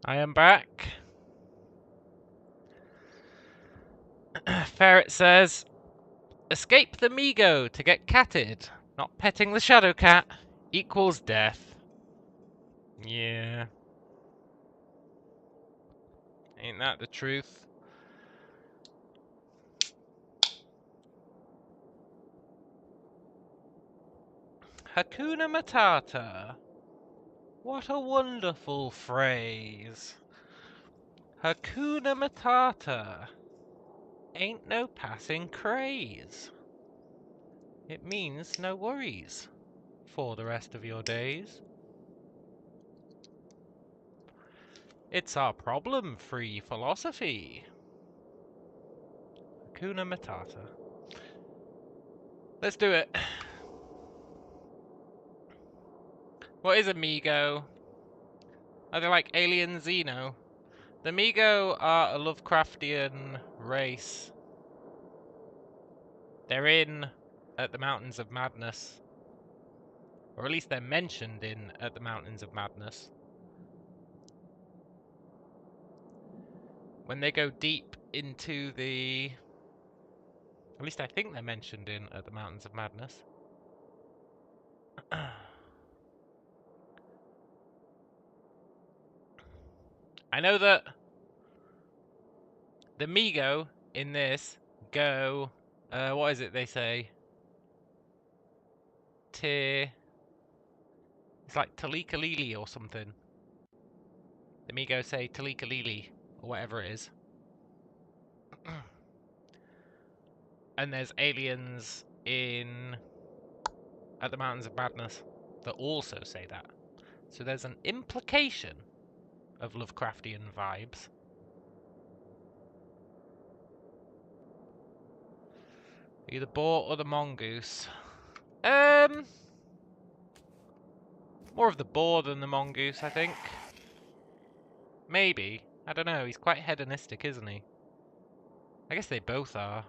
I am back. Ferret says, escape the Migo to get catted. Not petting the shadow cat equals death. Yeah. Ain't that the truth? Hakuna Matata. What a wonderful phrase. Hakuna Matata. Ain't no passing craze. It means no worries for the rest of your days. It's our problem-free philosophy. Hakuna Matata. Let's do it. What is Amigo? Are they like alien Xeno? The Amigo are a Lovecraftian race. They're in at the Mountains of Madness. Or at least they're mentioned in at the Mountains of Madness. When they go deep into the... At least I think they're mentioned in at the Mountains of Madness. I know that the Migo in this go... what is it they say? It's like Talikalili or something. The Migo say Talikalili or whatever it is. And there's aliens in at the Mountains of Madness that also say that. So there's an implication of Lovecraftian vibes. Either boar or the mongoose. More of the boar than the mongoose, I think. Maybe. I don't know. He's quite hedonistic, isn't he? I guess they both are.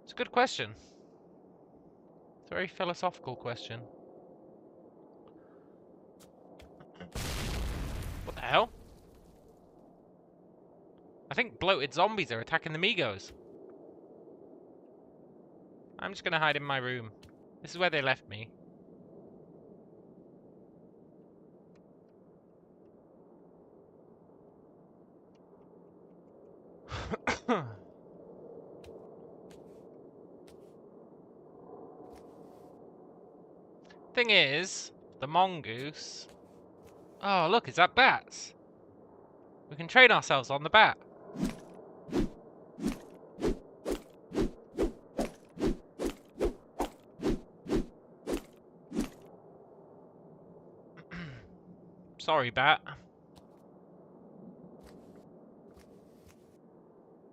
It's a good question. It's a very philosophical question. What the hell? I think bloated zombies are attacking the Migos. I'm just gonna hide in my room. This is where they left me. Thing is, the mongoose... Oh, look, is that bats? We can train ourselves on the bat. Sorry, bat.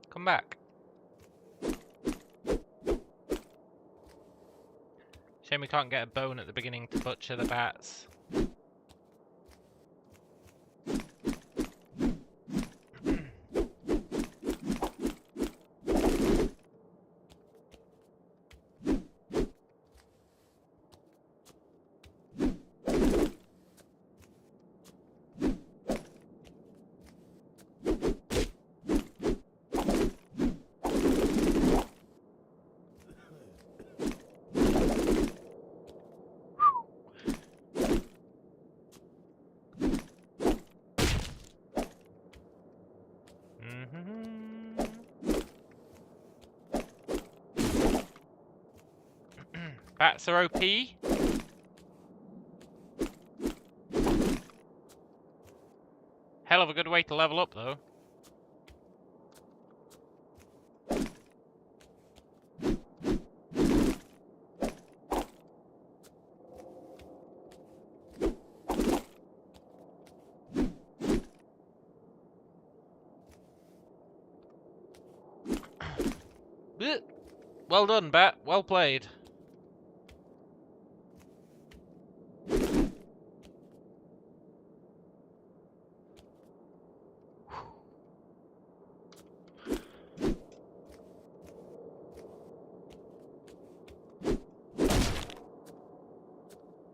Come back. Shame we can't get a bone at the beginning to butcher the bats. Bats are OP. Hell of a good way to level up, though. Well done, bat. Well played.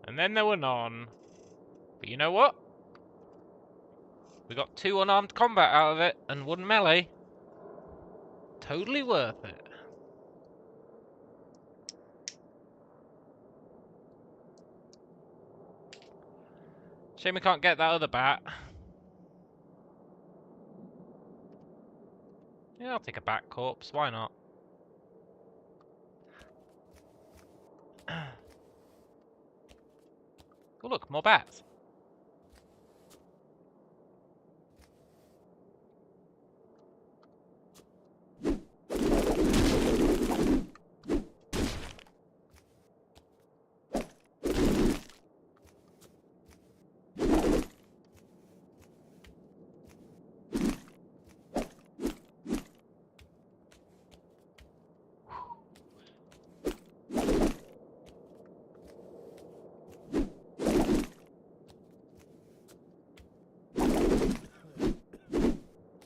And then there were none. But you know what? We got 2 unarmed combat out of it, and 1 melee. Totally worth it. Shame we can't get that other bat. Yeah, I'll take a bat corpse. Why not? Oh look, more bats.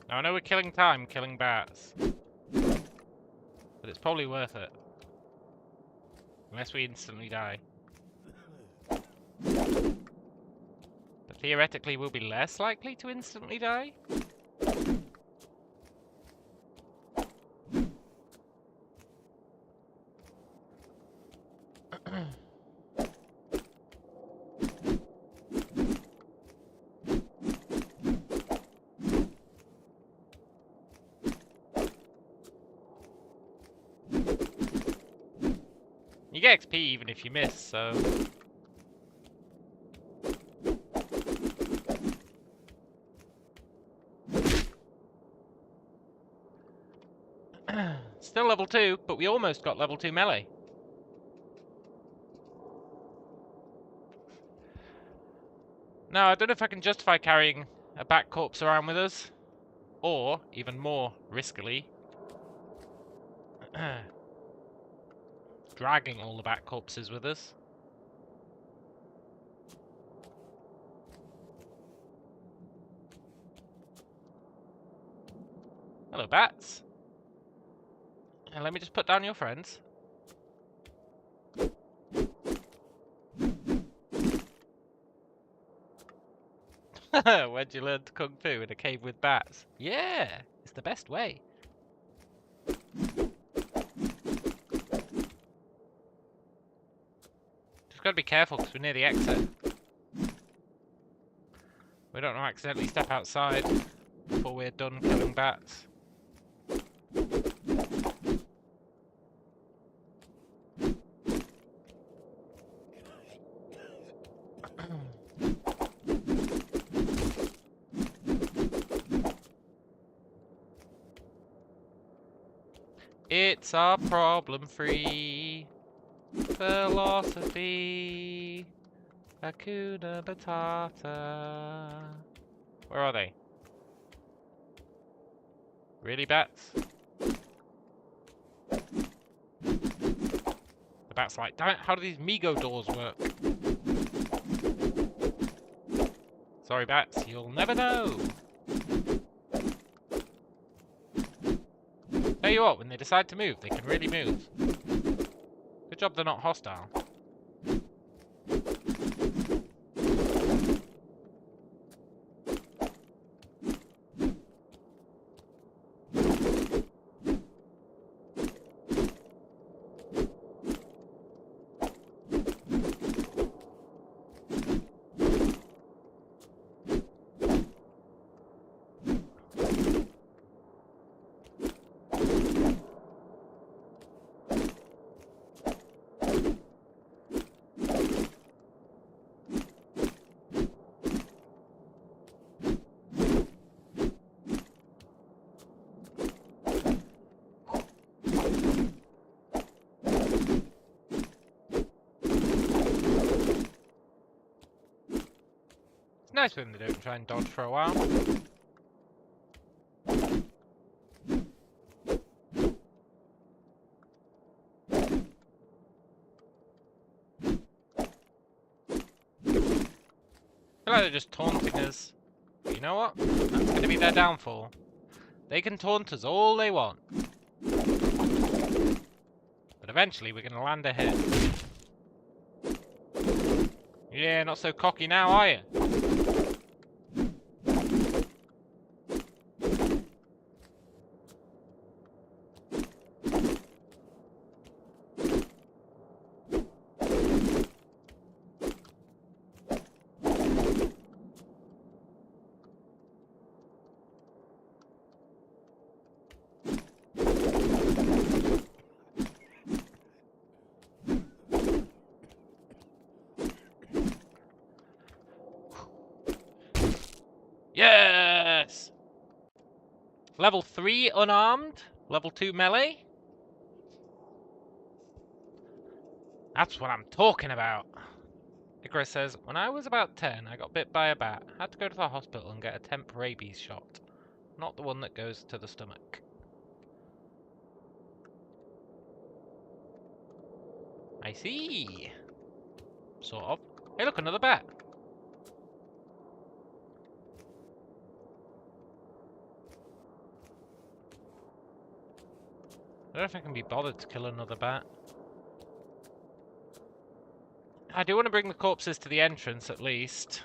Now I know we're killing time killing bats, but it's probably worth it. Unless we instantly die. But theoretically we'll be less likely to instantly die? You get XP even if you miss, so... Still level 2, but we almost got level 2 melee. Now, I don't know if I can justify carrying a bat corpse around with us, or, even more riskily, dragging all the bat corpses with us. Hello, bats. And let me just put down your friends. Where'd you learn Kung Fu? In a cave with bats? Yeah, it's the best way. Just gotta be careful because we're near the exit. We don't want to accidentally step outside before we're done killing bats. It's our problem-free philosophy. Hakuna Matata. Where are they? Really, bats? The bat's like, damn it, how do these Migo doors work? Sorry, bats, you'll never know. Tell you what, when they decide to move, they can really move. Good job they're not hostile. It's nice when they don't try and dodge for a while. I feel like they're just taunting us. But you know what? That's going to be their downfall. They can taunt us all they want. But eventually we're going to land a hit. Yeah, not so cocky now, are you? Level 3 unarmed. Level 2 melee. That's what I'm talking about. Icarus says, when I was about 10, I got bit by a bat. Had to go to the hospital and get a temp rabies shot. Not the one that goes to the stomach. I see. Sort of. Hey, look, another bat. I don't know if I can be bothered to kill another bat. I do want to bring the corpses to the entrance, at least.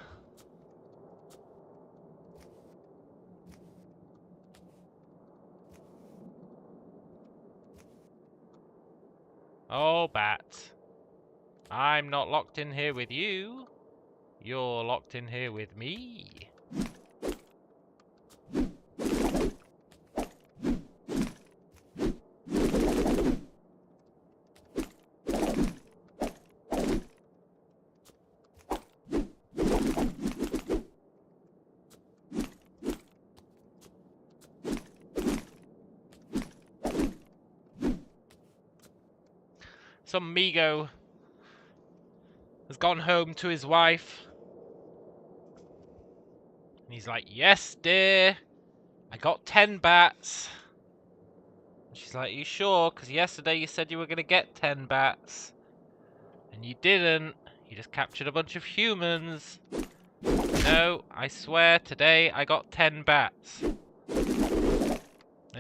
Oh, bat. I'm not locked in here with you. You're locked in here with me. Some Migo has gone home to his wife. And he's like, yes, dear. I got 10 bats. And she's like, you sure? Because yesterday you said you were going to get 10 bats. And you didn't. You just captured a bunch of humans. No, I swear today I got 10 bats. Then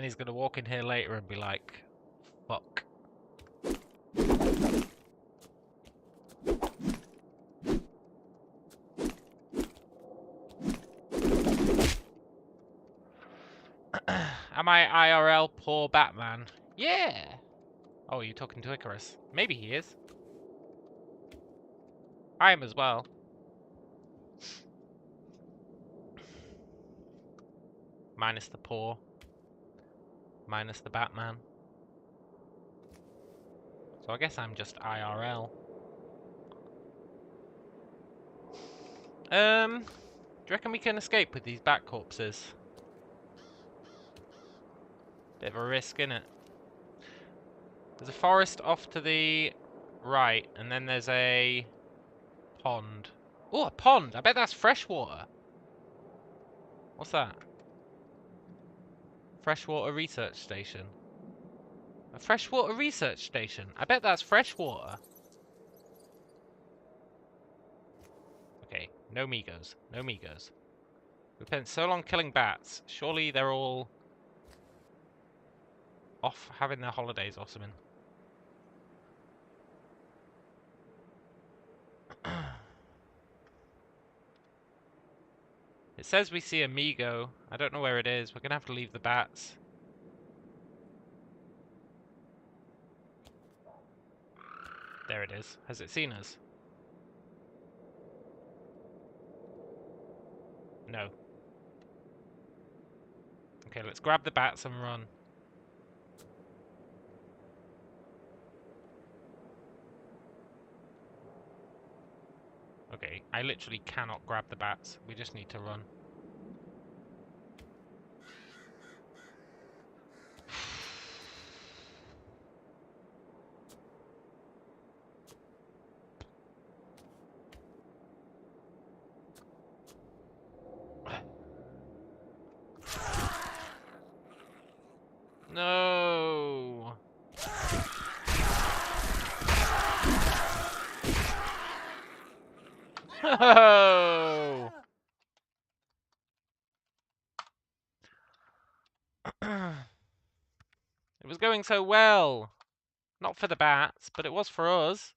he's going to walk in here later and be like, fuck. Am I IRL poor Batman? Yeah. Oh, are you talking to Icarus? Maybe he is. I am as well. Minus the poor. Minus the Batman. So I guess I'm just IRL. Do you reckon we can escape with these bat corpses? Bit of a risk, innit? There's a forest off to the right, and then there's a pond. Oh, a pond! I bet that's freshwater. What's that? Freshwater research station. A freshwater research station. I bet that's freshwater. Okay, no Migos. No Migos. We've spent so long killing bats. Surely they're all off having their holidays or something. It says we see a Migo. I don't know where it is. We're gonna have to leave the bats. There it is. Has it seen us? No. Okay, let's grab the bats and run. Okay, I literally cannot grab the bats. We just need to run. No. No. It was going so well. Not for the bats, but it was for us.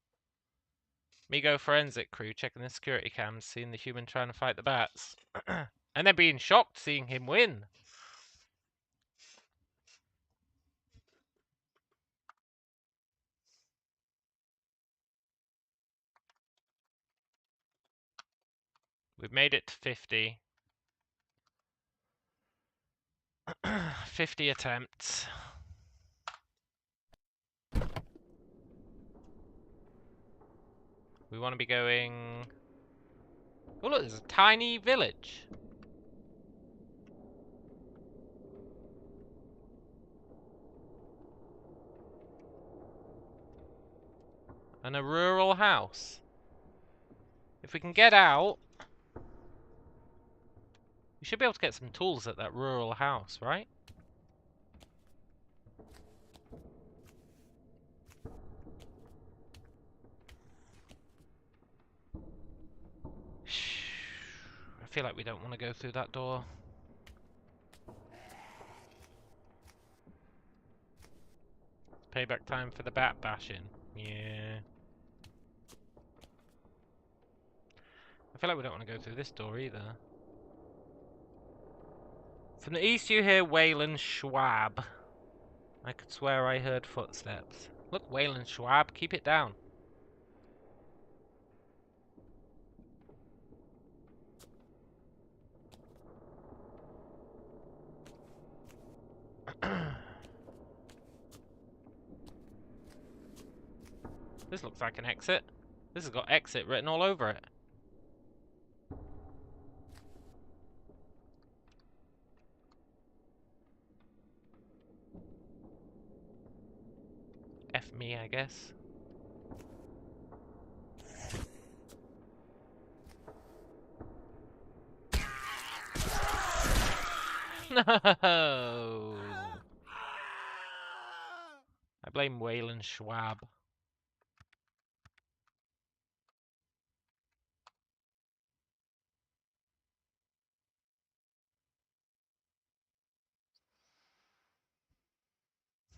Migo forensic crew checking the security cams, seeing the human trying to fight the bats. And then being shocked seeing him win. We've made it to 50. 50 attempts. We want to be going... Oh look, there's a tiny village. And a rural house. If we can get out, we should be able to get some tools at that rural house, right? Shh. I feel like we don't want to go through that door. Payback time for the bat bashing. Yeah. I feel like we don't want to go through this door either. From the east you hear Wayland Schwab. I could swear I heard footsteps. Look, Wayland Schwab, keep it down. This looks like an exit. This has got exit written all over it. F me, I guess. No! I blame Wayland Schwab.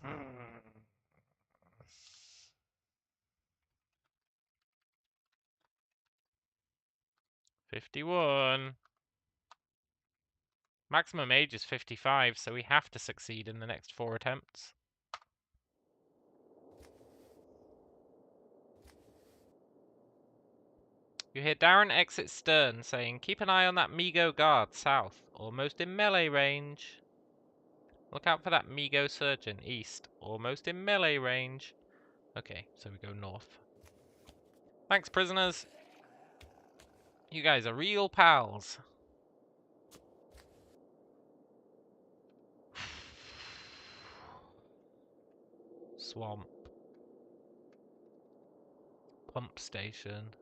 Hmm. 51. Maximum age is 55, so we have to succeed in the next 4 attempts. You hear Darren exit stern saying, keep an eye on that Migo guard south, almost in melee range. Look out for that Migo surgeon east, almost in melee range. Okay, so we go north. Thanks, prisoners. You guys are real pals. Swamp. Pump station.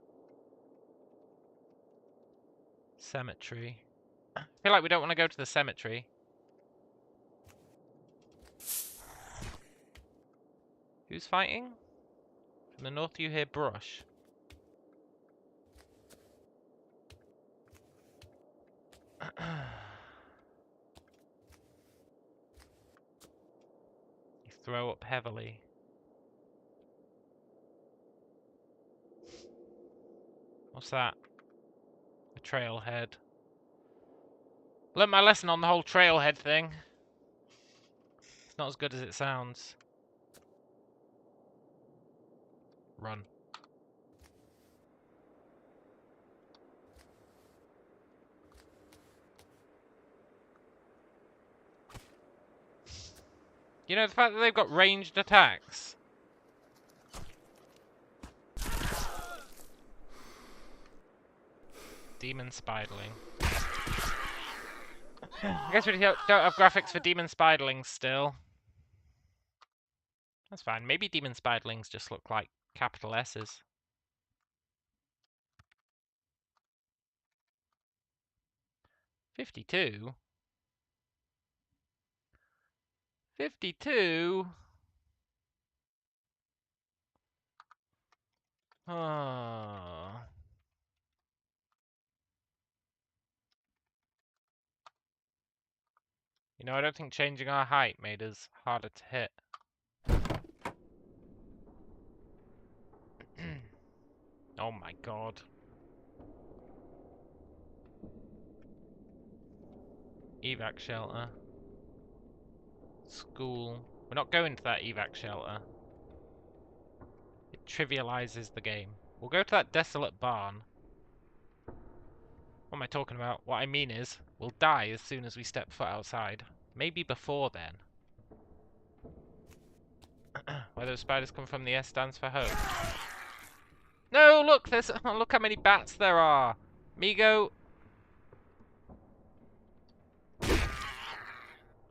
Cemetery. I feel like we don't want to go to the cemetery. Who's fighting? From the north you hear brush. You throw up heavily. What's that? A trailhead. Learned my lesson on the whole trailhead thing. It's not as good as it sounds. Run. You know, the fact that they've got ranged attacks. Demon Spiderling. I guess we don't have graphics for Demon Spiderlings still. That's fine. Maybe Demon Spiderlings just look like capital S's. $52. $52. Oh. You know, I don't think changing our height made us harder to hit. Oh my god. Evac shelter. School. We're not going to that evac shelter. It trivializes the game. We'll go to that desolate barn. What am I talking about? What I mean is, we'll die as soon as we step foot outside. Maybe before then. Where those spiders come from, the S stands for hope. No, look! There's look how many bats there are. Migo.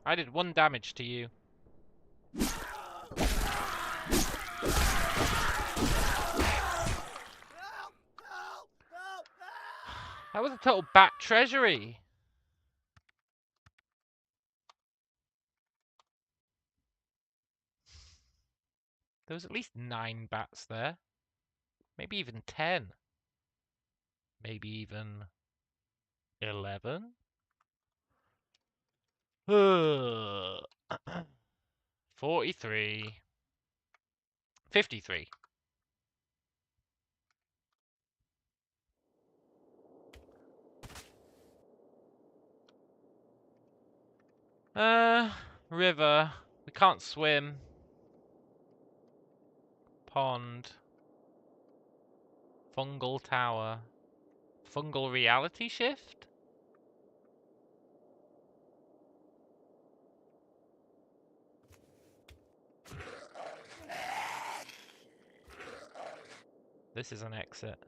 I did 1 damage to you. That was a total bat treasury. There was at least 9 bats there. Maybe even 10. Maybe even 11. 43. 53. River. We can't swim. Pond. Fungal tower. Fungal reality shift? This is an exit.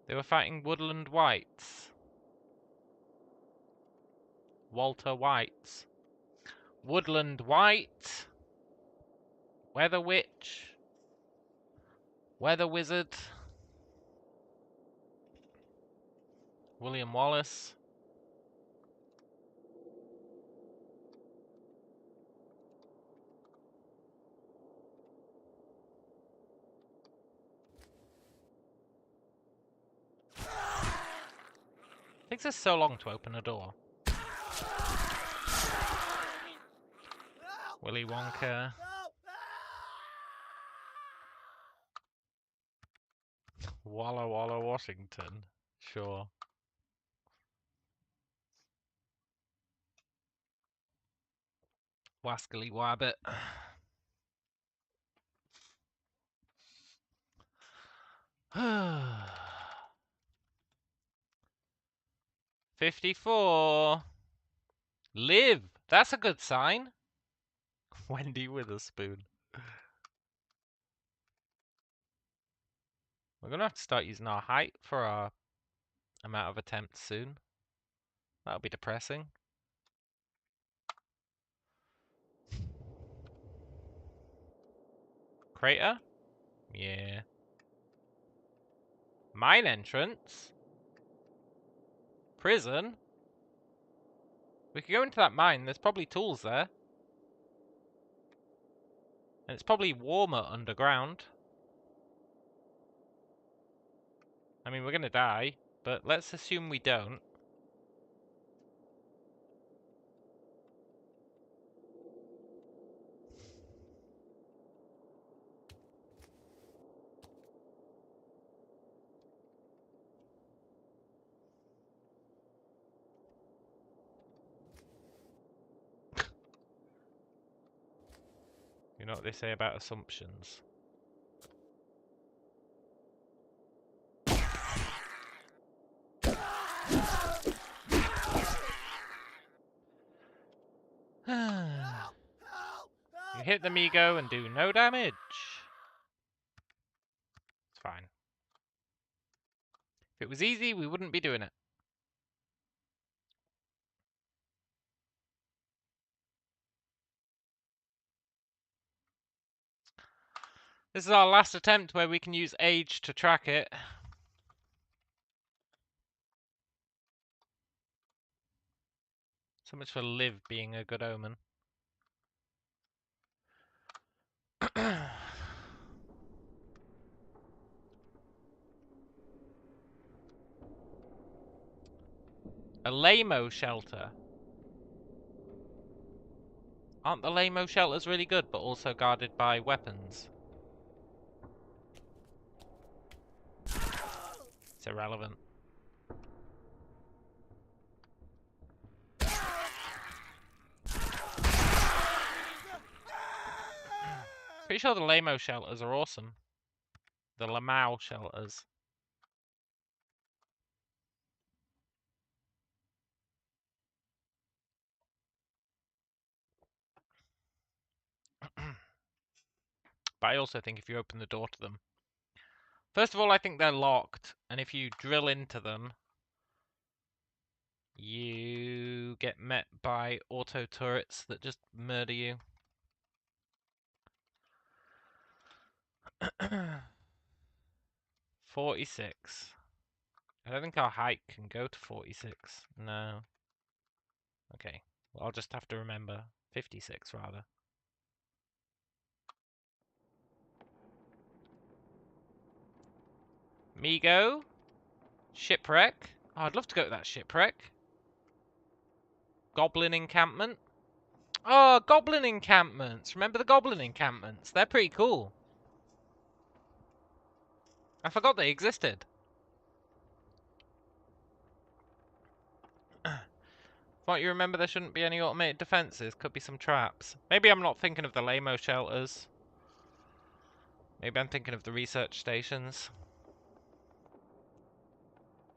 They were fighting woodland whites. Walter Whites. Woodland White. Weather Witch. Weather Wizard. William Wallace. It takes us so long to open a door. Willy Wonka. Walla Walla, Washington. Sure. Wascally Wabbit. 54. Live. That's a good sign. Wendy Witherspoon. We're gonna have to start using our height for our amount of attempts soon. That'll be depressing. Crater? Yeah. Mine entrance? Prison? We could go into that mine. There's probably tools there. And it's probably warmer underground. I mean, we're gonna die, but let's assume we don't. You know what they say about assumptions. You hit the Migo and do no damage. It's fine. If it was easy, we wouldn't be doing it. This is our last attempt where we can use age to track it. So much for Liv being a good omen. A Lamo shelter. Aren't the Lamo shelters really good, but also guarded by weapons? It's irrelevant. Pretty sure the Lamo shelters are awesome. The Lamau shelters. But I also think if you open the door to them... First of all, I think they're locked, and if you drill into them, You get met by auto turrets that just murder you. 46. I don't think our height can go to 46. No. Okay. Well, I'll just have to remember 56 rather. Migo. Shipwreck. Oh, I'd love to go to that shipwreck. Goblin encampment. Oh, goblin encampments. Remember the goblin encampments? They're pretty cool. I forgot they existed. What you remember, there shouldn't be any automated defenses. Could be some traps. Maybe I'm not thinking of the Lamo shelters. Maybe I'm thinking of the research stations.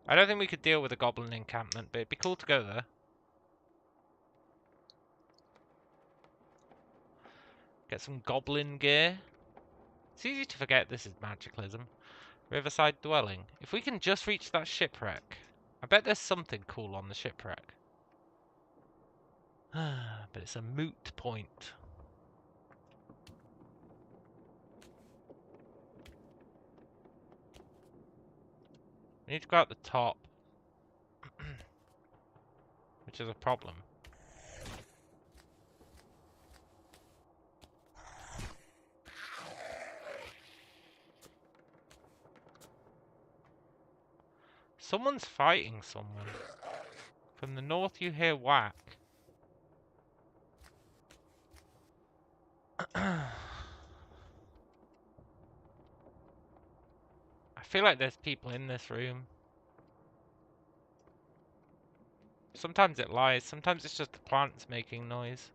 I don't think we could deal with a goblin encampment, but it'd be cool to go there. Get some goblin gear. It's easy to forget this is Magiclysm. Riverside dwelling. If we can just reach that shipwreck. I bet there's something cool on the shipwreck. But it's a moot point. We need to go out the top. Which is a problem. Someone's fighting someone. From the north you hear whack. I feel like there's people in this room. Sometimes it lies, sometimes it's just the plants making noise.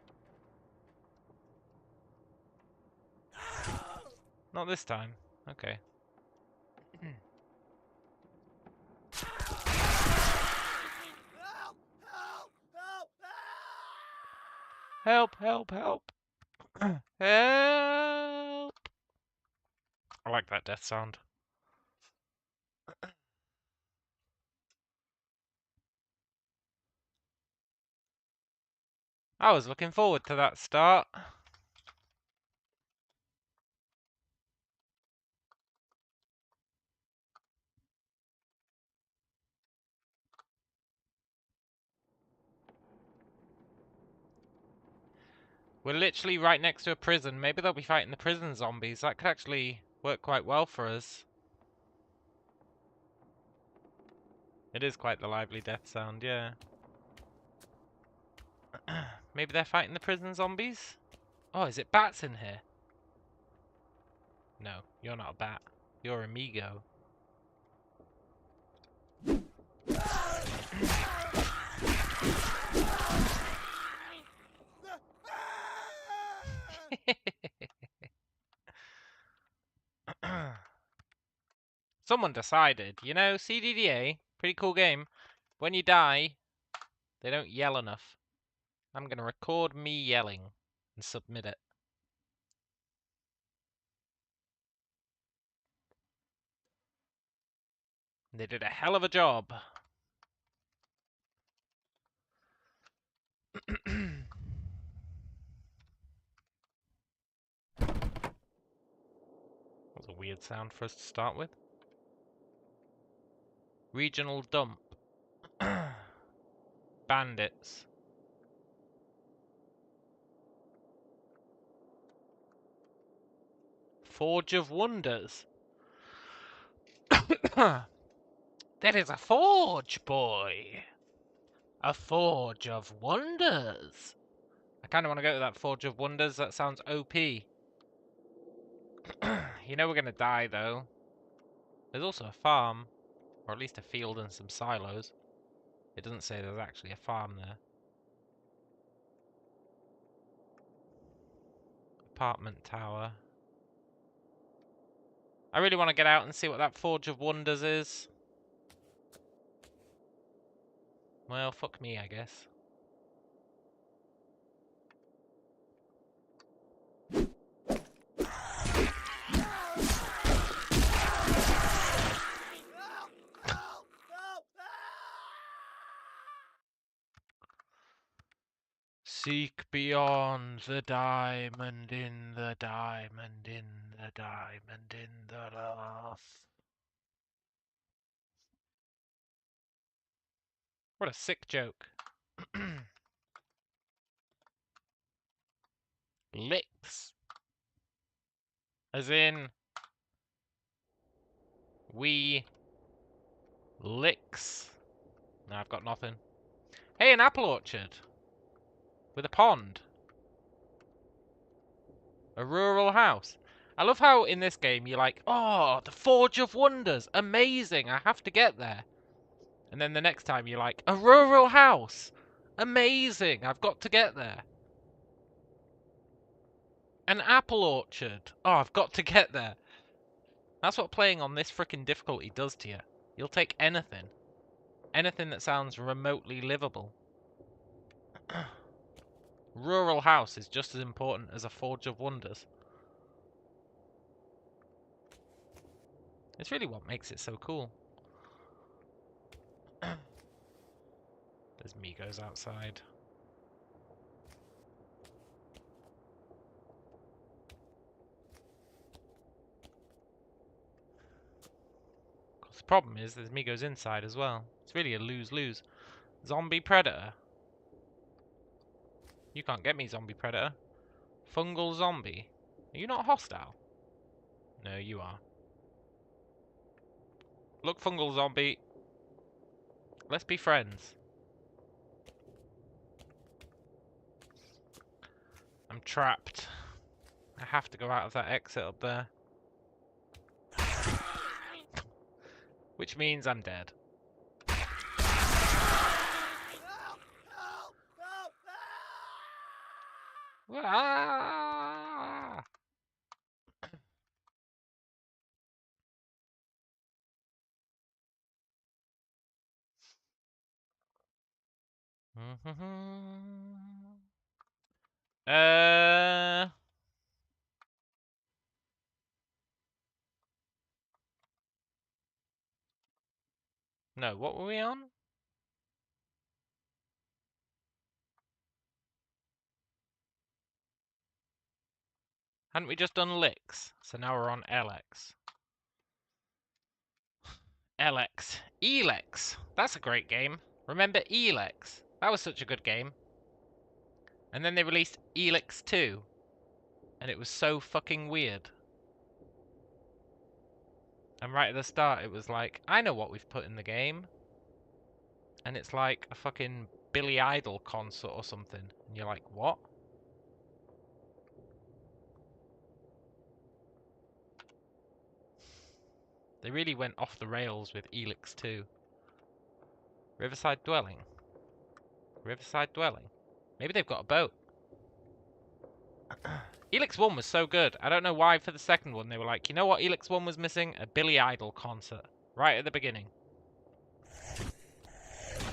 Not this time. Okay. Help! Help, Help! Help! help, help. Help! I like that death sound. I was looking forward to that start. We're literally right next to a prison. Maybe they'll be fighting the prison zombies. That could actually work quite well for us. It is quite the lively death sound, yeah. Maybe they're fighting the prison zombies? Oh, is it bats in here? No, you're not a bat. You're a Migo. Someone decided, you know, CDDA, pretty cool game. When you die, they don't yell enough. I'm gonna record me yelling and submit it. They did a hell of a job. That's a weird sound for us to start with. Regional dump. Bandits. Forge of Wonders. There is a forge, boy. A Forge of Wonders. I kind of want to go to that Forge of Wonders. That sounds OP. You know we're going to die, though. There's also a farm. Or at least a field and some silos. It doesn't say there's actually a farm there. Apartment tower. I really want to get out and see what that Forge of Wonders is. Well, fuck me, I guess. Seek beyond the diamond in the diamond in the diamond in the rough. What a sick joke. Licks. As in, we licks. No, I've got nothing. Hey, an apple orchard. With a pond. A rural house. I love how in this game you're like, oh, the Forge of Wonders. Amazing, I have to get there. And then the next time you're like, a rural house. Amazing, I've got to get there. An apple orchard. Oh, I've got to get there. That's what playing on this frickin' difficulty does to you. You'll take anything. Anything that sounds remotely livable. Rural house is just as important as a Forge of Wonders. It's really what makes it so cool. There's Migos outside. The problem is there's Migos inside as well. It's really a lose-lose. Zombie Predator. You can't get me, Zombie Predator. Fungal Zombie. Are you not hostile? No, you are. Look, Fungal Zombie. Let's be friends. I'm trapped. I have to go out of that exit up there. Which means I'm dead. Ah! No, what were we on? Hadn't we just done Licks? So now we're on LX. LX. Elex. That's a great game. Remember Elex? That was such a good game. And then they released Elex 2. And it was so fucking weird. And right at the start it was like, I know what we've put in the game. And it's like a fucking Billy Idol concert or something. And you're like, what? They really went off the rails with Elex 2. Riverside Dwelling. Riverside Dwelling. Maybe they've got a boat. Elix 1 was so good. I don't know why for the second one they were like, you know what Elix 1 was missing? A Billy Idol concert. Right at the beginning.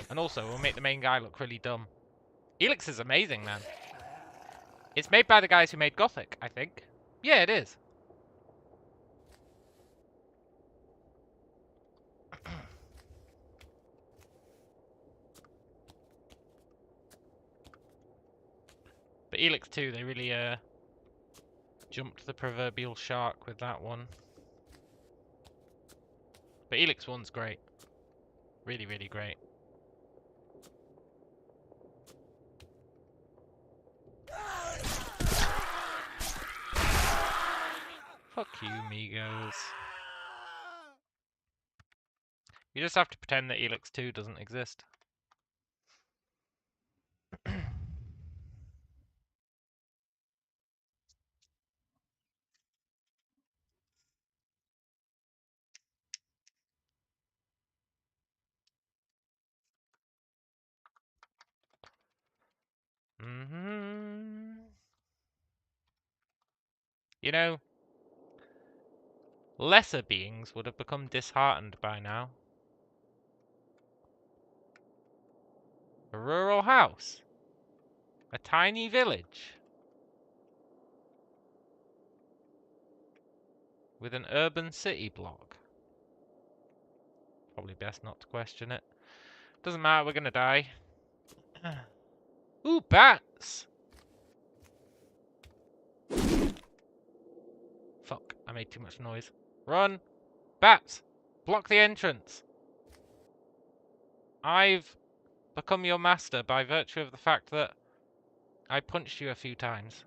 And also, we'll make the main guy look really dumb. Elix is amazing, man. It's made by the guys who made Gothic, I think. Yeah, it is. But Elix 2, they really jumped the proverbial shark with that one. But Elix 1's great. Really, really great. Fuck you, Migos. You just have to pretend that Elix 2 doesn't exist. You know, lesser beings would have become disheartened by now. A rural house. A tiny village. With an urban city block. Probably best not to question it. Doesn't matter, we're gonna die. Ooh, bats! Fuck, I made too much noise. Run! Bats! Block the entrance! I've become your master by virtue of the fact that I punched you a few times.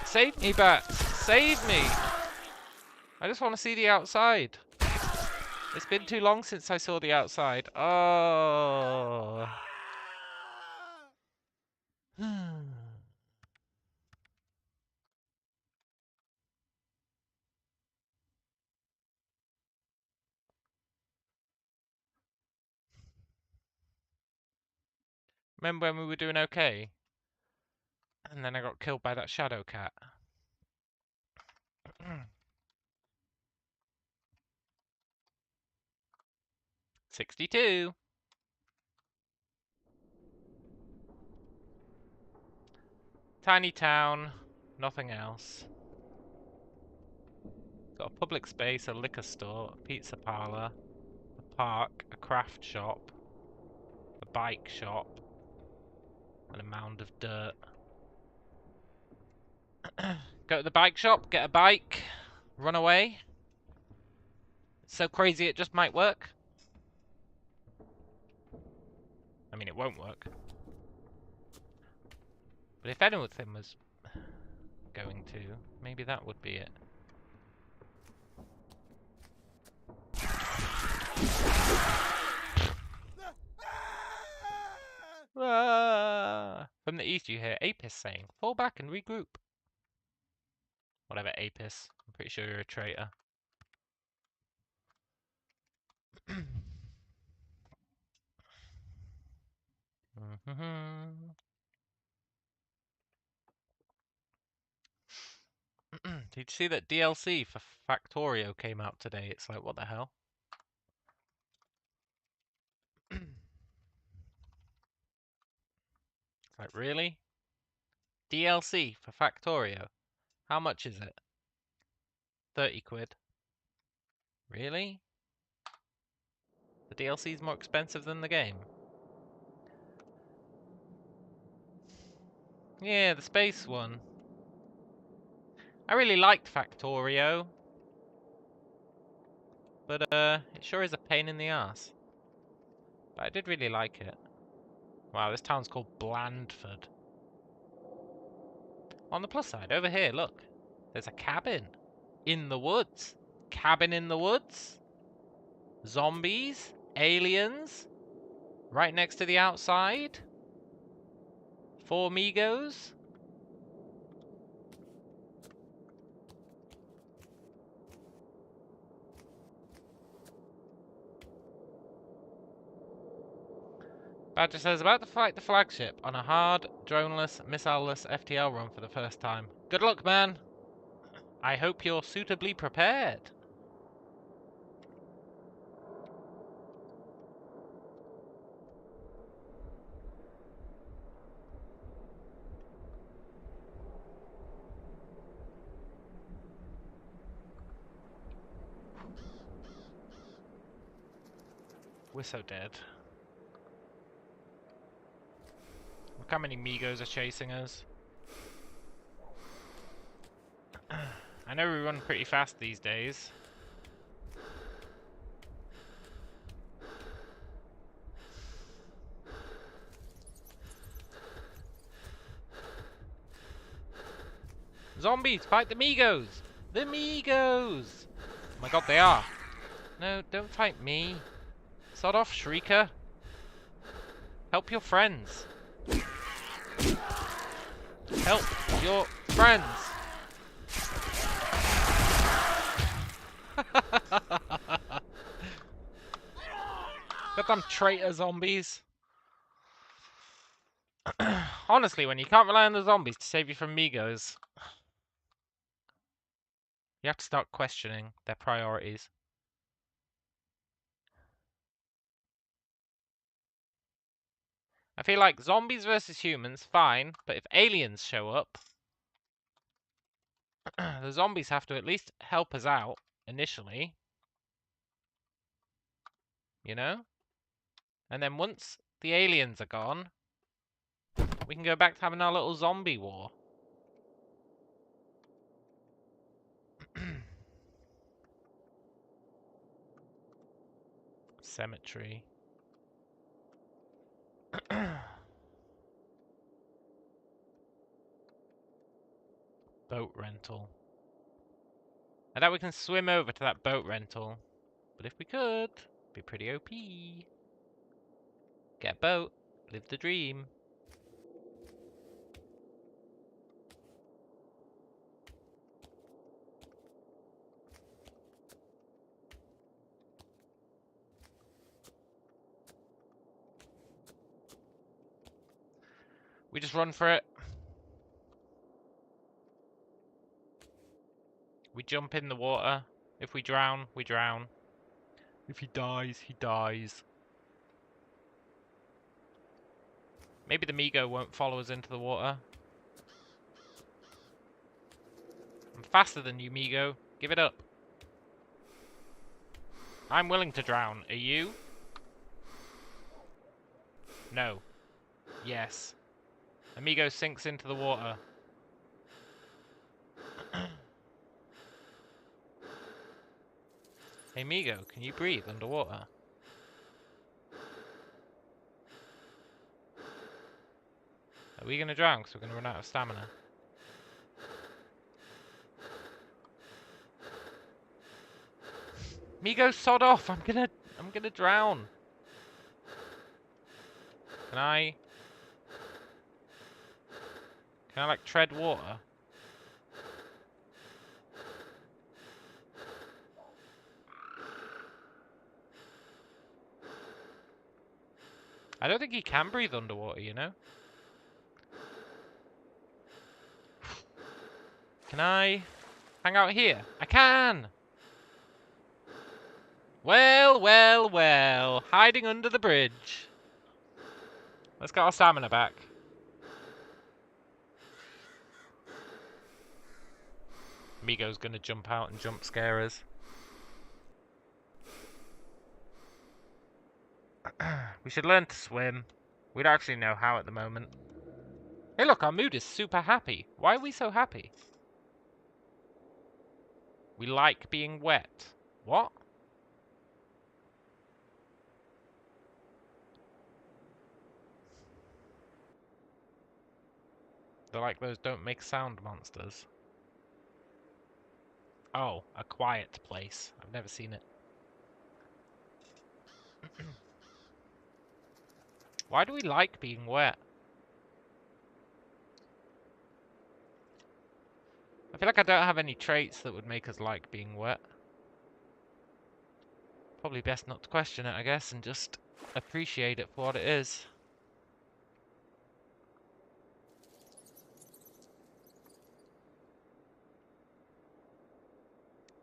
Save me, bats! Save me! I just want to see the outside. It's been too long since I saw the outside. Oh. Remember when we were doing okay? And then I got killed by that shadow cat. 62. Tiny town. Nothing else. Got a public space, a liquor store, a pizza parlour, a park, a craft shop, a bike shop, and a mound of dirt. Go to the bike shop, get a bike, run away. It's so crazy it just might work. I mean, it won't work. But if anything was going to, maybe that would be it. Ah! From the east you hear Apis saying, fall back and regroup. Whatever, Apis. I'm pretty sure you're a traitor. Did you see that DLC for Factorio came out today? It's like, what the hell? It's like, really? DLC for Factorio? How much is it? 30 quid. Really? The DLC is more expensive than the game? Yeah, the space one. I really liked Factorio. But, it sure is a pain in the ass. But I did really like it. Wow, this town's called Blandford. On the plus side, over here, look. There's a cabin. In the woods. Cabin in the woods. Zombies. Aliens. Right next to the outside. 4 Migos. Badger says, about to fight the flagship on a hard, droneless, missile-less FTL run for the first time. Good luck, man. I hope you're suitably prepared. We're so dead. Look how many Migos are chasing us. I know we run pretty fast these days. Zombies, fight the Migos! The Migos! Oh my god, they are. No, don't fight me. Sod off, Shrieker. Help your friends. Help your friends. Goddamn traitor zombies. Honestly, when you can't rely on the zombies to save you from Migos, you have to start questioning their priorities. I feel like zombies versus humans, fine, but if aliens show up, the zombies have to at least help us out initially. You know? And then once the aliens are gone, we can go back to having our little zombie war. Cemetery. Boat rental. I doubt we can swim over to that boat rental. But if we could, it'd be pretty OP. Get a boat, live the dream. We just run for it. We jump in the water. If we drown, we drown. If he dies, he dies. Maybe the Migo won't follow us into the water. I'm faster than you, Migo. Give it up. I'm willing to drown. Are you? No. Yes. Amigo sinks into the water. Hey, Migo, can you breathe underwater? Are we gonna drown because we're gonna run out of stamina? Migo, sod off! I'm gonna drown. Can I like tread water? I don't think he can breathe underwater, you know? Can I hang out here? I can! Well, well, well. Hiding under the bridge. Let's get our stamina back. Migo's gonna jump out and jump scare us. We should learn to swim. We don't actually know how at the moment. Hey look, our mood is super happy. Why are we so happy? We like being wet. What? They're like those don't make sound monsters. Oh, a quiet place. I've never seen it. Why do we like being wet? I feel like I don't have any traits that would make us like being wet. Probably best not to question it, I guess, and just appreciate it for what it is.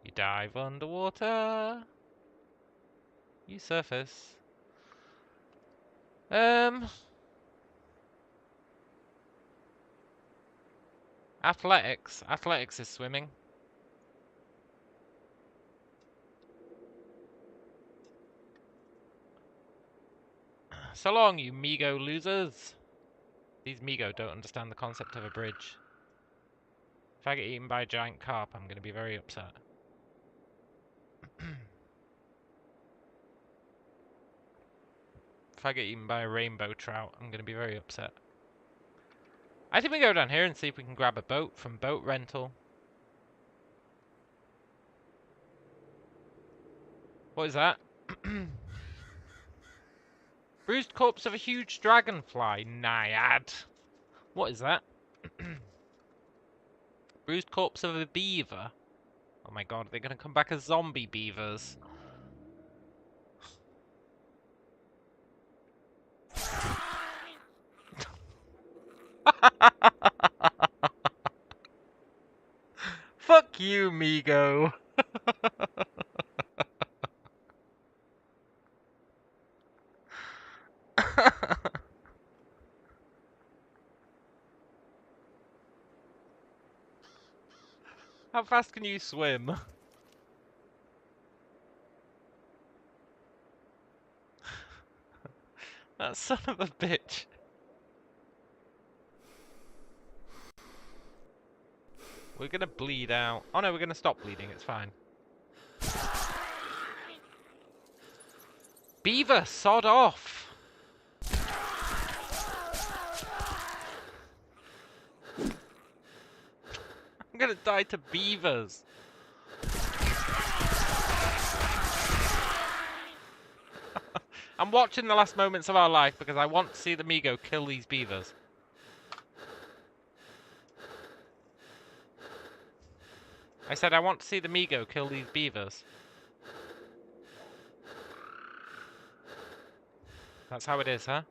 You dive underwater. You surface. Athletics. Athletics is swimming. So long, you Migo losers. These Migo don't understand the concept of a bridge. If I get eaten by a giant carp, I'm going to be very upset. If I get eaten by a rainbow trout, I'm going to be very upset. I think we go down here and see if we can grab a boat from boat rental. What is that? Bruised corpse of a huge dragonfly. Naiad. What is that? Bruised corpse of a beaver. Oh my god, they're going to come back as zombie beavers. Fuck you, Migo. How fast can you swim? That son of a bitch. We're gonna bleed out. Oh no, we're gonna stop bleeding, it's fine. Beaver, sod off! I'm gonna die to beavers. I'm watching the last moments of our life because I want to see the Migo kill these beavers. I said I want to see the Migo kill these beavers. That's how it is, huh?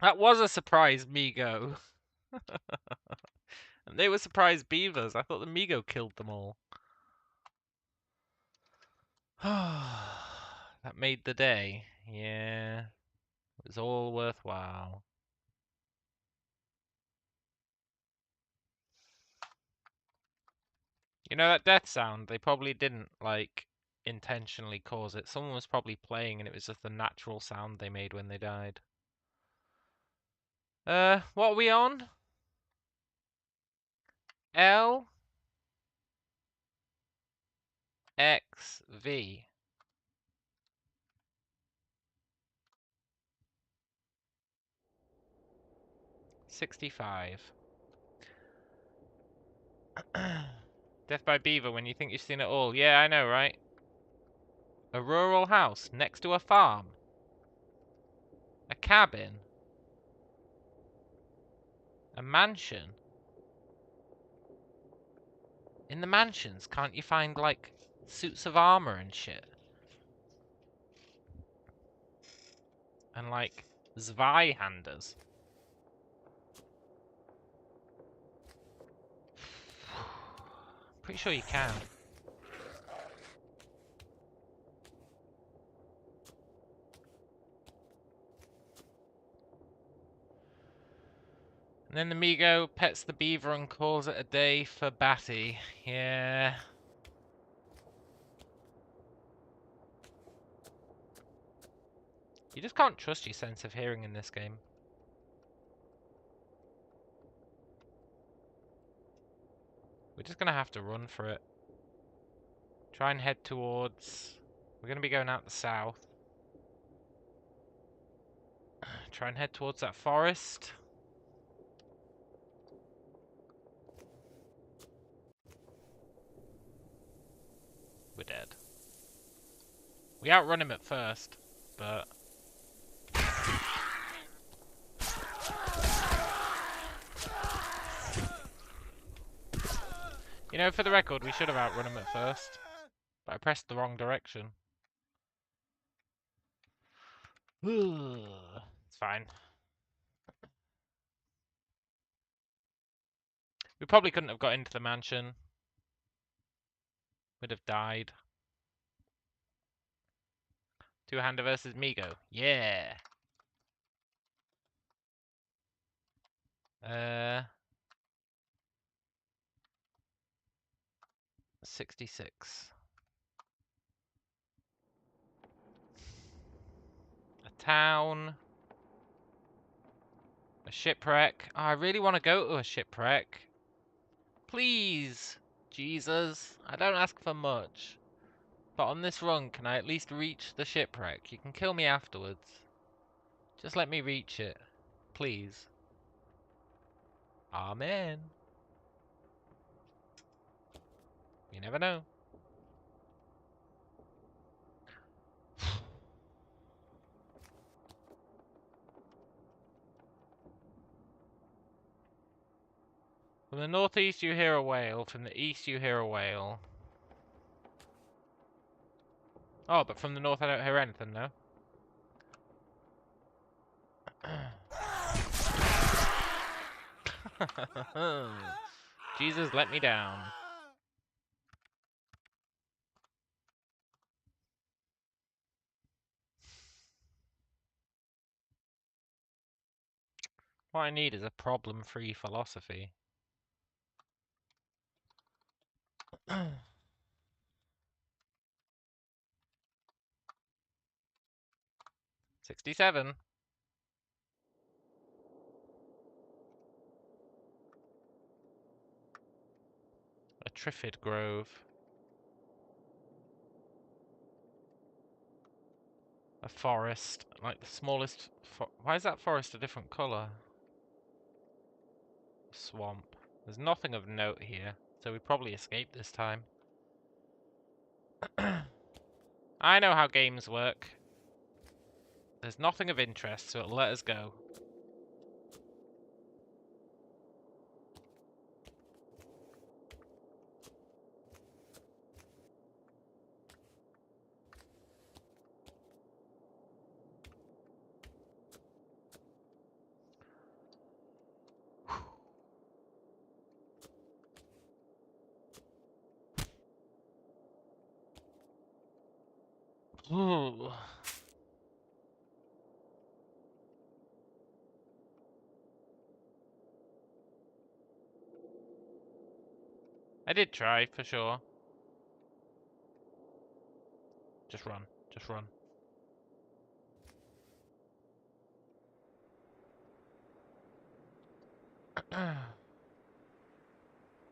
That was a surprise, Migo. And they were surprised beavers. I thought the Migo killed them all. That made the day. Yeah. It was all worthwhile. You know that death sound? They probably didn't, like, intentionally cause it. Someone was probably playing and it was just the natural sound they made when they died. What are we on? L X V 65. Death by beaver when you think you've seen it all. Yeah, I know, right? A rural house next to a farm. A cabin. A mansion. In the mansions, can't you find, like, suits of armor and shit? And, like, Zweihanders. Pretty sure you can. And then the Migo pets the beaver and calls it a day for Batty. Yeah. You just can't trust your sense of hearing in this game. We're just gonna have to run for it. Try and head towards... We're gonna be going out the south. Try and head towards that forest. We're dead. We outrun him at first, but... You know, for the record, we should have outrun him at first. But I pressed the wrong direction. It's fine. We probably couldn't have got into the mansion. We'd have died. Two-hander versus Migo. Yeah. 66. A town. A shipwreck. Oh, I really want to go to a shipwreck. Please, Jesus. I don't ask for much. But on this run, can I at least reach the shipwreck? You can kill me afterwards. Just let me reach it. Please. Amen. You never know. From the northeast you hear a whale, from the east you hear a whale. Oh, but from the north I don't hear anything, no? Jesus, let me down. What I need is a problem-free philosophy. 67. A Triffid Grove. A forest. Like the smallest... Why is that forest a different colour? Swamp. There's nothing of note here, so we probably escaped this time. I know how games work. There's nothing of interest, so it'll let us go. Ooh. I did try, for sure. Just run. Just run.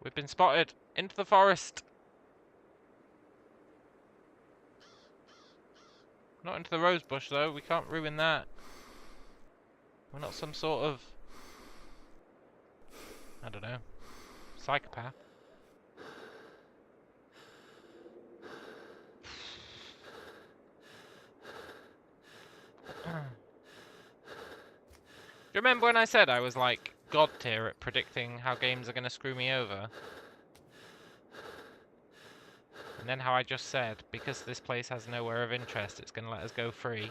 We've been spotted. Into the forest. Not into the rose bush, though. We can't ruin that. We're not some sort of... I don't know. Psychopath. Do you remember when I said I was like god tier at predicting how games are going to screw me over? And then how I just said, because this place has nowhere of interest, it's going to let us go free.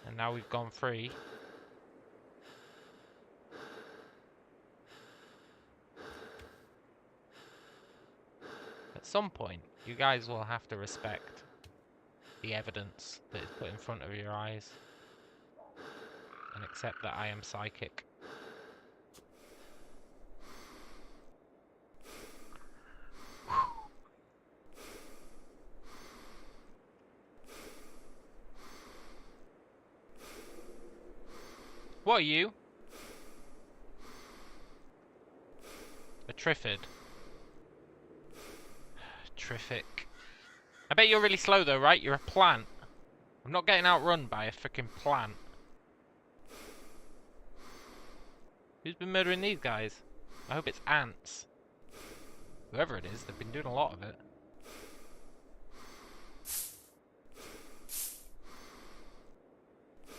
And now we've gone free. At some point, you guys will have to respect the evidence that is put in front of your eyes. And accept that I am psychic. What are you? A Triffid. Triffic. I bet you're really slow though, right? You're a plant. I'm not getting outrun by a freaking plant. Who's been murdering these guys? I hope it's ants. Whoever it is, they've been doing a lot of it.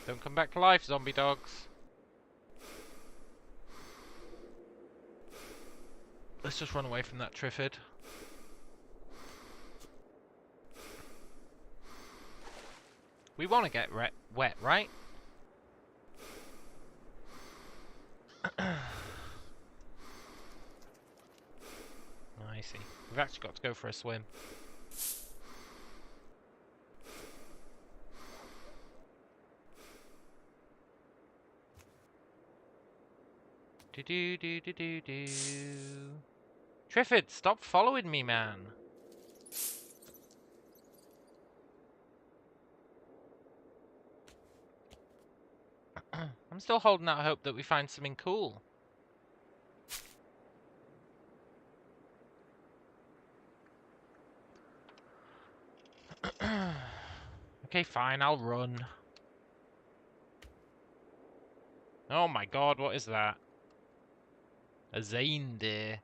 Don't come back to life, zombie dogs. Let's just run away from that Triffid. We want to get wet, right? I see. We've actually got to go for a swim. Do do do do do do. Triffid, stop following me, man. I'm still holding out hope that we find something cool. Okay, fine, I'll run. Oh my god, what is that? A Zaindeer.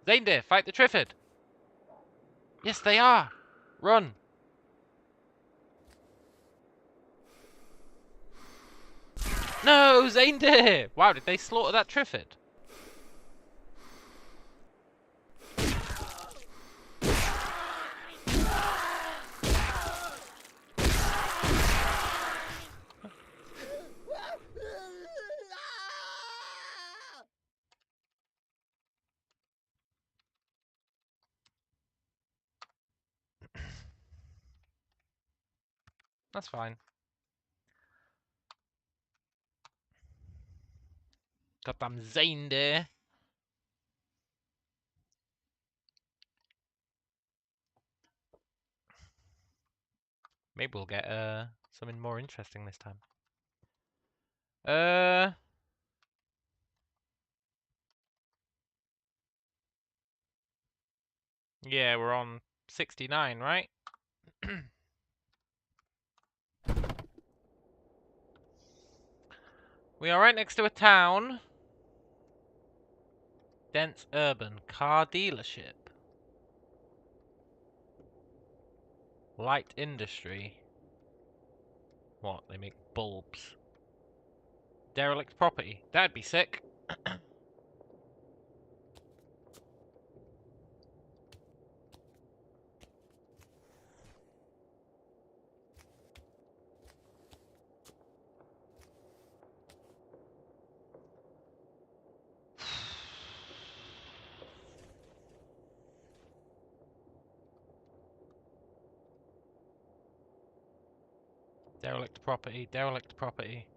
Zaindeer, fight the Triffid! Yes, they are! Run! No, Zaindeer! Wow, did they slaughter that Triffid? That's fine. Goddamn reindeer. Maybe we'll get something more interesting this time. Yeah, we're on 69, right? We are right next to a town. Dense urban car dealership. Light industry. What? They make bulbs. Derelict property. That'd be sick. Derelict property. Derelict property.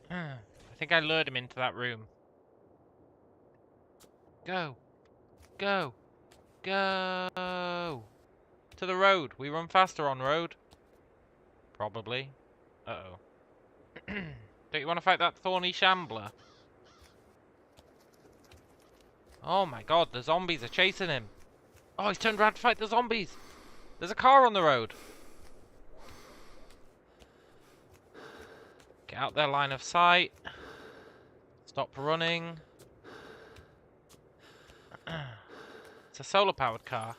I think I lured him into that room. Go. Go. Go. To the road. We run faster on road. Probably. Uh-oh. Don't you want to fight that thorny shambler? Oh my god, the zombies are chasing him. Oh, he's turned around to fight the zombies. There's a car on the road. Get out their line of sight. Stop running. It's a solar-powered car.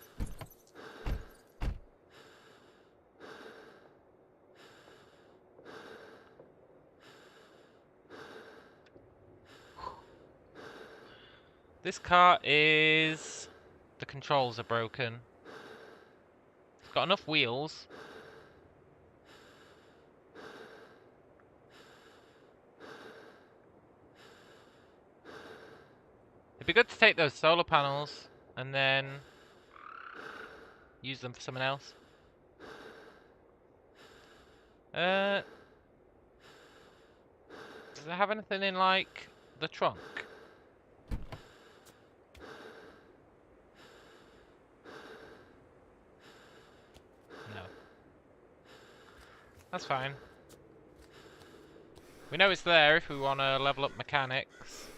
This car is... The controls are broken. It's got enough wheels. It'd be good to take those solar panels and then use them for something else. Does it have anything in, like, the trunk? No. That's fine. We know it's there if we want to level up mechanics.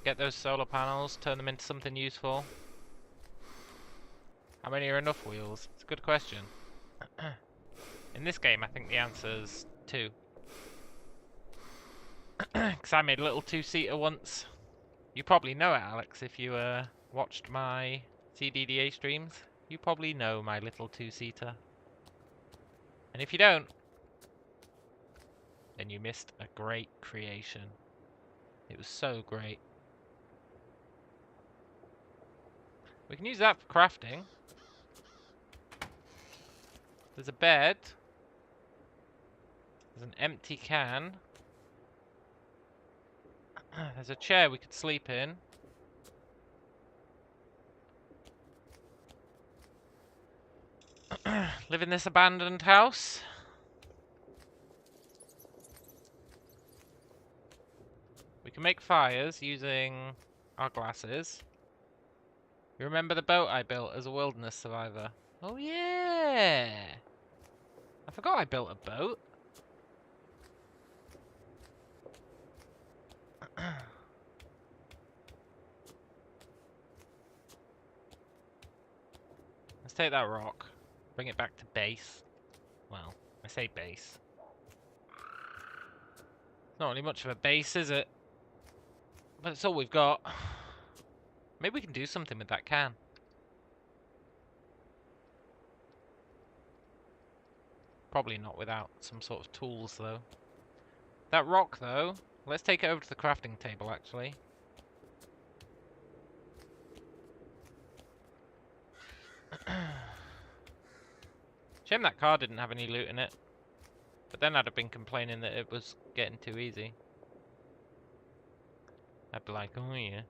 Get those solar panels, turn them into something useful. How many are enough wheels? It's a good question. In this game, I think the answer's 2. Because I made a little 2-seater once. You probably know it, Alex, if you watched my CDDA streams. You probably know my little 2-seater. And if you don't, then you missed a great creation. It was so great. We can use that for crafting. There's a bed. There's an empty can. There's a chair we could sleep in. Live in this abandoned house. We can make fires using our glasses. You remember the boat I built as a wilderness survivor? Oh yeah! I forgot I built a boat. Let's take that rock. Bring it back to base. Well, I say base. It's not really much of a base, is it? But it's all we've got. Maybe we can do something with that can. Probably not without some sort of tools, though. That rock, though, let's take it over to the crafting table, actually. Shame that car didn't have any loot in it. But then I'd have been complaining that it was getting too easy. I'd be like, oh yeah.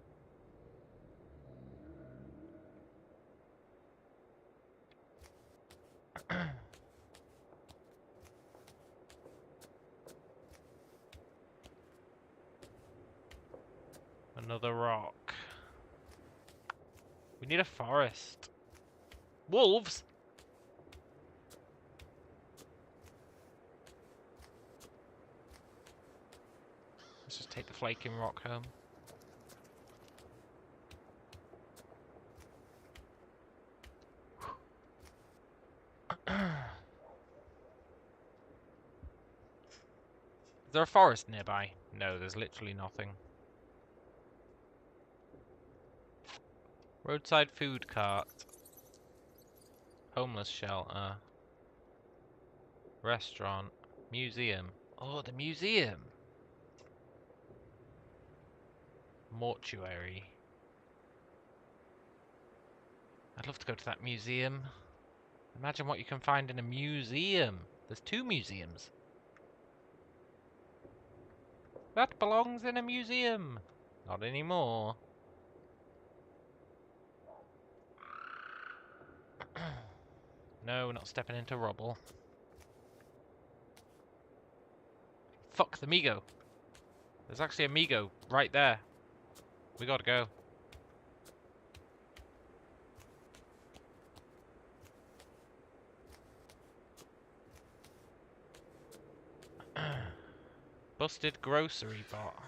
Another rock. We need a forest. Wolves? Let's just take the flaking rock home. Is there a forest nearby? No, there's literally nothing. Roadside food cart. Homeless shelter. Restaurant. Museum. Oh, the museum! Mortuary. I'd love to go to that museum. Imagine what you can find in a museum. There's 2 museums. That belongs in a museum. Not anymore. No, we're not stepping into rubble. Fuck the Migo. There's actually a Migo right there. We gotta go. Busted grocery bot.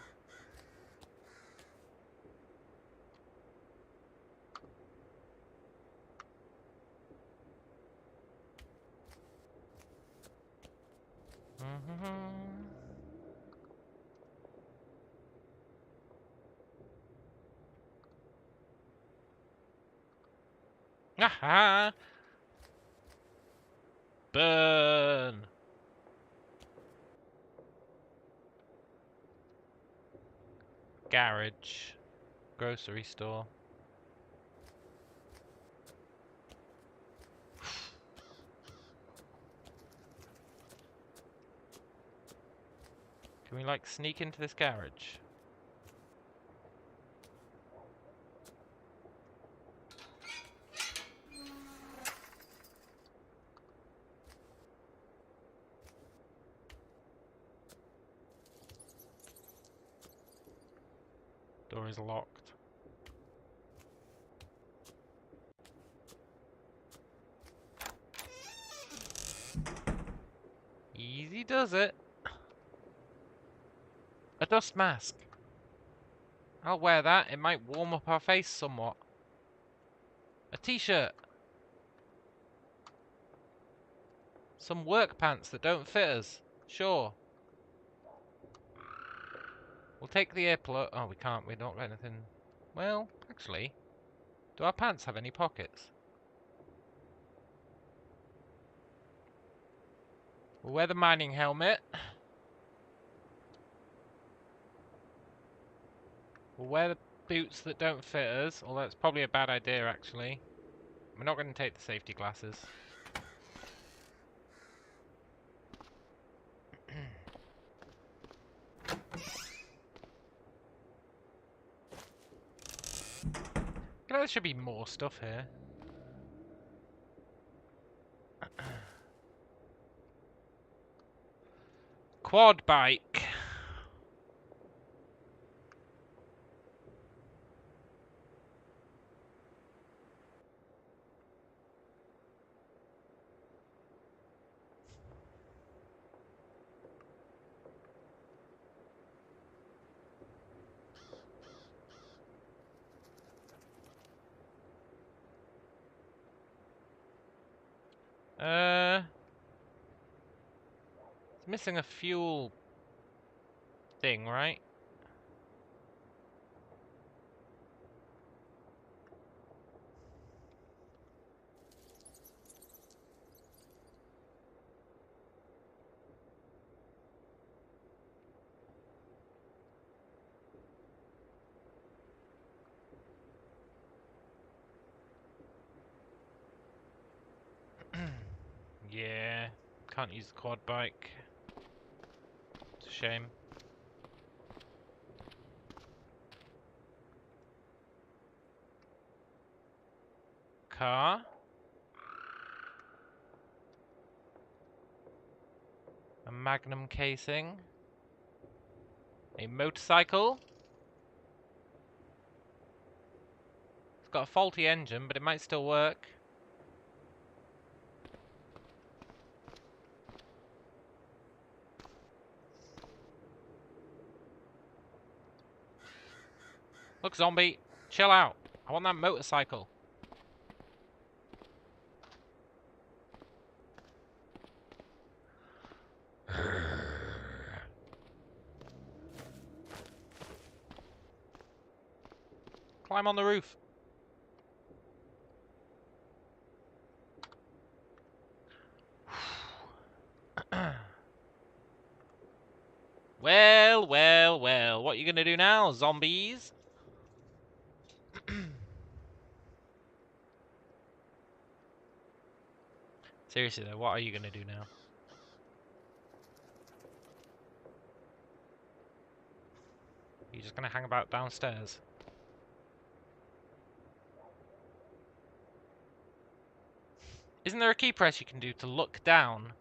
Aha! Burn! Garage. Grocery store. Can we, like, sneak into this garage? Door is locked. Easy does it. A dust mask. I'll wear that. It might warm up our face somewhat. A t-shirt. Some work pants that don't fit us. Sure. We'll take the earplug. Oh, we can't. We don't have anything. Well, actually, do our pants have any pockets? We'll wear the mining helmet. We'll wear the boots that don't fit us, although it's probably a bad idea, actually. We're not going to take the safety glasses. You know, there should be more stuff here. Quad bike. It's missing a fuel thing, right? Yeah, can't use the quad bike. It's a shame. Car. A magnum casing. A motorcycle. got a faulty engine, but it might still work. Look, zombie, chill out. I want that motorcycle. Climb on the roof. Well, well, well. What are you gonna do now, zombies? Seriously though, what are you gonna do now? You're just gonna hang about downstairs? Isn't there a key press you can do to look down?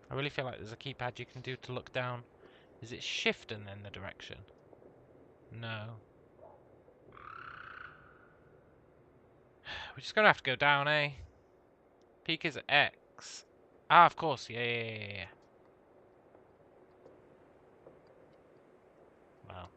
I really feel like there's a keypad you can do to look down. Is it shift and then the direction? No. We're just gonna have to go down, eh? Peak is X. Ah, of course. Yeah. Wow.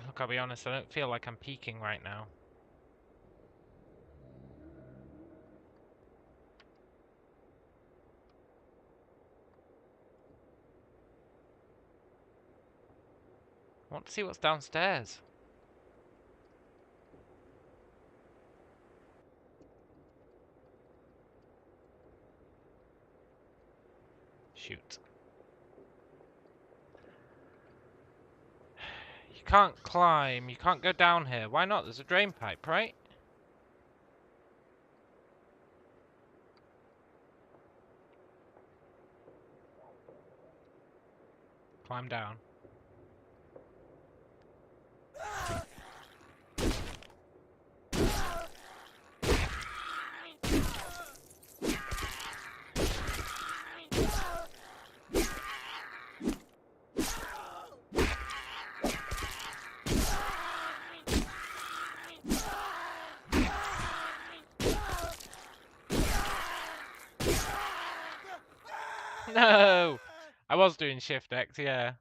Look, I'll be honest, I don't feel like I'm peaking right now. I want to see what's downstairs. Shoot. You can't climb, you can't go down here. Why not? There's a drain pipe, right? Climb down. No! I was doing shift X, yeah.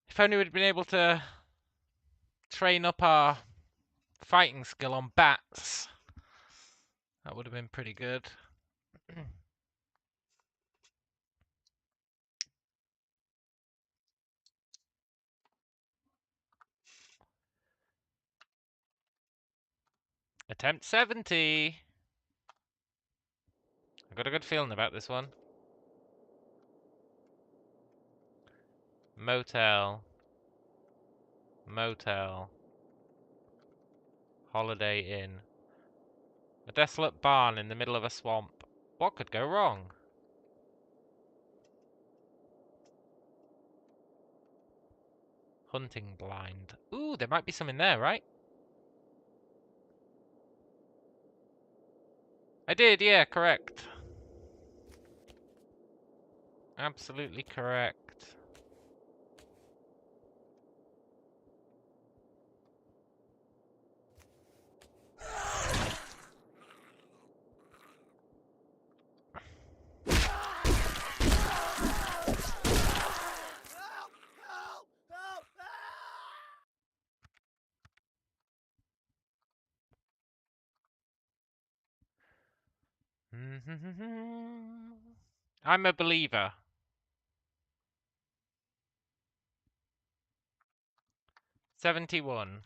If only we'd been able to train up our fighting skill on bats. That would have been pretty good. Attempt 70! I've got a good feeling about this one. Motel. Motel. Holiday Inn. A desolate barn in the middle of a swamp. What could go wrong? Hunting blind. Ooh, there might be some in there, right? I did, yeah, correct. Absolutely correct. I'm a believer. 71.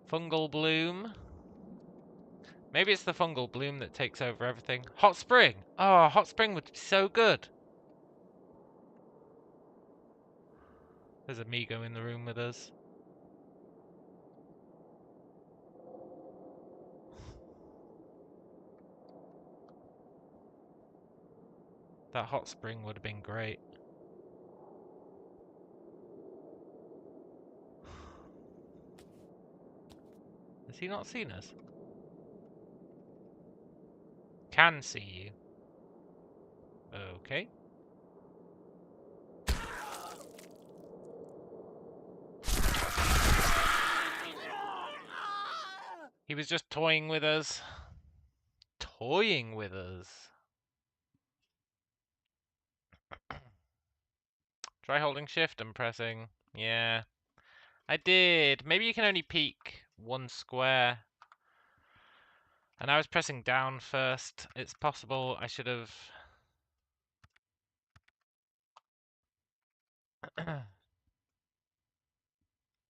Fungal bloom. Maybe it's the fungal bloom that takes over everything. Hot spring! Oh, hot spring would be so good. There's Amigo in the room with us. That hot spring would have been great. Has he not seen us? Can see you. Okay. He was just toying with us. Toying with us. Try holding shift and pressing. Yeah. I did. Maybe you can only peek one square. And I was pressing down first. It's possible I should have...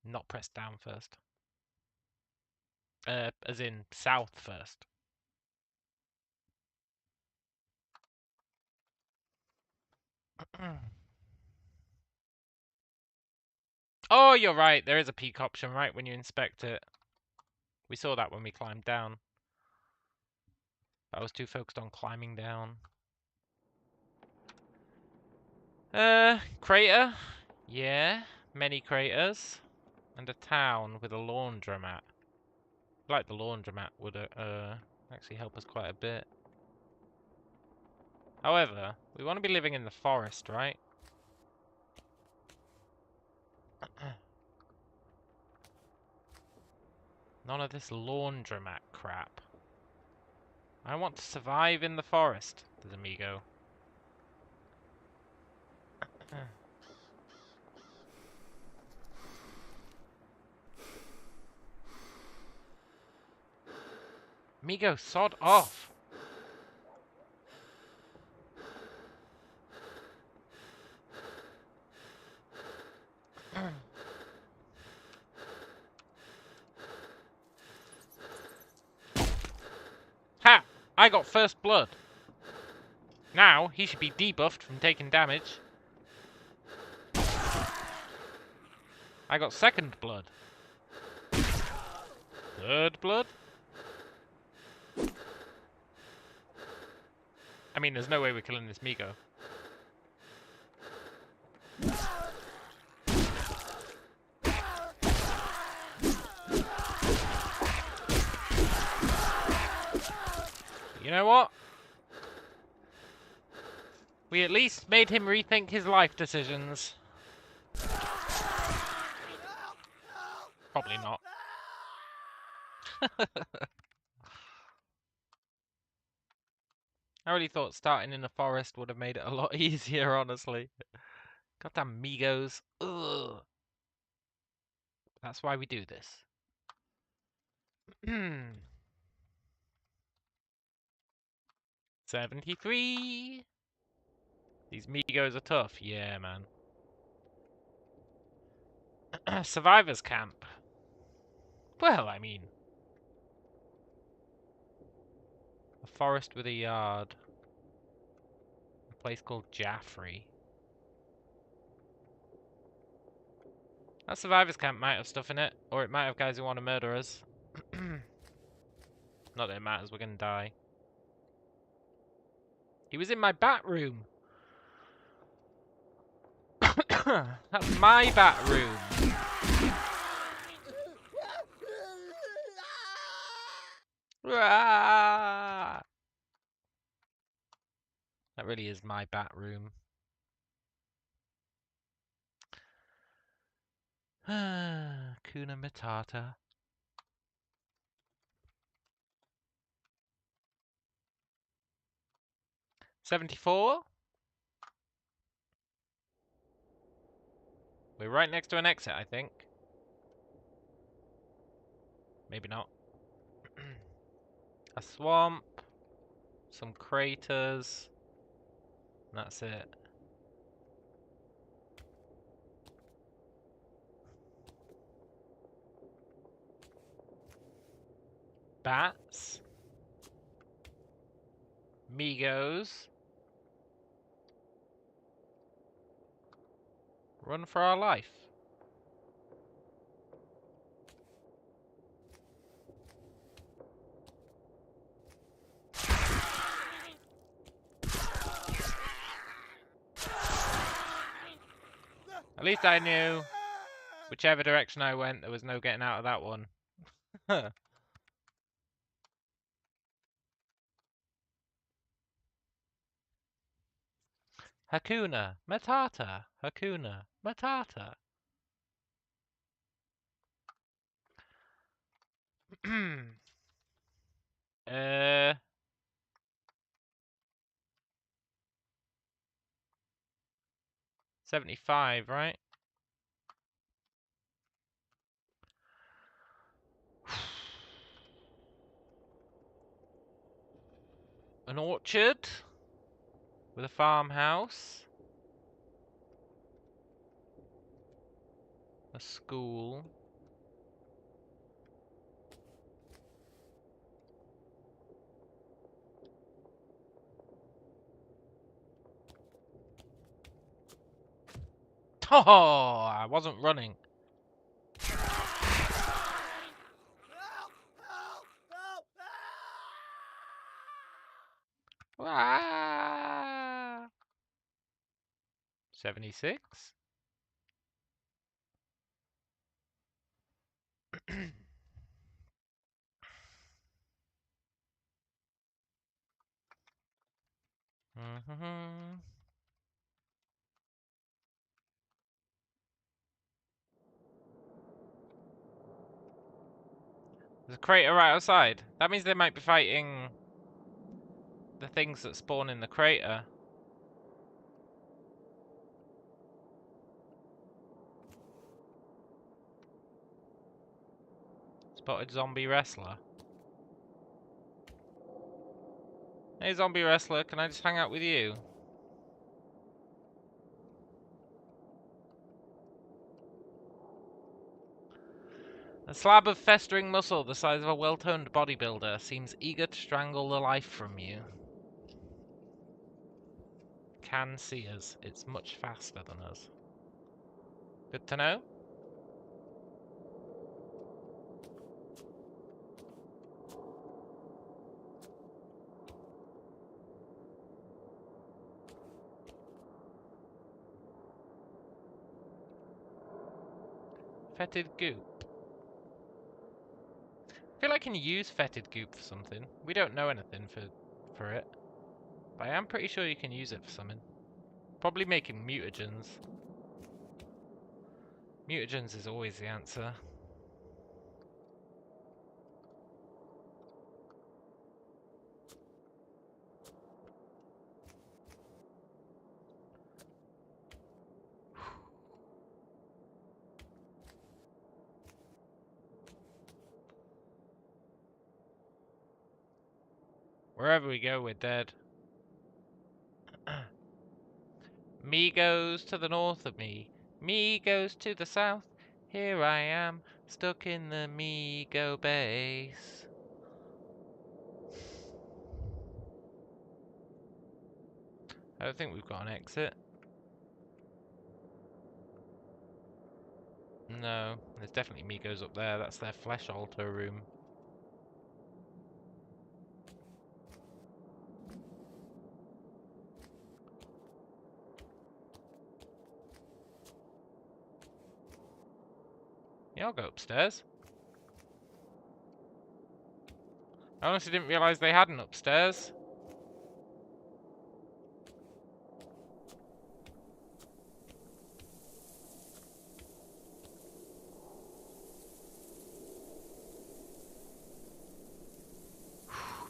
not pressed down first. As in south first. Oh, you're right. There is a peek option right when you inspect it. We saw that when we climbed down. I was too focused on climbing down. Crater? Yeah, many craters. And a town with a laundromat. Like the laundromat would actually help us quite a bit. However, we want to be living in the forest, right? None of this laundromat crap. I want to survive in the forest, does Amigo. Amigo, sod off! Ha! I got first blood. Now, he should be debuffed from taking damage. I got second blood. Third blood? I mean, there's no way we're killing this Migo. You know what? We at least made him rethink his life decisions. Probably not. I really thought starting in the forest would have made it a lot easier, honestly. Goddamn Migos. Ugh. That's why we do this. 73. These Migos are tough. Yeah, man. Survivors camp. Well, I mean... a forest with a yard. A place called Jaffrey. That survivors camp might have stuff in it, or it might have guys who want to murder us. Not that it matters, we're gonna die. He was in my bat room. That's my bat room. That really is my bat room. Kuna Matata. $74. We're right next to an exit, I think. Maybe not. a swamp, some craters, and that's it. Bats. Migos. Run for our life. At least I knew whichever direction I went, there was no getting out of that one. Hakuna Matata. Hakuna Matata. 75, right? An orchard with a farmhouse, a school. Oh, I wasn't running. Ah! 76. There's a crater right outside. That means they might be fighting the things that spawn in the crater. Spotted zombie wrestler. Hey, zombie wrestler, can I just hang out with you? A slab of festering muscle the size of a well-toned bodybuilder seems eager to strangle the life from you. Can see us. It's much faster than us. Good to know. Fetid goop. I feel like I can use fetid goop for something. We don't know anything for it. But I am pretty sure you can use it for something. Probably making mutagens. Mutagens is always the answer. Wherever we go, we're dead. Me goes to the north of me. Me goes to the south. Here I am, stuck in the Migo base. I don't think we've got an exit. No, there's definitely Migos up there. That's their flesh altar room. Yeah, I'll go upstairs. I honestly didn't realise they had an upstairs.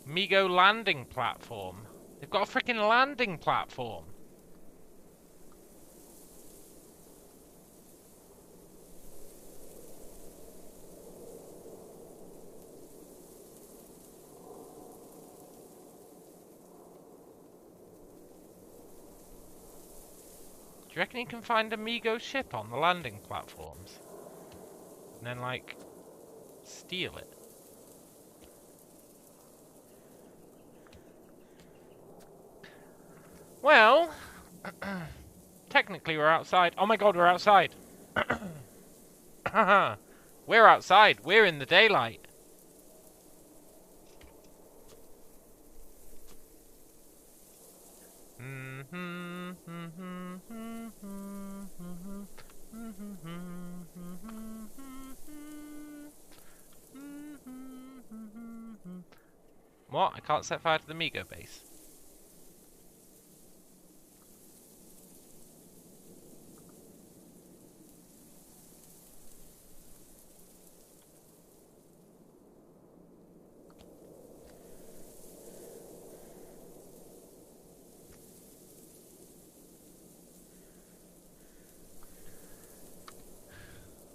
Migo landing platform. They've got a freaking landing platform. Do you reckon you can find Amigo's ship on the landing platforms? And then, like, steal it? Well, technically we're outside. Oh my god, we're outside! We're outside. We're in the daylight. What? I can't set fire to the Migo base.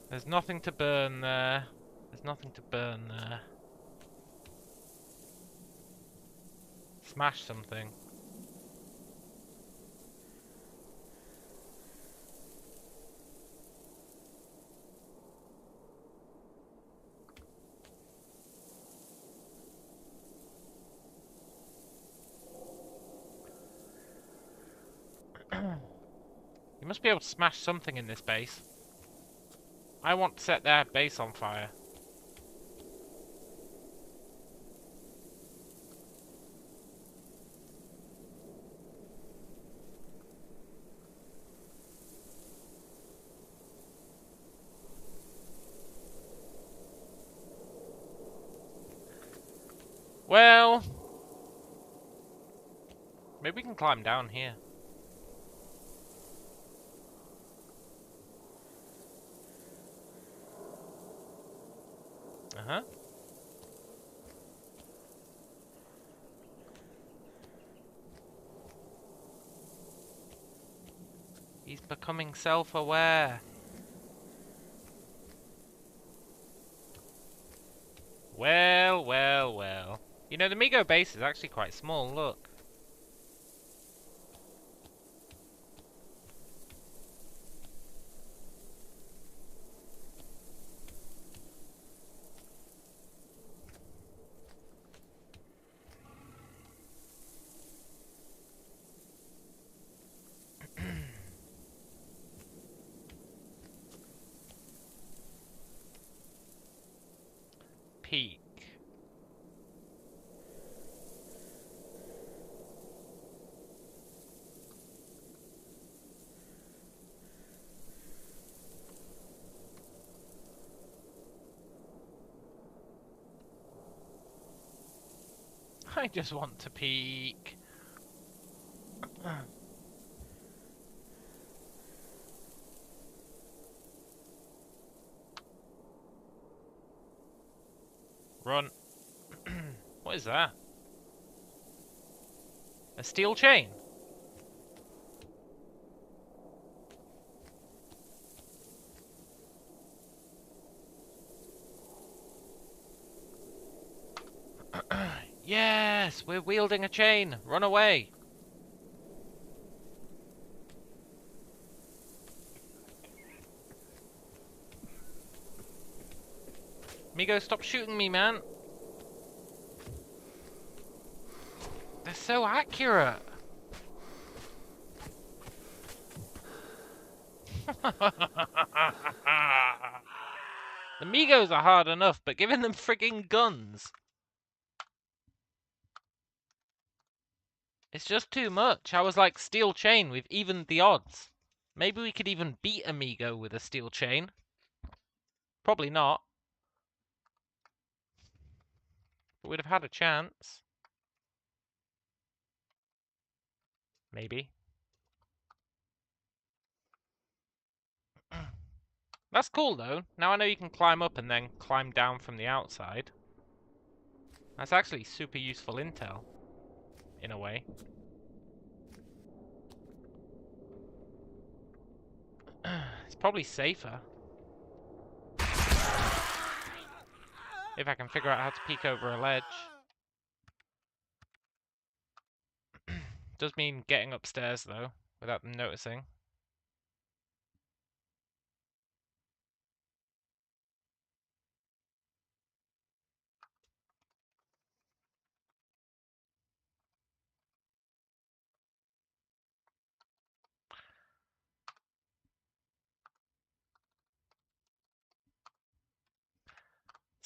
There's nothing to burn there. There's nothing to burn there. Smash something. You must be able to smash something in this base. I want to set their base on fire. Well, maybe we can climb down here. Uh-huh. He's becoming self-aware. Well, well, well. You know, the Migo base is actually quite small, look. Peak. I just want to peek. Run. What is that? A steel chain? Yes, we're wielding a chain. Run away. Migo, stop shooting me, man. They're so accurate. The Migos are hard enough, but giving them frigging guns. It's just too much. I was like, steel chain, we've evened the odds. Maybe we could even beat Amigo with a steel chain. Probably not. But we'd have had a chance. Maybe. That's cool, though. Now I know you can climb up and then climb down from the outside. That's actually super useful intel. In a way. It's probably safer. If I can figure out how to peek over a ledge. Does mean getting upstairs, though, without them noticing.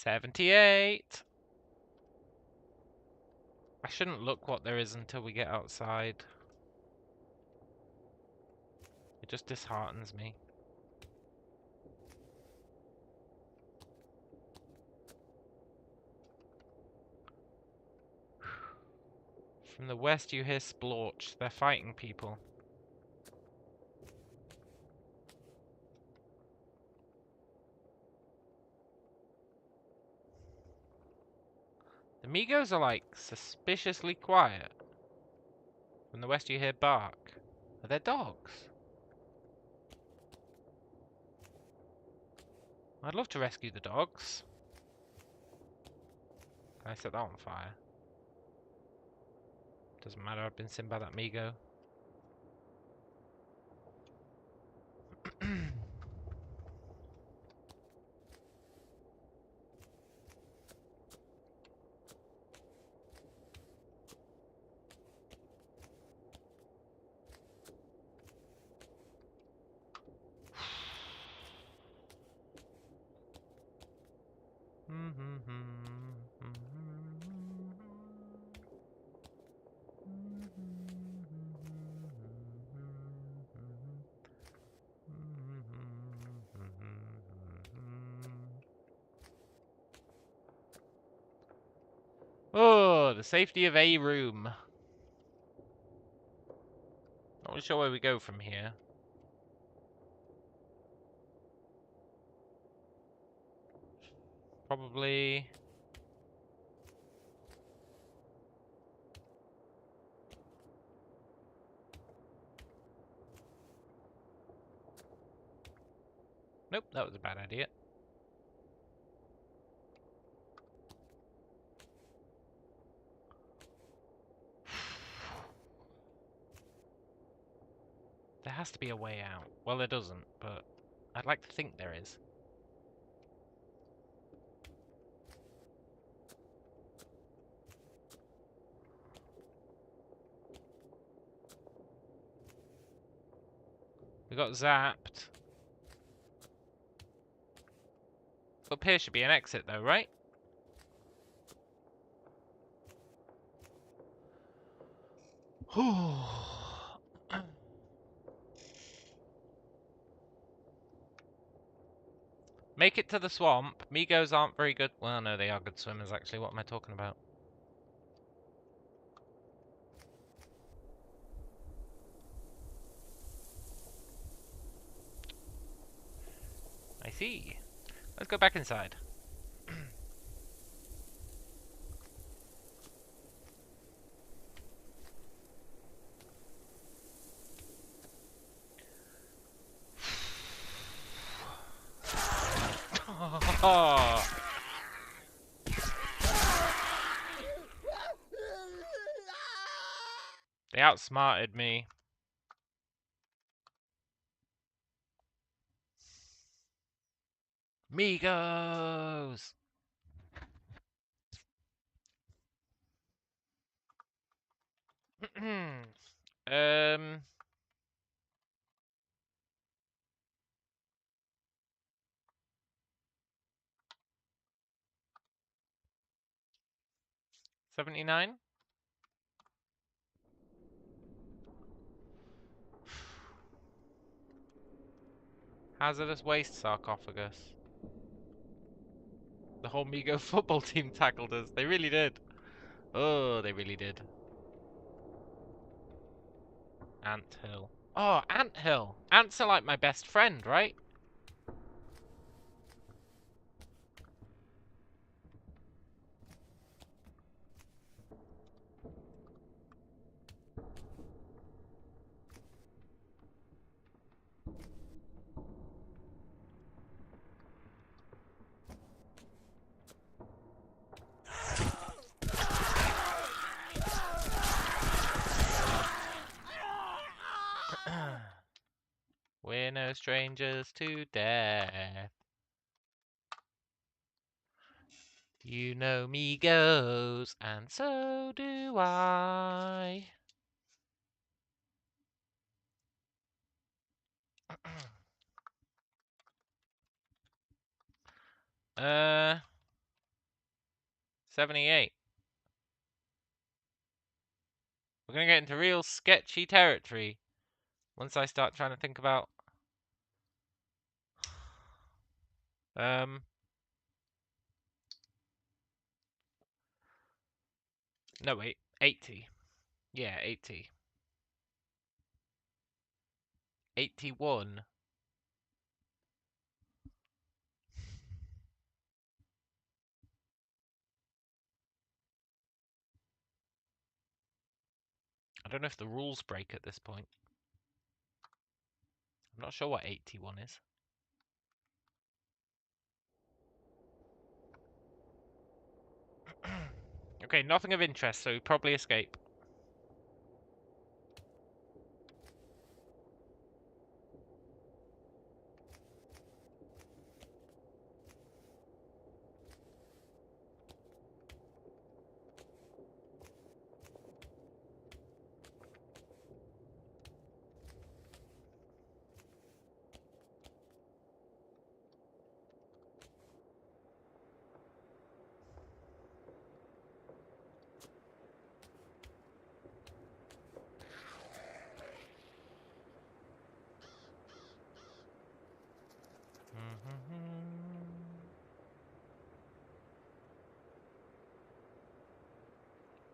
78. I shouldn't look what there is until we get outside. It just disheartens me. From the west you hear splorch. They're fighting people. The Migos are like suspiciously quiet. From the west you hear bark. Are they dogs? I'd love to rescue the dogs. Can I set that on fire? Doesn't matter, I've been seen by that Migo. Oh, the safety of a room. Not really sure where we go from here. Probably... Nope, that was a bad idea. There has to be a way out. Well, there doesn't, but I'd like to think there is. We got zapped. Up here should be an exit though, right? Make it to the swamp. Migos aren't very good. Well, no, they are good swimmers, actually. What am I talking about? I see. Let's go back inside. They outsmarted me. Migos! um... 79? Hazardous waste sarcophagus. The whole Migo football team tackled us. They really did. Oh, they really did. Ant Hill. Oh, Ant Hill. Ants are like my best friend, right? We're no strangers to death. You know Migos, and so do I. uh, 78. We're going to get into real sketchy territory once I start trying to think about... No, wait. 80. Yeah, 80. 81. I don't know if the rules break at this point. I'm not sure what 81 is. Okay, nothing of interest, so we probably escape.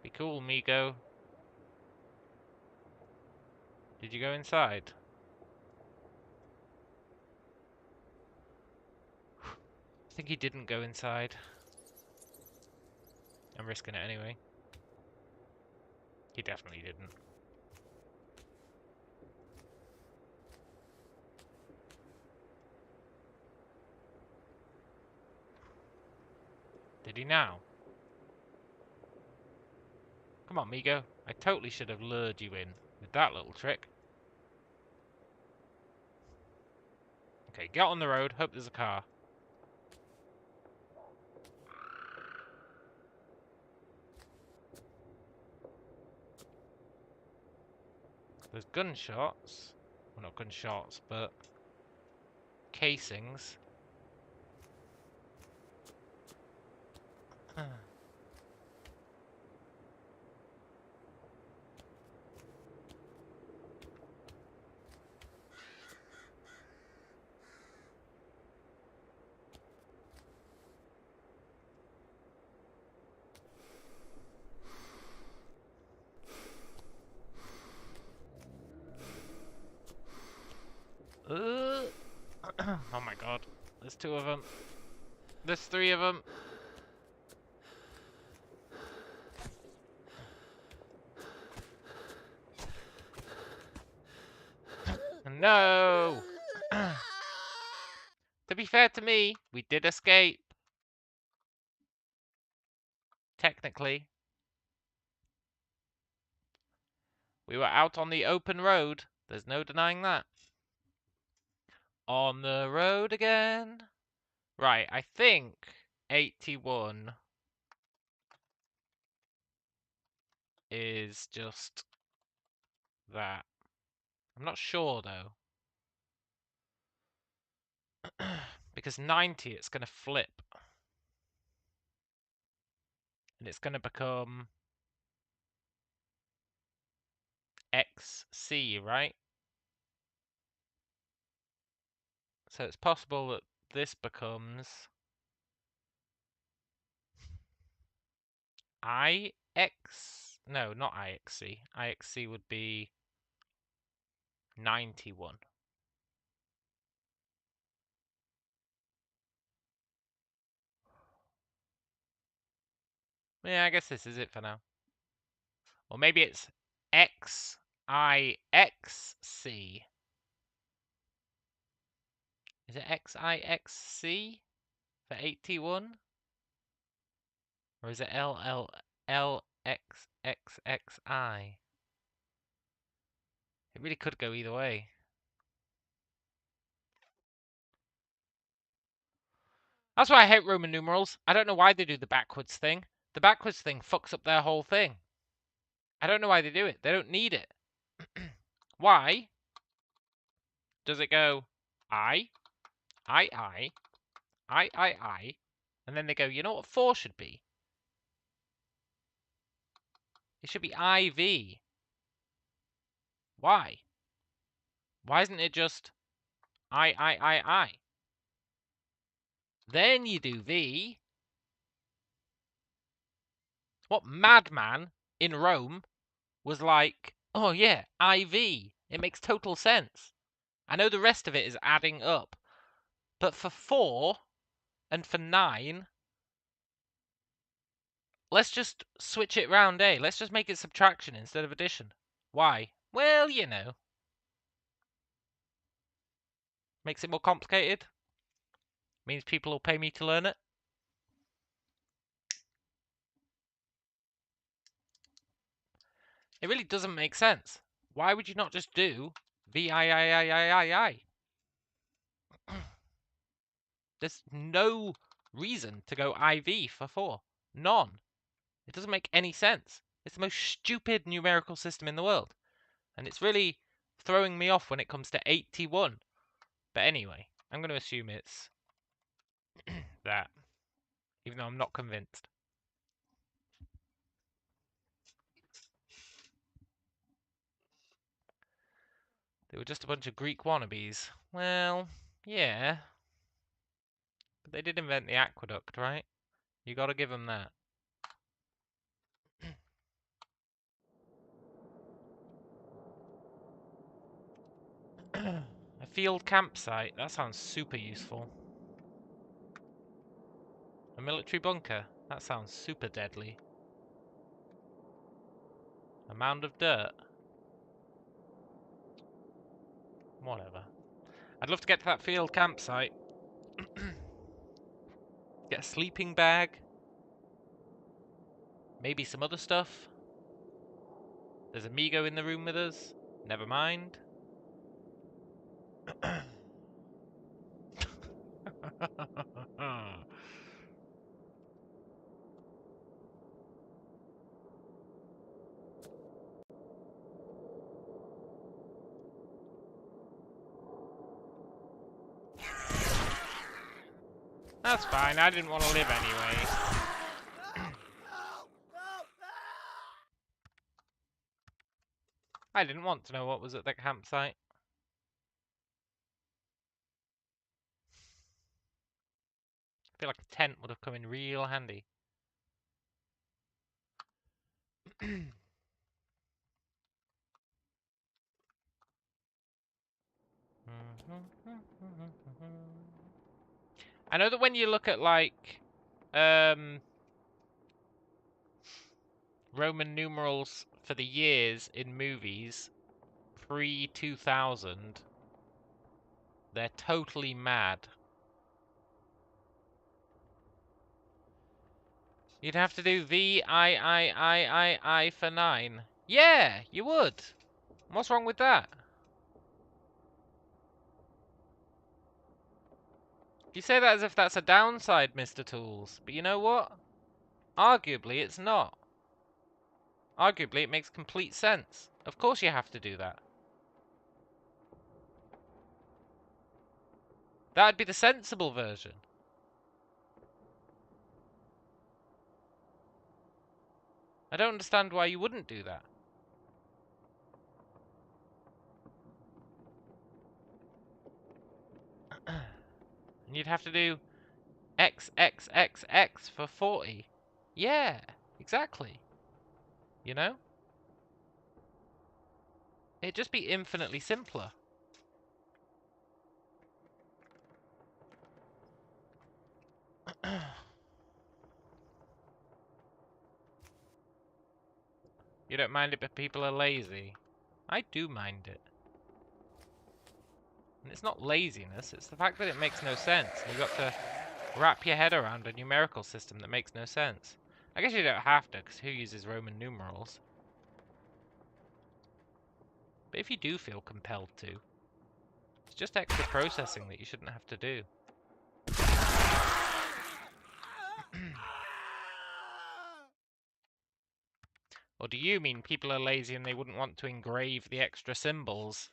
Be cool, Migo. Did you go inside? I think he didn't go inside. I'm risking it anyway. He definitely didn't. Did he now? Come on, Migo. I totally should have lured you in with that little trick. Okay, get on the road. Hope there's a car. There's gunshots. Well, not gunshots, but casings. Oh my god. There's 2 of them. There's 3 of them. No! To be fair to me, we did escape. Technically. We were out on the open road. There's no denying that. On the road again. Right, I think 81 is just that. I'm not sure though. Because 90, it's going to flip. And it's going to become XC, right? So it's possible that this becomes IX. No, not IXC. IXC would be 91. Yeah, I guess this is it for now. Or maybe it's XIXC. Is it XIXC for 81? Or is it LLLXXXI? It really could go either way. That's why I hate Roman numerals. I don't know why they do the backwards thing. The backwards thing fucks up their whole thing. I don't know why they do it. They don't need it. Why does it go I, I, and then they go, you know what 4 should be? It should be IV. Why? Why isn't it just I? Then you do V. What madman in Rome was like, oh yeah, IV. It makes total sense. I know the rest of it is adding up. But for 4 and for 9, let's just switch it round, eh? Let's just make it subtraction instead of addition. Why? Well, you know. Makes it more complicated. Means people will pay me to learn it. It really doesn't make sense. Why would you not just do VIIIIII? There's no reason to go IV for 4. None. It doesn't make any sense. It's the most stupid numerical system in the world. And it's really throwing me off when it comes to 81. But anyway, I'm going to assume it's that, even though I'm not convinced. They were just a bunch of Greek wannabes. Well, yeah. But they did invent the aqueduct, right? You gotta give them that. A field campsite. That sounds super useful. A military bunker. That sounds super deadly. A mound of dirt. Whatever. I'd love to get to that field campsite. Get a sleeping bag. Maybe some other stuff. There's Amigo in the room with us. Never mind. That's fine, I didn't want to live anyway. I didn't want to know what was at the campsite. I feel like a tent would have come in real handy. I know that when you look at like Roman numerals for the years in movies pre-2000, they're totally mad. You'd have to do VIIIIII for 9. Yeah, you would. What's wrong with that? You say that as if that's a downside, Mr. Tools. But you know what? Arguably, it's not. Arguably, it makes complete sense. Of course you have to do that. That'd be the sensible version. I don't understand why you wouldn't do that. And you'd have to do XXXX for 40. Yeah, exactly. You know? It'd just be infinitely simpler. You don't mind it, but people are lazy. I do mind it. And it's not laziness, it's the fact that it makes no sense. You've got to wrap your head around a numerical system that makes no sense. I guess you don't have to, because who uses Roman numerals? But if you do feel compelled to, it's just extra processing that you shouldn't have to do. Or do you mean people are lazy and they wouldn't want to engrave the extra symbols?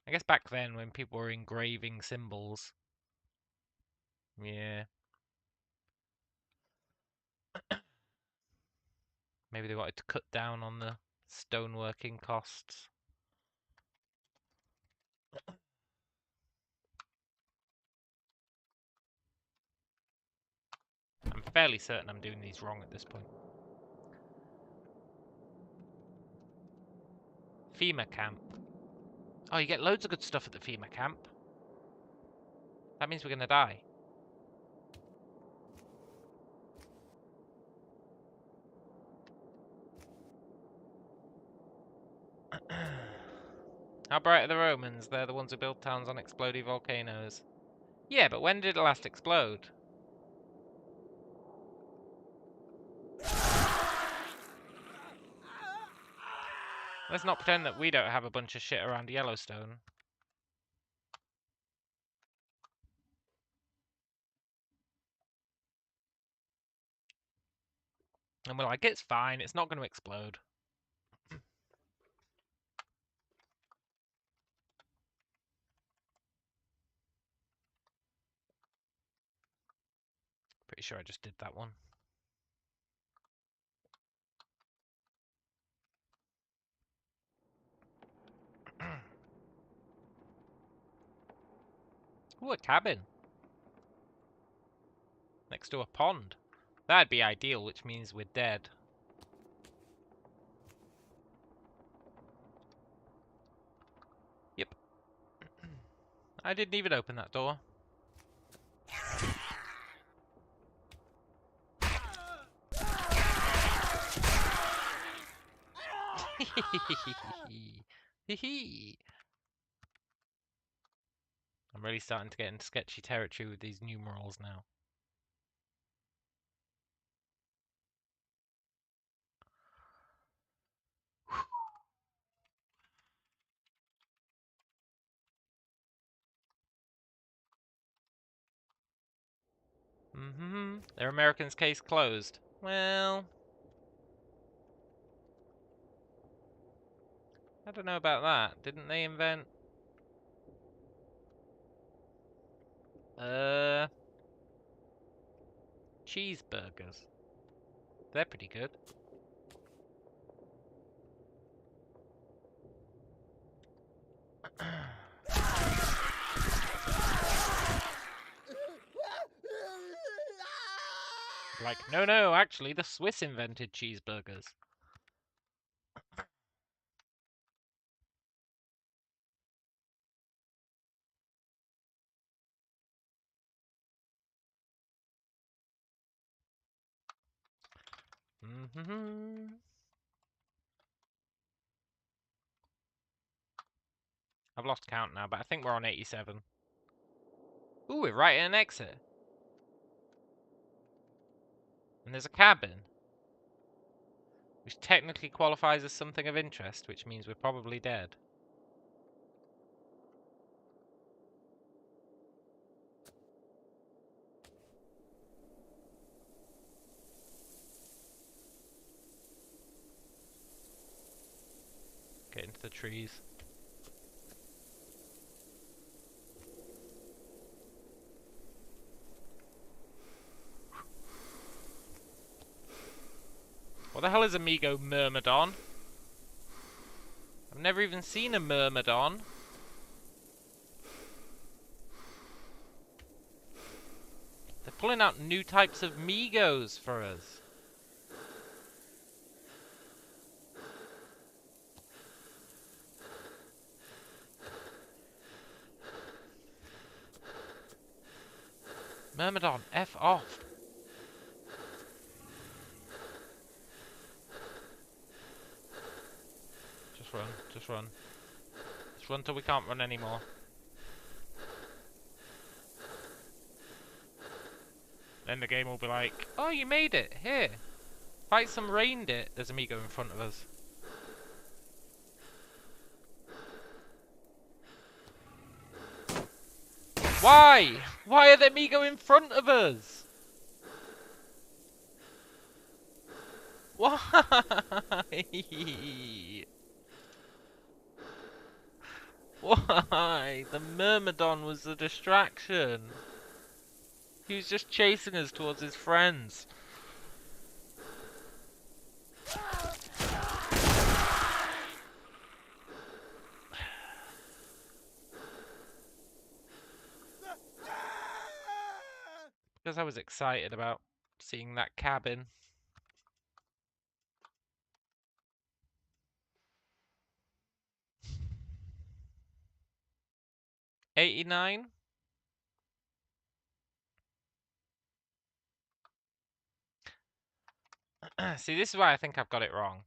I guess back then when people were engraving symbols. Yeah. Maybe they wanted to cut down on the stoneworking costs. I'm fairly certain I'm doing these wrong at this point. FEMA camp. Oh, you get loads of good stuff at the FEMA camp. That means we're gonna die. How bright are the Romans? They're the ones who build towns on exploding volcanoes. Yeah, but when did it last explode? Let's not pretend that we don't have a bunch of shit around Yellowstone. And we're like, it's fine, it's not going to explode. Pretty sure I just did that one. Ooh, a cabin. Next to a pond. That'd be ideal, which means we're dead. Yep. I didn't even open that door. I'm really starting to get into sketchy territory with these numerals now. Their Americans case closed. Well, I don't know about that. Didn't they invent... cheeseburgers. They're pretty good. Like, no, actually, the Swiss invented cheeseburgers. I've lost count now, but I think we're on 87. Ooh, we're right at an exit. And there's a cabin. Which technically qualifies as something of interest, which means we're probably dead. Get into the trees. What the hell is Amigo Myrmidon? I've never even seen a Myrmidon. They're pulling out new types of Migos for us. Myrmidon, F off. Just run, just run. Just run till we can't run anymore. Then the game will be like, oh, you made it, here. Fight some reindeer. There's Amigo in front of us. Why? Why are there Amigo in front of us? Why? Why? The Myrmidon was the distraction. He was just chasing us towards his friends. because I was excited about seeing that cabin. 89. See, this is why I think I've got it wrong.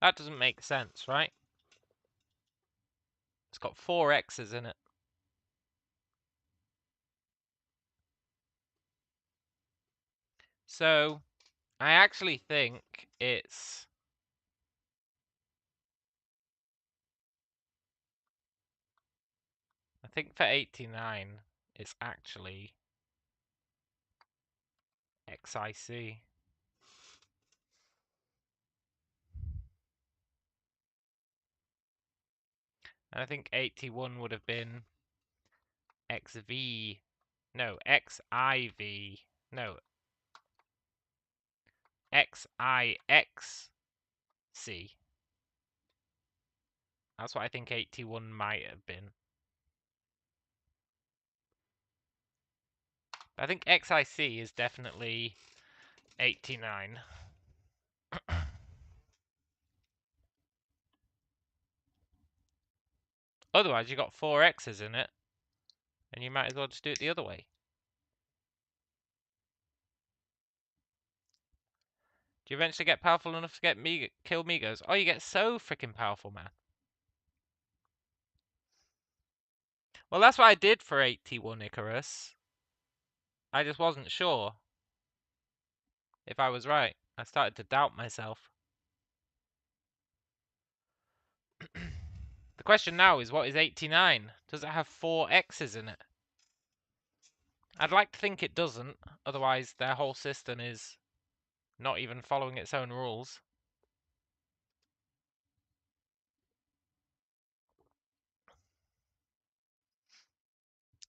That doesn't make sense, right? It's got 4 X's in it. So, I actually think it's... I think for 89, it's actually XIC. And I think 81 would have been XV. No, XIV. No, XIX. That's what I think 81 might have been. I think XIC is definitely 89. Otherwise, you got 4 X's in it, and you might as well just do it the other way. Do you eventually get powerful enough to kill Migos? Oh, you get so freaking powerful, man. Well, that's what I did for 81 Icarus. I just wasn't sure if I was right. I started to doubt myself. The question now is, what is 89? Does it have 4 X's in it? I'd like to think it doesn't, otherwise their whole system is not even following its own rules.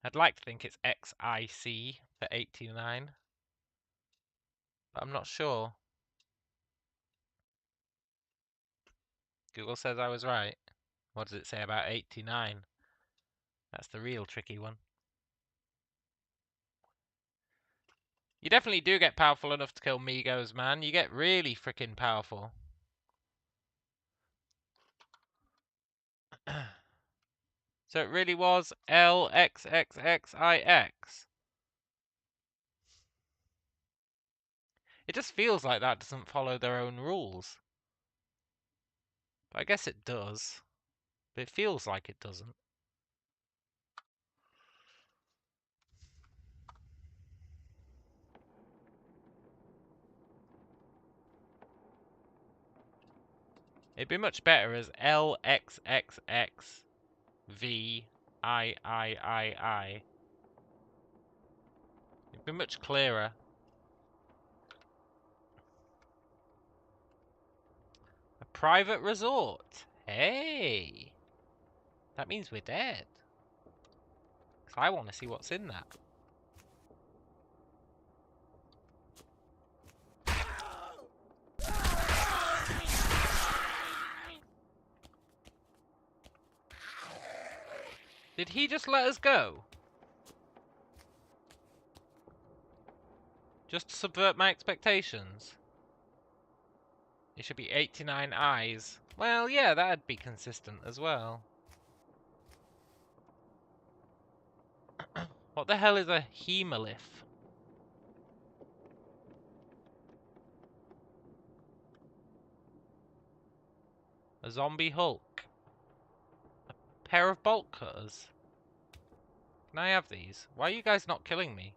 I'd like to think it's XIC for 89, but I'm not sure. Google says I was right. What does it say about 89? That's the real tricky one. You definitely do get powerful enough to kill Migos, man. You get really freaking powerful. So it really was LXXXIX. It just feels like that doesn't follow their own rules. But I guess it does. But it feels like it doesn't. It'd be much better as LXXXVIIII. It'd be much clearer. A private resort. Hey! That means we're dead. 'Cause I want to see what's in that. Did he just let us go? Just to subvert my expectations? It should be 89 eyes. Well, yeah, that'd be consistent as well. What the hell is a hemolyph? A zombie Hulk? A pair of bolt cutters? Can I have these? Why are you guys not killing me?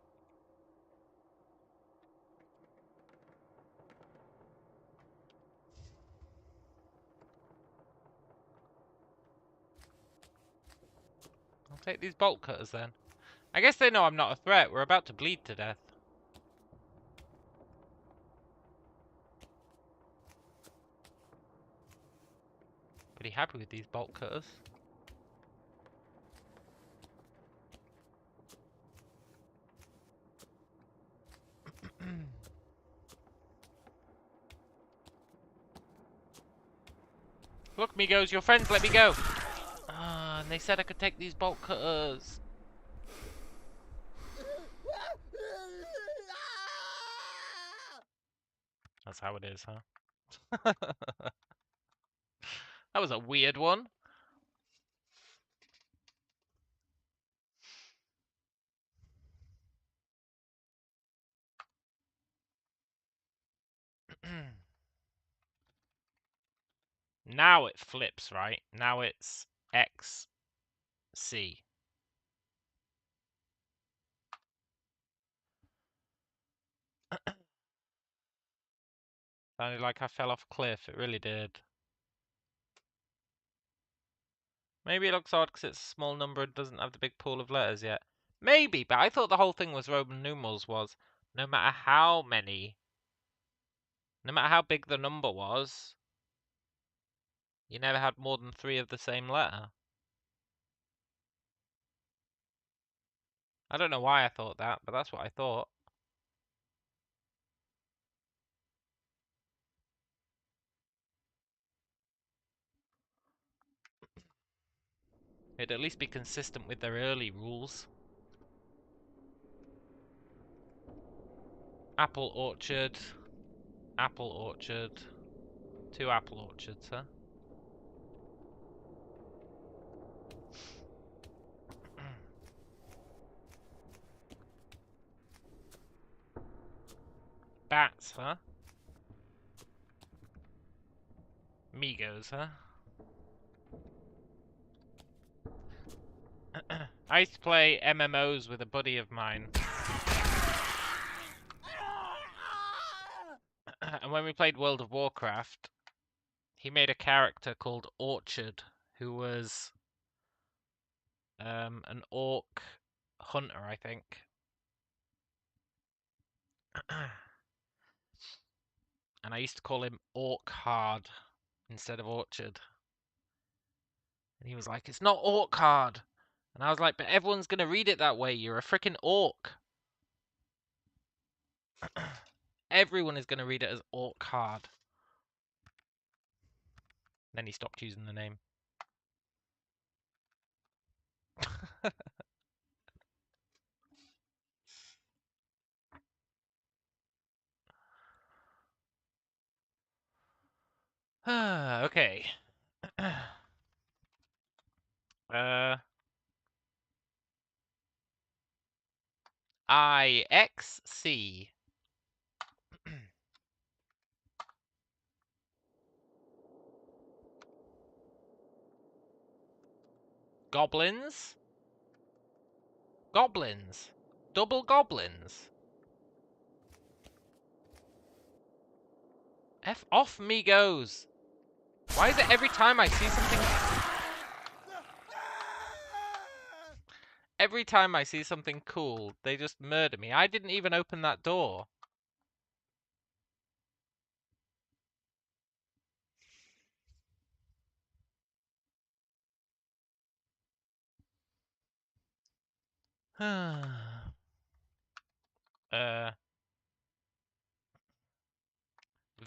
I'll take these bolt cutters then. I guess they know I'm not a threat. We're about to bleed to death. Pretty happy with these bolt cutters. Look, Migos, your friends let me go. Ah, and they said I could take these bolt cutters. That's how it is, huh? That was a weird one. Now it flips, right? Now it's X, C. Sounded like I fell off a cliff. It really did. Maybe it looks odd because it's a small number and doesn't have the big pool of letters yet. Maybe, but I thought the whole thing was Roman numerals was no matter how many, no matter how big the number was, you never had more than 3 of the same letter. I don't know why I thought that, but that's what I thought. It'd at least be consistent with their early rules. Apple orchard. Apple orchard. 2 apple orchards, huh? Bats, huh? Migos, huh? I used to play MMOs with a buddy of mine. And when we played World of Warcraft, he made a character called Orchard, who was an orc hunter, I think. And I used to call him Orc Hard instead of Orchard. And he was like, it's not Orc Hard. And I was like, but everyone's going to read it that way. You're a freaking orc. Everyone is going to read it as Orc Hard. Then he stopped using the name. Okay. IXC. Goblins? Goblins. Double goblins. F off me goes. Why is it every time I see something... Every time I see something cool, they just murder me. I didn't even open that door.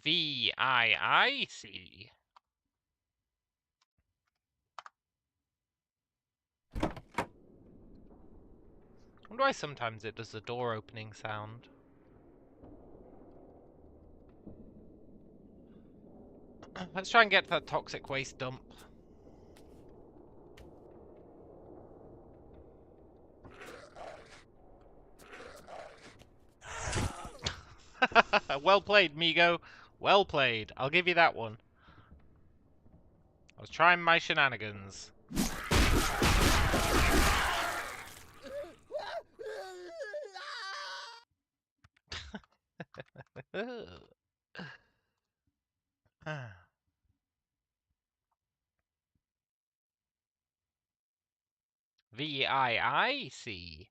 VIIC. I wonder why sometimes it does the door opening sound. Let's try and get to that toxic waste dump. Well played, Migo. Well played. I'll give you that one. I was trying my shenanigans. VIIC.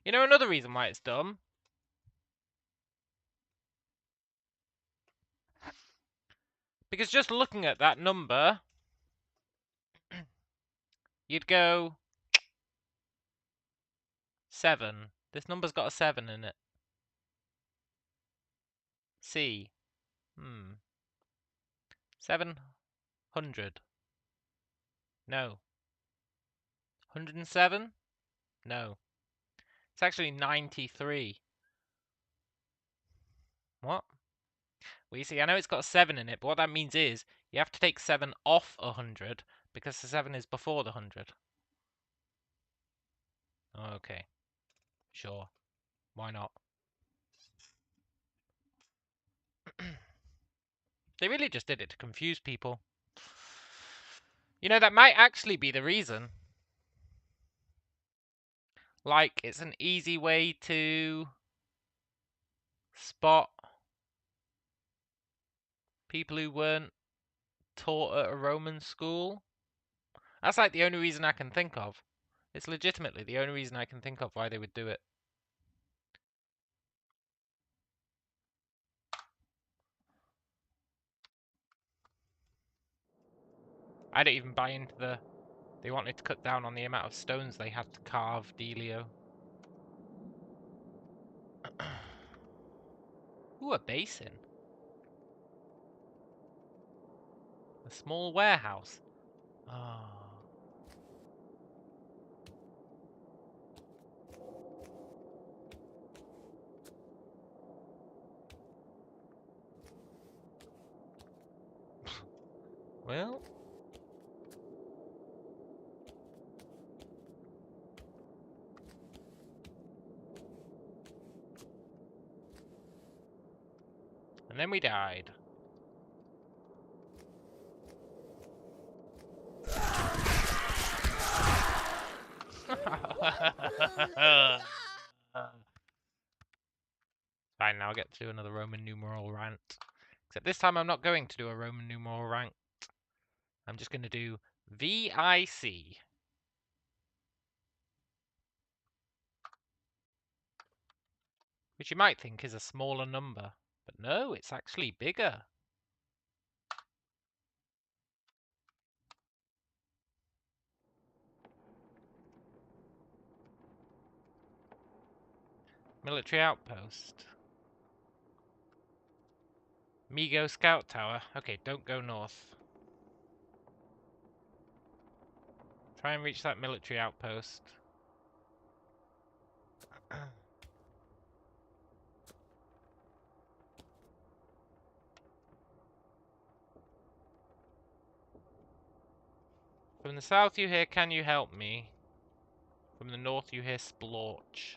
You know another reason why it's dumb? Because just looking at that number, you'd go, 7. This number's got a 7 in it. C. 700. No. 107? No. It's actually 93. What? Well, you see, I know it's got a 7 in it, but what that means is you have to take 7 off 100 because the 7 is before the 100. Okay. Sure. Why not? They really just did it to confuse people. You know, that might actually be the reason. Like, it's an easy way to spot people who weren't taught at a Roman school. That's like the only reason I can think of. It's legitimately the only reason I can think of why they would do it. I don't even buy into the... They wanted to cut down on the amount of stones they had to carve Delio. Ooh, a basin. A small warehouse. Oh. Well... And then we died. Fine, now I'll get to another Roman numeral rant. Except this time I'm not going to do a Roman numeral rant. I'm just going to do VIC. Which you might think is a smaller number. But no, it's actually bigger. Military outpost. Migo Scout Tower. Okay, don't go north. Try and reach that military outpost. From the south you hear, "Can you help me?" From the north you hear, "Splorch."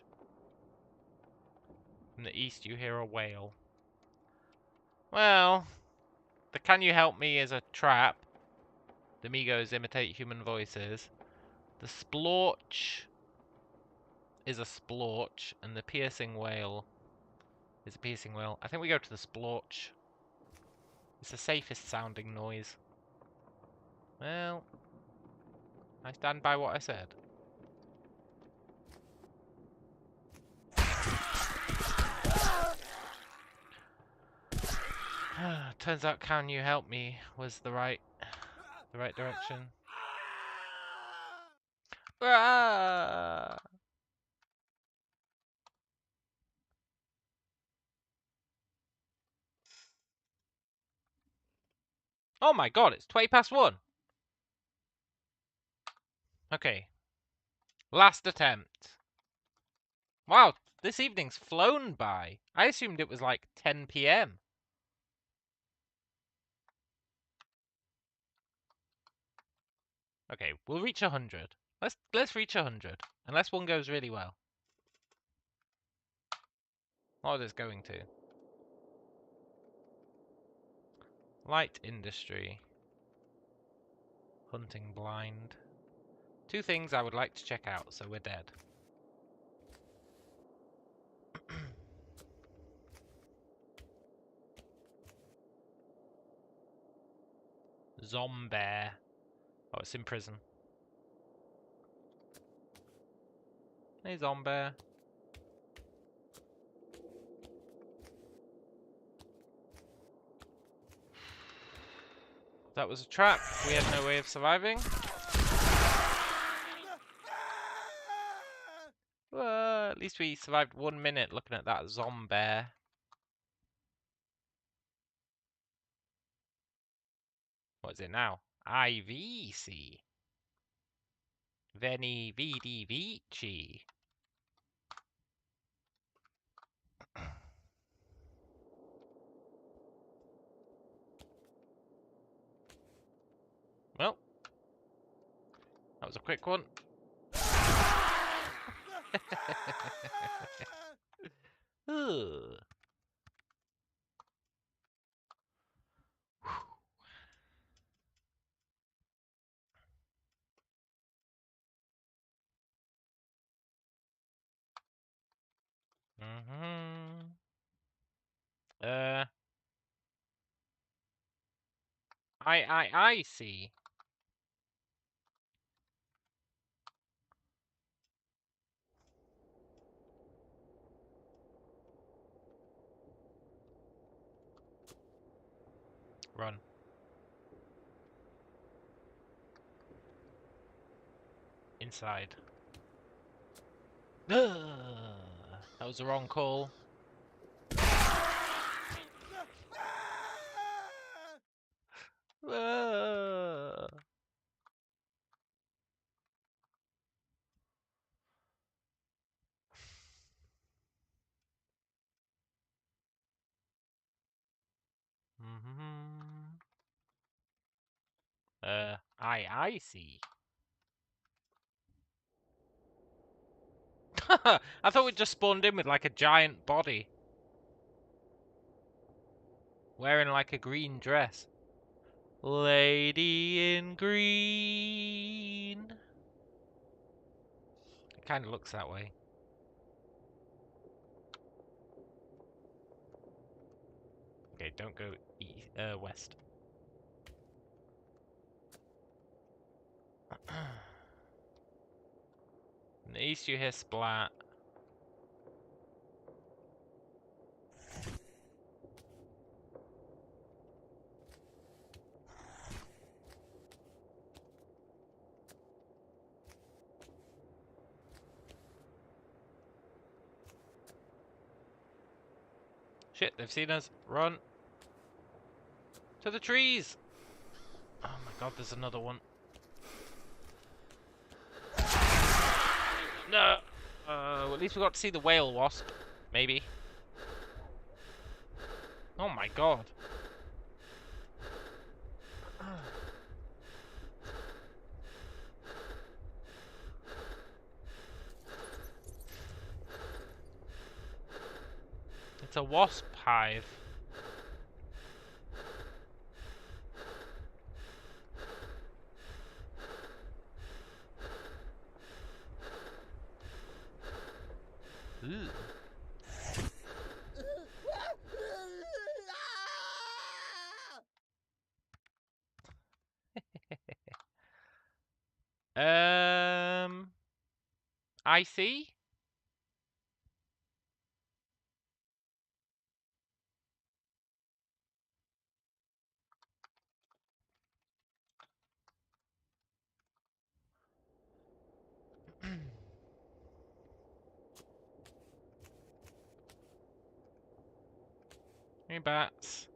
From the east you hear, "A whale." Well, the "Can you help me" is a trap. The Migos imitate human voices. The splorch is a splorch, and the piercing whale is a piercing whale. I think we go to the splorch. It's the safest sounding noise. Well, I stand by what I said. Turns out "Can you help me" was the right direction. Ah! Oh my god, it's 20 past 1. Okay. Last attempt. Wow, this evening's flown by. I assumed it was like 10 p.m. Okay, we'll reach 100. Let's reach 100. Unless one goes really well. What is this going to? Light industry. Hunting blind. Two things I would like to check out, so we're dead. Zombie. Oh, it's in prison. Hey, zombie. That was a trap. We had no way of surviving. least we survived 1 minute looking at that zombie. What is it now? IVC. Veni Vidi Vici. Well, that was a quick one. Ugh. I see. Run. Inside. Ugh. That was the wrong call. Ugh. I see. I thought we just spawned in with like a giant body. Wearing like a green dress. Lady in green. It kind of looks that way. Okay, don't go west. In the east you hear splat. Shit, they've seen us. Run. To the trees! Oh my god, there's another one. No! Well, at least we got to see the whale wasp. Maybe. Oh my god. It's a wasp hive. Ooh. I see. Hey, bats.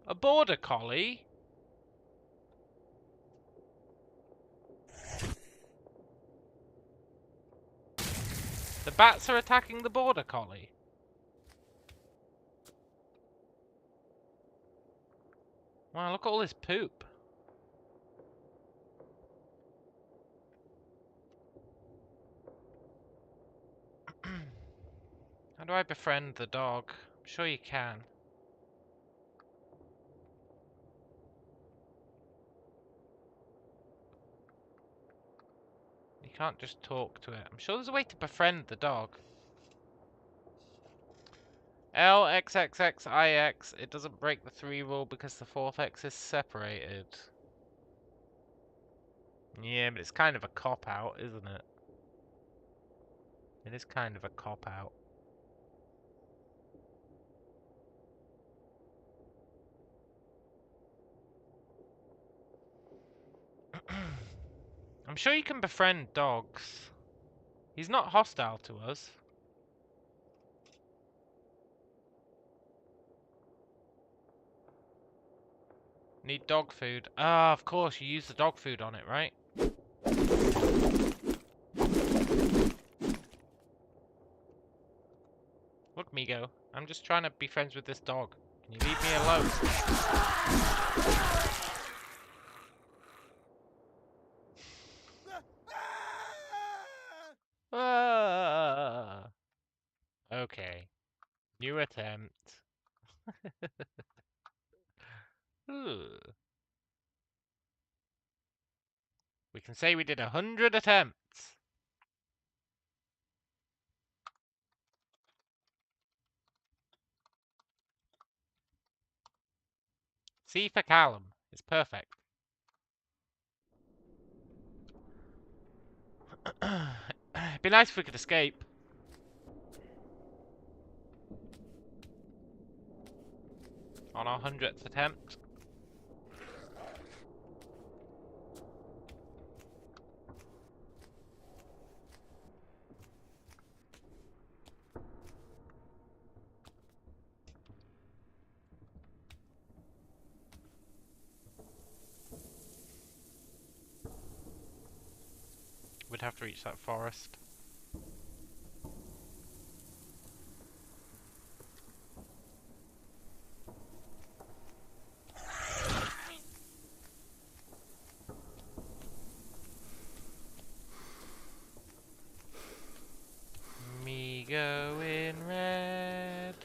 A border collie? The bats are attacking the border collie. Wow, look at all this poop. How do I befriend the dog? I'm sure you can. You can't just talk to it. I'm sure there's a way to befriend the dog. LXXXIX. It doesn't break the 3 rule because the 4th X is separated. Yeah, but it's kind of a cop-out, isn't it? It is kind of a cop-out. I'm sure you can befriend dogs. He's not hostile to us. Need dog food. Ah, of course, you use the dog food on it, right? Look, Migo. I'm just trying to be friends with this dog. Can you leave me alone? Ah. Okay. New attempt. Ooh. We can say we did 100 attempts. C for Callum. It's perfect. It'd be nice if we could escape. On our 100th attempt. We'd have to reach that forest. Me go in red.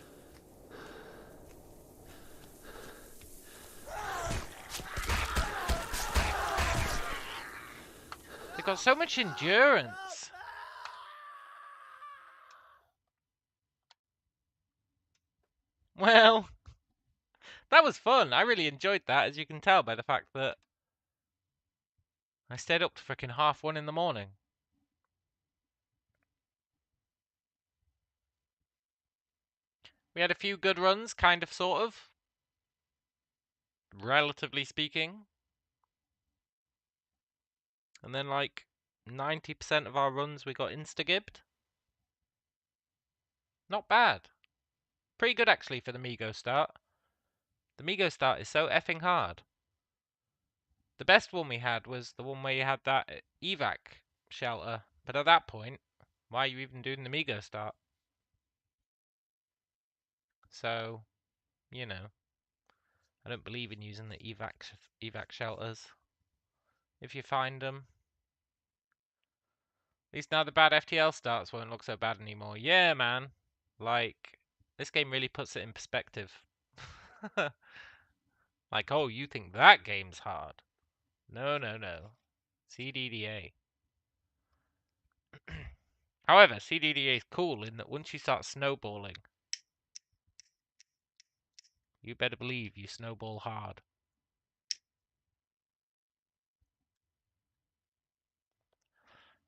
They've got so much endurance. Well, that was fun. I really enjoyed that, as you can tell by the fact that I stayed up to frickin' 1:30 in the morning. We had a few good runs, kind of, sort of. Relatively speaking. And then, like, 90% of our runs we got insta-gibbed. Not bad. Pretty good, actually, for the Migo start. The Migo start is so effing hard. The best one we had was the one where you had that evac shelter. But at that point, why are you even doing the Migo start? So, you know, I don't believe in using the evac shelters. If you find them. At least now the bad FTL starts won't look so bad anymore. Yeah, man. Like, this game really puts it in perspective. Like, oh, you think that game's hard? No, no, no. CDDA. However, CDDA is cool in that once you start snowballing, you better believe you snowball hard.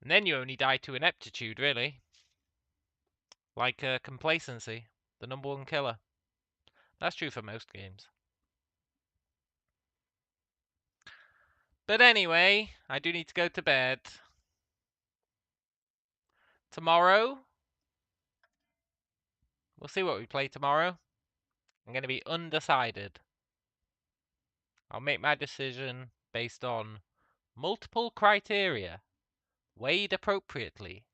And then you only die to ineptitude, really. Like complacency, the #1 killer. That's true for most games. But anyway, I do need to go to bed. Tomorrow, we'll see what we play tomorrow. I'm going to be undecided. I'll make my decision based on multiple criteria, weighed appropriately.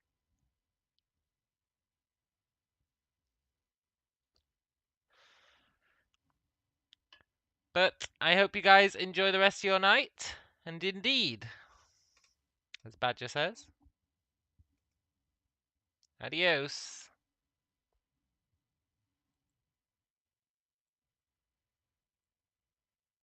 But I hope you guys enjoy the rest of your night. And indeed, as Badger says, adios.